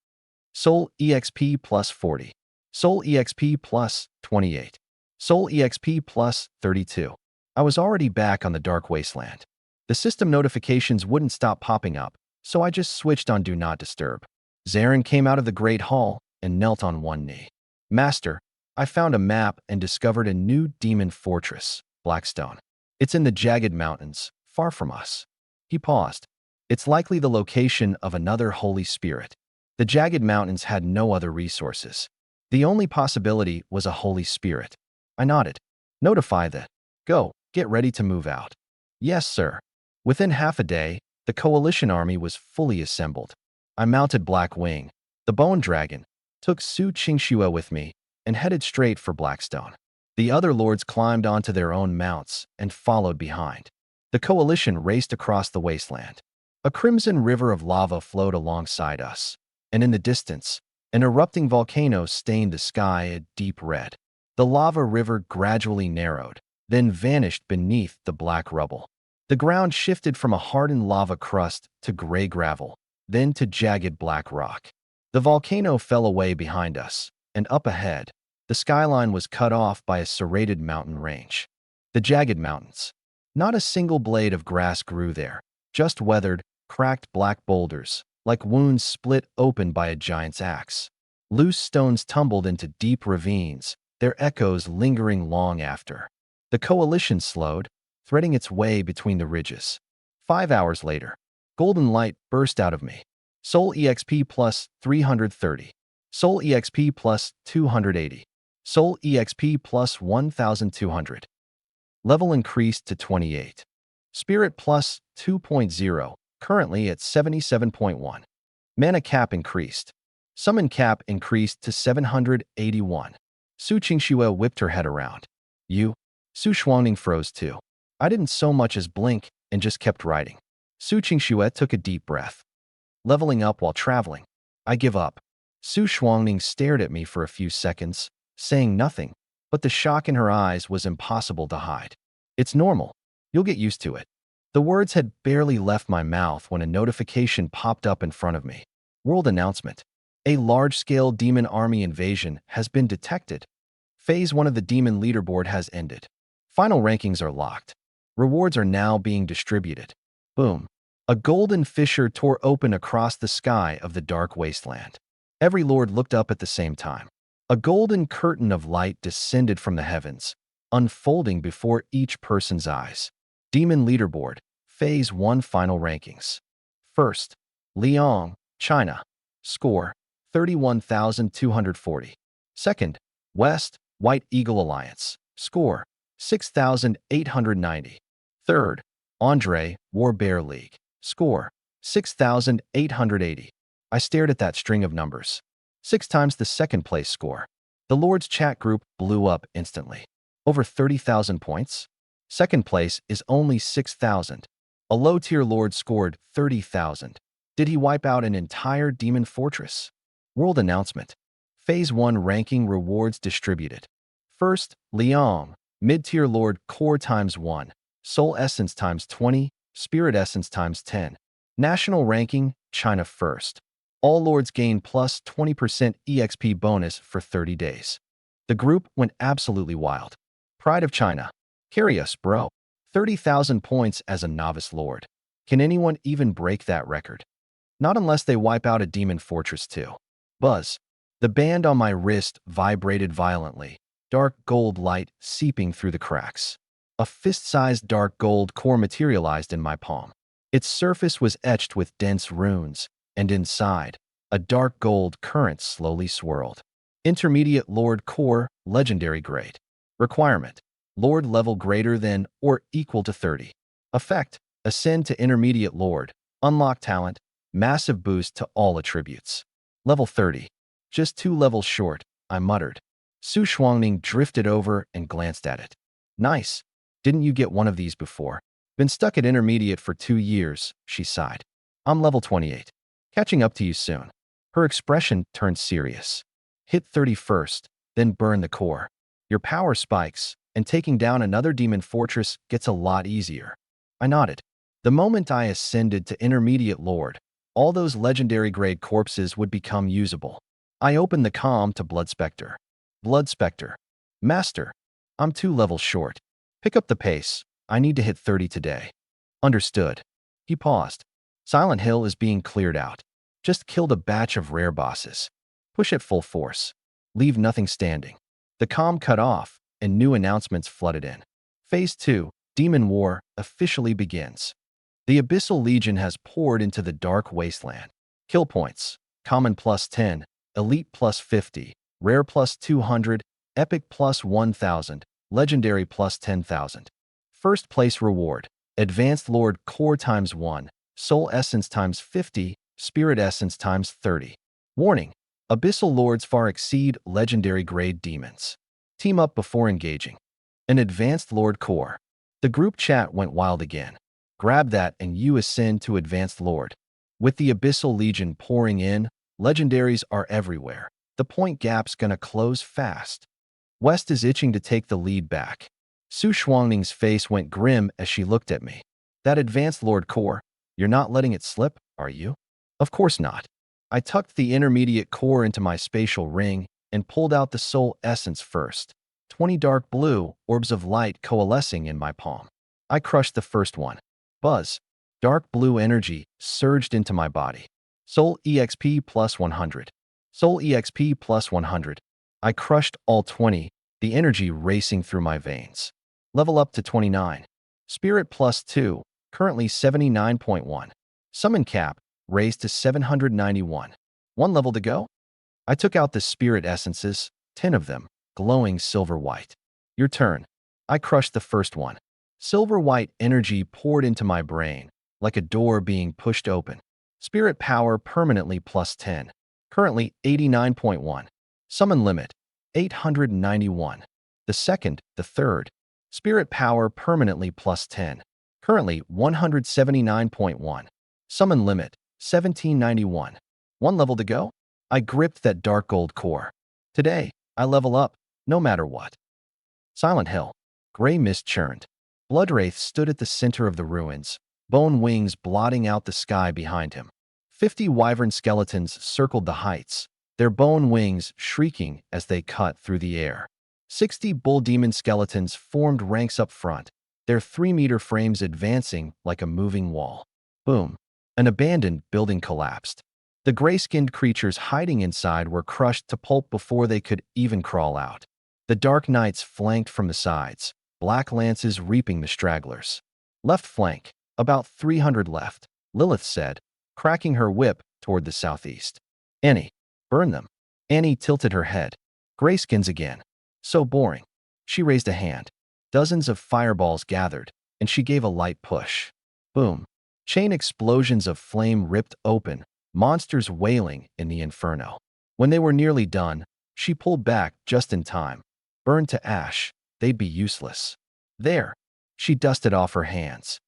Soul EXP plus 40. Soul EXP plus 28. Soul EXP plus 32. I was already back on the Dark Wasteland. The system notifications wouldn't stop popping up, so I just switched on Do Not Disturb. Zarin came out of the Great Hall and knelt on one knee. Master, I found a map and discovered a new demon fortress, Blackstone. It's in the Jagged Mountains, far from us. He paused. It's likely the location of another holy spirit. The Jagged Mountains had no other resources. The only possibility was a holy spirit. I nodded. Notify the. Go, get ready to move out. Yes, sir. Within half a day, the coalition army was fully assembled. I mounted Black Wing, the Bone Dragon, took Su Qingxue with me, and headed straight for Blackstone. The other lords climbed onto their own mounts and followed behind. The coalition raced across the wasteland. A crimson river of lava flowed alongside us, and in the distance, an erupting volcano stained the sky a deep red. The lava river gradually narrowed, then vanished beneath the black rubble. The ground shifted from a hardened lava crust to gray gravel, then to jagged black rock. The volcano fell away behind us, and up ahead, the skyline was cut off by a serrated mountain range. The Jagged Mountains. Not a single blade of grass grew there, just weathered, cracked black boulders, like wounds split open by a giant's axe. Loose stones tumbled into deep ravines, their echoes lingering long after. The coalition slowed, threading its way between the ridges. 5 hours later, golden light burst out of me. Soul EXP plus 330. Soul EXP plus 280. Soul EXP plus 1,200. Level increased to 28. Spirit plus 2.0, currently at 77.1. Mana cap increased. Summon cap increased to 781. Su Qingxue whipped her head around. You? Su Shuangning froze too. I didn't so much as blink and just kept writing. Su Qingxue took a deep breath. Leveling up while traveling. I give up. Su Shuangning stared at me for a few seconds, saying nothing, but the shock in her eyes was impossible to hide. It's normal. You'll get used to it. The words had barely left my mouth when a notification popped up in front of me. World announcement. A large-scale demon army invasion has been detected. Phase 1 of the demon leaderboard has ended. Final rankings are locked. Rewards are now being distributed. Boom. A golden fissure tore open across the sky of the dark wasteland. Every lord looked up at the same time. A golden curtain of light descended from the heavens, unfolding before each person's eyes. Demon Leaderboard, Phase 1 Final Rankings. First, Liang, China. Score, 31,240. Second, West, White Eagle Alliance. Score, 6,890. Third, Andre, War Bear League. Score, 6,880. I stared at that string of numbers. 6 times the second place score. The Lord's chat group blew up instantly. Over 30,000 points? Second place is only 6,000. A low-tier Lord scored 30,000. Did he wipe out an entire demon fortress? World announcement. Phase 1 ranking rewards distributed. First, Liang, mid-tier Lord Core times 1, Soul Essence times 20, Spirit Essence times 10. National ranking, China first. All lords gain plus 20% EXP bonus for 30 days. The group went absolutely wild. Pride of China. Carry us, bro. 30,000 points as a novice lord. Can anyone even break that record? Not unless they wipe out a demon fortress too. Buzz. The band on my wrist vibrated violently, dark gold light seeping through the cracks. A fist-sized dark gold core materialized in my palm. Its surface was etched with dense runes, and inside, a dark gold current slowly swirled. Intermediate Lord Core, Legendary Grade. Requirement: Lord level greater than or equal to 30. Effect: Ascend to Intermediate Lord. Unlock talent. Massive boost to all attributes. Level 30. Just 2 levels short, I muttered. Su Shuangning drifted over and glanced at it. Nice. Didn't you get one of these before? Been stuck at Intermediate for 2 years, she sighed. I'm level 28. Catching up to you soon. Her expression turned serious. Hit 30 first, then burn the core. Your power spikes, and taking down another demon fortress gets a lot easier. I nodded. The moment I ascended to Intermediate Lord, all those legendary grade corpses would become usable. I opened the comm to Blood Spectre. Blood Spectre. Master, I'm 2 levels short. Pick up the pace. I need to hit 30 today. Understood. He paused. Silent Hill is being cleared out. Just killed a batch of rare bosses. Push at full force. Leave nothing standing. The comm cut off, and new announcements flooded in. Phase 2, Demon War, officially begins. The Abyssal Legion has poured into the dark wasteland. Kill points: Common plus 10, Elite plus 50, Rare plus 200, Epic plus 1,000, Legendary plus 10,000. First place reward: Advanced Lord Core times 1, Soul Essence times 50, Spirit Essence times 30. Warning: Abyssal Lords far exceed legendary grade demons. Team up before engaging. An Advanced Lord Core. The group chat went wild again. Grab that and you ascend to Advanced Lord. With the Abyssal Legion pouring in, legendaries are everywhere. The point gap's gonna close fast. West is itching to take the lead back. Su Shuangning's face went grim as she looked at me. That Advanced Lord Core, you're not letting it slip, are you? Of course not. I tucked the intermediate core into my spatial ring and pulled out the soul essence first. 20 dark blue orbs of light coalescing in my palm. I crushed the first one. Buzz. Dark blue energy surged into my body. Soul EXP plus 100. Soul EXP plus 100. I crushed all 20, the energy racing through my veins. Level up to 29. Spirit plus 2, currently 79.1. Summon cap, raised to 791. 1 level to go? I took out the spirit essences, 10 of them, glowing silver white. Your turn. I crushed the first one. Silver white energy poured into my brain, like a door being pushed open. Spirit power permanently plus 10. Currently 89.1. Summon limit 891. The second, the third. Spirit power permanently plus 10. Currently 179.1. Summon limit 1791. One level to go? I gripped that dark gold core. Today, I level up, no matter what. Silent Hill. Gray mist churned. Bloodwraith stood at the center of the ruins, bone wings blotting out the sky behind him. 50 wyvern skeletons circled the heights, their bone wings shrieking as they cut through the air. 60 bull demon skeletons formed ranks up front, their 3-meter frames advancing like a moving wall. Boom. An abandoned building collapsed. The gray-skinned creatures hiding inside were crushed to pulp before they could even crawl out. The Dark Knights flanked from the sides, black lances reaping the stragglers. Left flank, about 300 left, Lilith said, cracking her whip toward the southeast. Annie, burn them. Annie tilted her head. Grayskins again. So boring. She raised a hand. Dozens of fireballs gathered, and she gave a light push. Boom. Chain explosions of flame ripped open, monsters wailing in the inferno. When they were nearly done, she pulled back just in time. Burned to ash, they'd be useless. There. She dusted off her hands.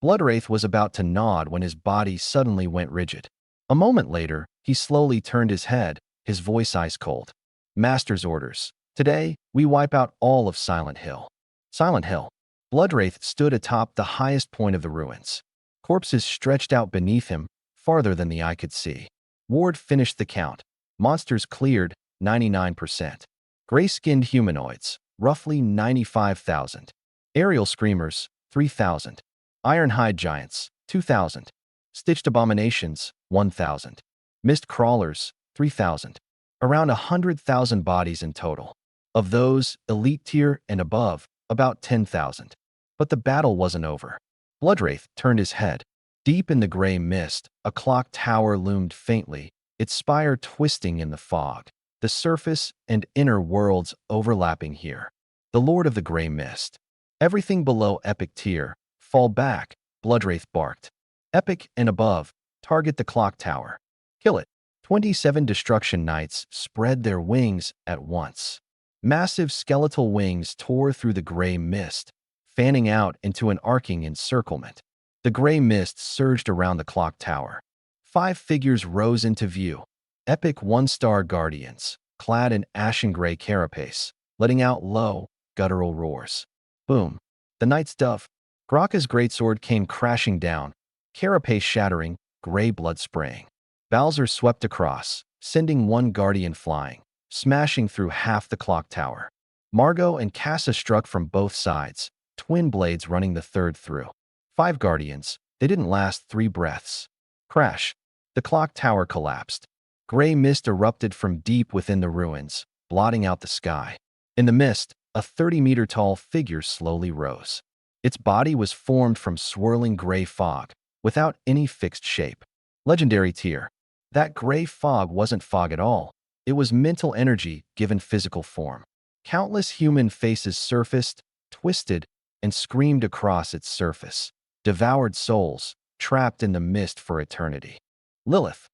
Bloodwraith was about to nod when his body suddenly went rigid. A moment later, he slowly turned his head, his voice ice cold. Master's orders. Today, we wipe out all of Silent Hill. Silent Hill. Bloodwraith stood atop the highest point of the ruins. Corpses stretched out beneath him, farther than the eye could see. Ward finished the count. Monsters cleared, 99%. Gray-skinned humanoids, roughly 95,000. Aerial screamers, 3,000. Ironhide giants, 2,000. Stitched abominations, 1,000. Mist crawlers, 3,000. Around 100,000 bodies in total. Of those, elite tier and above, about 10,000. But the battle wasn't over. Bloodwraith turned his head. Deep in the gray mist, a clock tower loomed faintly, its spire twisting in the fog. The surface and inner worlds overlapping here. The Lord of the Gray Mist. Everything below epic tier, fall back, Bloodwraith barked. Epic and above, target the clock tower. Kill it. 27 destruction knights spread their wings at once. Massive skeletal wings tore through the gray mist, fanning out into an arcing encirclement. The gray mist surged around the clock tower. 5 figures rose into view. Epic 1-star guardians, clad in ashen gray carapace, letting out low, guttural roars. Boom. The knight's dove. Graka's greatsword came crashing down, carapace shattering, gray blood spraying. Balzer swept across, sending one guardian flying, smashing through half the clock tower. Margot and Cassa struck from both sides, twin blades running the third through. 5 guardians. They didn't last 3 breaths. Crash. The clock tower collapsed. Gray mist erupted from deep within the ruins, blotting out the sky. In the mist, a 30-meter-tall figure slowly rose. Its body was formed from swirling gray fog, without any fixed shape. Legendary tier. That gray fog wasn't fog at all. It was mental energy given physical form. Countless human faces surfaced, twisted, and screamed across its surface. Devoured souls, trapped in the mist for eternity. Lilith.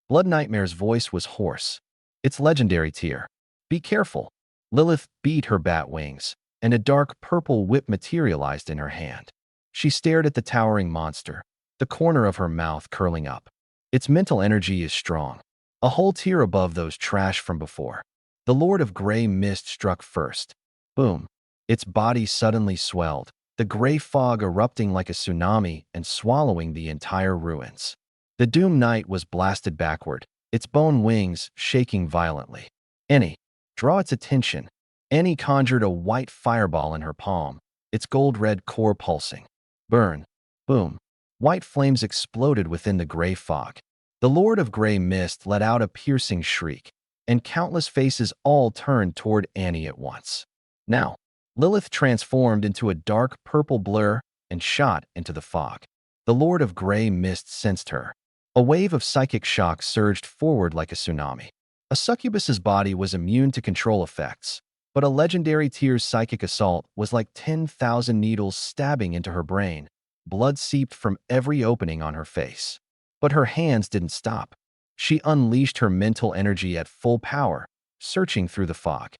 Blood Nightmare's voice was hoarse. It's legendary tier. Be careful. Lilith beat her bat wings, and a dark purple whip materialized in her hand. She stared at the towering monster, the corner of her mouth curling up. Its mental energy is strong, a whole tier above those trash from before. The Lord of Gray Mist struck first. Boom. Its body suddenly swelled, the gray fog erupting like a tsunami and swallowing the entire ruins. The Doom Knight was blasted backward, its bone wings shaking violently. Annie. Draw its attention. Annie conjured a white fireball in her palm, its gold-red core pulsing. Burn. Boom. White flames exploded within the gray fog. The Lord of Gray Mist let out a piercing shriek, and countless faces all turned toward Annie at once. Now, Lilith transformed into a dark purple blur and shot into the fog. The Lord of Gray Mist sensed her. A wave of psychic shock surged forward like a tsunami. A succubus's body was immune to control effects, but a legendary tier's psychic assault was like 10,000 needles stabbing into her brain. Blood seeped from every opening on her face. But her hands didn't stop. She unleashed her mental energy at full power, searching through the fog.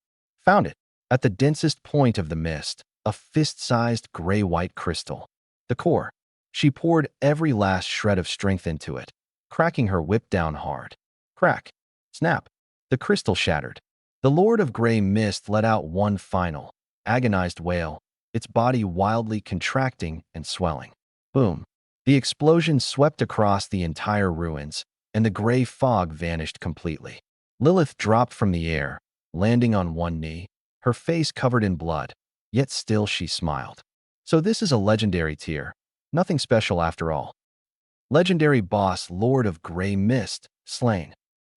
Found it. At the densest point of the mist, a fist-sized gray-white crystal. The core. She poured every last shred of strength into it, cracking her whip down hard. Crack. Snap. The crystal shattered. The Lord of Gray Mist let out one final, agonized wail, its body wildly contracting and swelling. Boom. The explosion swept across the entire ruins, and the gray fog vanished completely. Lilith dropped from the air, landing on one knee, her face covered in blood, yet still she smiled. So this is a legendary tier. Nothing special after all. Legendary boss Lord of Gray Mist, slain.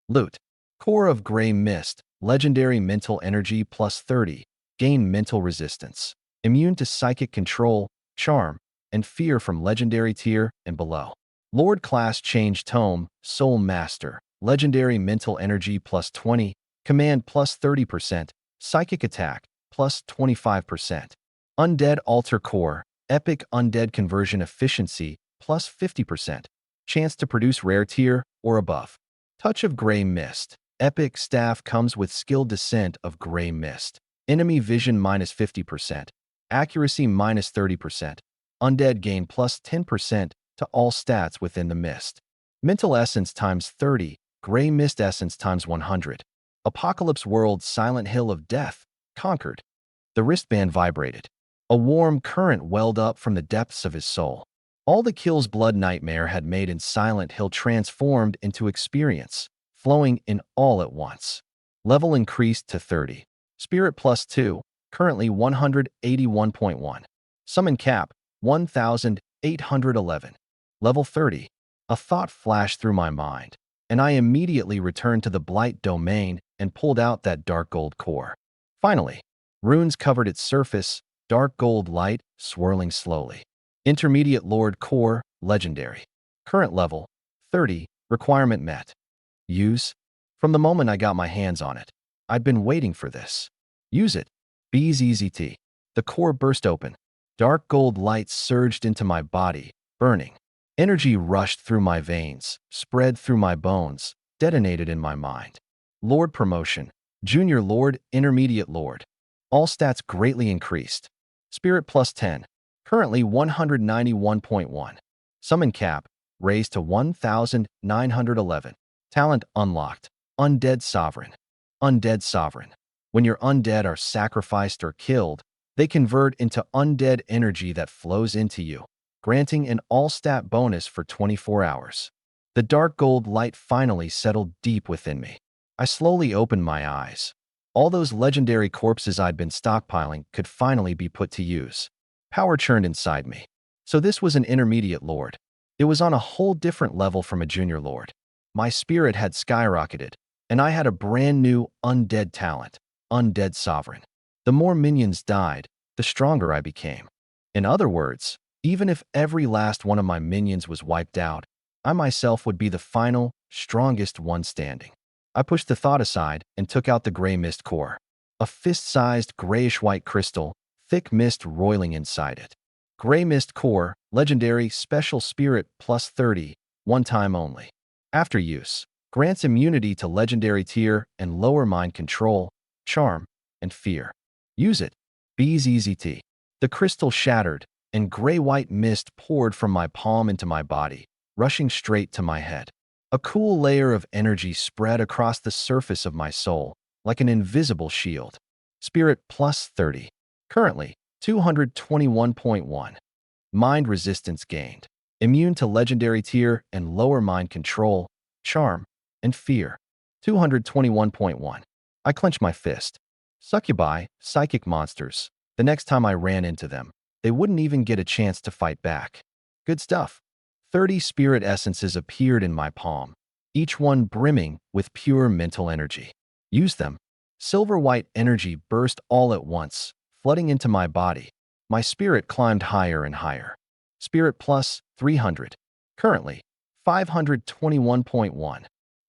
Loot. Core of Gray Mist, legendary mental energy plus 30, gain mental resistance. Immune to psychic control, charm, and fear from legendary tier and below. Lord class change tome, Soul Master, legendary mental energy plus 20, command plus 30%, psychic attack plus 25%. Undead altar core, epic undead conversion efficiency plus 50%, chance to produce rare tier or above. Touch of Gray Mist, epic staff comes with skill descent of Gray Mist. Enemy vision minus 50%, accuracy minus 30%, undead gain plus 10% to all stats within the mist. Mental essence times 30, Gray Mist essence times 100. Apocalypse World Silent Hill of Death, conquered. The wristband vibrated. A warm current welled up from the depths of his soul. All the kills Blood Nightmare had made in Silent Hill transformed into experience, flowing in all at once. Level increased to 30. Spirit plus 2, currently 181.1. Summon cap, 1,811. Level 30. A thought flashed through my mind, and I immediately returned to the Blight domain and pulled out that dark gold core. Finally, runes covered its surface, dark gold light swirling slowly. Intermediate Lord core, legendary. Current level, 30, requirement met. Use. From the moment I got my hands on it, I'd been waiting for this. Use it. BZZT. The core burst open. Dark gold light surged into my body, burning. Energy rushed through my veins, spread through my bones, detonated in my mind. Lord promotion. Junior Lord, Intermediate Lord. All stats greatly increased. Spirit plus 10. Currently 191.1. Summon cap. Raised to 1,911. Talent unlocked. Undead Sovereign. Undead Sovereign. When your undead are sacrificed or killed, they convert into undead energy that flows into you, granting an all-stat bonus for 24 hours. The dark gold light finally settled deep within me. I slowly opened my eyes. All those legendary corpses I'd been stockpiling could finally be put to use. Power churned inside me. So this was an intermediate lord. It was on a whole different level from a junior lord. My spirit had skyrocketed, and I had a brand new undead talent, Undead Sovereign. The more minions died, the stronger I became. In other words, even if every last one of my minions was wiped out, I myself would be the final, strongest one standing. I pushed the thought aside and took out the Gray Mist core. A fist-sized grayish-white crystal, thick mist roiling inside it. Gray Mist core, legendary, special spirit plus 30, one time only. After use, grants immunity to legendary tier and lower mind control, charm, and fear. Use it. BZZT. The crystal shattered, and gray-white mist poured from my palm into my body, rushing straight to my head. A cool layer of energy spread across the surface of my soul, like an invisible shield. Spirit plus 30. Currently, 221.1. Mind resistance gained. Immune to legendary tier and lower mind control, charm, and fear. 221.1. I clenched my fist. Succubi, psychic monsters. The next time I ran into them, they wouldn't even get a chance to fight back. Good stuff. 30 spirit essences appeared in my palm, each one brimming with pure mental energy. Use them. Silver-white energy burst all at once, flooding into my body. My spirit climbed higher and higher. Spirit plus 300. Currently, 521.1.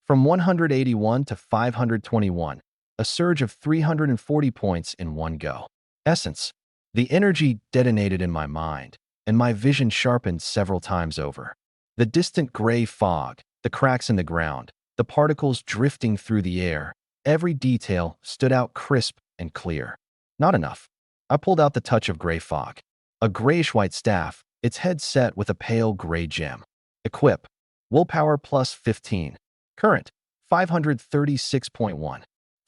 From 181 to 521, a surge of 340 points in one go. Essence. The energy detonated in my mind, and my vision sharpened several times over. The distant gray fog, the cracks in the ground, the particles drifting through the air. Every detail stood out crisp and clear. Not enough. I pulled out the touch of gray fog. A grayish-white staff, its head set with a pale gray gem. Equip. Willpower plus 15. Current. 536.1.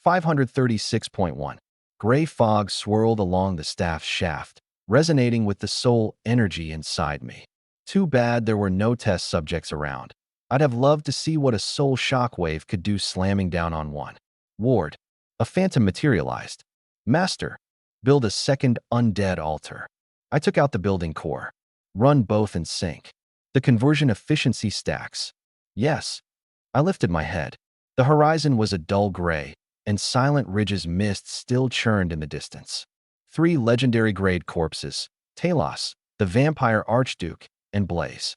536.1. Gray fog swirled along the staff's shaft, resonating with the soul energy inside me. Too bad there were no test subjects around. I'd have loved to see what a soul shockwave could do slamming down on one. Ward. A phantom materialized. Master. Build a second undead altar. I took out the building core. Run both in sync. The conversion efficiency stacks. Yes. I lifted my head. The horizon was a dull gray, and Silent Ridge's mist still churned in the distance. 3 legendary grade corpses, Talos, the vampire archduke, and Blaze.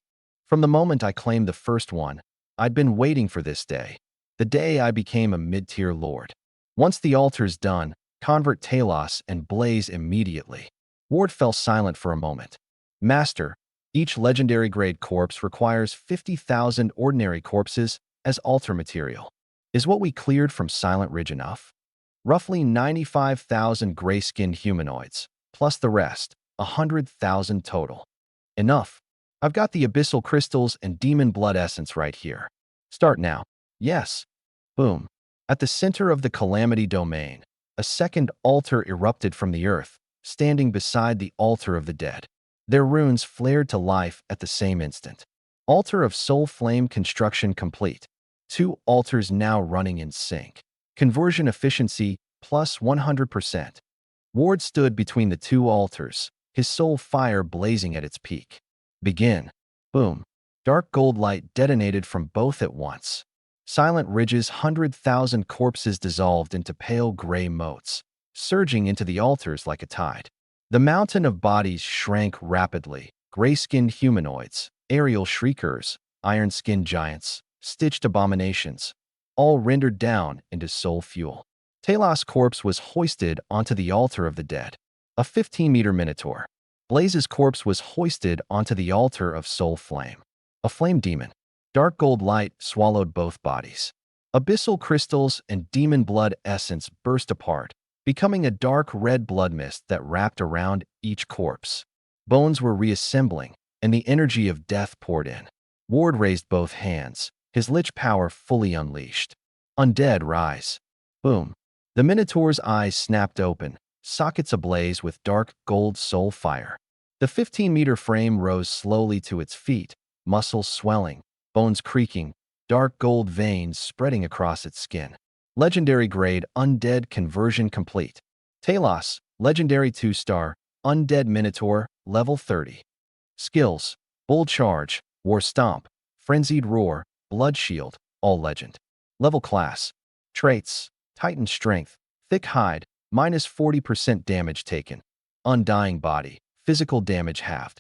From the moment I claimed the first one, I'd been waiting for this day. The day I became a mid-tier lord. Once the altar's done, convert Talos and Blaze immediately. Ward fell silent for a moment. Master, each legendary grade corpse requires 50,000 ordinary corpses as altar material. Is what we cleared from Silent Ridge enough? Roughly 95,000 gray-skinned humanoids, plus the rest, 100,000 total. Enough. I've got the abyssal crystals and demon blood essence right here. Start now. Yes. Boom. At the center of the Calamity Domain, a second altar erupted from the earth, standing beside the altar of the dead. Their runes flared to life at the same instant. Altar of Soul Flame construction complete. 2 altars now running in sync. Conversion efficiency plus 100%. Ward stood between the 2 altars, his soul fire blazing at its peak. Begin. Boom. Dark gold light detonated from both at once. Silent Ridge's 100,000 corpses dissolved into pale gray motes, surging into the altars like a tide. The mountain of bodies shrank rapidly. Gray-skinned humanoids, aerial shriekers, iron-skinned giants, stitched abominations, all rendered down into soul fuel. Talos' corpse was hoisted onto the altar of the dead, a 15-meter minotaur. Blaze's corpse was hoisted onto the altar of Soul Flame, a flame demon. Dark gold light swallowed both bodies. Abyssal crystals and demon blood essence burst apart, becoming a dark red blood mist that wrapped around each corpse. Bones were reassembling, and the energy of death poured in. Ward raised both hands, his lich power fully unleashed. Undead rise. Boom. The Minotaur's eyes snapped open, sockets ablaze with dark gold soul fire. The 15-meter frame rose slowly to its feet, muscles swelling, bones creaking, dark gold veins spreading across its skin. Legendary grade undead conversion complete. Talos, legendary 2-star, undead minotaur, level 30. Skills: Bull Charge, War Stomp, Frenzied Roar, Blood Shield, all legend. Level class. Traits: Titan Strength, Thick Hide, minus 40% damage taken. Undying Body, physical damage halved.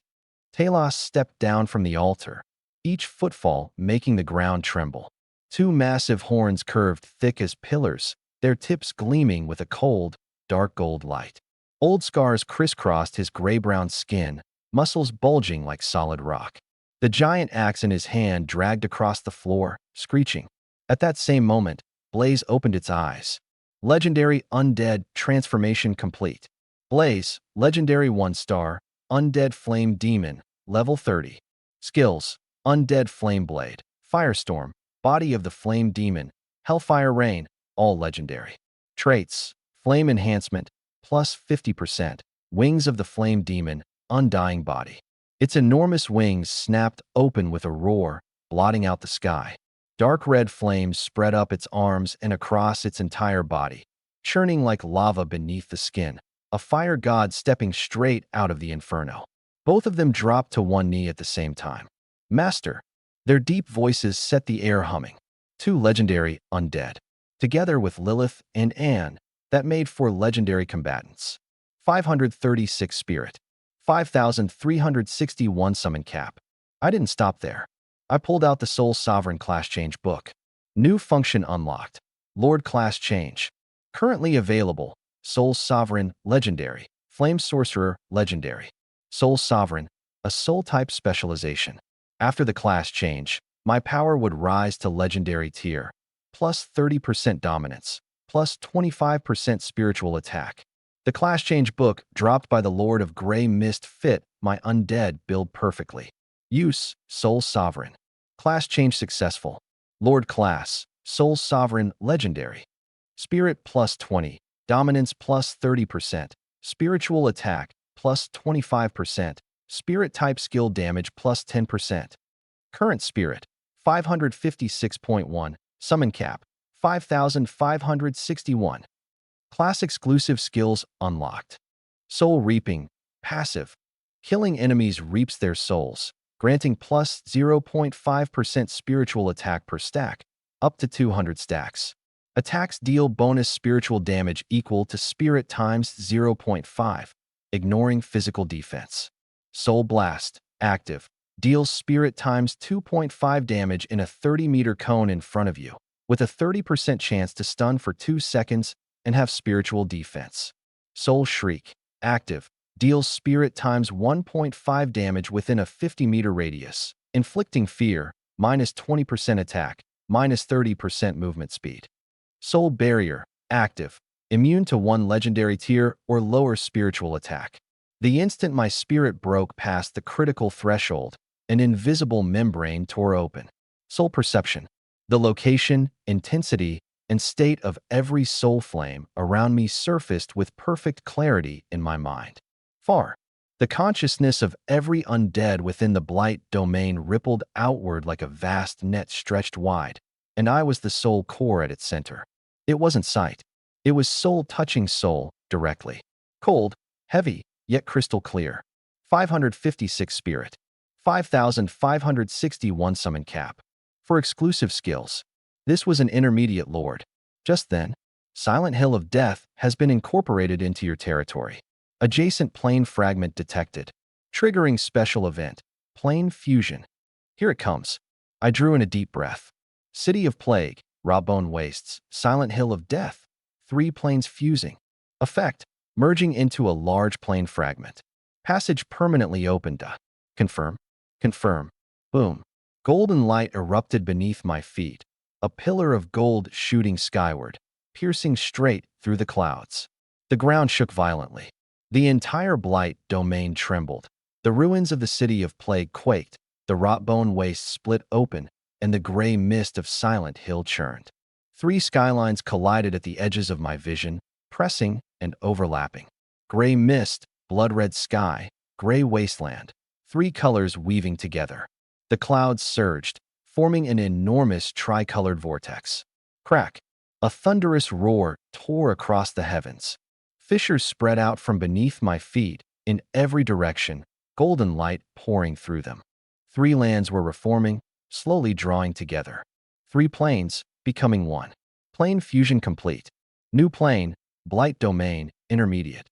Talos stepped down from the altar, each footfall making the ground tremble. 2 massive horns curved thick as pillars, their tips gleaming with a cold, dark gold light. Old scars crisscrossed his gray-brown skin, muscles bulging like solid rock. The giant axe in his hand dragged across the floor, screeching. At that same moment, Blaze opened its eyes. Legendary Undead transformation complete. Blaze, legendary 1-star, Undead Flame Demon, level 30. Skills: Undead Flame Blade, Firestorm, Body of the Flame Demon, Hellfire Rain, all legendary. Traits: Flame Enhancement, plus 50%, Wings of the Flame Demon, Undying Body. Its enormous wings snapped open with a roar, blotting out the sky. Dark red flames spread up its arms and across its entire body, churning like lava beneath the skin, a fire god stepping straight out of the inferno. Both of them dropped to one knee at the same time. Master. Their deep voices set the air humming. 2 legendary undead, together with Lilith and Anne, that made for legendary combatants. 536 spirit. 5,361 summon cap. I didn't stop there. I pulled out the Soul Sovereign class change book. New function unlocked. Lord class change. Currently available. Soul Sovereign, legendary. Flame Sorcerer, legendary. Soul Sovereign, a soul type specialization. After the class change, my power would rise to legendary tier, plus 30% dominance, plus 25% spiritual attack. The class change book dropped by the Lord of Grey Mist fit my undead build perfectly. Use, Soul Sovereign. Class change successful. Lord Class, Soul Sovereign Legendary. Spirit plus 20, Dominance plus 30%, Spiritual Attack plus 25%, Spirit Type Skill Damage plus 10%. Current Spirit, 556.1, Summon Cap, 5,561. Class Exclusive Skills Unlocked. Soul Reaping, Passive. Killing enemies reaps their souls, granting plus 0.5% spiritual attack per stack, up to 200 stacks. Attacks deal bonus spiritual damage equal to spirit times 0.5, ignoring physical defense. Soul Blast, active, deals spirit times 2.5 damage in a 30-meter cone in front of you, with a 30% chance to stun for 2 seconds and have spiritual defense. Soul Shriek, active, deals spirit times 1.5 damage within a 50-meter radius, inflicting fear, minus 20% attack, minus 30% movement speed. Soul Barrier, active, immune to 1 legendary tier or lower spiritual attack. The instant my spirit broke past the critical threshold, an invisible membrane tore open. Soul Perception, the location, intensity, and state of every soul flame around me surfaced with perfect clarity in my mind. Far, the consciousness of every undead within the Blight domain rippled outward like a vast net stretched wide, and I was the soul core at its center. It wasn't sight. It was soul touching soul directly. Cold, heavy, yet crystal clear. 556 Spirit. 5,561 Summon Cap. For exclusive skills, this was an intermediate lord. Just then, Silent Hill of Death has been incorporated into your territory. Adjacent plane fragment detected. Triggering special event. Plane fusion. Here it comes. I drew in a deep breath. City of Plague. Rawbone Wastes, Silent Hill of Death, 3 planes fusing. Effect, merging into a large plane fragment. Passage permanently opened. Confirm. Confirm. Boom. Golden light erupted beneath my feet, a pillar of gold shooting skyward, piercing straight through the clouds. The ground shook violently. The entire Blight domain trembled. The ruins of the City of Plague quaked, the Rawbone Wastes split open, and the gray mist of Silent Hill churned. 3 skylines collided at the edges of my vision, pressing and overlapping. Gray mist, blood-red sky, gray wasteland, 3 colors weaving together. The clouds surged, forming an enormous tricolored vortex. Crack! A thunderous roar tore across the heavens. Fissures spread out from beneath my feet, in every direction, golden light pouring through them. 3 lands were reforming, slowly drawing together. 3 planes, becoming 1. Plane fusion complete. New plane, Blight domain, intermediate.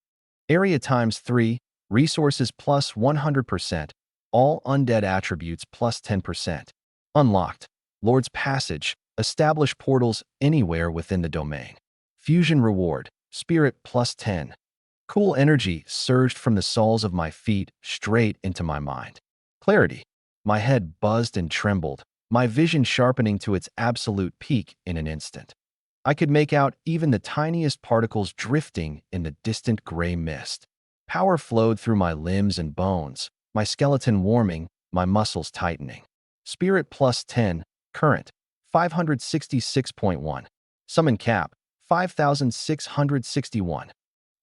Area times 3, resources plus 100%, all undead attributes plus 10%. Unlocked. Lord's Passage, establish portals anywhere within the domain. Fusion reward, spirit plus 10. Cool energy surged from the soles of my feet straight into my mind. Clarity. My head buzzed and trembled, my vision sharpening to its absolute peak in an instant. I could make out even the tiniest particles drifting in the distant gray mist. Power flowed through my limbs and bones, my skeleton warming, my muscles tightening. Spirit plus 10, current, 566.1. Summon Cap, 5,661.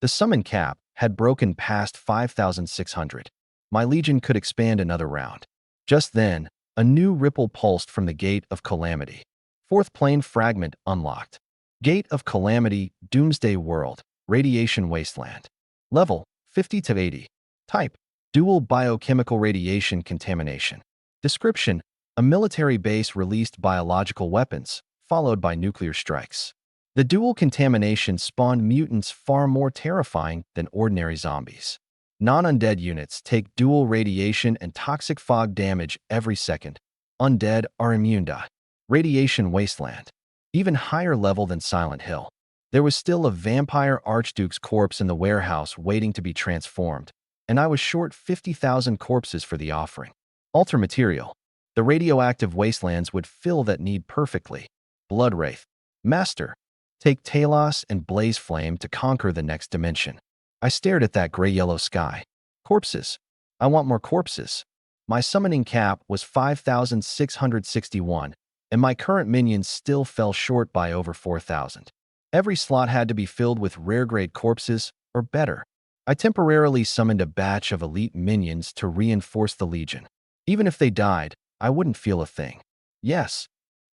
The summon cap had broken past 5,600. My legion could expand another round. Just then, a new ripple pulsed from the Gate of Calamity. 4th plane fragment unlocked. Gate of Calamity, Doomsday World, Radiation Wasteland. Level, 50 to 80. Type, Dual Biochemical Radiation Contamination. Description, a military base released biological weapons, followed by nuclear strikes. The dual contamination spawned mutants far more terrifying than ordinary zombies. Non-undead units take dual radiation and toxic fog damage every second. Undead are immune to Radiation Wasteland. Even higher level than Silent Hill. There was still a vampire archduke's corpse in the warehouse waiting to be transformed, and I was short 50,000 corpses for the offering. Alter material. The radioactive wastelands would fill that need perfectly. Blood Wraith. Master, take Talos and Blaze Flame to conquer the next dimension. I stared at that gray-yellow sky. Corpses. I want more corpses. My summoning cap was 5,661, and my current minions still fell short by over 4,000. Every slot had to be filled with rare-grade corpses, or better. I temporarily summoned a batch of elite minions to reinforce the Legion. Even if they died, I wouldn't feel a thing. Yes.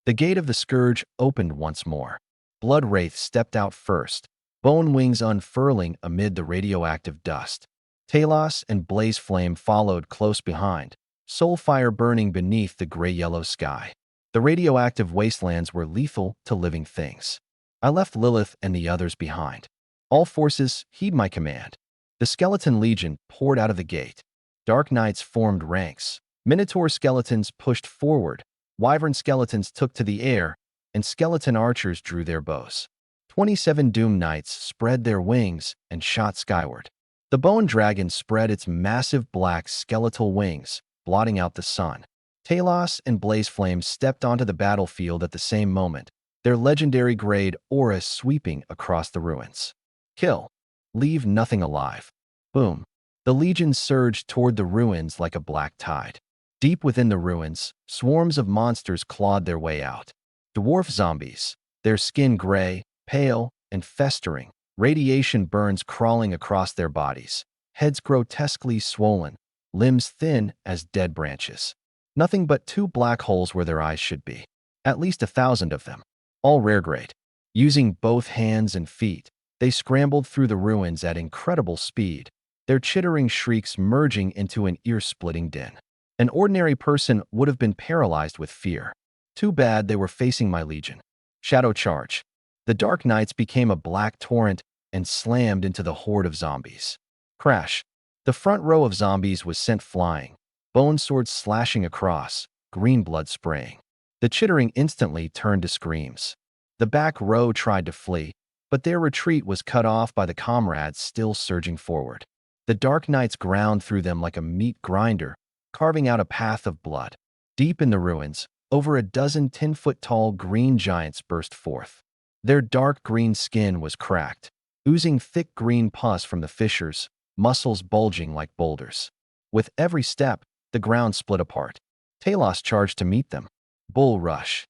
The gate of the Scourge opened once more. Blood Wraith stepped out first, bone wings unfurling amid the radioactive dust. Talos and Blaze Flame followed close behind, soul fire burning beneath the gray-yellow sky. The radioactive wastelands were lethal to living things. I left Lilith and the others behind. All forces, heed my command. The Skeleton Legion poured out of the gate. Dark Knights formed ranks. Minotaur skeletons pushed forward. Wyvern skeletons took to the air, and skeleton archers drew their bows. 27 Doom Knights spread their wings and shot skyward. The Bone Dragon spread its massive black skeletal wings, blotting out the sun. Talos and Blaze Flame stepped onto the battlefield at the same moment, their legendary grade aura sweeping across the ruins. Kill. Leave nothing alive. Boom. The Legion surged toward the ruins like a black tide. Deep within the ruins, swarms of monsters clawed their way out. Dwarf zombies, their skin gray, pale, and festering, radiation burns crawling across their bodies, heads grotesquely swollen, limbs thin as dead branches. Nothing but two black holes where their eyes should be. At least 1,000 of them, all rare grade. Using both hands and feet, they scrambled through the ruins at incredible speed, their chittering shrieks merging into an ear-splitting din. An ordinary person would have been paralyzed with fear. Too bad they were facing my Legion. Shadow Charge. The Dark Knights became a black torrent and slammed into the horde of zombies. Crash. The front row of zombies was sent flying, bone swords slashing across, green blood spraying. The chittering instantly turned to screams. The back row tried to flee, but their retreat was cut off by the comrades still surging forward. The Dark Knights ground through them like a meat grinder, carving out a path of blood. Deep in the ruins, over a dozen 10-foot-tall green giants burst forth. Their dark green skin was cracked, oozing thick green pus from the fissures, muscles bulging like boulders. With every step, the ground split apart. Talos charged to meet them. Bull rush.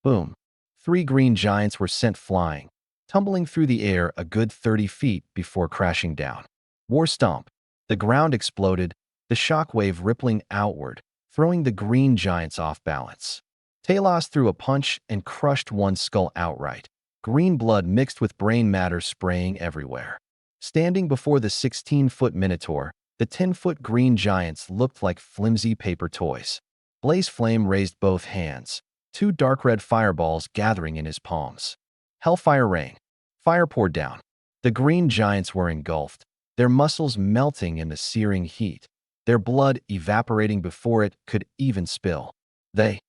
Boom. 3 green giants were sent flying, tumbling through the air a good 30 feet before crashing down. War Stomp. The ground exploded, the shockwave rippling outward, throwing the green giants off balance. Talos threw a punch and crushed one skull outright, green blood mixed with brain matter spraying everywhere. Standing before the 16-foot Minotaur, the 10-foot green giants looked like flimsy paper toys. Blaze Flame raised both hands, 2 dark red fireballs gathering in his palms. Hellfire Rain. Fire poured down. The green giants were engulfed, their muscles melting in the searing heat, their blood evaporating before it could even spill. They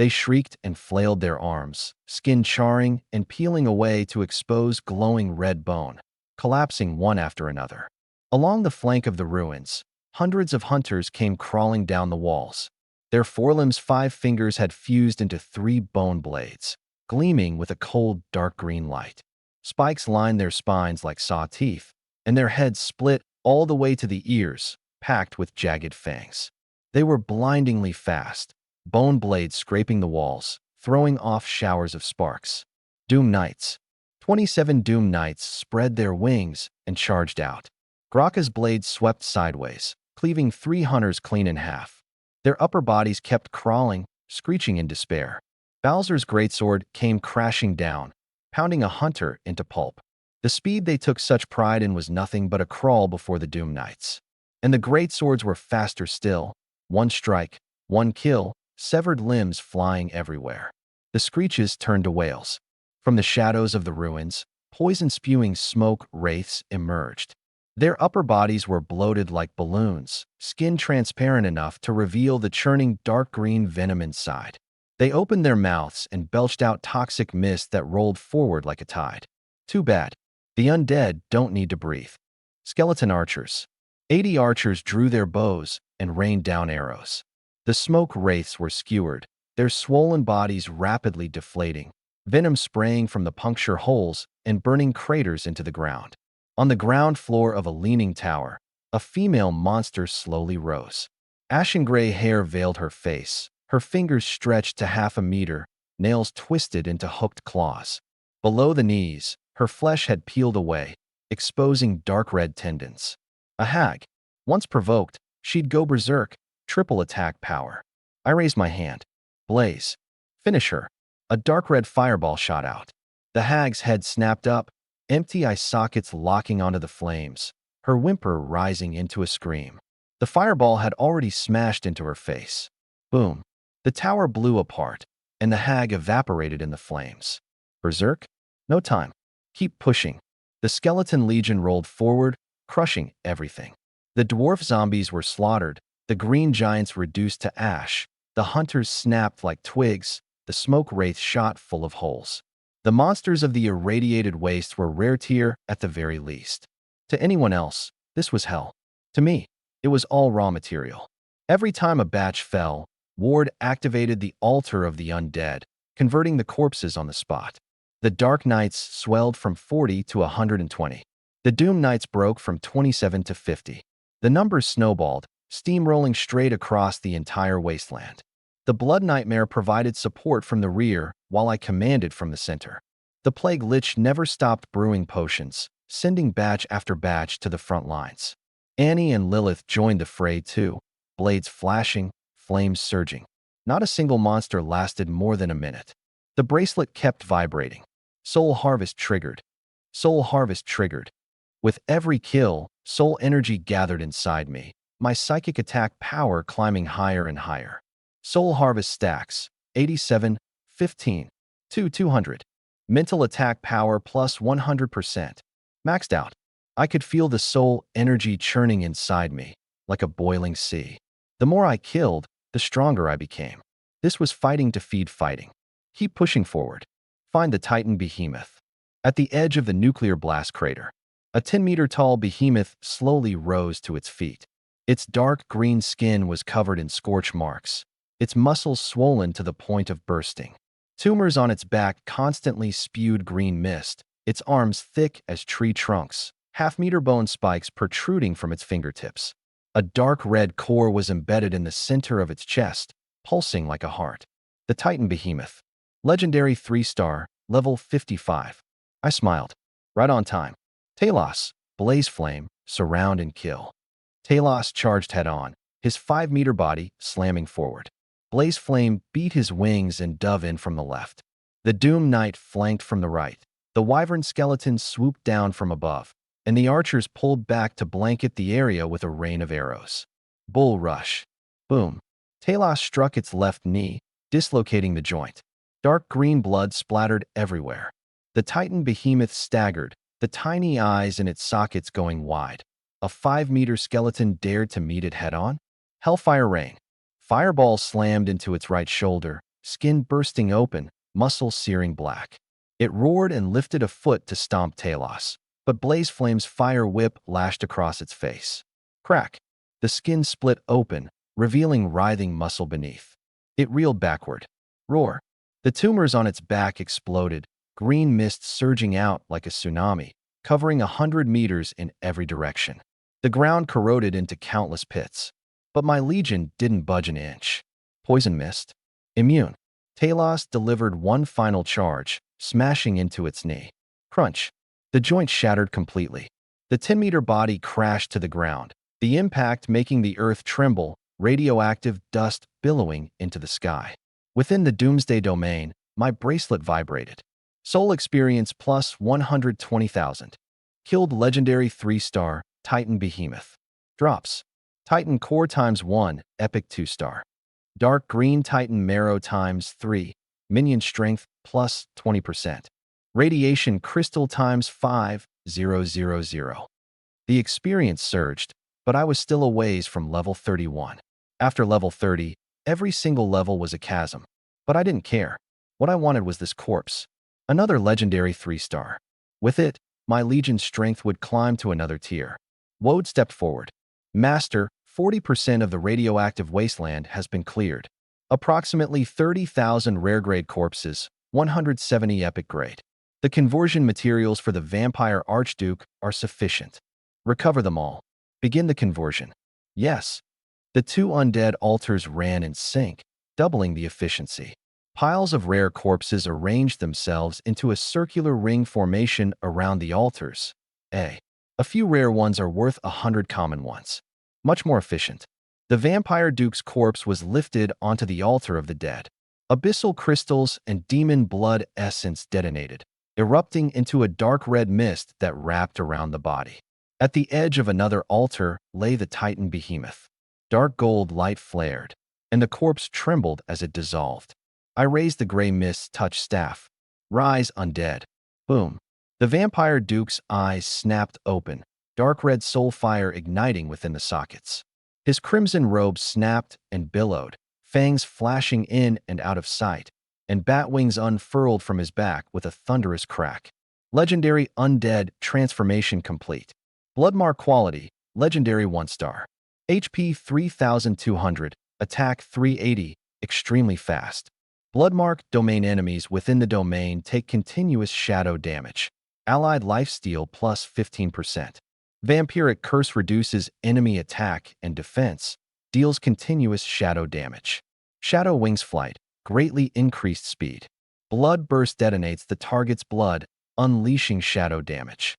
shrieked and flailed their arms, skin charring and peeling away to expose glowing red bone, collapsing one after another. Along the flank of the ruins, hundreds of hunters came crawling down the walls. Their forelimbs' 5 fingers had fused into 3 bone blades, gleaming with a cold, dark green light. Spikes lined their spines like saw teeth, and their heads split all the way to the ears, packed with jagged fangs. They were blindingly fast, bone blades scraping the walls, throwing off showers of sparks. Doom Knights. 27 Doom Knights spread their wings and charged out. Graka's blades swept sideways, cleaving 3 hunters clean in half. Their upper bodies kept crawling, screeching in despair. Bowser's greatsword came crashing down, pounding a hunter into pulp. The speed they took such pride in was nothing but a crawl before the Doom Knights. And the greatswords were faster still. 1 strike, 1 kill, severed limbs flying everywhere. The screeches turned to wails. From the shadows of the ruins, poison-spewing smoke wraiths emerged. Their upper bodies were bloated like balloons, skin transparent enough to reveal the churning dark green venom inside. They opened their mouths and belched out toxic mist that rolled forward like a tide. Too bad. The undead don't need to breathe. Skeleton archers. 80 archers drew their bows and rained down arrows. The smoke wraiths were skewered, their swollen bodies rapidly deflating, venom spraying from the puncture holes and burning craters into the ground. On the ground floor of a leaning tower, a female monster slowly rose. Ashen gray hair veiled her face, her fingers stretched to half a meter, nails twisted into hooked claws. Below the knees, her flesh had peeled away, exposing dark red tendons. A hag. Once provoked, she'd go berserk, triple attack power. I raised my hand. Blaze. Finish her. A dark red fireball shot out. The hag's head snapped up, empty eye sockets locking onto the flames, her whimper rising into a scream. The fireball had already smashed into her face. Boom. The tower blew apart, and the hag evaporated in the flames. Berserk? No time. Keep pushing. The skeleton legion rolled forward, crushing everything. The dwarf zombies were slaughtered, the green giants reduced to ash, the hunters snapped like twigs, the smoke wraith shot full of holes. The monsters of the irradiated waste were rare tier at the very least. To anyone else, this was hell. To me, it was all raw material. Every time a batch fell, Ward activated the altar of the undead, converting the corpses on the spot. The Dark Knights swelled from 40 to 120. The Doom Knights broke from 27 to 50. The numbers snowballed, steamrolling straight across the entire wasteland. The Blood Nightmare provided support from the rear, while I commanded from the center. The Plague Lich never stopped brewing potions, sending batch after batch to the front lines. Annie and Lilith joined the fray too, blades flashing, flames surging. Not a single monster lasted more than a minute. The bracelet kept vibrating. Soul Harvest triggered. Soul Harvest triggered. With every kill, soul energy gathered inside me, my psychic attack power climbing higher and higher. Soul Harvest stacks, 87, 15, 200. Mental attack power plus 100%. Maxed out. I could feel the soul energy churning inside me, like a boiling sea. The more I killed, the stronger I became. This was fighting to feed fighting. Keep pushing forward. Find the Titan behemoth. At the edge of the nuclear blast crater, a 10-meter-tall behemoth slowly rose to its feet. Its dark green skin was covered in scorch marks, its muscles swollen to the point of bursting. Tumors on its back constantly spewed green mist, its arms thick as tree trunks, half-meter bone spikes protruding from its fingertips. A dark red core was embedded in the center of its chest, pulsing like a heart. The Titan behemoth. Legendary 3-star, level 55. I smiled. Right on time. Talos, blaze flame, surround and kill. Talos charged head-on, his 5-meter body slamming forward. Blaze flame beat his wings and dove in from the left. The Doom Knight flanked from the right. The wyvern skeleton swooped down from above, and the archers pulled back to blanket the area with a rain of arrows. Bull rush. Boom. Talos struck its left knee, dislocating the joint. Dark green blood splattered everywhere. The Titan behemoth staggered, the tiny eyes in its sockets going wide. A 5-meter skeleton dared to meet it head-on? Hellfire rain. Fireball slammed into its right shoulder, skin bursting open, muscles searing black. It roared and lifted a foot to stomp Talos, but Blaze Flame's fire whip lashed across its face. Crack. The skin split open, revealing writhing muscle beneath. It reeled backward. Roar. The tumors on its back exploded, green mist surging out like a tsunami, covering 100 meters in every direction. The ground corroded into countless pits. But my legion didn't budge an inch. Poison mist. Immune. Talos delivered one final charge, smashing into its knee. Crunch. The joint shattered completely. The 10-meter body crashed to the ground, the impact making the earth tremble, radioactive dust billowing into the sky. Within the Doomsday domain, my bracelet vibrated. Soul experience plus 120,000. Killed legendary 3-star, Titan behemoth. Drops. Titan core times 1, epic 2-star. Dark green Titan marrow times 3, minion strength plus 20%. Radiation crystal times 5, 000. The experience surged, but I was still a ways from level 31. After level 30, every single level was a chasm. But I didn't care. What I wanted was this corpse. Another legendary 3-star. With it, my legion's strength would climb to another tier. Woad stepped forward. Master, 40% of the radioactive wasteland has been cleared. Approximately 30,000 rare-grade corpses, 170 epic grade. The conversion materials for the vampire archduke are sufficient. Recover them all. Begin the conversion. Yes. The two undead altars ran in sync, doubling the efficiency. Piles of rare corpses arranged themselves into a circular ring formation around the altars. A few rare ones are worth 100 common ones. Much more efficient. The vampire duke's corpse was lifted onto the altar of the dead. Abyssal crystals and demon blood essence detonated, erupting into a dark red mist that wrapped around the body. At the edge of another altar lay the Titan behemoth. Dark gold light flared, and the corpse trembled as it dissolved. I raised the gray mist-touched staff. Rise, undead. Boom. The vampire duke's eyes snapped open, dark red soul fire igniting within the sockets. His crimson robe snapped and billowed, fangs flashing in and out of sight, and bat wings unfurled from his back with a thunderous crack. Legendary undead transformation complete. Bloodmark quality, legendary 1-star. HP 3200, attack 380, extremely fast. Bloodmark domain enemies within the domain take continuous shadow damage. Allied lifesteal plus 15%. Vampiric curse reduces enemy attack and defense, deals continuous shadow damage. Shadow wings flight, greatly increased speed. Blood burst detonates the target's blood, unleashing shadow damage.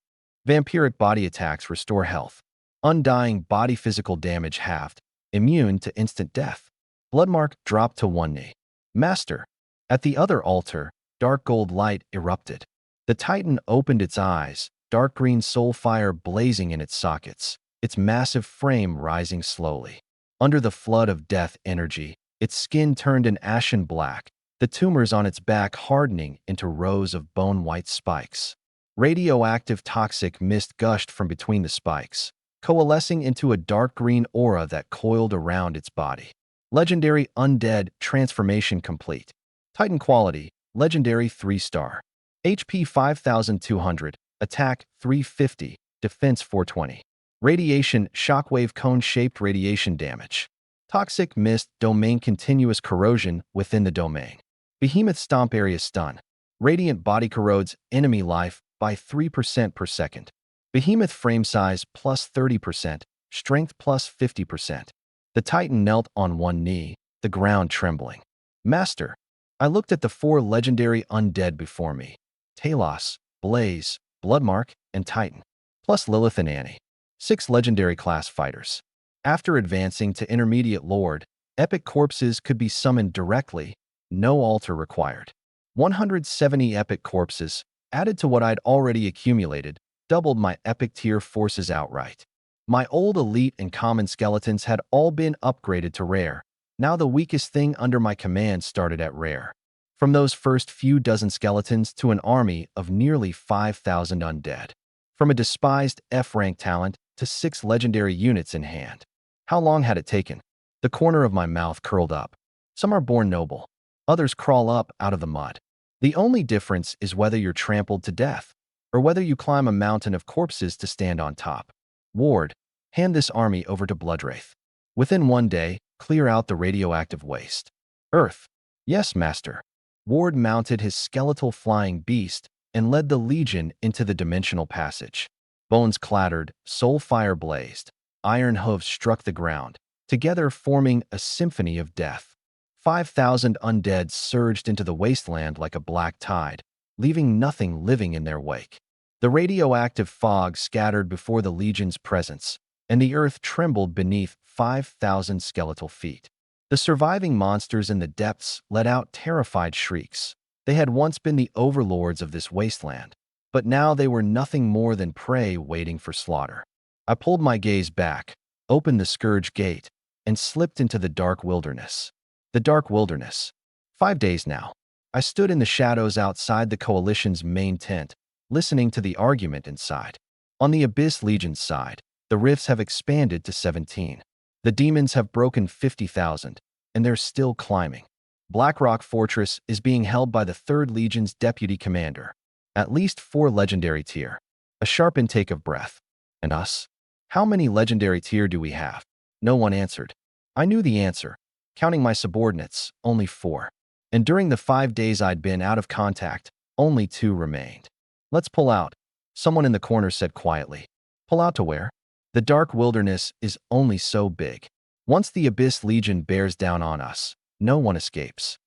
Vampiric body attacks restore health. Undying body physical damage halved, immune to instant death. Bloodmark dropped to 1 knee. Master. At the other altar, dark gold light erupted. The Titan opened its eyes, dark green soul fire blazing in its sockets, its massive frame rising slowly. Under the flood of death energy, its skin turned an ashen black, the tumors on its back hardening into rows of bone-white spikes. Radioactive toxic mist gushed from between the spikes, coalescing into a dark green aura that coiled around its body. Legendary undead transformation complete. Titan quality, legendary 3-star. HP 5200, attack 350, defense 420. Radiation shockwave cone-shaped radiation damage. Toxic mist domain continuous corrosion within the domain. Behemoth stomp area stun. Radiant body corrodes enemy life by 3% per second. Behemoth frame size plus 30%, strength plus 50%. The Titan knelt on 1 knee, the ground trembling. Master. I looked at the 4 legendary undead before me. Talos, Blaze, Bloodmark, and Titan. Plus Lilith and Annie. 6 legendary class fighters. After advancing to Intermediate Lord, epic corpses could be summoned directly, no altar required. 170 epic corpses, added to what I'd already accumulated, doubled my epic tier forces outright. My old elite and common skeletons had all been upgraded to rare. Now the weakest thing under my command started at rare. From those first few dozen skeletons to an army of nearly 5,000 undead. From a despised F-rank talent to 6 legendary units in hand. How long had it taken? The corner of my mouth curled up. Some are born noble. Others crawl up out of the mud. The only difference is whether you're trampled to death, or whether you climb a mountain of corpses to stand on top. Ward, hand this army over to Bloodwraith. Within 1 day, clear out the radioactive waste. Earth. Yes, Master. Ward mounted his skeletal flying beast and led the legion into the dimensional passage. Bones clattered, soul fire blazed. Iron hooves struck the ground, together forming a symphony of death. 5,000 undead surged into the wasteland like a black tide, leaving nothing living in their wake. The radioactive fog scattered before the legion's presence, and the earth trembled beneath 5,000 skeletal feet. The surviving monsters in the depths let out terrified shrieks. They had once been the overlords of this wasteland, but now they were nothing more than prey waiting for slaughter. I pulled my gaze back, opened the Scourge Gate, and slipped into the dark wilderness. The dark wilderness. 5 days now. I stood in the shadows outside the Coalition's main tent, listening to the argument inside. On the Abyss Legion's side, the rifts have expanded to 17. The demons have broken 50,000, and they're still climbing. Blackrock Fortress is being held by the 3rd Legion's deputy commander. At least 4 legendary tier. A sharp intake of breath. And us? How many legendary tier do we have? No one answered. I knew the answer. Counting my subordinates, only 4. And during the 5 days I'd been out of contact, only 2 remained. Let's pull out, someone in the corner said quietly. Pull out to where? The dark wilderness is only so big. Once the Abyss Legion bears down on us, no one escapes.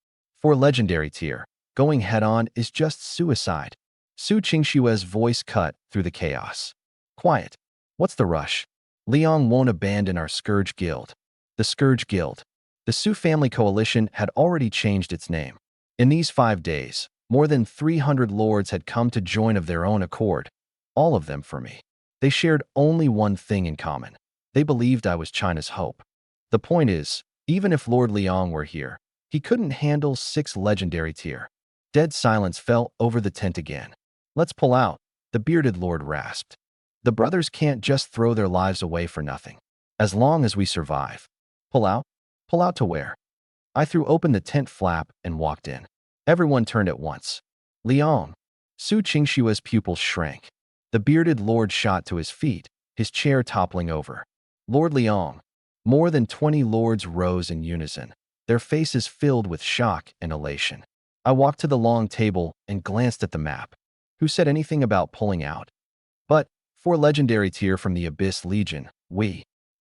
For legendary tier, going head-on is just suicide. Su Qingshue's voice cut through the chaos. Quiet. What's the rush? Liang won't abandon our Scourge Guild. The Scourge Guild. The Su family coalition had already changed its name. In these 5 days, more than 300 lords had come to join of their own accord, all of them for me. They shared only one thing in common. They believed I was China's hope. The point is, even if Lord Liang were here, he couldn't handle 6 legendary tier. Dead silence fell over the tent again. Let's pull out, the bearded lord rasped. The brothers can't just throw their lives away for nothing. As long as we survive. Pull out? Pull out to where? I threw open the tent flap and walked in. Everyone turned at once. Liang. Su Qingshue's pupils shrank. The bearded lord shot to his feet, his chair toppling over. Lord Liang. More than 20 lords rose in unison, their faces filled with shock and elation. I walked to the long table and glanced at the map. Who said anything about pulling out? But, for legendary tier from the Abyss Legion,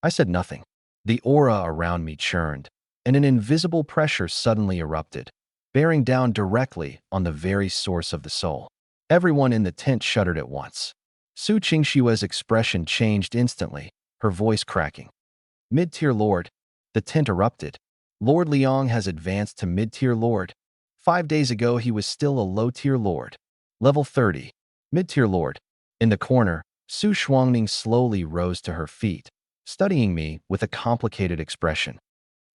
I said nothing. The aura around me churned, and an invisible pressure suddenly erupted, bearing down directly on the very source of the soul. Everyone in the tent shuddered at once. Su Qingshue's expression changed instantly, her voice cracking. Mid-tier lord. The tent erupted. Lord Liang has advanced to mid-tier lord. 5 days ago he was still a low-tier lord. Level 30. Mid-tier lord. In the corner, Su Shuangning slowly rose to her feet, studying me with a complicated expression.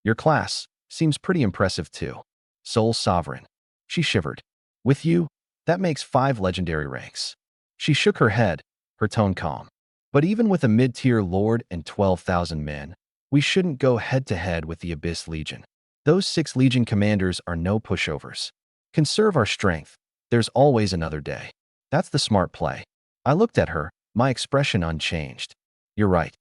Your class seems pretty impressive too. Soul Sovereign. She shivered. With you, that makes 5 legendary ranks. She shook her head, her tone calm. But even with a mid-tier lord and 12,000 men, we shouldn't go head-to-head with the Abyss Legion. Those 6 Legion commanders are no pushovers. Conserve our strength. There's always another day. That's the smart play. I looked at her, my expression unchanged. You're right.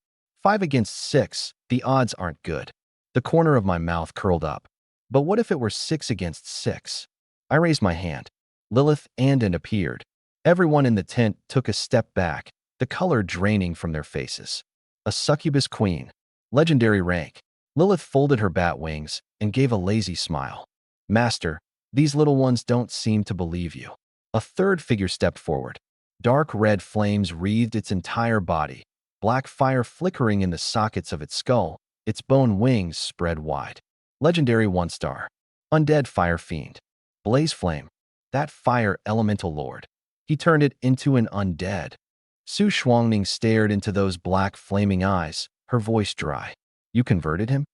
5 against 6, the odds aren't good. The corner of my mouth curled up. But what if it were 6 against 6? I raised my hand. Lilith and appeared. Everyone in the tent took a step back, the color draining from their faces. A succubus queen. Legendary rank. Lilith folded her bat wings and gave a lazy smile. Master, these little ones don't seem to believe you. A third figure stepped forward. Dark red flames wreathed its entire body, black fire flickering in the sockets of its skull, its bone wings spread wide. Legendary 1-star. Undead fire fiend. Blaze flame. That fire elemental lord. He turned it into an undead. Su Shuangning stared into those black flaming eyes, her voice dry. You converted him?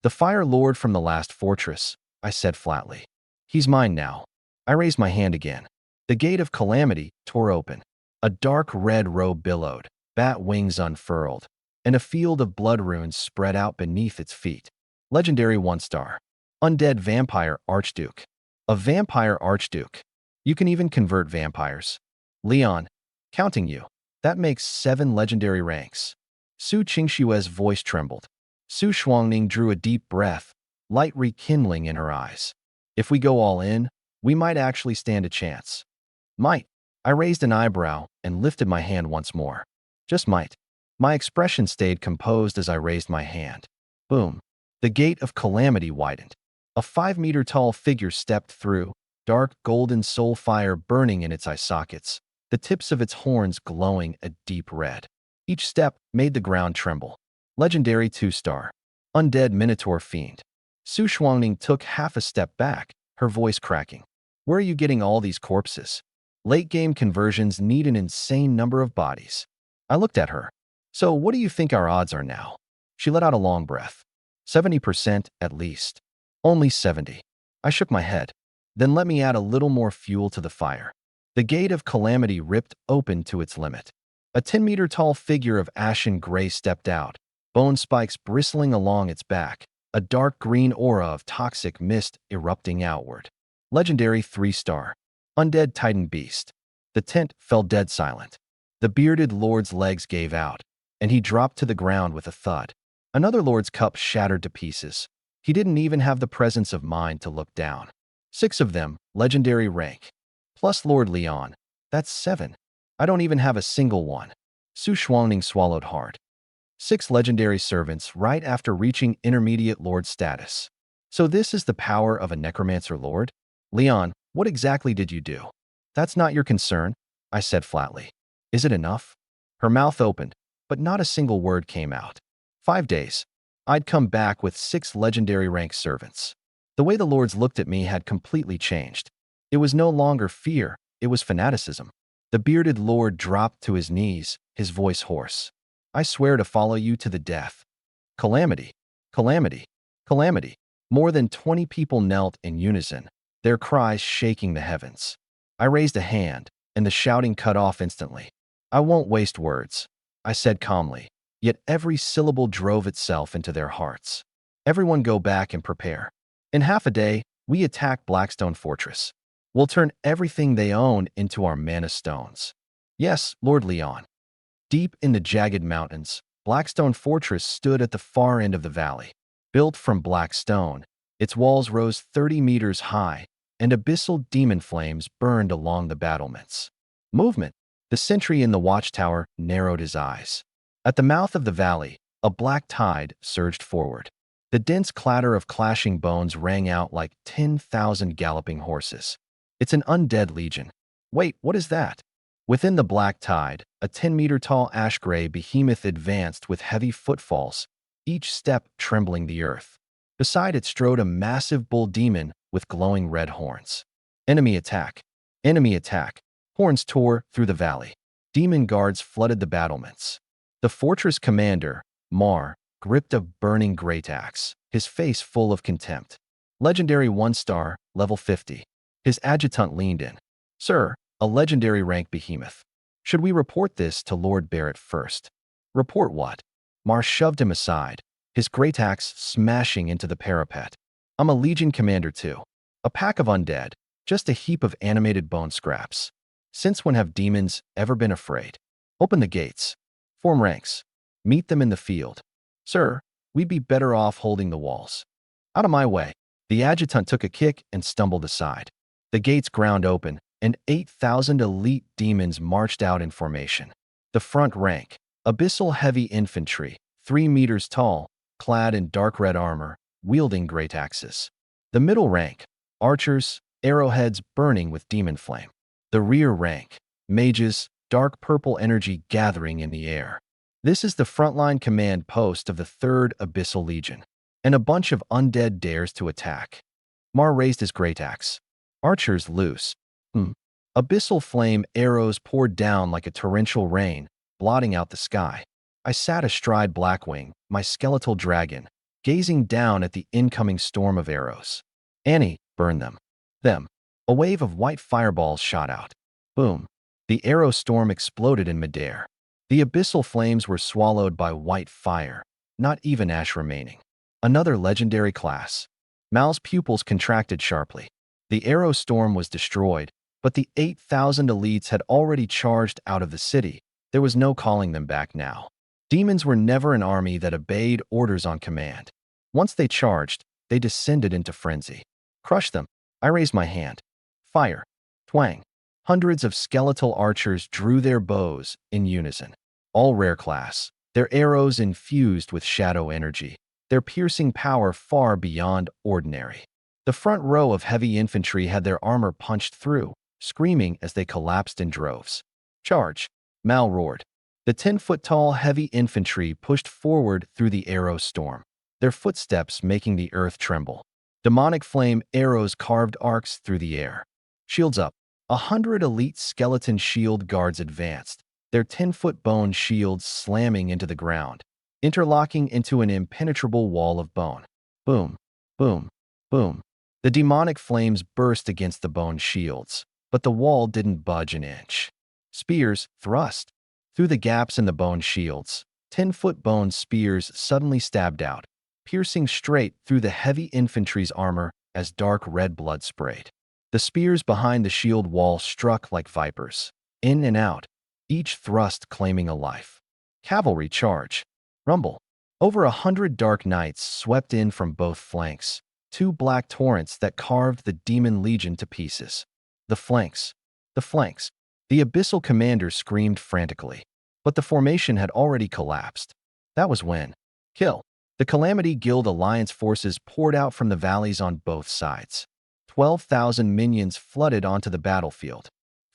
The fire lord from the last fortress, I said flatly. He's mine now. I raised my hand again. The gate of calamity tore open. A dark red robe billowed, bat wings unfurled, and a field of blood runes spread out beneath its feet. Legendary 1-star. Undead vampire archduke. A vampire archduke. You can even convert vampires. Leon, counting you. That makes 7 legendary ranks. Su Qingshue's voice trembled. Su Shuangning drew a deep breath, light rekindling in her eyes. If we go all in, we might actually stand a chance. Might. I raised an eyebrow and lifted my hand once more. Just might. My expression stayed composed as I raised my hand. Boom. The gate of calamity widened. A 5-meter-tall figure stepped through, dark golden soul fire burning in its eye sockets, the tips of its horns glowing a deep red. Each step made the ground tremble. Legendary 2-star. Undead Minotaur Fiend. Su Shuangning took half a step back, her voice cracking. Where are you getting all these corpses? Late-game conversions need an insane number of bodies. I looked at her. So what do you think our odds are now? She let out a long breath. 70% at least. Only 70. I shook my head. Then let me add a little more fuel to the fire. The gate of calamity ripped open to its limit. A 10-meter-tall figure of ashen gray stepped out, bone spikes bristling along its back, a dark green aura of toxic mist erupting outward. Legendary 3-star. Undead Titan Beast. The tent fell dead silent. The bearded lord's legs gave out, and he dropped to the ground with a thud. Another lord's cup shattered to pieces. He didn't even have the presence of mind to look down. 6 of them, legendary rank. Plus Lord Leon. That's 7. I don't even have a single one. Su Xuanning swallowed hard. 6 legendary servants right after reaching intermediate lord status. So this is the power of a necromancer lord? Leon, what exactly did you do? That's not your concern, I said flatly. Is it enough? Her mouth opened, but not a single word came out. 5 days. I'd come back with 6 legendary rank servants. The way the lords looked at me had completely changed. It was no longer fear, it was fanaticism. The bearded lord dropped to his knees, his voice hoarse. I swear to follow you to the death. Calamity, calamity, calamity. More than 20 people knelt in unison, their cries shaking the heavens. I raised a hand, and the shouting cut off instantly. I won't waste words, I said calmly, yet every syllable drove itself into their hearts. Everyone go back and prepare. In half a day, we attack Blackstone Fortress. We'll turn everything they own into our mana stones. Yes, Lord Leon. Deep in the jagged mountains, Blackstone Fortress stood at the far end of the valley. Built from black stone, its walls rose 30 meters high, and abyssal demon flames burned along the battlements. Movement. The sentry in the watchtower narrowed his eyes. At the mouth of the valley, a black tide surged forward. The dense clatter of clashing bones rang out like 10,000 galloping horses. It's an undead legion. Wait, what is that? Within the black tide, a 10-meter-tall ash-gray behemoth advanced with heavy footfalls, each step trembling the earth. Beside it strode a massive bull demon with glowing red horns. Enemy attack! Enemy attack! Horns tore through the valley. Demon guards flooded the battlements. The fortress commander, Mar, gripped a burning great axe, his face full of contempt. Legendary 1-star, level 50. His adjutant leaned in. Sir, a legendary rank behemoth. Should we report this to Lord Barrett first? Report what? Mar shoved him aside, his great axe smashing into the parapet. I'm a legion commander too. A pack of undead, just a heap of animated bone scraps. Since when have demons ever been afraid? Open the gates. Form ranks. Meet them in the field. Sir, we'd be better off holding the walls. Out of my way. The adjutant took a kick and stumbled aside. The gates ground open, and 8,000 elite demons marched out in formation. The front rank, abyssal heavy infantry, 3 meters tall, clad in dark red armor, wielding great axes. The middle rank, archers, arrowheads burning with demon flame. The rear rank, mages, dark purple energy gathering in the air. This is the frontline command post of the 3rd Abyssal Legion, and a bunch of undead dares to attack. Mar raised his great axe. Archers loose. Abyssal flame arrows poured down like a torrential rain, blotting out the sky. I sat astride Blackwing, my skeletal dragon, gazing down at the incoming storm of arrows. Annie, burn them. Them. A wave of white fireballs shot out. Boom. The arrow storm exploded in midair. The abyssal flames were swallowed by white fire, not even ash remaining. Another legendary class. Mal's pupils contracted sharply. The arrow storm was destroyed, but the 8,000 elites had already charged out of the city. There was no calling them back now. Demons were never an army that obeyed orders on command. Once they charged, they descended into frenzy. Crush them. I raised my hand. Fire. Twang. Hundreds of skeletal archers drew their bows in unison. All rare class, their arrows infused with shadow energy, their piercing power far beyond ordinary. The front row of heavy infantry had their armor punched through, screaming as they collapsed in droves. Charge! Mal roared. The 10-foot-tall heavy infantry pushed forward through the arrow storm, their footsteps making the earth tremble. Demonic flame arrows carved arcs through the air. Shields up. 100 elite skeleton shield guards advanced, their 10-foot bone shields slamming into the ground, interlocking into an impenetrable wall of bone. Boom, boom, boom. The demonic flames burst against the bone shields, but the wall didn't budge an inch. Spears thrust through the gaps in the bone shields. 10-foot bone spears suddenly stabbed out, piercing straight through the heavy infantry's armor as dark red blood sprayed. The spears behind the shield wall struck like vipers, in and out, each thrust claiming a life. Cavalry charge. Rumble. Over 100 dark knights swept in from both flanks, two black torrents that carved the demon legion to pieces. The flanks. The flanks. The abyssal commander screamed frantically. But the formation had already collapsed. That was when. Kill. The Calamity Guild Alliance forces poured out from the valleys on both sides. 12,000 minions flooded onto the battlefield.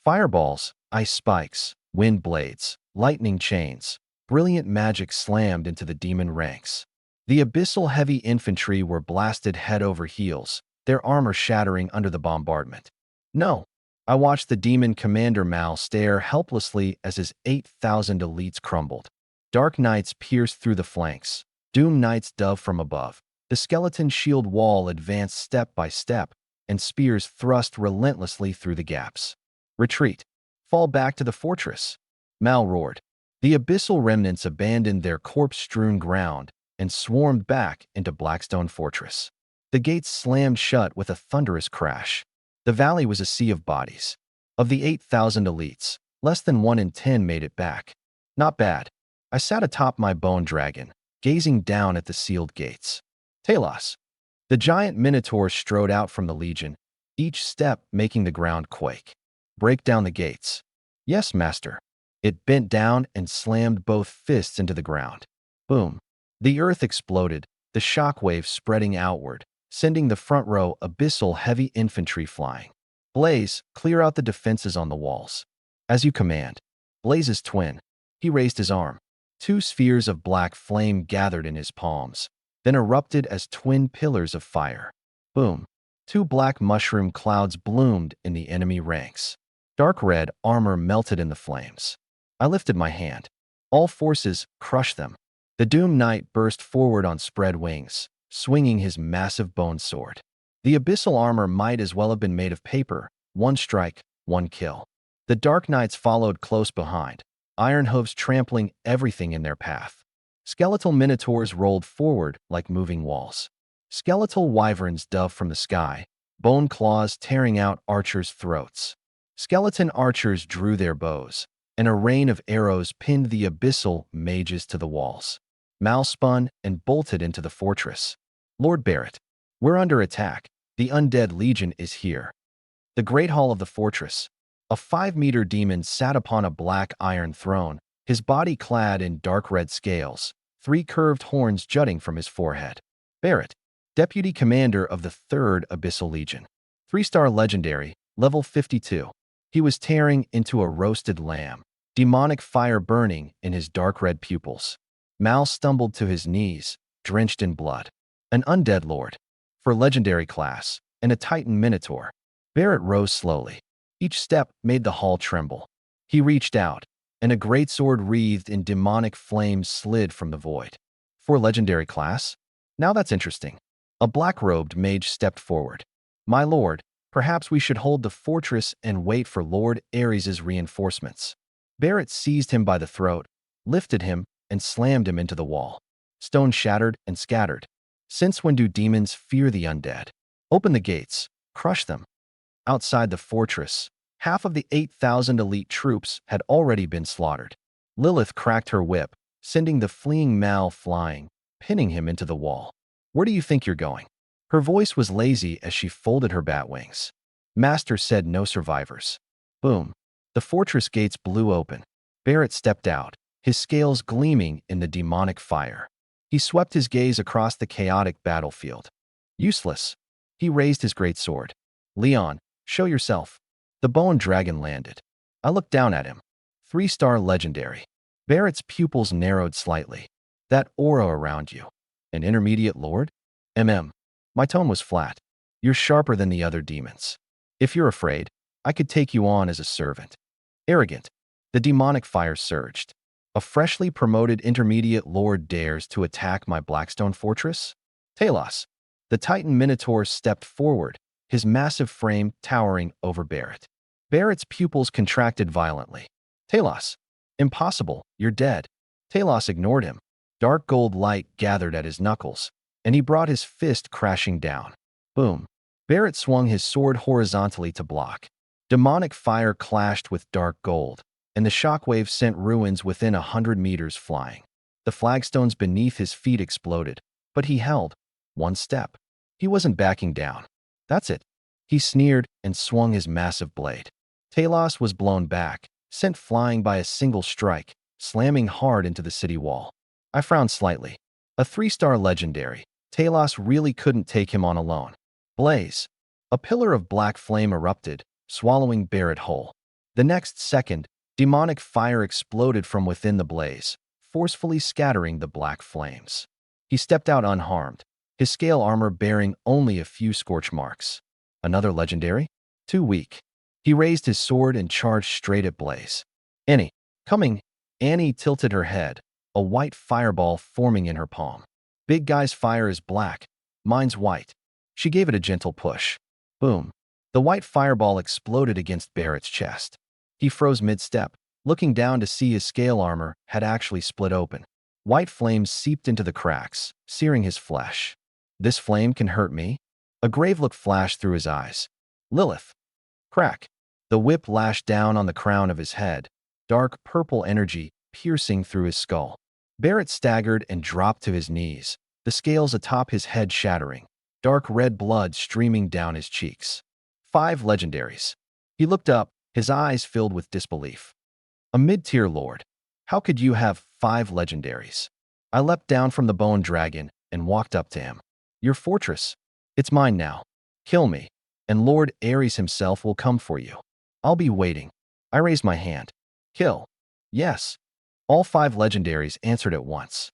Fireballs, ice spikes, wind blades, lightning chains, brilliant magic slammed into the demon ranks. The abyssal heavy infantry were blasted head over heels, their armor shattering under the bombardment. No. I watched the demon commander Mal stare helplessly as his 8,000 elites crumbled. Dark Knights pierced through the flanks. Doom Knights dove from above. The skeleton shield wall advanced step by step, and spears thrust relentlessly through the gaps. Retreat. Fall back to the fortress. Mal roared. The abyssal remnants abandoned their corpse-strewn ground and swarmed back into Blackstone Fortress. The gates slammed shut with a thunderous crash. The valley was a sea of bodies. Of the 8,000 elites, less than 1 in 10 made it back. Not bad. I sat atop my bone dragon, gazing down at the sealed gates. Talos. The giant minotaur strode out from the legion, each step making the ground quake. Break down the gates. Yes, master. It bent down and slammed both fists into the ground. Boom. The earth exploded, the shockwave spreading outward, sending the front row abyssal heavy infantry flying. Blaze, clear out the defenses on the walls. As you command. Blaze's twin. He raised his arm. 2 spheres of black flame gathered in his palms, then erupted as twin pillars of fire. Boom. 2 black mushroom clouds bloomed in the enemy ranks. Dark red armor melted in the flames. I lifted my hand. All forces, crush them. The Doom Knight burst forward on spread wings, swinging his massive bone sword. The abyssal armor might as well have been made of paper. 1 strike, 1 kill. The Dark Knights followed close behind, iron hooves trampling everything in their path. Skeletal minotaurs rolled forward like moving walls. Skeletal wyverns dove from the sky, bone claws tearing out archers' throats. Skeleton archers drew their bows, and a rain of arrows pinned the abyssal mages to the walls. Mal spun and bolted into the fortress. Lord Barrett, we're under attack. The undead legion is here. The great hall of the fortress. A 5-meter demon sat upon a black iron throne, his body clad in dark red scales, 3 curved horns jutting from his forehead. Barrett, deputy commander of the 3rd Abyssal Legion. 3-star legendary, level 52. He was tearing into a roasted lamb, demonic fire burning in his dark red pupils. Mal stumbled to his knees, drenched in blood. An undead lord. For legendary class, and a titan minotaur. Barrett rose slowly. Each step made the hall tremble. He reached out, and a greatsword wreathed in demonic flames slid from the void. For legendary class? Now that's interesting. A black-robed mage stepped forward. My lord, perhaps we should hold the fortress and wait for Lord Ares' reinforcements. Barrett seized him by the throat, lifted him, and slammed him into the wall. Stone shattered and scattered. Since when do demons fear the undead? Open the gates. Crush them. Outside the fortress, half of the 8,000 elite troops had already been slaughtered. Lilith cracked her whip, sending the fleeing Mal flying, pinning him into the wall. Where do you think you're going? Her voice was lazy as she folded her bat wings. Master said no survivors. Boom. The fortress gates blew open. Barrett stepped out, his scales gleaming in the demonic fire. He swept his gaze across the chaotic battlefield. Useless. He raised his great sword. Leon, show yourself. The bone dragon landed. I looked down at him. 3-star legendary. Barrett's pupils narrowed slightly. That aura around you. An intermediate lord? My tone was flat. You're sharper than the other demons. If you're afraid, I could take you on as a servant. Arrogant. The demonic fire surged. A freshly promoted intermediate lord dares to attack my Blackstone fortress? Talos. The Titan Minotaur stepped forward, his massive frame towering over Barrett. Barrett's pupils contracted violently. Talos. Impossible, you're dead. Talos ignored him. Dark gold light gathered at his knuckles, and he brought his fist crashing down. Boom. Barrett swung his sword horizontally to block. Demonic fire clashed with dark gold, and the shockwave sent ruins within 100 meters flying. The flagstones beneath his feet exploded, but he held. 1 step. He wasn't backing down. That's it. He sneered and swung his massive blade. Talos was blown back, sent flying by a single strike, slamming hard into the city wall. I frowned slightly. A 3-star legendary. Talos really couldn't take him on alone. Blaze. A pillar of black flame erupted, swallowing Barrett whole. The next second, demonic fire exploded from within the blaze, forcefully scattering the black flames. He stepped out unharmed, his scale armor bearing only a few scorch marks. Another legendary? Too weak. He raised his sword and charged straight at Blaze. Annie. Coming. Annie tilted her head, a white fireball forming in her palm. Big guy's fire is black. Mine's white. She gave it a gentle push. Boom. The white fireball exploded against Barrett's chest. He froze mid-step, looking down to see his scale armor had actually split open. White flames seeped into the cracks, searing his flesh. This flame can hurt me? A grave look flashed through his eyes. Lilith. Crack. The whip lashed down on the crown of his head, dark purple energy piercing through his skull. Barrett staggered and dropped to his knees, the scales atop his head shattering, dark red blood streaming down his cheeks. 5 legendaries. He looked up, his eyes filled with disbelief. A mid-tier lord. How could you have 5 legendaries? I leapt down from the bone dragon and walked up to him. Your fortress. It's mine now. Kill me, and Lord Ares himself will come for you. I'll be waiting. I raised my hand. Kill. Yes. All 5 legendaries answered at once.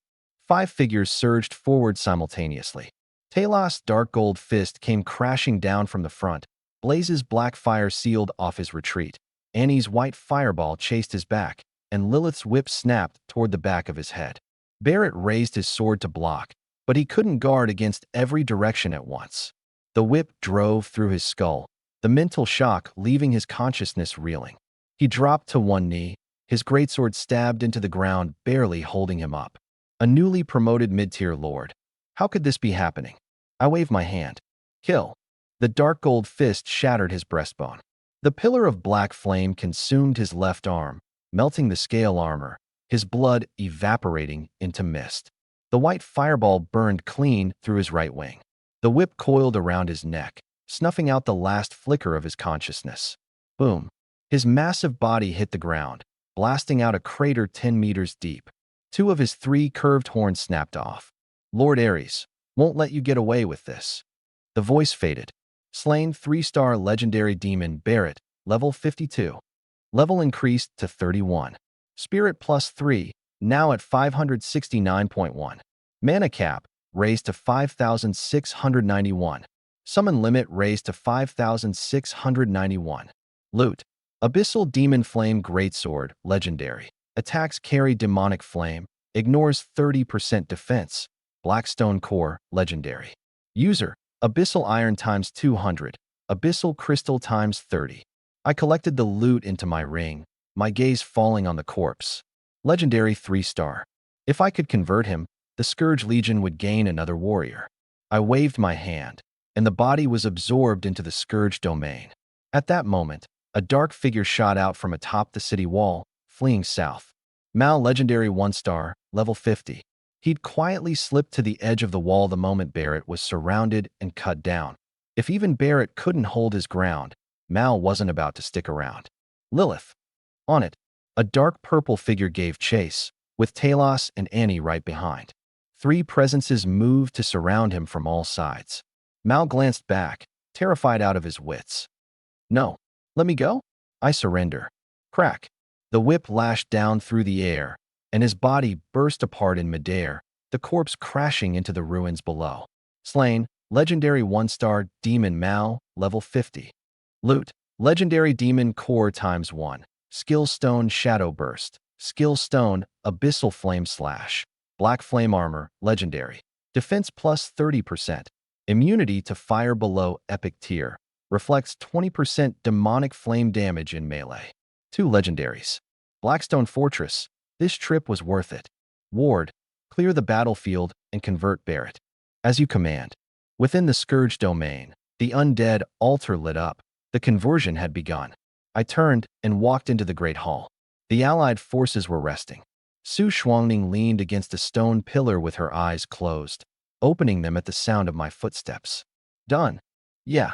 5 figures surged forward simultaneously. Talos' dark gold fist came crashing down from the front. Blaze's black fire sealed off his retreat. Annie's white fireball chased his back, and Lilith's whip snapped toward the back of his head. Barrett raised his sword to block, but he couldn't guard against every direction at once. The whip drove through his skull, the mental shock leaving his consciousness reeling. He dropped to one knee, his greatsword stabbed into the ground, barely holding him up. A newly promoted mid-tier lord. How could this be happening? I waved my hand. Kill. The dark gold fist shattered his breastbone. The pillar of black flame consumed his left arm, melting the scale armor, his blood evaporating into mist. The white fireball burned clean through his right wing. The whip coiled around his neck, snuffing out the last flicker of his consciousness. Boom. His massive body hit the ground, blasting out a crater 10 meters deep. 2 of his 3 curved horns snapped off. Lord Ares won't let you get away with this. The voice faded. Slain 3-star legendary demon Barrett, level 52. Level increased to 31. Spirit +3, now at 569.1. Mana cap raised to 5,691. Summon limit raised to 5,691. Loot. Abyssal Demon Flame Greatsword, legendary. Attacks carry demonic flame, ignores 30% defense. Blackstone Core, legendary. User. Abyssal Iron times 200. Abyssal Crystal times 30. I collected the loot into my ring, my gaze falling on the corpse. Legendary 3-star. If I could convert him, the Scourge Legion would gain another warrior. I waved my hand, and the body was absorbed into the Scourge domain. At that moment, a dark figure shot out from atop the city wall, fleeing south. Mal legendary 1-star, level 50. He'd quietly slipped to the edge of the wall the moment Barrett was surrounded and cut down. If even Barrett couldn't hold his ground, Mal wasn't about to stick around. Lilith. On it, a dark purple figure gave chase, with Talos and Annie right behind. 3 presences moved to surround him from all sides. Mal glanced back, terrified out of his wits. No. Let me go? I surrender. Crack. The whip lashed down through the air, and his body burst apart in midair, the corpse crashing into the ruins below. Slain, legendary 1-star Demon Mal, level 50. Loot. Legendary Demon Core times 1. Skill Stone Shadow Burst. Skill Stone Abyssal Flame Slash. Black Flame Armor, legendary. Defense plus 30%. Immunity to fire below epic tier. Reflects 20% demonic flame damage in melee. 2 legendaries. Blackstone Fortress. This trip was worth it. Ward. Clear the battlefield and convert Barrett. As you command. Within the Scourge domain, the undead altar lit up. The conversion had begun. I turned and walked into the Great Hall. The allied forces were resting. Su Shuangning leaned against a stone pillar with her eyes closed, opening them at the sound of my footsteps. Done. Yeah.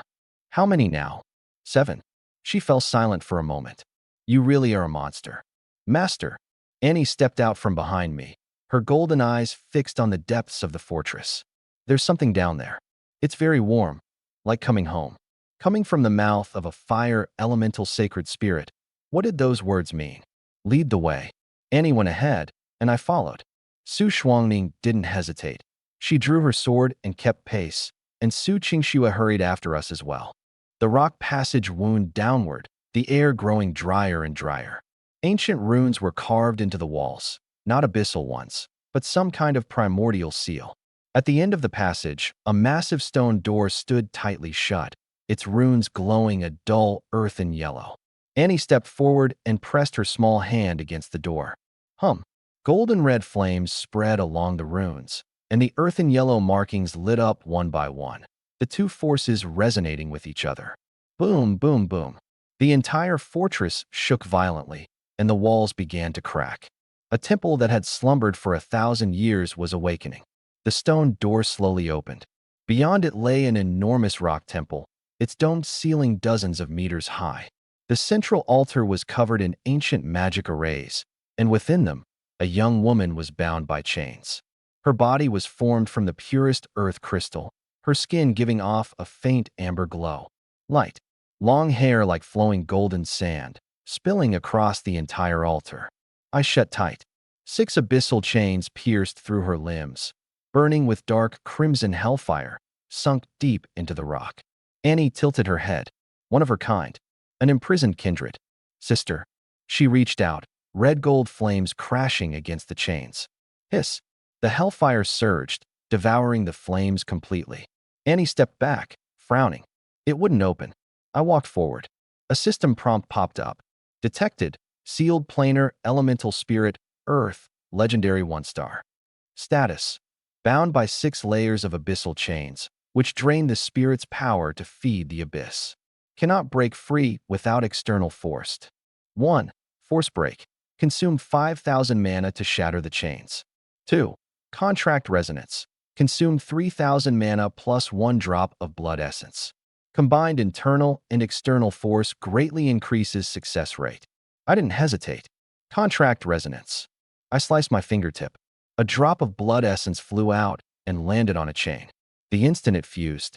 How many now? 7. She fell silent for a moment. You really are a monster. Master. Annie stepped out from behind me, her golden eyes fixed on the depths of the fortress. There's something down there. It's very warm, like coming home. Coming from the mouth of a fire elemental sacred spirit. What did those words mean? Lead the way. Annie went ahead, and I followed. Su Shuangning didn't hesitate. She drew her sword and kept pace, and Su Qingxue hurried after us as well. The rock passage wound downward, the air growing drier and drier. Ancient runes were carved into the walls, not abyssal ones, but some kind of primordial seal. At the end of the passage, a massive stone door stood tightly shut, its runes glowing a dull earthen yellow. Annie stepped forward and pressed her small hand against the door. Hum. Golden red flames spread along the runes, and the earthen yellow markings lit up one by one, the two forces resonating with each other. Boom, boom, boom. The entire fortress shook violently, and the walls began to crack. A temple that had slumbered for 1,000 years was awakening. The stone door slowly opened. Beyond it lay an enormous rock temple, its domed ceiling dozens of meters high. The central altar was covered in ancient magic arrays, and within them, a young woman was bound by chains. Her body was formed from the purest earth crystal, her skin giving off a faint amber glow. Light, long hair like flowing golden sand, spilling across the entire altar. I shut tight. 6 abyssal chains pierced through her limbs, burning with dark crimson hellfire, sunk deep into the rock. Annie tilted her head. One of her kind. An imprisoned kindred. Sister. She reached out, red gold flames crashing against the chains. Hiss. The hellfire surged, devouring the flames completely. Annie stepped back, frowning. It wouldn't open. I walked forward. A system prompt popped up. Detected. Sealed planar elemental spirit, Earth, legendary 1-star. Status. Bound by 6 layers of abyssal chains, which drain the spirit's power to feed the abyss. Cannot break free without external force. 1. Force break. Consume 5,000 mana to shatter the chains. 2. Contract resonance. Consume 3,000 mana plus 1 drop of blood essence. Combined internal and external force greatly increases success rate. I didn't hesitate. Contract resonance. I sliced my fingertip. A drop of blood essence flew out and landed on a chain. The instant it fused.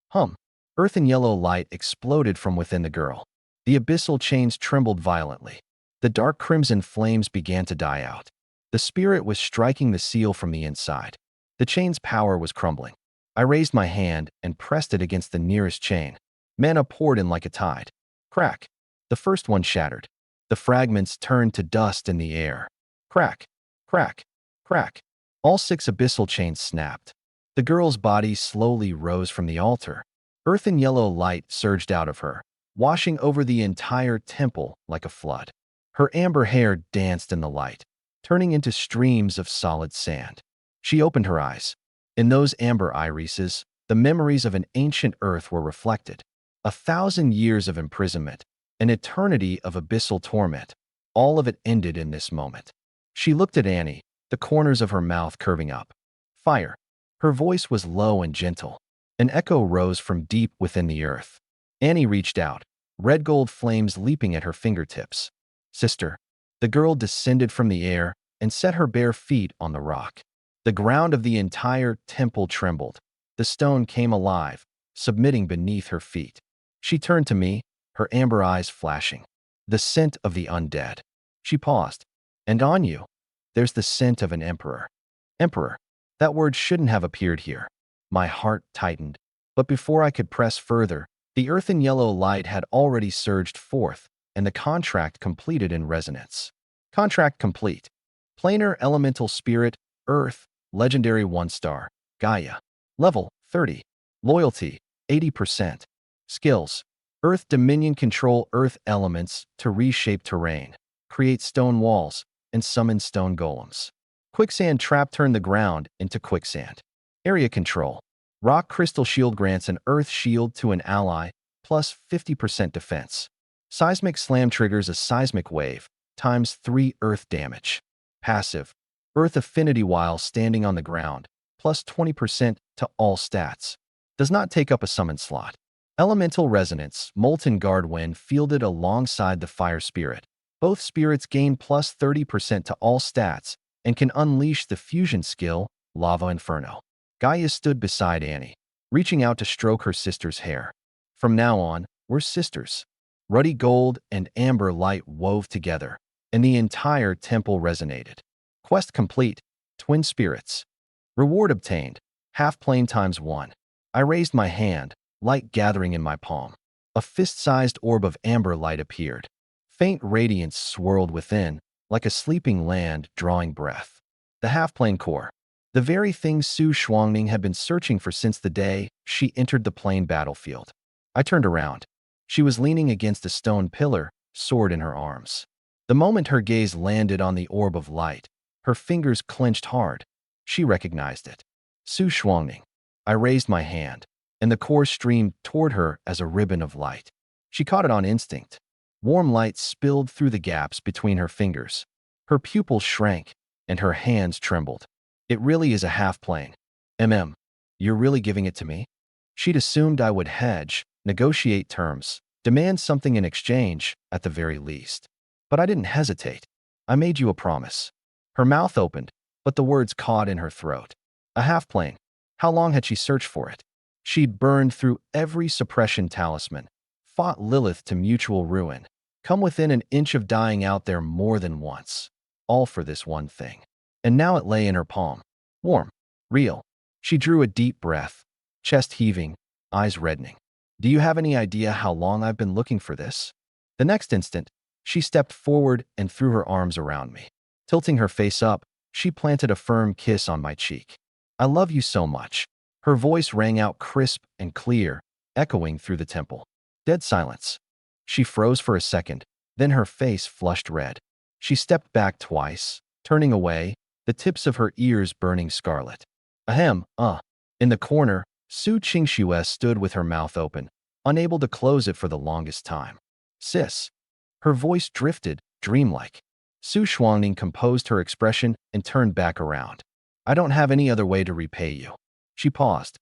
Hum. Earthen yellow light exploded from within the girl. The abyssal chains trembled violently. The dark crimson flames began to die out. The spirit was striking the seal from the inside. The chain's power was crumbling. I raised my hand and pressed it against the nearest chain. Mana poured in like a tide. Crack. The first one shattered. The fragments turned to dust in the air. Crack. Crack. Crack. All 6 abyssal chains snapped. The girl's body slowly rose from the altar. Earthen yellow light surged out of her, washing over the entire temple like a flood. Her amber hair danced in the light, turning into streams of solid sand. She opened her eyes. In those amber irises, the memories of an ancient earth were reflected. 1,000 years of imprisonment, an eternity of abyssal torment. All of it ended in this moment. She looked at Annie, the corners of her mouth curving up. Fire. Her voice was low and gentle. An echo rose from deep within the earth. Annie reached out, red gold flames leaping at her fingertips. Sister. The girl descended from the air and set her bare feet on the rock. The ground of the entire temple trembled. The stone came alive, submitting beneath her feet. She turned to me, her amber eyes flashing. The scent of the undead. She paused. And on you, there's the scent of an emperor. Emperor. That word shouldn't have appeared here. My heart tightened. But before I could press further, the earthen yellow light had already surged forth, and the contract completed in resonance. Contract complete. Planar elemental spirit, Earth, legendary 1-star, Gaia. Level, 30. Loyalty, 80%. Skills. Earth Dominion control earth elements to reshape terrain, create stone walls, and summon stone golems. Quicksand trap turn the ground into quicksand. Area control. Rock crystal shield grants an earth shield to an ally, plus 50% defense. Seismic slam triggers a seismic wave, times 3 earth damage. Passive. Earth affinity while standing on the ground, plus 20% to all stats. Does not take up a summon slot. Elemental Resonance, Molten Guard when fielded alongside the Fire Spirit. Both spirits gain plus 30% to all stats and can unleash the fusion skill, Lava Inferno. Gaia stood beside Annie, reaching out to stroke her sister's hair. From now on, we're sisters. Ruddy gold and amber light wove together, and the entire temple resonated. Quest complete. Twin spirits. Reward obtained. Half plane times 1. I raised my hand, light gathering in my palm. A fist-sized orb of amber light appeared. Faint radiance swirled within, like a sleeping land drawing breath. The half-plane core. The very thing Su Shuangning had been searching for since the day she entered the plane battlefield. I turned around. She was leaning against a stone pillar, sword in her arms. The moment her gaze landed on the orb of light, her fingers clenched hard. She recognized it. Su Shuangning. I raised my hand, and the core streamed toward her as a ribbon of light. She caught it on instinct. Warm light spilled through the gaps between her fingers. Her pupils shrank, and her hands trembled. It really is a half-plane. You're really giving it to me? She'd assumed I would hedge, negotiate terms, demand something in exchange, at the very least. But I didn't hesitate. I made you a promise. Her mouth opened, but the words caught in her throat. A half-plane. How long had she searched for it? She'd burned through every suppression talisman, fought Lilith to mutual ruin, come within an inch of dying out there more than once, all for this one thing. And now it lay in her palm. Warm. Real. She drew a deep breath, chest heaving, eyes reddening. Do you have any idea how long I've been looking for this? The next instant, she stepped forward and threw her arms around me. Tilting her face up, she planted a firm kiss on my cheek. I love you so much. Her voice rang out crisp and clear, echoing through the temple. Dead silence. She froze for a second, then her face flushed red. She stepped back twice, turning away, the tips of her ears burning scarlet. Ahem, In the corner, Su Qingxue stood with her mouth open, unable to close it for the longest time. Sis. Her voice drifted, dreamlike. Su Shuangning composed her expression and turned back around. I don't have any other way to repay you. She paused.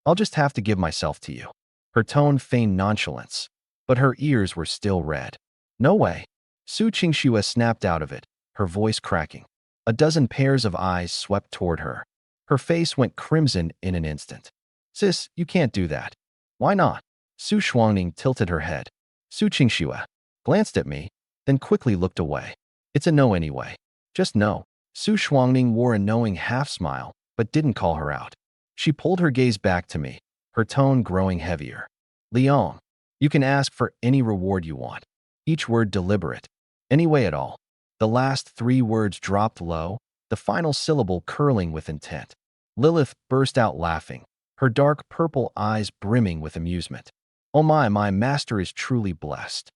I'll just have to give myself to you. Her tone feigned nonchalance, but her ears were still red. No way. Su Qingxue snapped out of it, her voice cracking. A dozen pairs of eyes swept toward her. Her face went crimson in an instant. Sis, you can't do that. Why not? Su Shuangning tilted her head. Su Qingxue glanced at me, then quickly looked away. It's a no anyway. Just no. Su Shuangning wore a knowing half-smile, but didn't call her out. She pulled her gaze back to me, her tone growing heavier. Liang, you can ask for any reward you want. Each word deliberate. Any way at all. The last 3 words dropped low, the final syllable curling with intent. Lilith burst out laughing, her dark purple eyes brimming with amusement. Oh my master is truly blessed.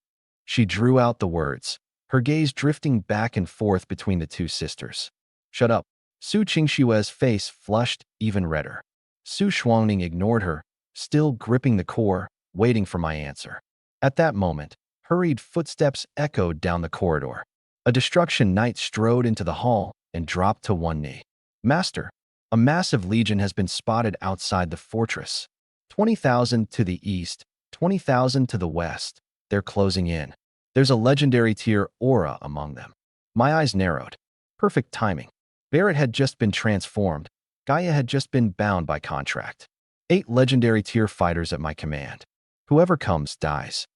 She drew out the words, her gaze drifting back and forth between the two sisters. Shut up. Su Qingxue's face flushed even redder. Su Shuangning ignored her, still gripping the core, waiting for my answer. At that moment, hurried footsteps echoed down the corridor. A destruction knight strode into the hall and dropped to one knee. Master, a massive legion has been spotted outside the fortress. 20,000 to the east, 20,000 to the west. They're closing in. There's a legendary tier aura among them. My eyes narrowed. Perfect timing. Barrett had just been transformed. Gaia had just been bound by contract. 8 legendary tier fighters at my command. Whoever comes, dies.